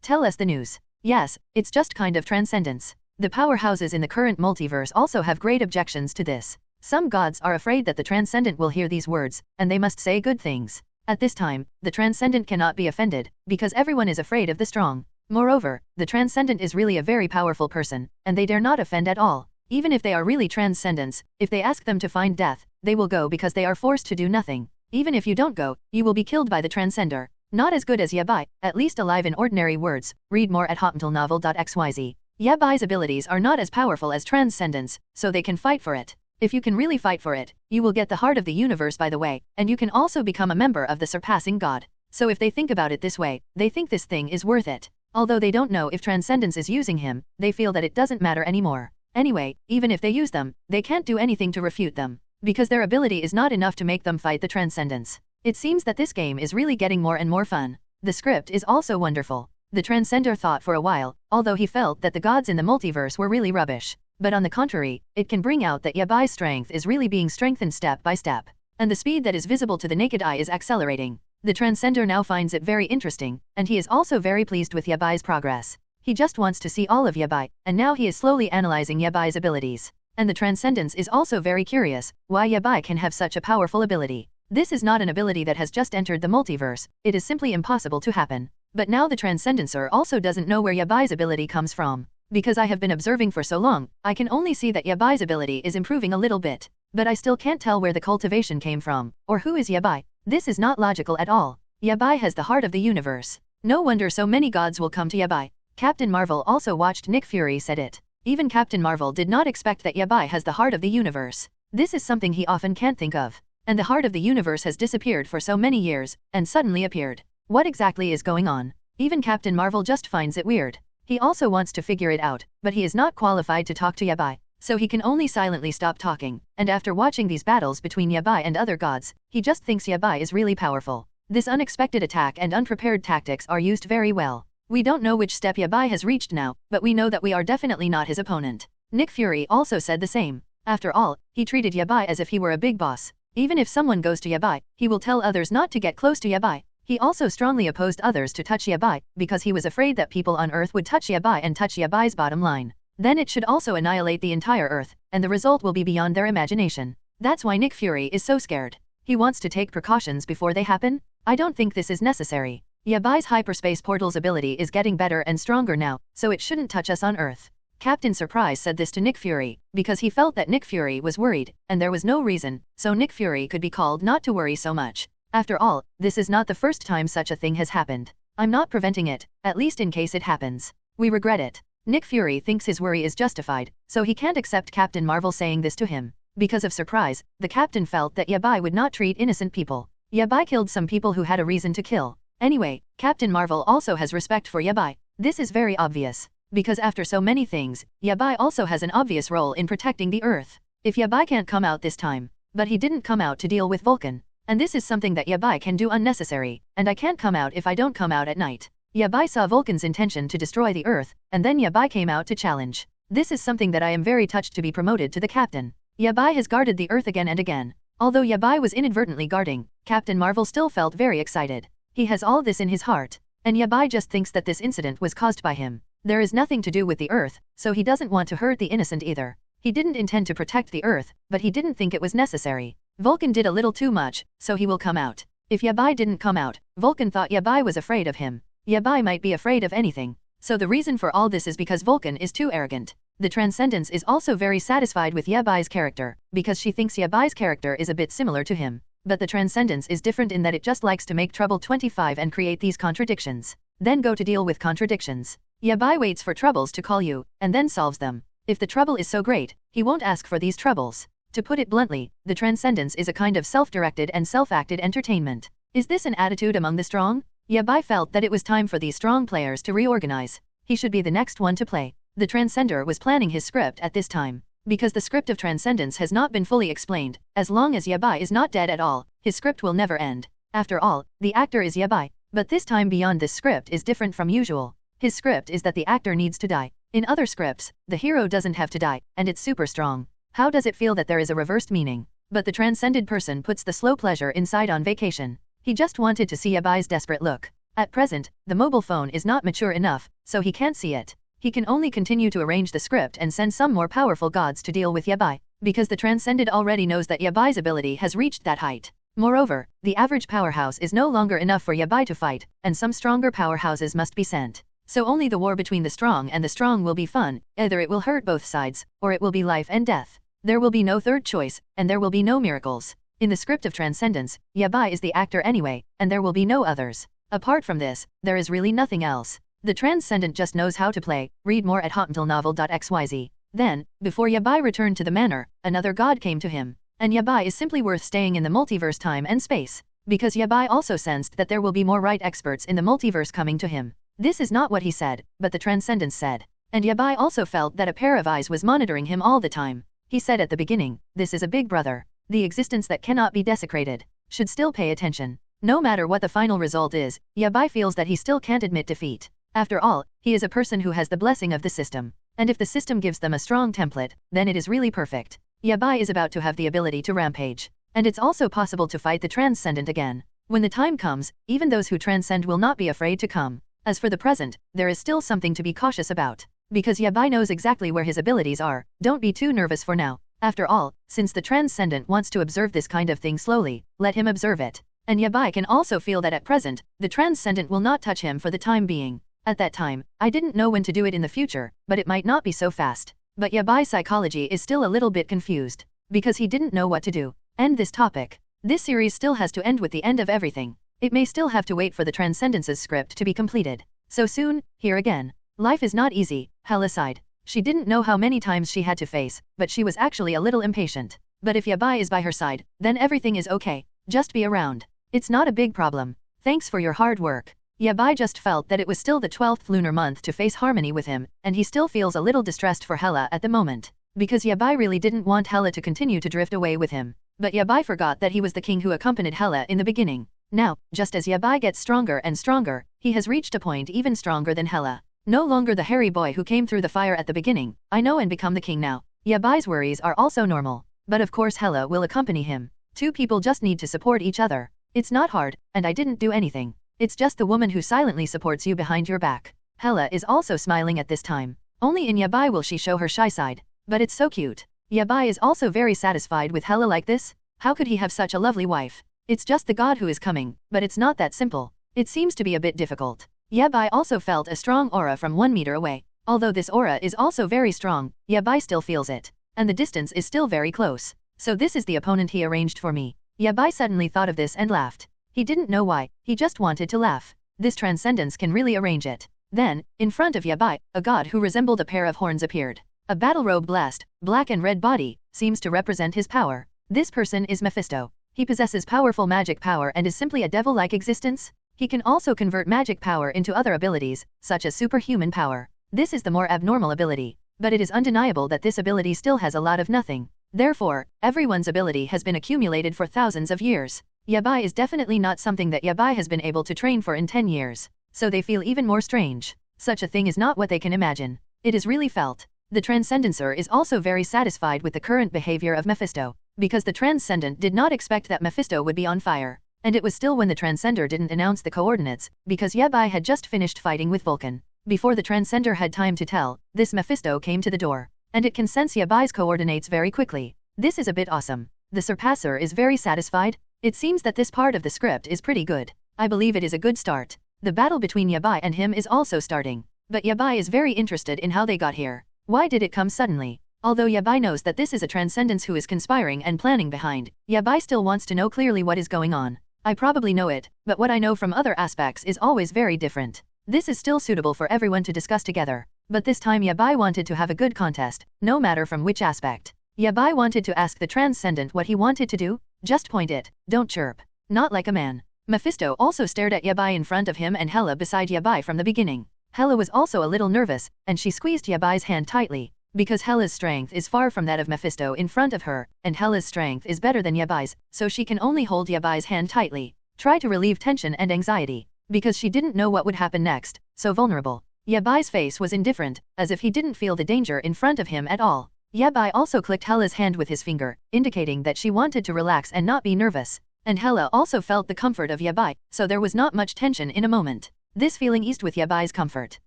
Tell us the news. Yes, it's just kind of transcendence. The powerhouses in the current multiverse also have great objections to this. Some gods are afraid that the Transcendent will hear these words, and they must say good things. At this time, the Transcendent cannot be offended, because everyone is afraid of the strong. Moreover, the Transcendent is really a very powerful person, and they dare not offend at all. Even if they are really Transcendents, if they ask them to find death, they will go because they are forced to do nothing. Even if you don't go, you will be killed by the Transcender. Not as good as Yabai, at least alive in ordinary words. Read more at hotmentalnovel.xyz. Yabai's abilities are not as powerful as Transcendence, so they can fight for it. If you can really fight for it, you will get the heart of the universe by the way, and you can also become a member of the surpassing god. So if they think about it this way, they think this thing is worth it. Although they don't know if Transcendence is using him, they feel that it doesn't matter anymore. Anyway, even if they use them, they can't do anything to refute them, because their ability is not enough to make them fight the Transcendence. It seems that this game is really getting more and more fun. The script is also wonderful. The Transcender thought for a while, although he felt that the gods in the multiverse were really rubbish. But on the contrary, it can bring out that Yabai's strength is really being strengthened step by step. And the speed that is visible to the naked eye is accelerating. The Transcender now finds it very interesting, and he is also very pleased with Yabai's progress. He just wants to see all of Yabai, and now he is slowly analyzing Yabai's abilities. And the Transcendence is also very curious, why Yabai can have such a powerful ability. This is not an ability that has just entered the multiverse, it is simply impossible to happen. But now the Transcendencer also doesn't know where Yabai's ability comes from. Because I have been observing for so long, I can only see that Yabai's ability is improving a little bit. But I still can't tell where the cultivation came from, or who is Yabai. This is not logical at all. Yabai has the heart of the universe. No wonder so many gods will come to Yabai. Captain Marvel also watched Nick Fury said it. Even Captain Marvel did not expect that Yabai has the heart of the universe. This is something he often can't think of. And the heart of the universe has disappeared for so many years, and suddenly appeared. What exactly is going on? Even Captain Marvel just finds it weird. He also wants to figure it out, but he is not qualified to talk to Yabai, so he can only silently stop talking, and after watching these battles between Yabai and other gods, he just thinks Yabai is really powerful. This unexpected attack and unprepared tactics are used very well. We don't know which step Yabai has reached now, but we know that we are definitely not his opponent. Nick Fury also said the same. After all, he treated Yabai as if he were a big boss. Even if someone goes to Yabai, he will tell others not to get close to Yabai. He also strongly opposed others to touch Yabai, because he was afraid that people on Earth would touch Yabai and touch Yabai's bottom line. Then it should also annihilate the entire Earth, and the result will be beyond their imagination. That's why Nick Fury is so scared. He wants to take precautions before they happen. I don't think this is necessary. Yabai's hyperspace portal's ability is getting better and stronger now, so it shouldn't touch us on Earth. Captain Surprise said this to Nick Fury, because he felt that Nick Fury was worried, and there was no reason, so Nick Fury could be called not to worry so much. After all, this is not the first time such a thing has happened. I'm not preventing it, at least in case it happens. We regret it. Nick Fury thinks his worry is justified, so he can't accept Captain Marvel saying this to him. Because of Surprise, the captain felt that Yabai would not treat innocent people. Yabai killed some people who had a reason to kill. Anyway, Captain Marvel also has respect for Yabai. This is very obvious. Because after so many things, Yabai also has an obvious role in protecting the Earth. If Yabai can't come out this time, but he didn't come out to deal with Vulcan. And this is something that Yabai can do unnecessary, and I can't come out if I don't come out at night. Yabai saw Vulcan's intention to destroy the Earth, and then Yabai came out to challenge. This is something that I am very touched to be promoted to the captain. Yabai has guarded the Earth again and again. Although Yabai was inadvertently guarding, Captain Marvel still felt very excited. He has all this in his heart, and Yabai just thinks that this incident was caused by him. There is nothing to do with the Earth, so he doesn't want to hurt the innocent either. He didn't intend to protect the Earth, but he didn't think it was necessary. Vulcan did a little too much, so he will come out. If Yabai didn't come out, Vulcan thought Yabai was afraid of him. Yabai might be afraid of anything. So the reason for all this is because Vulcan is too arrogant. The Transcendence is also very satisfied with Yabai's character, because she thinks Yabai's character is a bit similar to him. But the Transcendence is different in that it just likes to make trouble 25 and create these contradictions. Then go to deal with contradictions. Yabai waits for troubles to call you, and then solves them. If the trouble is so great, he won't ask for these troubles. To put it bluntly, the Transcendence is a kind of self-directed and self-acted entertainment. Is this an attitude among the strong? Yabai felt that it was time for these strong players to reorganize. He should be the next one to play. The Transcender was planning his script at this time. Because the script of Transcendence has not been fully explained, as long as Yabai is not dead at all, his script will never end. After all, the actor is Yabai. But this time beyond this script is different from usual. His script is that the actor needs to die. In other scripts, the hero doesn't have to die, and it's super strong. How does it feel that there is a reversed meaning? But the transcended person puts the slow pleasure inside on vacation. He just wanted to see Yabai's desperate look. At present, the mobile phone is not mature enough, so he can't see it. He can only continue to arrange the script and send some more powerful gods to deal with Yabai, because the Transcended already knows that Yabai's ability has reached that height. Moreover, the average powerhouse is no longer enough for Yabai to fight, and some stronger powerhouses must be sent. So only the war between the strong will be fun, either it will hurt both sides, or it will be life and death. There will be no third choice, and there will be no miracles. In the script of Transcendence, Yabai is the actor anyway, and there will be no others. Apart from this, there is really nothing else. The Transcendent just knows how to play. Read more at hotmailnovel.xyz. Then, before Yabai returned to the manor, another god came to him. And Yabai is simply worth staying in the multiverse time and space. Because Yabai also sensed that there will be more right experts in the multiverse coming to him. This is not what he said, but the Transcendence said. And Yabai also felt that a pair of eyes was monitoring him all the time. He said at the beginning, this is a big brother. The existence that cannot be desecrated. Should still pay attention. No matter what the final result is, Yabai feels that he still can't admit defeat. After all, he is a person who has the blessing of the system. And if the system gives them a strong template, then it is really perfect. Yabai is about to have the ability to rampage. And it's also possible to fight the Transcendent again. When the time comes, even those who transcend will not be afraid to come. As for the present, there is still something to be cautious about. Because Yabai knows exactly where his abilities are, don't be too nervous for now. After all, since the Transcendent wants to observe this kind of thing slowly, let him observe it. And Yabai can also feel that at present, the Transcendent will not touch him for the time being. At that time, I didn't know when to do it in the future, but it might not be so fast. But Yabai's psychology is still a little bit confused. Because he didn't know what to do. End this topic. This series still has to end with the end of everything. It may still have to wait for the Transcendence's script to be completed. So soon, here again. Life is not easy, Hela sighed. She didn't know how many times she had to face, but she was actually a little impatient. But if Yabai is by her side, then everything is okay. Just be around. It's not a big problem. Thanks for your hard work. Yabai just felt that it was still the 12th lunar month to face harmony with him, and he still feels a little distressed for Hela at the moment. Because Yabai really didn't want Hela to continue to drift away with him. But Yabai forgot that he was the king who accompanied Hela in the beginning. Now, just as Yabai gets stronger and stronger, he has reached a point even stronger than Hela. No longer the hairy boy who came through the fire at the beginning, I know and become the king now. Yabai's worries are also normal. But of course Hela will accompany him. Two people just need to support each other. It's not hard, and I didn't do anything. It's just the woman who silently supports you behind your back. Hela is also smiling at this time. Only in Yabai will she show her shy side. But it's so cute. Yabai is also very satisfied with Hela like this. How could he have such a lovely wife? It's just the god who is coming, but it's not that simple. It seems to be a bit difficult. Yabai also felt a strong aura from 1 meter away. Although this aura is also very strong, Yabai still feels it. And the distance is still very close. So this is the opponent he arranged for me. Yabai suddenly thought of this and laughed. He didn't know why, he just wanted to laugh. This Transcendence can really arrange it. Then, in front of Yabai, a god who resembled a pair of horns appeared. A battle robe blessed, black and red body, seems to represent his power. This person is Mefisto. He possesses powerful magic power and is simply a devil-like existence. He can also convert magic power into other abilities, such as superhuman power. This is the more abnormal ability. But it is undeniable that this ability still has a lot of nothing. Therefore, everyone's ability has been accumulated for thousands of years. Yabai is definitely not something that Yabai has been able to train for in 10 years. So they feel even more strange. Such a thing is not what they can imagine. It is really felt. The Transcendencer is also very satisfied with the current behavior of Mefisto. Because the Transcendent did not expect that Mefisto would be on fire. And it was still when the Transcender didn't announce the coordinates, because Yabai had just finished fighting with Vulcan. Before the Transcender had time to tell, this Mefisto came to the door. And it can sense Yabai's coordinates very quickly. This is a bit awesome. The Surpasser is very satisfied. It seems that this part of the script is pretty good. I believe it is a good start. The battle between Yabai and him is also starting. But Yabai is very interested in how they got here. Why did it come suddenly? Although Yabai knows that this is a Transcendence who is conspiring and planning behind, Yabai still wants to know clearly what is going on. I probably know it, but what I know from other aspects is always very different. This is still suitable for everyone to discuss together. But this time Yabai wanted to have a good contest, no matter from which aspect. Yabai wanted to ask the Transcendent what he wanted to do. Just point it, don't chirp. Not like a man. Mefisto also stared at Yabai in front of him and Hela beside Yabai from the beginning. Hela was also a little nervous, and she squeezed Yabai's hand tightly. Because Hela's strength is far from that of Mefisto in front of her, and Hela's strength is better than Yabai's, so she can only hold Yabai's hand tightly. Try to relieve tension and anxiety. Because she didn't know what would happen next, so vulnerable. Yabai's face was indifferent, as if he didn't feel the danger in front of him at all. Yabai also clicked Hela's hand with his finger, indicating that she wanted to relax and not be nervous. And Hela also felt the comfort of Yabai, so there was not much tension in a moment. This feeling eased with Yabai's comfort.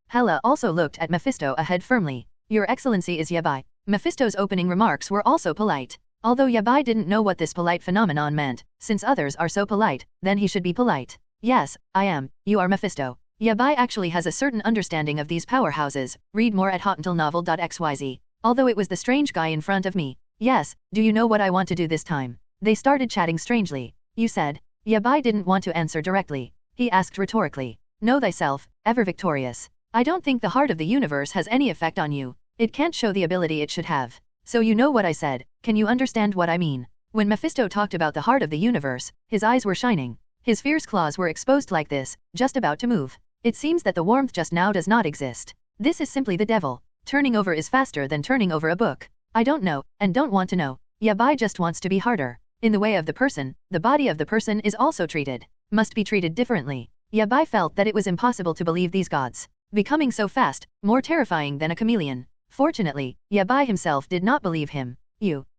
Hela also looked at Mefisto ahead firmly. Your Excellency is Yabai. Mefisto's opening remarks were also polite. Although Yabai didn't know what this polite phenomenon meant, since others are so polite, then he should be polite. Yes, I am, you are Mefisto. Yabai actually has a certain understanding of these powerhouses, read more at hotuntelnovel.xyz. Although it was the strange guy in front of me. Yes, do you know what I want to do this time? They started chatting strangely. You said. Yabai didn't want to answer directly. He asked rhetorically. Know thyself, ever victorious. I don't think the heart of the universe has any effect on you. It can't show the ability it should have. So you know what I said, can you understand what I mean? When Mefisto talked about the heart of the universe, his eyes were shining. His fierce claws were exposed like this, just about to move. It seems that the warmth just now does not exist. This is simply the devil. Turning over is faster than turning over a book. I don't know, and don't want to know. Yabai just wants to be harder. In the way of the person, the body of the person is also treated. Must be treated differently. Yabai felt that it was impossible to believe these gods. Becoming so fast, more terrifying than a chameleon. Fortunately, Yabai himself did not believe him.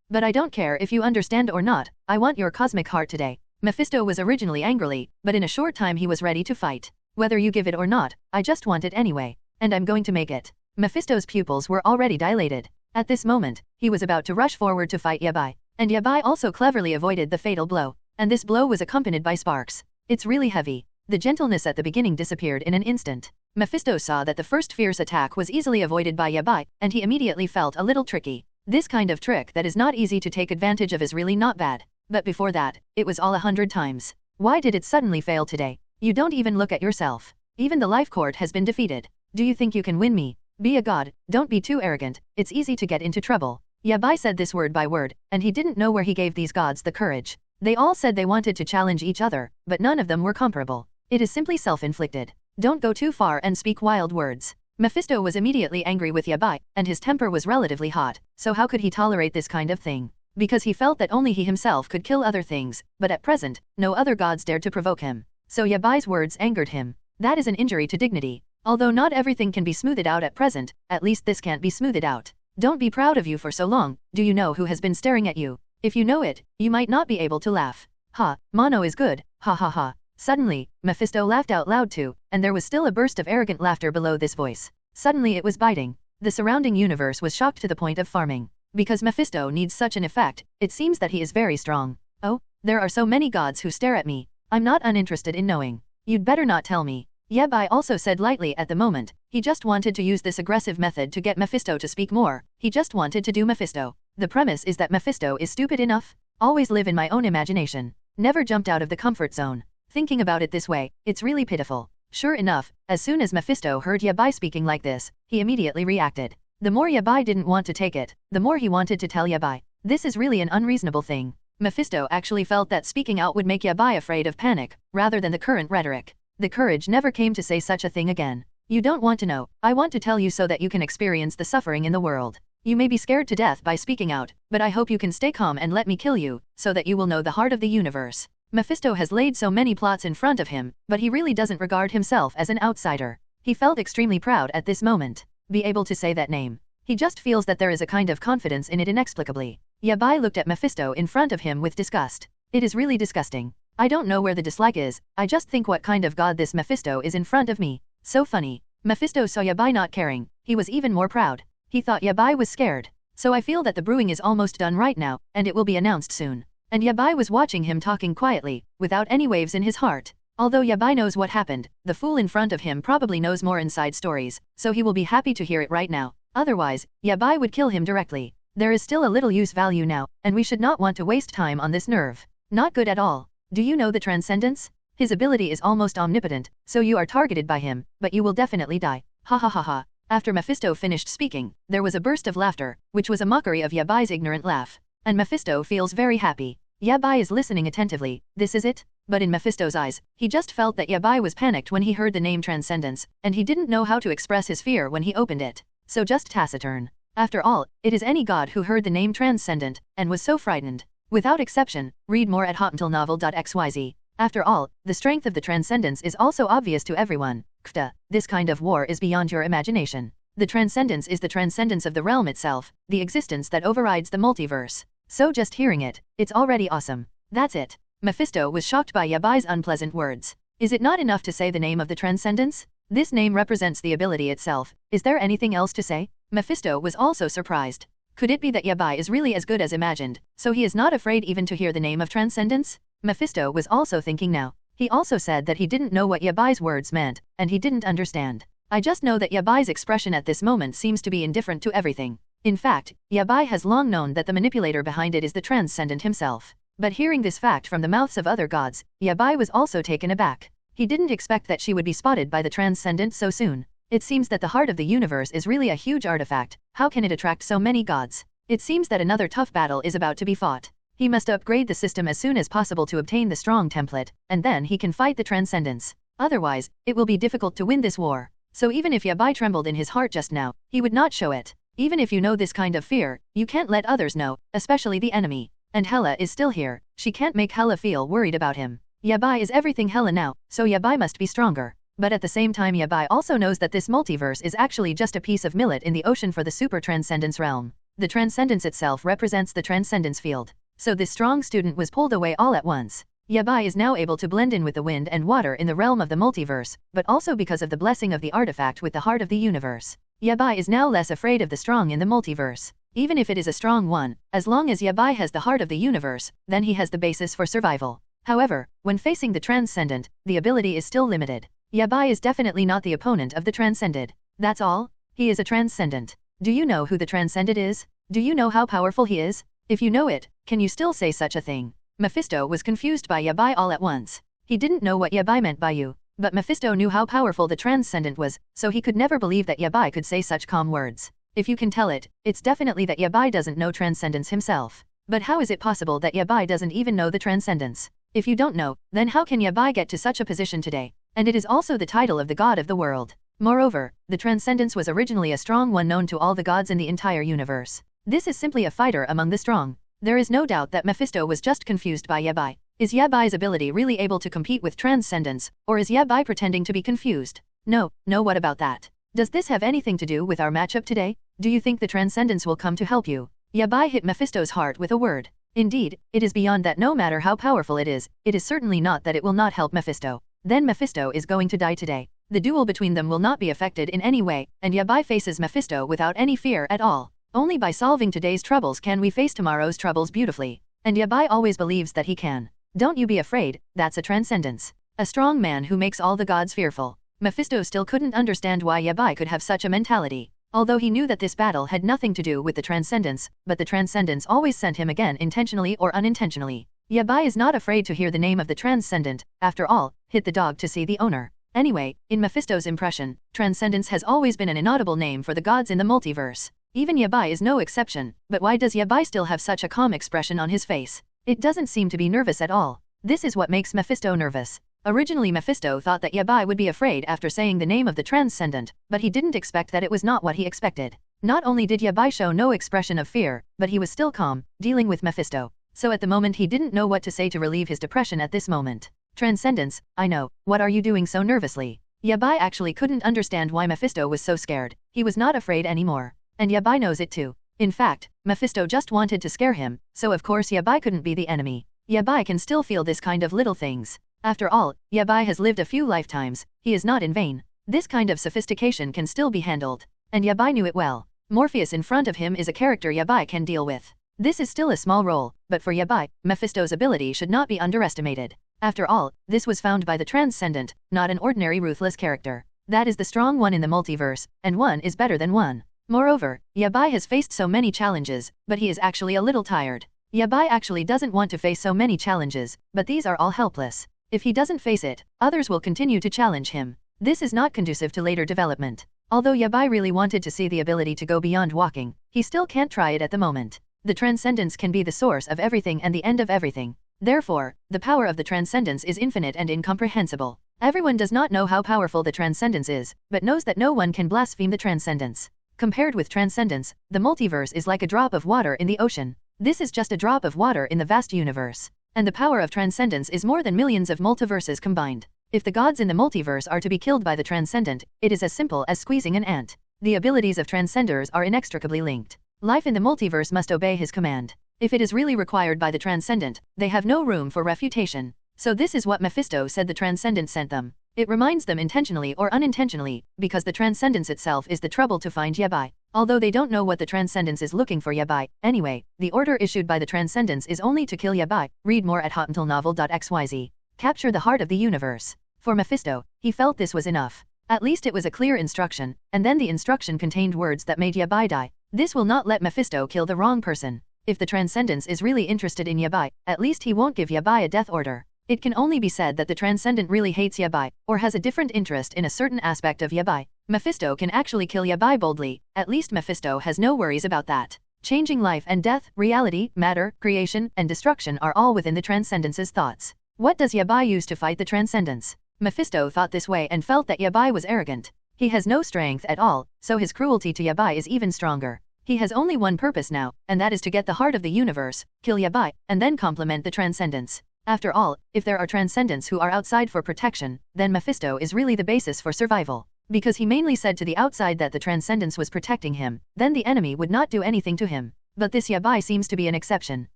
But I don't care if you understand or not, I want your cosmic heart today. Mefisto was originally angrily, but in a short time he was ready to fight. Whether you give it or not, I just want it anyway. And I'm going to make it. Mefisto's pupils were already dilated. At this moment, he was about to rush forward to fight Yabai. And Yabai also cleverly avoided the fatal blow. And this blow was accompanied by sparks. It's really heavy. The gentleness at the beginning disappeared in an instant. Mefisto saw that the first fierce attack was easily avoided by Yabai, and he immediately felt a little tricky. This kind of trick that is not easy to take advantage of is really not bad. But before that, it was all 100 times. Why did it suddenly fail today? You don't even look at yourself. Even the life court has been defeated. Do you think you can win me? Be a god, don't be too arrogant, it's easy to get into trouble. Yabai said this word by word, and he didn't know where he gave these gods the courage. They all said they wanted to challenge each other, but none of them were comparable. It is simply self-inflicted. Don't go too far and speak wild words. Mefisto was immediately angry with Yabai, and his temper was relatively hot, so how could he tolerate this kind of thing? Because he felt that only he himself could kill other things, but at present, no other gods dared to provoke him. So Yabai's words angered him. That is an injury to dignity. Although not everything can be smoothed out at present, at least this can't be smoothed out. Don't be proud of you for so long. Do you know who has been staring at you? If you know it, you might not be able to laugh. Ha, mono is good, ha ha ha. Suddenly, Mefisto laughed out loud too, and there was still a burst of arrogant laughter below this voice. Suddenly it was biting. The surrounding universe was shocked to the point of farming. Because Mefisto needs such an effect, it seems that he is very strong. Oh, there are so many gods who stare at me. I'm not uninterested in knowing. You'd better not tell me. Yabai also said lightly at the moment. He just wanted to use this aggressive method to get Mefisto to speak more. He just wanted to do Mefisto. The premise is that Mefisto is stupid enough. Always live in my own imagination. Never jumped out of the comfort zone. Thinking about it this way, it's really pitiful. Sure enough, as soon as Mefisto heard Yabai speaking like this, he immediately reacted. The more Yabai didn't want to take it, the more he wanted to tell Yabai. This is really an unreasonable thing. Mefisto actually felt that speaking out would make Yabai afraid of panic, rather than the current rhetoric. The courage never came to say such a thing again. You don't want to know, I want to tell you so that you can experience the suffering in the world. You may be scared to death by speaking out, but I hope you can stay calm and let me kill you, so that you will know the heart of the universe. Mefisto has laid so many plots in front of him, but he really doesn't regard himself as an outsider. He felt extremely proud at this moment. Be able to say that name. He just feels that there is a kind of confidence in it inexplicably. Yabai looked at Mefisto in front of him with disgust. It is really disgusting. I don't know where the dislike is, I just think what kind of god this Mefisto is in front of me. So funny. Mefisto saw Yabai not caring. He was even more proud. He thought Yabai was scared. So I feel that the brewing is almost done right now, and it will be announced soon. And Yabai was watching him talking quietly, without any waves in his heart. Although Yabai knows what happened, the fool in front of him probably knows more inside stories, so he will be happy to hear it right now. Otherwise, Yabai would kill him directly. There is still a little use value now, and we should not want to waste time on this nerve. Not good at all. Do you know the Transcendence? His ability is almost omnipotent, so you are targeted by him, but you will definitely die. Ha ha ha ha. After Mefisto finished speaking, there was a burst of laughter, which was a mockery of Yabai's ignorant laugh. And Mefisto feels very happy. Yabai is listening attentively. This is it? But in Mefisto's eyes, he just felt that Yabai was panicked when he heard the name Transcendence, and he didn't know how to express his fear when he opened it. So just taciturn. After all, it is any god who heard the name Transcendent, and was so frightened. Without exception, read more at hotuntelnovel.xyz. After all, the strength of the Transcendence is also obvious to everyone. Kfta, this kind of war is beyond your imagination. The Transcendence is the transcendence of the realm itself, the existence that overrides the multiverse. So just hearing it, it's already awesome. That's it. Mefisto was shocked by Yabai's unpleasant words. Is it not enough to say the name of the Transcendence? This name represents the ability itself. Is there anything else to say? Mefisto was also surprised. Could it be that Yabai is really as good as imagined, so he is not afraid even to hear the name of Transcendence? Mefisto was also thinking now. He also said that he didn't know what Yabai's words meant, and he didn't understand. I just know that Yabai's expression at this moment seems to be indifferent to everything. In fact, Yabai has long known that the manipulator behind it is the Transcendent himself. But hearing this fact from the mouths of other gods, Yabai was also taken aback. He didn't expect that she would be spotted by the Transcendent so soon. It seems that the heart of the universe is really a huge artifact. How can it attract so many gods? It seems that another tough battle is about to be fought. He must upgrade the system as soon as possible to obtain the strong template, and then he can fight the Transcendence. Otherwise, it will be difficult to win this war. So even if Yabai trembled in his heart just now, he would not show it. Even if you know this kind of fear, you can't let others know, especially the enemy. And Hela is still here. She can't make Hela feel worried about him. Yabai is everything Hela now, so Yabai must be stronger. But at the same time Yabai also knows that this multiverse is actually just a piece of millet in the ocean for the super transcendence realm. The transcendence itself represents the transcendence field. So this strong student was pulled away all at once. Yabai is now able to blend in with the wind and water in the realm of the multiverse, but also because of the blessing of the artifact with the heart of the universe. Yabai is now less afraid of the strong in the multiverse. Even if it is a strong one, as long as Yabai has the heart of the universe, then he has the basis for survival. However, when facing the transcendent, the ability is still limited. Yabai is definitely not the opponent of the transcended. That's all? He is a transcendent. Do you know who the transcendent is? Do you know how powerful he is? If you know it, can you still say such a thing? Mefisto was confused by Yabai all at once. He didn't know what Yabai meant by you, but Mefisto knew how powerful the transcendent was, so he could never believe that Yabai could say such calm words. If you can tell it, it's definitely that Yabai doesn't know transcendence himself. But how is it possible that Yabai doesn't even know the transcendence? If you don't know, then how can Yabai get to such a position today? And it is also the title of the god of the world. Moreover, the transcendence was originally a strong one known to all the gods in the entire universe. This is simply a fighter among the strong. There is no doubt that Mefisto was just confused by Yabai. Is Yabai's ability really able to compete with transcendence, or is Yabai pretending to be confused? No, what about that? Does this have anything to do with our matchup today? Do you think the transcendence will come to help you? Yabai hit Mefisto's heart with a word. Indeed, it is beyond that. No matter how powerful it is certainly not that it will not help Mefisto. Then Mefisto is going to die today. The duel between them will not be affected in any way, and Yabai faces Mefisto without any fear at all. Only by solving today's troubles can we face tomorrow's troubles beautifully. And Yabai always believes that he can. Don't you be afraid, that's a transcendence. A strong man who makes all the gods fearful. Mefisto still couldn't understand why Yabai could have such a mentality. Although he knew that this battle had nothing to do with the transcendence, but the transcendence always sent him again intentionally or unintentionally. Yabai is not afraid to hear the name of the transcendent. After all, hit the dog to see the owner. Anyway, in Mefisto's impression, transcendence has always been an inaudible name for the gods in the multiverse. Even Yabai is no exception, but why does Yabai still have such a calm expression on his face? It doesn't seem to be nervous at all. This is what makes Mefisto nervous. Originally Mefisto thought that Yabai would be afraid after saying the name of the transcendent, but he didn't expect that it was not what he expected. Not only did Yabai show no expression of fear, but he was still calm, dealing with Mefisto. So at the moment he didn't know what to say to relieve his depression at this moment. Transcendence, I know, what are you doing so nervously? Yabai actually couldn't understand why Mefisto was so scared. He was not afraid anymore. And Yabai knows it too. In fact, Mefisto just wanted to scare him, so of course Yabai couldn't be the enemy. Yabai can still feel this kind of little things. After all, Yabai has lived a few lifetimes, he is not in vain. This kind of sophistication can still be handled. And Yabai knew it well. Morpheus in front of him is a character Yabai can deal with. This is still a small role, but for Yabai, Mefisto's ability should not be underestimated. After all, this was found by the Transcendent, not an ordinary ruthless character. That is the strong one in the multiverse, and one is better than one. Moreover, Yabai has faced so many challenges, but he is actually a little tired. Yabai actually doesn't want to face so many challenges, but these are all helpless. If he doesn't face it, others will continue to challenge him. This is not conducive to later development. Although Yabai really wanted to see the ability to go beyond walking, he still can't try it at the moment. The transcendence can be the source of everything and the end of everything. Therefore, the power of the transcendence is infinite and incomprehensible. Everyone does not know how powerful the transcendence is, but knows that no one can blaspheme the transcendence. Compared with transcendence, the multiverse is like a drop of water in the ocean. This is just a drop of water in the vast universe. And the power of transcendence is more than millions of multiverses combined. If the gods in the multiverse are to be killed by the transcendent, it is as simple as squeezing an ant. The abilities of transcenders are inextricably linked. Life in the multiverse must obey his command. If it is really required by the Transcendent, they have no room for refutation. So this is what Mefisto said the Transcendent sent them. It reminds them intentionally or unintentionally, because the Transcendence itself is the trouble to find Yabai. Although they don't know what the Transcendence is looking for Yabai, anyway, the order issued by the Transcendence is only to kill Yabai. Read more at hotuntalnovel.xyz. Capture the heart of the universe. For Mefisto, he felt this was enough. At least it was a clear instruction, and then the instruction contained words that made Yabai die. This will not let Mefisto kill the wrong person. If the Transcendence is really interested in Yabai, at least he won't give Yabai a death order. It can only be said that the Transcendent really hates Yabai, or has a different interest in a certain aspect of Yabai. Mefisto can actually kill Yabai boldly, at least Mefisto has no worries about that. Changing life and death, reality, matter, creation, and destruction are all within the Transcendence's thoughts. What does Yabai use to fight the Transcendence? Mefisto thought this way and felt that Yabai was arrogant. He has no strength at all, so his cruelty to Yabai is even stronger. He has only one purpose now, and that is to get the heart of the universe, kill Yabai, and then complement the Transcendence. After all, if there are Transcendents who are outside for protection, then Mefisto is really the basis for survival. Because he mainly said to the outside that the Transcendence was protecting him, then the enemy would not do anything to him. But this Yabai seems to be an exception.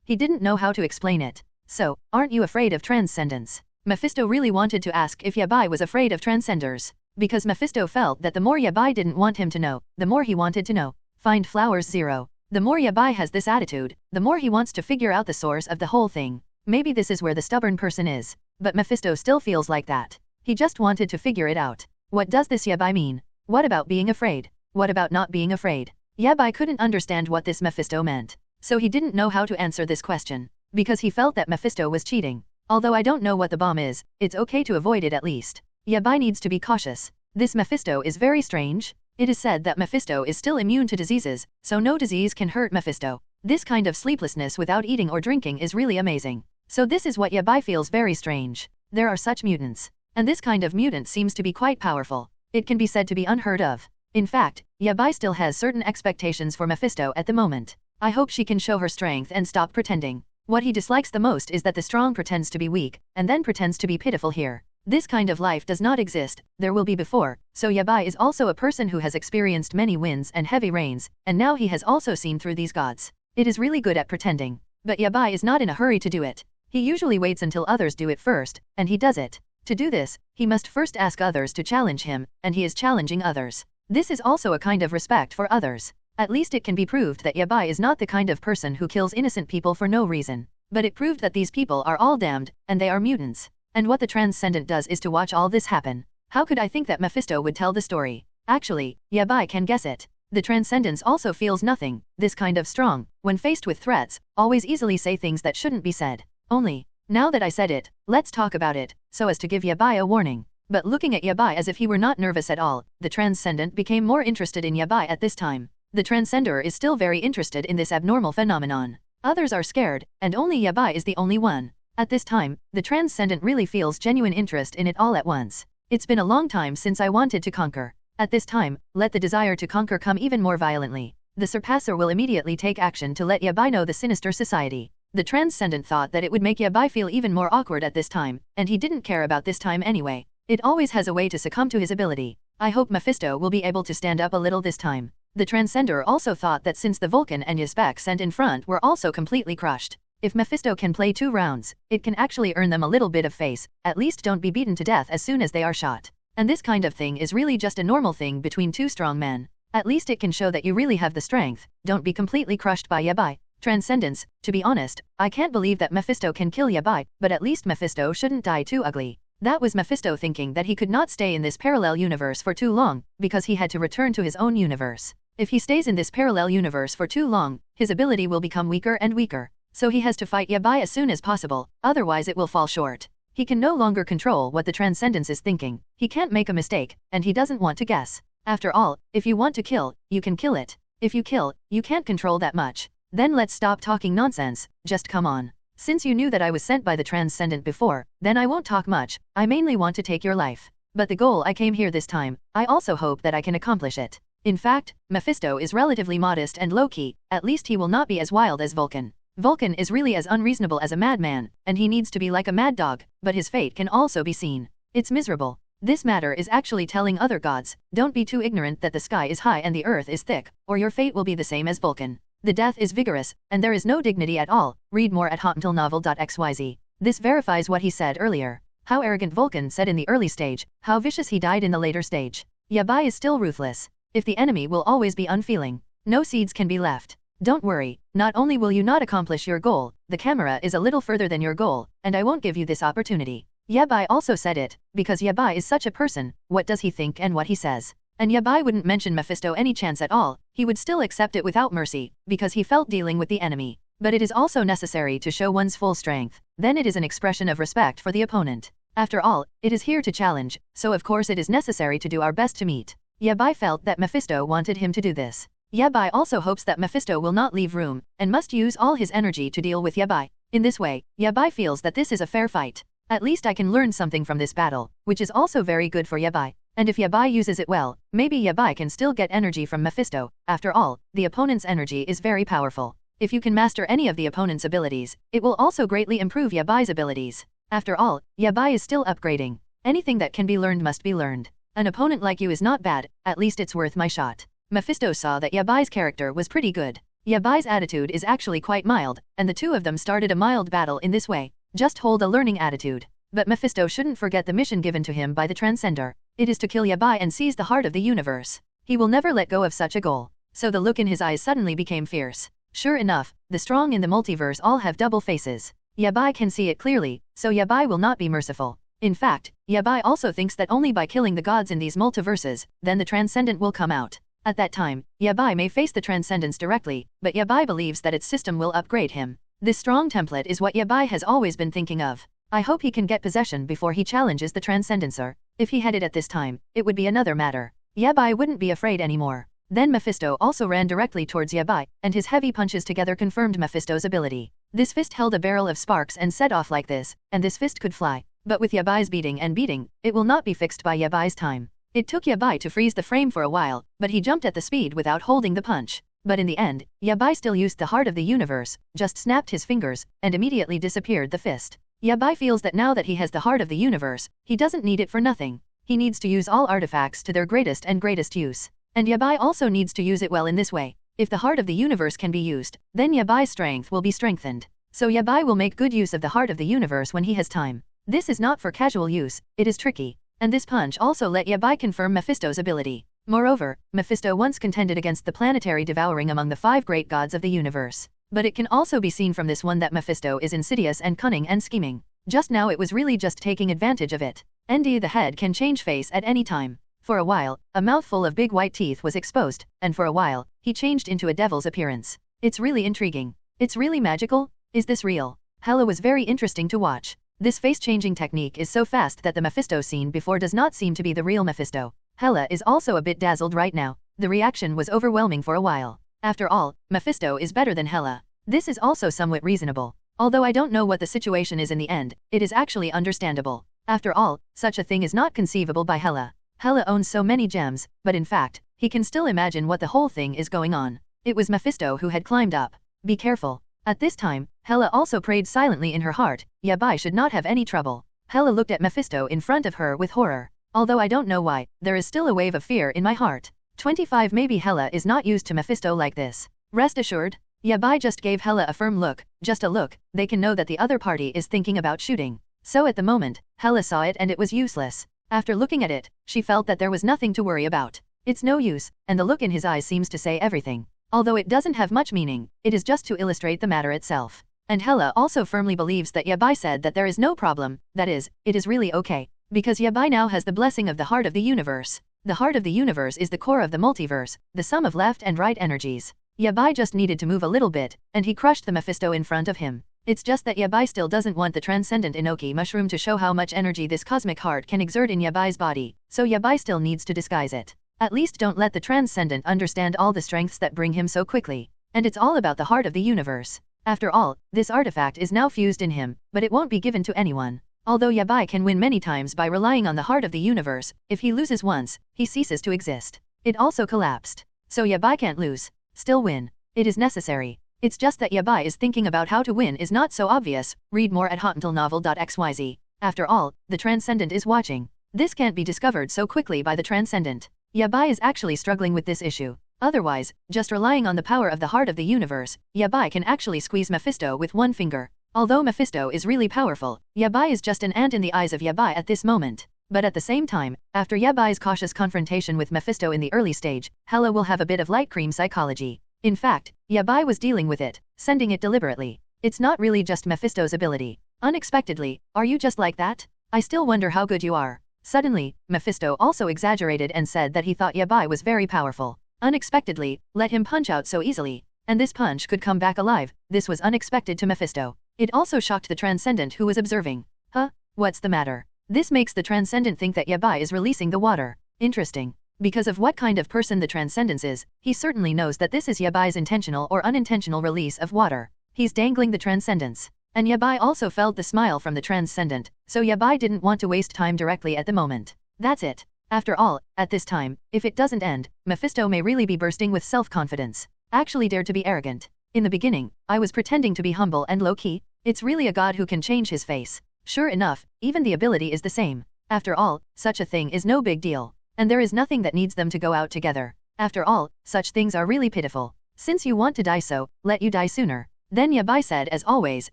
He didn't know how to explain it. So, aren't you afraid of Transcendence? Mefisto really wanted to ask if Yabai was afraid of Transcenders. Because Mefisto felt that the more Yabai didn't want him to know, the more he wanted to know. Find Flowers 0. The more Yabai has this attitude, the more he wants to figure out the source of the whole thing. Maybe this is where the stubborn person is. But Mefisto still feels like that. He just wanted to figure it out. What does this Yabai mean? What about being afraid? What about not being afraid? Yabai couldn't understand what this Mefisto meant. So he didn't know how to answer this question. Because he felt that Mefisto was cheating. Although I don't know what the bomb is, it's okay to avoid it at least. Yabai needs to be cautious. This Mefisto is very strange. It is said that Mefisto is still immune to diseases, so no disease can hurt Mefisto. This kind of sleeplessness without eating or drinking is really amazing. So this is what Yabai feels very strange. There are such mutants. And this kind of mutant seems to be quite powerful. It can be said to be unheard of. In fact, Yabai still has certain expectations for Mefisto at the moment. I hope she can show her strength and stop pretending. What he dislikes the most is that the strong pretends to be weak, and then pretends to be pitiful here. This kind of life does not exist, there will be before, so Yabai is also a person who has experienced many winds and heavy rains, and now he has also seen through these gods. It is really good at pretending. But Yabai is not in a hurry to do it. He usually waits until others do it first, and he does it. To do this, he must first ask others to challenge him, and he is challenging others. This is also a kind of respect for others. At least it can be proved that Yabai is not the kind of person who kills innocent people for no reason. But it proved that these people are all damned, and they are mutants. And what the Transcendent does is to watch all this happen. How could I think that Mefisto would tell the story? Actually, Yabai can guess it. The Transcendence also feels nothing, this kind of strong, when faced with threats, always easily say things that shouldn't be said. Only, now that I said it, let's talk about it, so as to give Yabai a warning. But looking at Yabai as if he were not nervous at all, the Transcendent became more interested in Yabai at this time. The Transcender is still very interested in this abnormal phenomenon. Others are scared, and only Yabai is the only one. At this time, the Transcendent really feels genuine interest in it all at once. It's been a long time since I wanted to conquer. At this time, let the desire to conquer come even more violently. The Surpasser will immediately take action to let Yabai know the sinister society. The Transcendent thought that it would make Yabai feel even more awkward at this time, and he didn't care about this time anyway. It always has a way to succumb to his ability. I hope Mefisto will be able to stand up a little this time. The Transcender also thought that since the Vulcan and Yazbek sent in front were also completely crushed, if Mefisto can play 2 rounds, it can actually earn them a little bit of face, at least don't be beaten to death as soon as they are shot. And this kind of thing is really just a normal thing between 2 strong men. At least it can show that you really have the strength, don't be completely crushed by Yabai. Transcendence, to be honest, I can't believe that Mefisto can kill Yabai, but at least Mefisto shouldn't die too ugly. That was Mefisto thinking that he could not stay in this parallel universe for too long, because he had to return to his own universe. If he stays in this parallel universe for too long, his ability will become weaker and weaker. So he has to fight Yabai as soon as possible, otherwise it will fall short. He can no longer control what the Transcendence is thinking, he can't make a mistake, and he doesn't want to guess. After all, if you want to kill, you can kill it. If you kill, you can't control that much. Then let's stop talking nonsense, just come on. Since you knew that I was sent by the Transcendent before, then I won't talk much, I mainly want to take your life. But the goal I came here this time, I also hope that I can accomplish it. In fact, Mefisto is relatively modest and low-key, at least he will not be as wild as Vulcan. Vulcan is really as unreasonable as a madman, and he needs to be like a mad dog, but his fate can also be seen. It's miserable. This matter is actually telling other gods, don't be too ignorant that the sky is high and the earth is thick, or your fate will be the same as Vulcan. The death is vigorous, and there is no dignity at all. Read more at hotuntilnovel.xyz. This verifies what he said earlier. How arrogant Vulcan said in the early stage, how vicious he died in the later stage. Yabai is still ruthless. If the enemy will always be unfeeling, no seeds can be left. Don't worry, not only will you not accomplish your goal, the camera is a little further than your goal, and I won't give you this opportunity. Yabai also said it, because Yabai is such a person, what does he think and what he says. And Yabai wouldn't mention Mefisto any chance at all, he would still accept it without mercy, because he felt dealing with the enemy. But it is also necessary to show one's full strength, then it is an expression of respect for the opponent. After all, it is here to challenge, so of course it is necessary to do our best to meet. Yabai felt that Mefisto wanted him to do this. Yabai also hopes that Mefisto will not leave room, and must use all his energy to deal with Yabai. In this way, Yabai feels that this is a fair fight. At least I can learn something from this battle, which is also very good for Yabai. And if Yabai uses it well, maybe Yabai can still get energy from Mefisto. After all, the opponent's energy is very powerful. If you can master any of the opponent's abilities, it will also greatly improve Yabai's abilities. After all, Yabai is still upgrading. Anything that can be learned must be learned. An opponent like you is not bad, at least it's worth my shot. Mefisto saw that Yabai's character was pretty good. Yabai's attitude is actually quite mild, and the two of them started a mild battle in this way. Just hold a learning attitude. But Mefisto shouldn't forget the mission given to him by the Transcender. It is to kill Yabai and seize the heart of the universe. He will never let go of such a goal. So the look in his eyes suddenly became fierce. Sure enough, the strong in the multiverse all have double faces. Yabai can see it clearly, so Yabai will not be merciful. In fact, Yabai also thinks that only by killing the gods in these multiverses, then the Transcendent will come out. At that time, Yabai may face the Transcendence directly, but Yabai believes that its system will upgrade him. This strong template is what Yabai has always been thinking of. I hope he can get possession before he challenges the Transcendencer. If he had it at this time, it would be another matter. Yabai wouldn't be afraid anymore. Then Mefisto also ran directly towards Yabai, and his heavy punches together confirmed Mefisto's ability. This fist held a barrel of sparks and set off like this, and this fist could fly. But with Yabai's beating and beating, it will not be fixed by Yabai's time. It took Yabai to freeze the frame for a while, but he jumped at the speed without holding the punch. But in the end, Yabai still used the heart of the universe, just snapped his fingers, and immediately disappeared the fist. Yabai feels that now that he has the heart of the universe, he doesn't need it for nothing. He needs to use all artifacts to their greatest and greatest use. And Yabai also needs to use it well in this way. If the heart of the universe can be used, then Yabai's strength will be strengthened. So Yabai will make good use of the heart of the universe when he has time. This is not for casual use, it is tricky. And this punch also let Yabai confirm Mefisto's ability. Moreover, Mefisto once contended against the planetary devouring among the 5 great gods of the universe. But it can also be seen from this one that Mefisto is insidious and cunning and scheming. Just now it was really just taking advantage of it. ND the head can change face at any time. For a while, a mouthful of big white teeth was exposed, and for a while, he changed into a devil's appearance. It's really intriguing. It's really magical? Is this real? Hela was very interesting to watch. This face-changing technique is so fast that the Mefisto seen before does not seem to be the real Mefisto. Hela is also a bit dazzled right now. The reaction was overwhelming for a while. After all, Mefisto is better than Hela. This is also somewhat reasonable. Although I don't know what the situation is in the end, it is actually understandable. After all, such a thing is not conceivable by Hela. Hela owns so many gems, but in fact, he can still imagine what the whole thing is going on. It was Mefisto who had climbed up. Be careful. At this time, Hela also prayed silently in her heart, Yabai should not have any trouble. Hela looked at Mefisto in front of her with horror. Although I don't know why, there is still a wave of fear in my heart. 25 Maybe Hela is not used to Mefisto like this. Rest assured. Yabai just gave Hela a firm look, just a look, they can know that the other party is thinking about shooting. So at the moment, Hela saw it and it was useless. After looking at it, she felt that there was nothing to worry about. It's no use, and the look in his eyes seems to say everything. Although it doesn't have much meaning, it is just to illustrate the matter itself. And Hela also firmly believes that Yabai said that there is no problem, that is, it is really okay. Because Yabai now has the blessing of the heart of the universe. The heart of the universe is the core of the multiverse, the sum of left and right energies. Yabai just needed to move a little bit, and he crushed the Mefisto in front of him. It's just that Yabai still doesn't want the transcendent Inoki mushroom to show how much energy this cosmic heart can exert in Yabai's body, so Yabai still needs to disguise it. At least don't let the transcendent understand all the strengths that bring him so quickly. And it's all about the heart of the universe. After all, this artifact is now fused in him, but it won't be given to anyone. Although Yabai can win many times by relying on the heart of the universe, if he loses once, he ceases to exist. It also collapsed. So Yabai can't lose. Still win. It is necessary. It's just that Yabai is thinking about how to win is not so obvious. Read more at hotuntilnovel.xyz. After all, the Transcendent is watching. This can't be discovered so quickly by the Transcendent. Yabai is actually struggling with this issue. Otherwise, just relying on the power of the heart of the universe, Yabai can actually squeeze Mefisto with one finger. Although Mefisto is really powerful, Yabai is just an ant in the eyes of Yabai at this moment. But at the same time, after Yabai's cautious confrontation with Mefisto in the early stage, Hela will have a bit of light cream psychology. In fact, Yabai was dealing with it, sending it deliberately. It's not really just Mefisto's ability. Unexpectedly, are you just like that? I still wonder how good you are. Suddenly, Mefisto also exaggerated and said that he thought Yabai was very powerful. Unexpectedly, let him punch out so easily. And this punch could come back alive. This was unexpected to Mefisto. It also shocked the Transcendent who was observing. Huh? What's the matter? This makes the Transcendent think that Yabai is releasing the water. Interesting. Because of what kind of person the Transcendence is, he certainly knows that this is Yabai's intentional or unintentional release of water. He's dangling the Transcendence. And Yabai also felt the smile from the Transcendent, so Yabai didn't want to waste time directly at the moment. That's it. After all, at this time, if it doesn't end, Mefisto may really be bursting with self-confidence. Actually dare to be arrogant. In the beginning, I was pretending to be humble and low-key. It's really a god who can change his face. Sure enough, even the ability is the same. After all, such a thing is no big deal. And there is nothing that needs them to go out together. After all, such things are really pitiful. Since you want to die so, let you die sooner. Then Yabai said as always,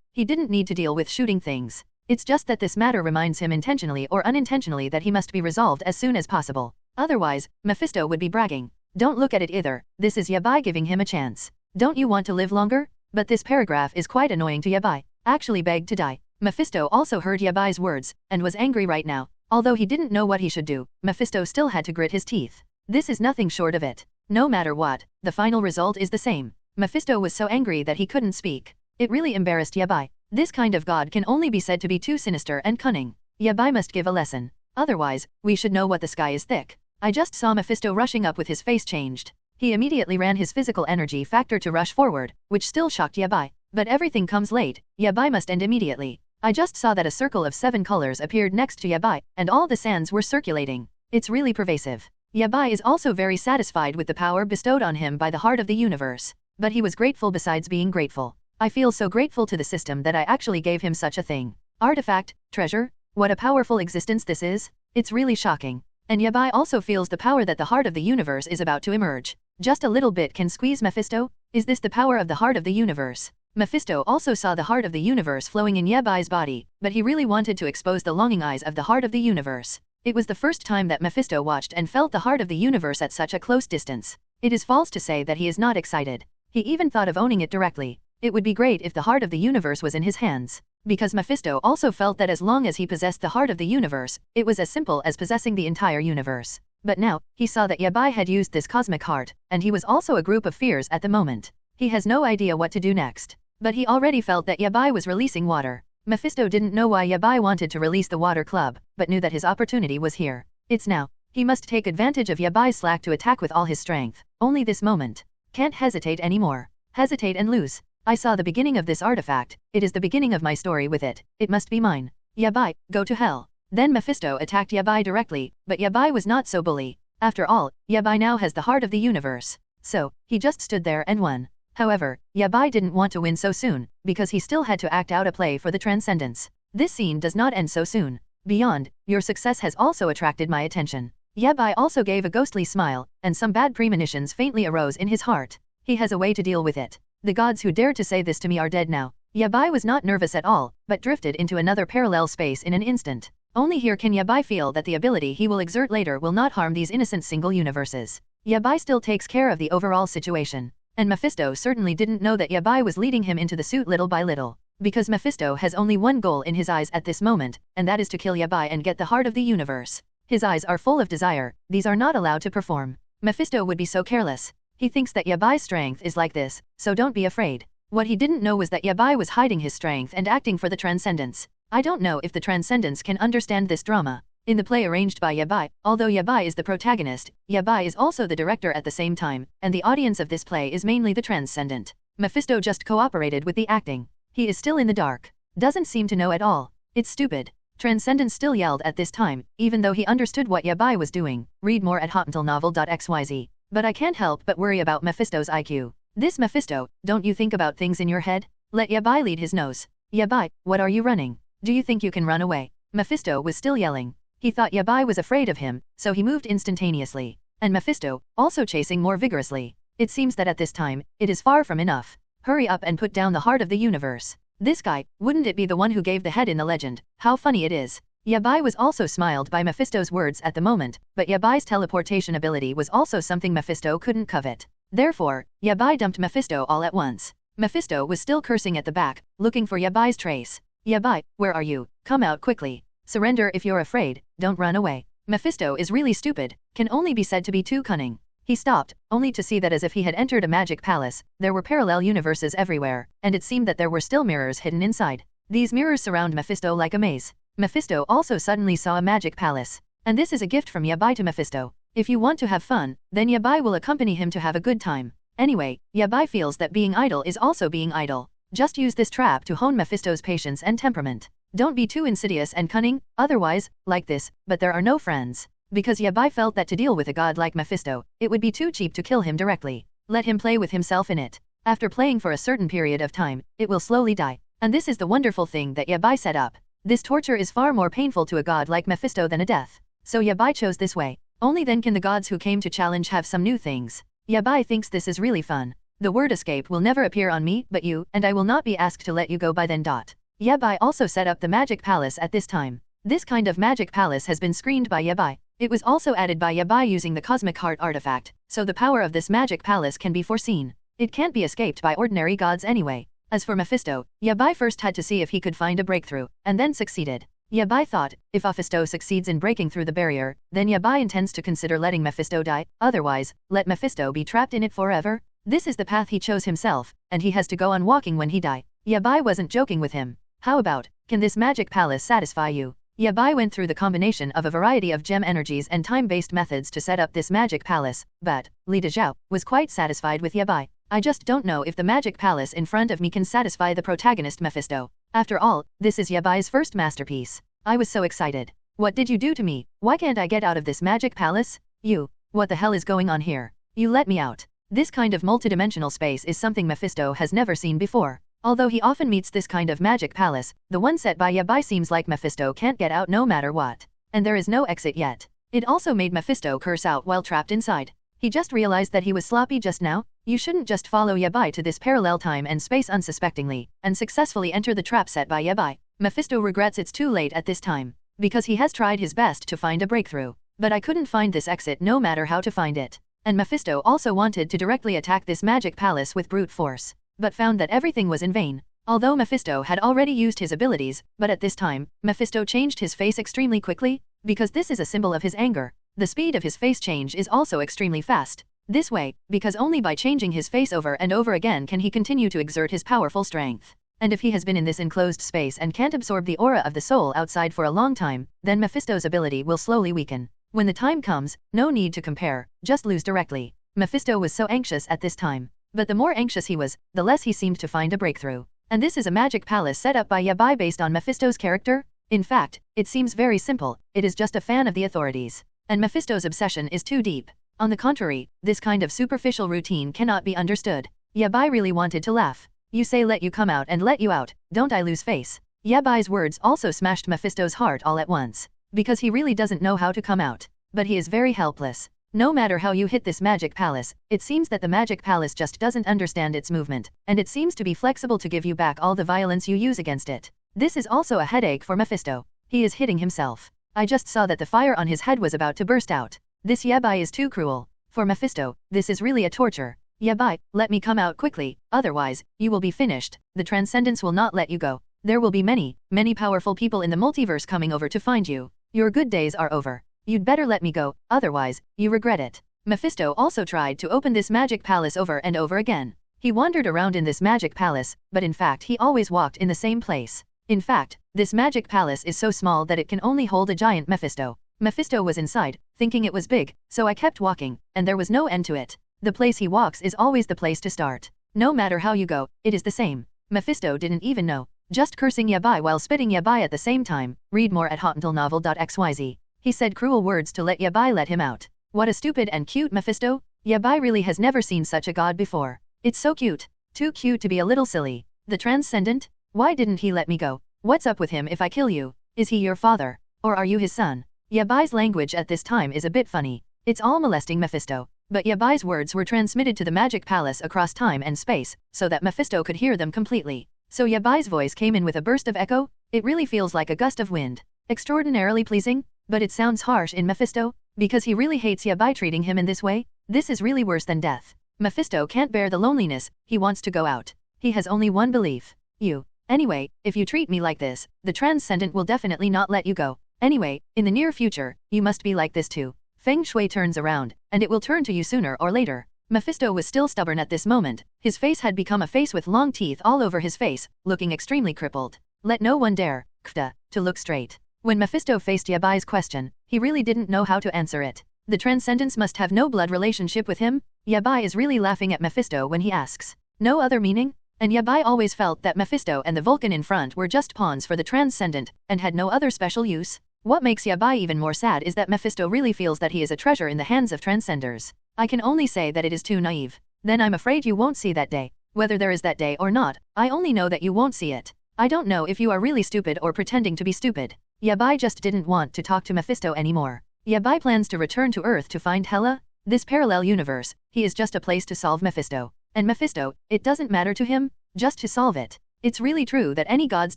he didn't need to deal with shooting things. It's just that this matter reminds him intentionally or unintentionally that he must be resolved as soon as possible. Otherwise, Mefisto would be bragging. Don't look at it either, this is Yabai giving him a chance. Don't you want to live longer? But this paragraph is quite annoying to Yabai. Actually begged to die. Mefisto also heard Yabai's words, and was angry right now. Although he didn't know what he should do, Mefisto still had to grit his teeth. This is nothing short of it. No matter what, the final result is the same. Mefisto was so angry that he couldn't speak. It really embarrassed Yabai. This kind of god can only be said to be too sinister and cunning. Yabai must give a lesson. Otherwise, we should know what the sky is thick. I just saw Mefisto rushing up with his face changed. He immediately ran his physical energy factor to rush forward, which still shocked Yabai. But everything comes late, Yabai must end immediately. I just saw that a circle of 7 colors appeared next to Yabai, and all the sands were circulating. It's really pervasive. Yabai is also very satisfied with the power bestowed on him by the heart of the universe. But he was grateful besides being grateful. I feel so grateful to the system that I actually gave him such a thing. Artifact, treasure, what a powerful existence this is. It's really shocking. And Yabai also feels the power that the heart of the universe is about to emerge. Just a little bit can squeeze Mefisto? Is this the power of the heart of the universe? Mefisto also saw the heart of the universe flowing in Yabai's body, but he really wanted to expose the longing eyes of the heart of the universe. It was the first time that Mefisto watched and felt the heart of the universe at such a close distance. It is false to say that he is not excited. He even thought of owning it directly. It would be great if the heart of the universe was in his hands. Because Mefisto also felt that as long as he possessed the heart of the universe, it was as simple as possessing the entire universe. But now, he saw that Yabai had used this cosmic heart, and he was also a group of fears at the moment. He has no idea what to do next. But he already felt that Yabai was releasing water. Mefisto didn't know why Yabai wanted to release the water club, but knew that his opportunity was here. It's now. He must take advantage of Yabai's slack to attack with all his strength. Only this moment. Can't hesitate anymore. Hesitate and lose. I saw the beginning of this artifact. It is the beginning of my story with it. It must be mine. Yabai, go to hell. Then Mefisto attacked Yabai directly, but Yabai was not so bully. After all, Yabai now has the heart of the universe. So, he just stood there and won. However, Yabai didn't want to win so soon, because he still had to act out a play for the Transcendence. This scene does not end so soon. Beyond, your success has also attracted my attention. Yabai also gave a ghostly smile, and some bad premonitions faintly arose in his heart. He has a way to deal with it. The gods who dared to say this to me are dead now. Yabai was not nervous at all, but drifted into another parallel space in an instant. Only here can Yabai feel that the ability he will exert later will not harm these innocent single universes. Yabai still takes care of the overall situation. And Mefisto certainly didn't know that Yabai was leading him into the suit little by little. Because Mefisto has only one goal in his eyes at this moment, and that is to kill Yabai and get the heart of the universe. His eyes are full of desire, these are not allowed to perform. Mefisto would be so careless. He thinks that Yabai's strength is like this, so don't be afraid. What he didn't know was that Yabai was hiding his strength and acting for the Transcendence. I don't know if the Transcendence can understand this drama. In the play arranged by Yabai, although Yabai is the protagonist, Yabai is also the director at the same time, and the audience of this play is mainly the Transcendent. Mefisto just cooperated with the acting. He is still in the dark. Doesn't seem to know at all. It's stupid. Transcendent still yelled at this time, even though he understood what Yabai was doing. Read more at hotmentalnovel.xyz. But I can't help but worry about Mefisto's IQ. This Mefisto, don't you think about things in your head? Let Yabai lead his nose. Yabai, what are you running? Do you think you can run away? Mefisto was still yelling. He thought Yabai was afraid of him, so he moved instantaneously. and Mefisto, also chasing more vigorously. It seems that at this time, it is far from enough. Hurry up and put down the heart of the universe. This guy, wouldn't it be the one who gave the head in the legend? How funny it is. Yabai was also smiled by Mefisto's words at the moment, but Yabai's teleportation ability was also something Mefisto couldn't covet. Therefore, Yabai dumped Mefisto all at once. Mefisto was still cursing at the back, looking for Yabai's trace. Yabai, where are you? Come out quickly. Surrender if you're afraid, don't run away. Mefisto is really stupid, can only be said to be too cunning. He stopped, only to see that as if he had entered a magic palace, there were parallel universes everywhere, and it seemed that there were still mirrors hidden inside. These mirrors surround Mefisto like a maze. Mefisto also suddenly saw a magic palace. And this is a gift from Yabai to Mefisto. If you want to have fun, then Yabai will accompany him to have a good time. Anyway, Yabai feels that being idle is also being idle. Just use this trap to hone Mefisto's patience and temperament. Don't be too insidious and cunning, otherwise, like this, but there are no friends. Because Yabai felt that to deal with a god like Mefisto, it would be too cheap to kill him directly. Let him play with himself in it. After playing for a certain period of time, it will slowly die. And this is the wonderful thing that Yabai set up. This torture is far more painful to a god like Mefisto than a death. So Yabai chose this way. Only then can the gods who came to challenge have some new things. Yabai thinks this is really fun. The word escape will never appear on me but you, and I will not be asked to let you go by then. Yabai also set up the magic palace at this time. This kind of magic palace has been screened by Yabai. It was also added by Yabai using the cosmic heart artifact, so the power of this magic palace can be foreseen. It can't be escaped by ordinary gods anyway. As for Mefisto, Yabai first had to see if he could find a breakthrough, and then succeeded. Yabai thought, if Mefisto succeeds in breaking through the barrier, then Yabai intends to consider letting Mefisto die, otherwise, let Mefisto be trapped in it forever. This is the path he chose himself, and he has to go on walking when he die. Yabai wasn't joking with him. How about, can this magic palace satisfy you? Yabai went through the combination of a variety of gem energies and time-based methods to set up this magic palace, but Li Dezhao was quite satisfied with Yabai. I just don't know if the magic palace in front of me can satisfy the protagonist Mefisto. After all, this is Yabai's first masterpiece. I was so excited. What did you do to me? Why can't I get out of this magic palace? You. What the hell is going on here? You let me out. This kind of multidimensional space is something Mefisto has never seen before. Although he often meets this kind of magic palace, the one set by Yabai seems like Mefisto can't get out no matter what. And there is no exit yet. It also made Mefisto curse out while trapped inside. He just realized that he was sloppy just now. You shouldn't just follow Yabai to this parallel time and space unsuspectingly, and successfully enter the trap set by Yabai. Mefisto regrets it's too late at this time. Because he has tried his best to find a breakthrough. But I couldn't find this exit no matter how to find it. And Mefisto also wanted to directly attack this magic palace with brute force. But found that everything was in vain. Although Mefisto had already used his abilities, but at this time, Mefisto changed his face extremely quickly, because this is a symbol of his anger. The speed of his face change is also extremely fast. This way, because only by changing his face over and over again can he continue to exert his powerful strength. And if he has been in this enclosed space and can't absorb the aura of the soul outside for a long time, then Mefisto's ability will slowly weaken. When the time comes, no need to compare, just lose directly. Mefisto was so anxious at this time. But the more anxious he was, the less he seemed to find a breakthrough. And this is a magic palace set up by Yabai based on Mefisto's character? In fact, it seems very simple, it is just a fan of the authorities. And Mefisto's obsession is too deep. On the contrary, this kind of superficial routine cannot be understood. Yabai really wanted to laugh. You say let you come out and let you out, don't I lose face? Yabai's words also smashed Mefisto's heart all at once. Because he really doesn't know how to come out. But he is very helpless. No matter how you hit this magic palace, it seems that the magic palace just doesn't understand its movement, and it seems to be flexible to give you back all the violence you use against it. This is also a headache for Mefisto. He is hitting himself. I just saw that the fire on his head was about to burst out. This Yabai is too cruel. For Mefisto, this is really a torture. Yabai, let me come out quickly, otherwise, you will be finished. The Transcendence will not let you go. There will be many, many powerful people in the multiverse coming over to find you. Your good days are over. You'd better let me go, otherwise, you regret it. Mefisto also tried to open this magic palace over and over again. He wandered around in this magic palace, but in fact he always walked in the same place. In fact, this magic palace is so small that it can only hold a giant Mefisto. Mefisto was inside, thinking it was big, so I kept walking, and there was no end to it. The place he walks is always the place to start. No matter how you go, it is the same. Mefisto didn't even know. Just cursing Yabai while spitting Yabai at the same time. Read more at hotuntelnovel.xyz. He said cruel words to let Yabai let him out. What a stupid and cute Mefisto. Yabai really has never seen such a god before. It's so cute. Too cute to be a little silly. The Transcendent? Why didn't he let me go? What's up with him if I kill you? Is he your father? Or are you his son? Yabai's language at this time is a bit funny. It's all molesting Mefisto. But Yabai's words were transmitted to the magic palace across time and space, so that Mefisto could hear them completely. So Yabai's voice came in with a burst of echo. It really feels like a gust of wind. Extraordinarily pleasing, but it sounds harsh in Mefisto, because he really hates Yabai treating him in this way. This is really worse than death. Mefisto can't bear the loneliness, he wants to go out. He has only one belief. You. Anyway, if you treat me like this, the Transcendent will definitely not let you go. Anyway, in the near future, you must be like this too. Feng Shui turns around, and it will turn to you sooner or later. Mefisto was still stubborn at this moment. His face had become a face with long teeth all over his face, looking extremely crippled. Let no one dare, Kfta, to look straight. When Mefisto faced Yabai's question, he really didn't know how to answer it. The Transcendents must have no blood relationship with him? Yabai is really laughing at Mefisto when he asks. No other meaning? And Yabai always felt that Mefisto and the Vulcan in front were just pawns for the Transcendent, and had no other special use. What makes Yabai even more sad is that Mefisto really feels that he is a treasure in the hands of Transcenders. I can only say that it is too naive. Then I'm afraid you won't see that day. Whether there is that day or not, I only know that you won't see it. I don't know if you are really stupid or pretending to be stupid. Yabai just didn't want to talk to Mefisto anymore. Yabai plans to return to Earth to find Hela. This parallel universe, he is just a place to solve Mefisto. And Mefisto, it doesn't matter to him, just to solve it. It's really true that any gods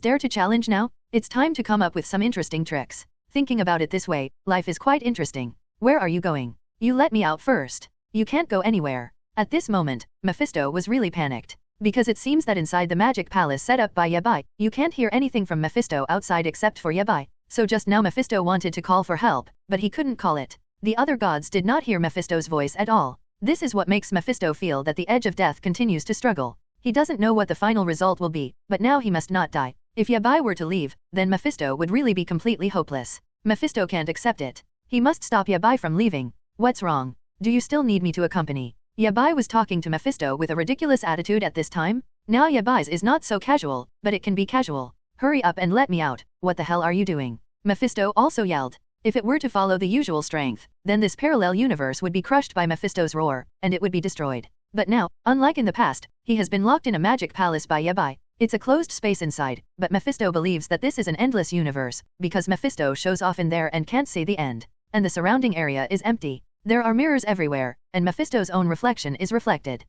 dare to challenge now? It's time to come up with some interesting tricks. Thinking about it this way, life is quite interesting. Where are you going? You let me out first. You can't go anywhere. At this moment, Mefisto was really panicked. Because it seems that inside the magic palace set up by Yabai, you can't hear anything from Mefisto outside except for Yabai. So just now Mefisto wanted to call for help, but he couldn't call it. The other gods did not hear Mefisto's voice at all. This is what makes Mefisto feel that the edge of death continues to struggle. He doesn't know what the final result will be, but now he must not die. If Yabai were to leave, then Mefisto would really be completely hopeless. Mefisto can't accept it. He must stop Yabai from leaving. What's wrong? Do you still need me to accompany? Yabai was talking to Mefisto with a ridiculous attitude at this time. Now Yabai's is not so casual, but it can be casual. Hurry up and let me out. What the hell are you doing? Mefisto also yelled. If it were to follow the usual strength, then this parallel universe would be crushed by Mefisto's roar, and it would be destroyed. But now, unlike in the past, he has been locked in a magic palace by Yabai. It's a closed space inside, but Mefisto believes that this is an endless universe, because Mefisto shows off in there and can't see the end. And the surrounding area is empty. There are mirrors everywhere, and Mefisto's own reflection is reflected.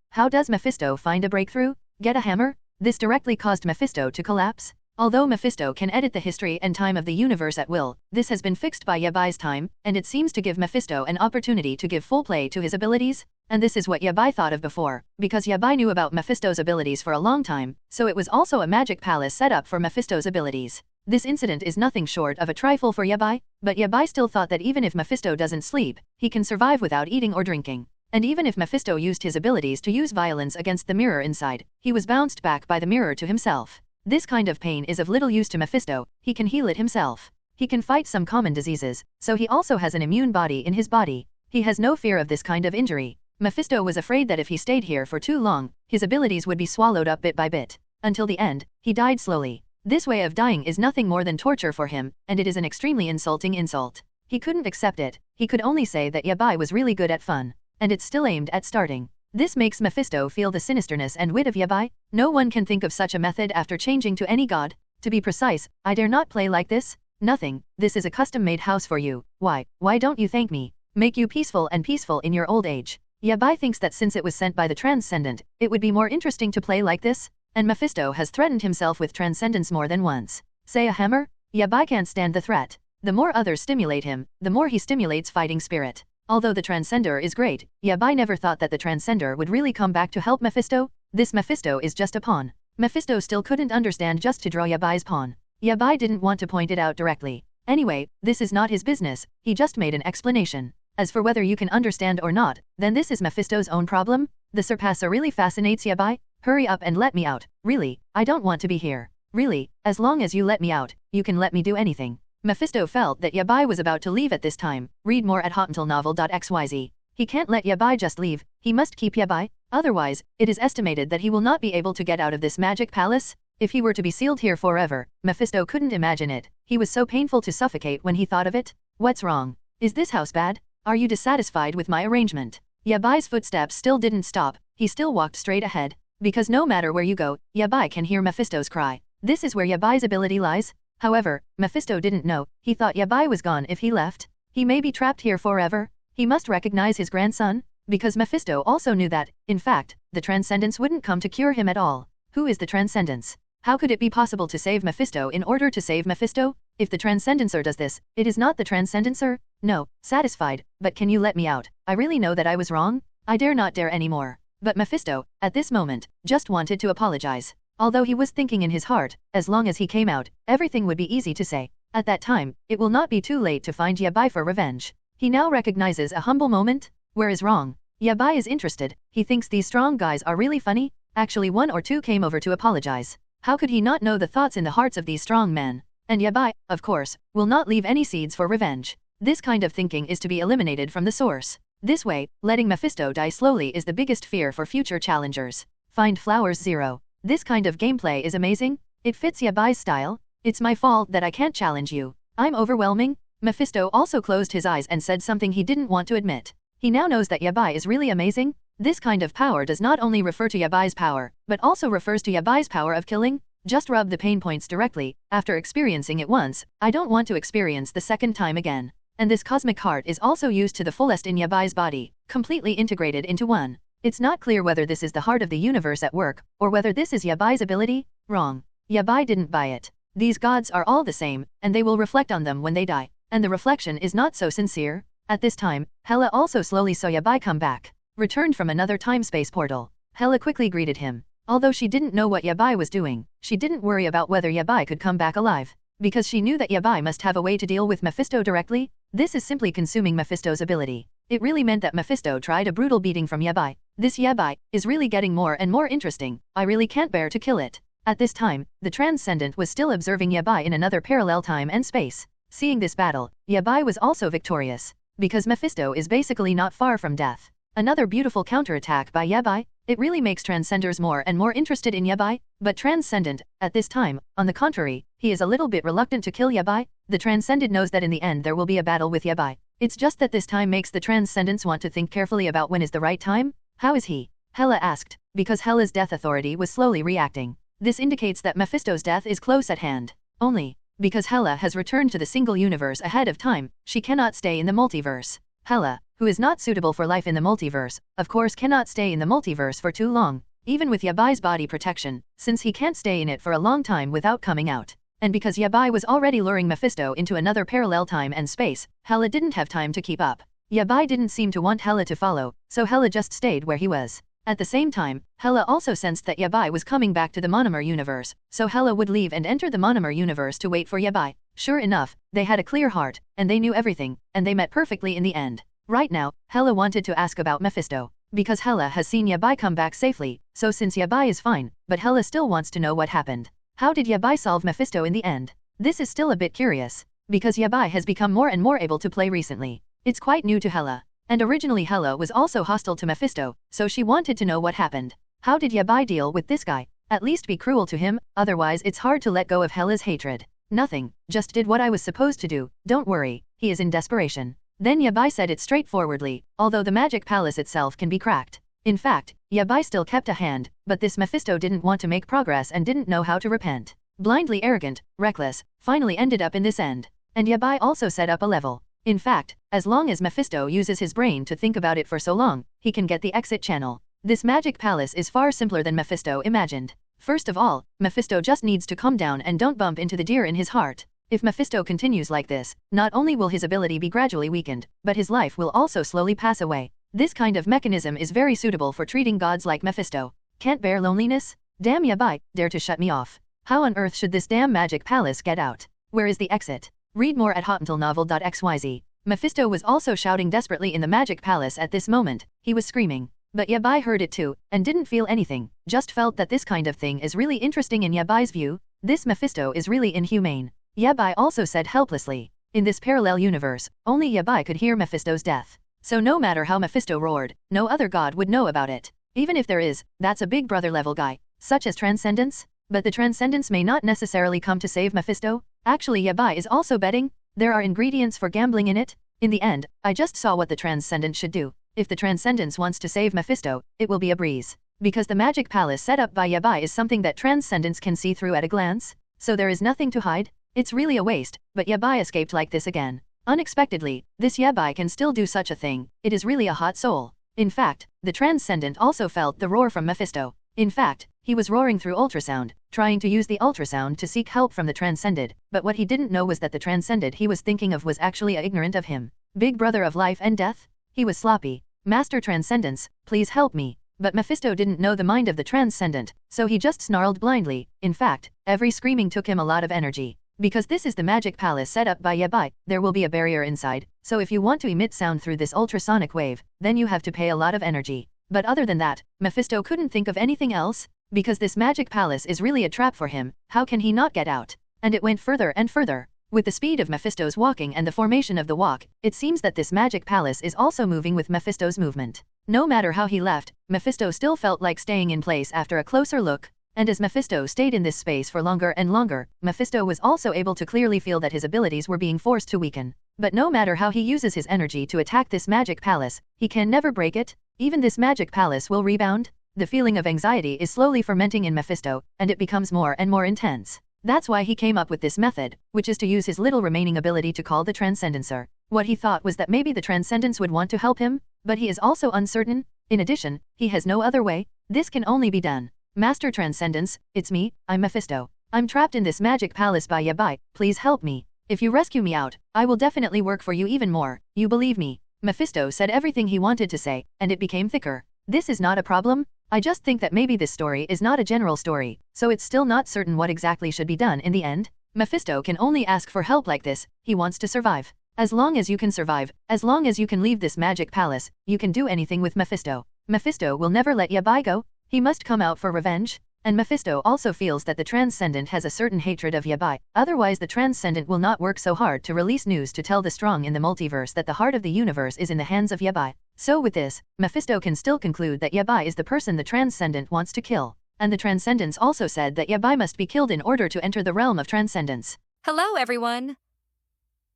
How does Mefisto find a breakthrough? Get a hammer? This directly caused Mefisto to collapse. Although Mefisto can edit the history and time of the universe at will, this has been fixed by Yabai's time, and it seems to give Mefisto an opportunity to give full play to his abilities. And this is what Yabai thought of before, because Yabai knew about Mefisto's abilities for a long time, so it was also a magic palace set up for Mefisto's abilities. This incident is nothing short of a trifle for Yabai, but Yabai still thought that even if Mefisto doesn't sleep, he can survive without eating or drinking. And even if Mefisto used his abilities to use violence against the mirror inside, he was bounced back by the mirror to himself. This kind of pain is of little use to Mefisto, he can heal it himself. He can fight some common diseases, so he also has an immune body in his body. He has no fear of this kind of injury. Mefisto was afraid that if he stayed here for too long, his abilities would be swallowed up bit by bit. Until the end, he died slowly. This way of dying is nothing more than torture for him, and it is an extremely insulting insult. He couldn't accept it, he could only say that Yabai was really good at fun. And it's still aimed at starting. This makes Mefisto feel the sinisterness and wit of Yabai. No one can think of such a method after changing to any god. To be precise, I dare not play like this. Nothing, this is a custom-made house for you. Why don't you thank me? Make you peaceful in your old age. Yabai thinks that since it was sent by the Transcendent, it would be more interesting to play like this. And Mefisto has threatened himself with transcendence more than once. Say a hammer? Yabai can't stand the threat. The more others stimulate him, the more he stimulates fighting spirit. Although the Transcender is great, Yabai never thought that the Transcender would really come back to help Mefisto. This Mefisto is just a pawn. Mefisto still couldn't understand just to draw Yabai's pawn. Yabai didn't want to point it out directly. Anyway, this is not his business, he just made an explanation. As for whether you can understand or not, then this is Mefisto's own problem. The Surpasser really fascinates Yabai. Hurry up and let me out. Really, I don't want to be here. Really, as long as you let me out, you can let me do anything. Mefisto felt that Yabai was about to leave at this time. Read more at hotuntilnovel.xyz. He can't let Yabai just leave, he must keep Yabai, otherwise, it is estimated that he will not be able to get out of this magic palace. If he were to be sealed here forever, Mefisto couldn't imagine it. He was so painful to suffocate when he thought of it. What's wrong? Is this house bad? Are you dissatisfied with my arrangement? Yabai's footsteps still didn't stop, he still walked straight ahead. Because no matter where you go, Yabai can hear Mefisto's cry. This is where Yabai's ability lies. However, Mefisto didn't know, he thought Yabai was gone if he left. He may be trapped here forever. He must recognize his grandson, because Mefisto also knew that, in fact, the Transcendence wouldn't come to cure him at all. Who is the Transcendence? How could it be possible to save Mefisto in order to save Mefisto? If the Transcendencer does this, it is not the Transcendencer? No, satisfied, but can you let me out? I really know that I was wrong. I dare not dare anymore. But Mefisto, at this moment, just wanted to apologize. Although he was thinking in his heart, as long as he came out, everything would be easy to say. At that time, it will not be too late to find Yabai for revenge. He now recognizes a humble moment. Where is wrong? Yabai is interested. He thinks these strong guys are really funny. Actually, one or two came over to apologize. How could he not know the thoughts in the hearts of these strong men? And Yabai, of course, will not leave any seeds for revenge. This kind of thinking is to be eliminated from the source. This way, letting Mefisto die slowly is the biggest fear for future challengers. Find Flowers 0. This kind of gameplay is amazing. It fits Yabai's style. It's my fault that I can't challenge you. I'm overwhelming. Mefisto also closed his eyes and said something he didn't want to admit. He now knows that Yabai is really amazing. This kind of power does not only refer to Yabai's power, but also refers to Yabai's power of killing. Just rub the pain points directly. After experiencing it once, I don't want to experience the second time again. And this cosmic heart is also used to the fullest in Yabai's body, completely integrated into one. It's not clear whether this is the heart of the universe at work, or whether this is Yabai's ability. Wrong. Yabai didn't buy it. These gods are all the same, and they will reflect on them when they die. And the reflection is not so sincere. At this time, Hela also slowly saw Yabai come back, returned from another time-space portal. Hela quickly greeted him. Although she didn't know what Yabai was doing, she didn't worry about whether Yabai could come back alive. Because she knew that Yabai must have a way to deal with Mefisto directly. This is simply consuming Mefisto's ability. It really meant that Mefisto tried a brutal beating from Yabai. This Yabai is really getting more and more interesting. I really can't bear to kill it. At this time, the Transcendent was still observing Yabai in another parallel time and space. Seeing this battle, Yabai was also victorious. Because Mefisto is basically not far from death. Another beautiful counterattack by Yabai. It really makes Transcenders more and more interested in Yabai. But Transcendent, at this time, on the contrary, he is a little bit reluctant to kill Yabai. The Transcendent knows that in the end there will be a battle with Yabai. It's just that this time makes the Transcendents want to think carefully about when is the right time. How is he? Hela asked, because Hela's death authority was slowly reacting. This indicates that Mefisto's death is close at hand. Only, because Hela has returned to the single universe ahead of time, she cannot stay in the multiverse. Hela, who is not suitable for life in the multiverse, of course cannot stay in the multiverse for too long, even with Yabai's body protection, since he can't stay in it for a long time without coming out. And because Yabai was already luring Mefisto into another parallel time and space, Hela didn't have time to keep up. Yabai didn't seem to want Hela to follow, so Hela just stayed where he was. At the same time, Hela also sensed that Yabai was coming back to the monomer universe, so Hela would leave and enter the monomer universe to wait for Yabai. Sure enough, they had a clear heart, and they knew everything, and they met perfectly in the end. Right now, Hela wanted to ask about Mefisto, because Hela has seen Yabai come back safely, so since Yabai is fine, but Hela still wants to know what happened. How did Yabai solve Mefisto in the end? This is still a bit curious, because Yabai has become more and more able to play recently. It's quite new to Hela. And originally Hela was also hostile to Mefisto, so she wanted to know what happened. How did Yabai deal with this guy? At least be cruel to him, otherwise it's hard to let go of Hela's hatred. Nothing, just did what I was supposed to do, don't worry, he is in desperation. Then Yabai said it straightforwardly, although the magic palace itself can be cracked. In fact, Yabai still kept a hand, but this Mefisto didn't want to make progress and didn't know how to repent. Blindly arrogant, reckless, finally ended up in this end. And Yabai also set up a level. In fact, as long as Mefisto uses his brain to think about it for so long, he can get the exit channel. This magic palace is far simpler than Mefisto imagined. First of all, Mefisto just needs to calm down and don't bump into the deer in his heart. If Mefisto continues like this, not only will his ability be gradually weakened, but his life will also slowly pass away. This kind of mechanism is very suitable for treating gods like Mefisto. Can't bear loneliness? Damn Yabai, dare to shut me off. How on earth should this damn magic palace get out? Where is the exit? Read more at hotuntelnovel.xyz. Mefisto was also shouting desperately in the magic palace at this moment. He was screaming. But Yabai heard it too, and didn't feel anything, just felt that this kind of thing is really interesting in Yabai's view. This Mefisto is really inhumane. Yabai also said helplessly. In this parallel universe, only Yabai could hear Mefisto's death. So no matter how Mefisto roared, no other god would know about it. Even if there is, that's a big brother level guy, such as Transcendence. But the Transcendence may not necessarily come to save Mefisto. Actually Yabai is also betting. There are ingredients for gambling in it. In the end, I just saw what the Transcendent should do. If the Transcendence wants to save Mefisto, it will be a breeze. Because the magic palace set up by Yabai is something that Transcendence can see through at a glance. So there is nothing to hide. It's really a waste, but Yabai escaped like this again. Unexpectedly, this yabai can still do such a thing. It is really a hot soul. In fact, the Transcendent also felt the roar from Mefisto. In fact, he was roaring through ultrasound, trying to use the ultrasound to seek help from the Transcended, but what he didn't know was that the Transcended he was thinking of was actually ignorant of him. Big brother of life and death? He was sloppy. Master Transcendence, please help me. But Mefisto didn't know the mind of the Transcendent, so he just snarled blindly. In fact, every screaming took him a lot of energy. Because this is the magic palace set up by Yabai, there will be a barrier inside, so if you want to emit sound through this ultrasonic wave, then you have to pay a lot of energy. But other than that, Mefisto couldn't think of anything else. Because this magic palace is really a trap for him, how can he not get out? And it went further and further. With the speed of Mefisto's walking and the formation of the walk, it seems that this magic palace is also moving with Mefisto's movement. No matter how he left, Mefisto still felt like staying in place after a closer look. And as Mefisto stayed in this space for longer and longer, Mefisto was also able to clearly feel that his abilities were being forced to weaken. But no matter how he uses his energy to attack this magic palace, he can never break it. Even this magic palace will rebound. The feeling of anxiety is slowly fermenting in Mefisto, and it becomes more and more intense. That's why he came up with this method, which is to use his little remaining ability to call the Transcendencer. What he thought was that maybe the Transcendence would want to help him, but he is also uncertain. In addition, he has no other way. This can only be done. Master Transcendence, it's me, I'm Mefisto. I'm trapped in this magic palace by Yabai, please help me. If you rescue me out, I will definitely work for you even more, you believe me. Mefisto said everything he wanted to say, and it became thicker. This is not a problem. I just think that maybe this story is not a general story, so it's still not certain what exactly should be done in the end. Mefisto can only ask for help like this, he wants to survive. As long as you can survive, as long as you can leave this magic palace, you can do anything with Mefisto. Mefisto will never let Yabai go, he must come out for revenge. And Mefisto also feels that the Transcendent has a certain hatred of Yabai, otherwise the Transcendent will not work so hard to release news to tell the strong in the multiverse that the heart of the universe is in the hands of Yabai. So with this, Mefisto can still conclude that Yabai is the person the Transcendent wants to kill. And the Transcendence also said that Yabai must be killed in order to enter the realm of Transcendence. Hello everyone!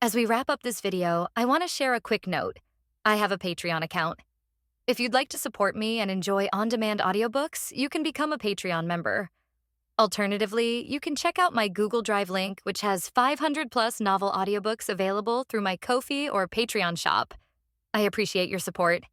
As we wrap up this video, I want to share a quick note. I have a Patreon account. If you'd like to support me and enjoy on-demand audiobooks, you can become a Patreon member. Alternatively, you can check out my Google Drive link, which has 500+ novel audiobooks available through my Ko-fi or Patreon shop. I appreciate your support.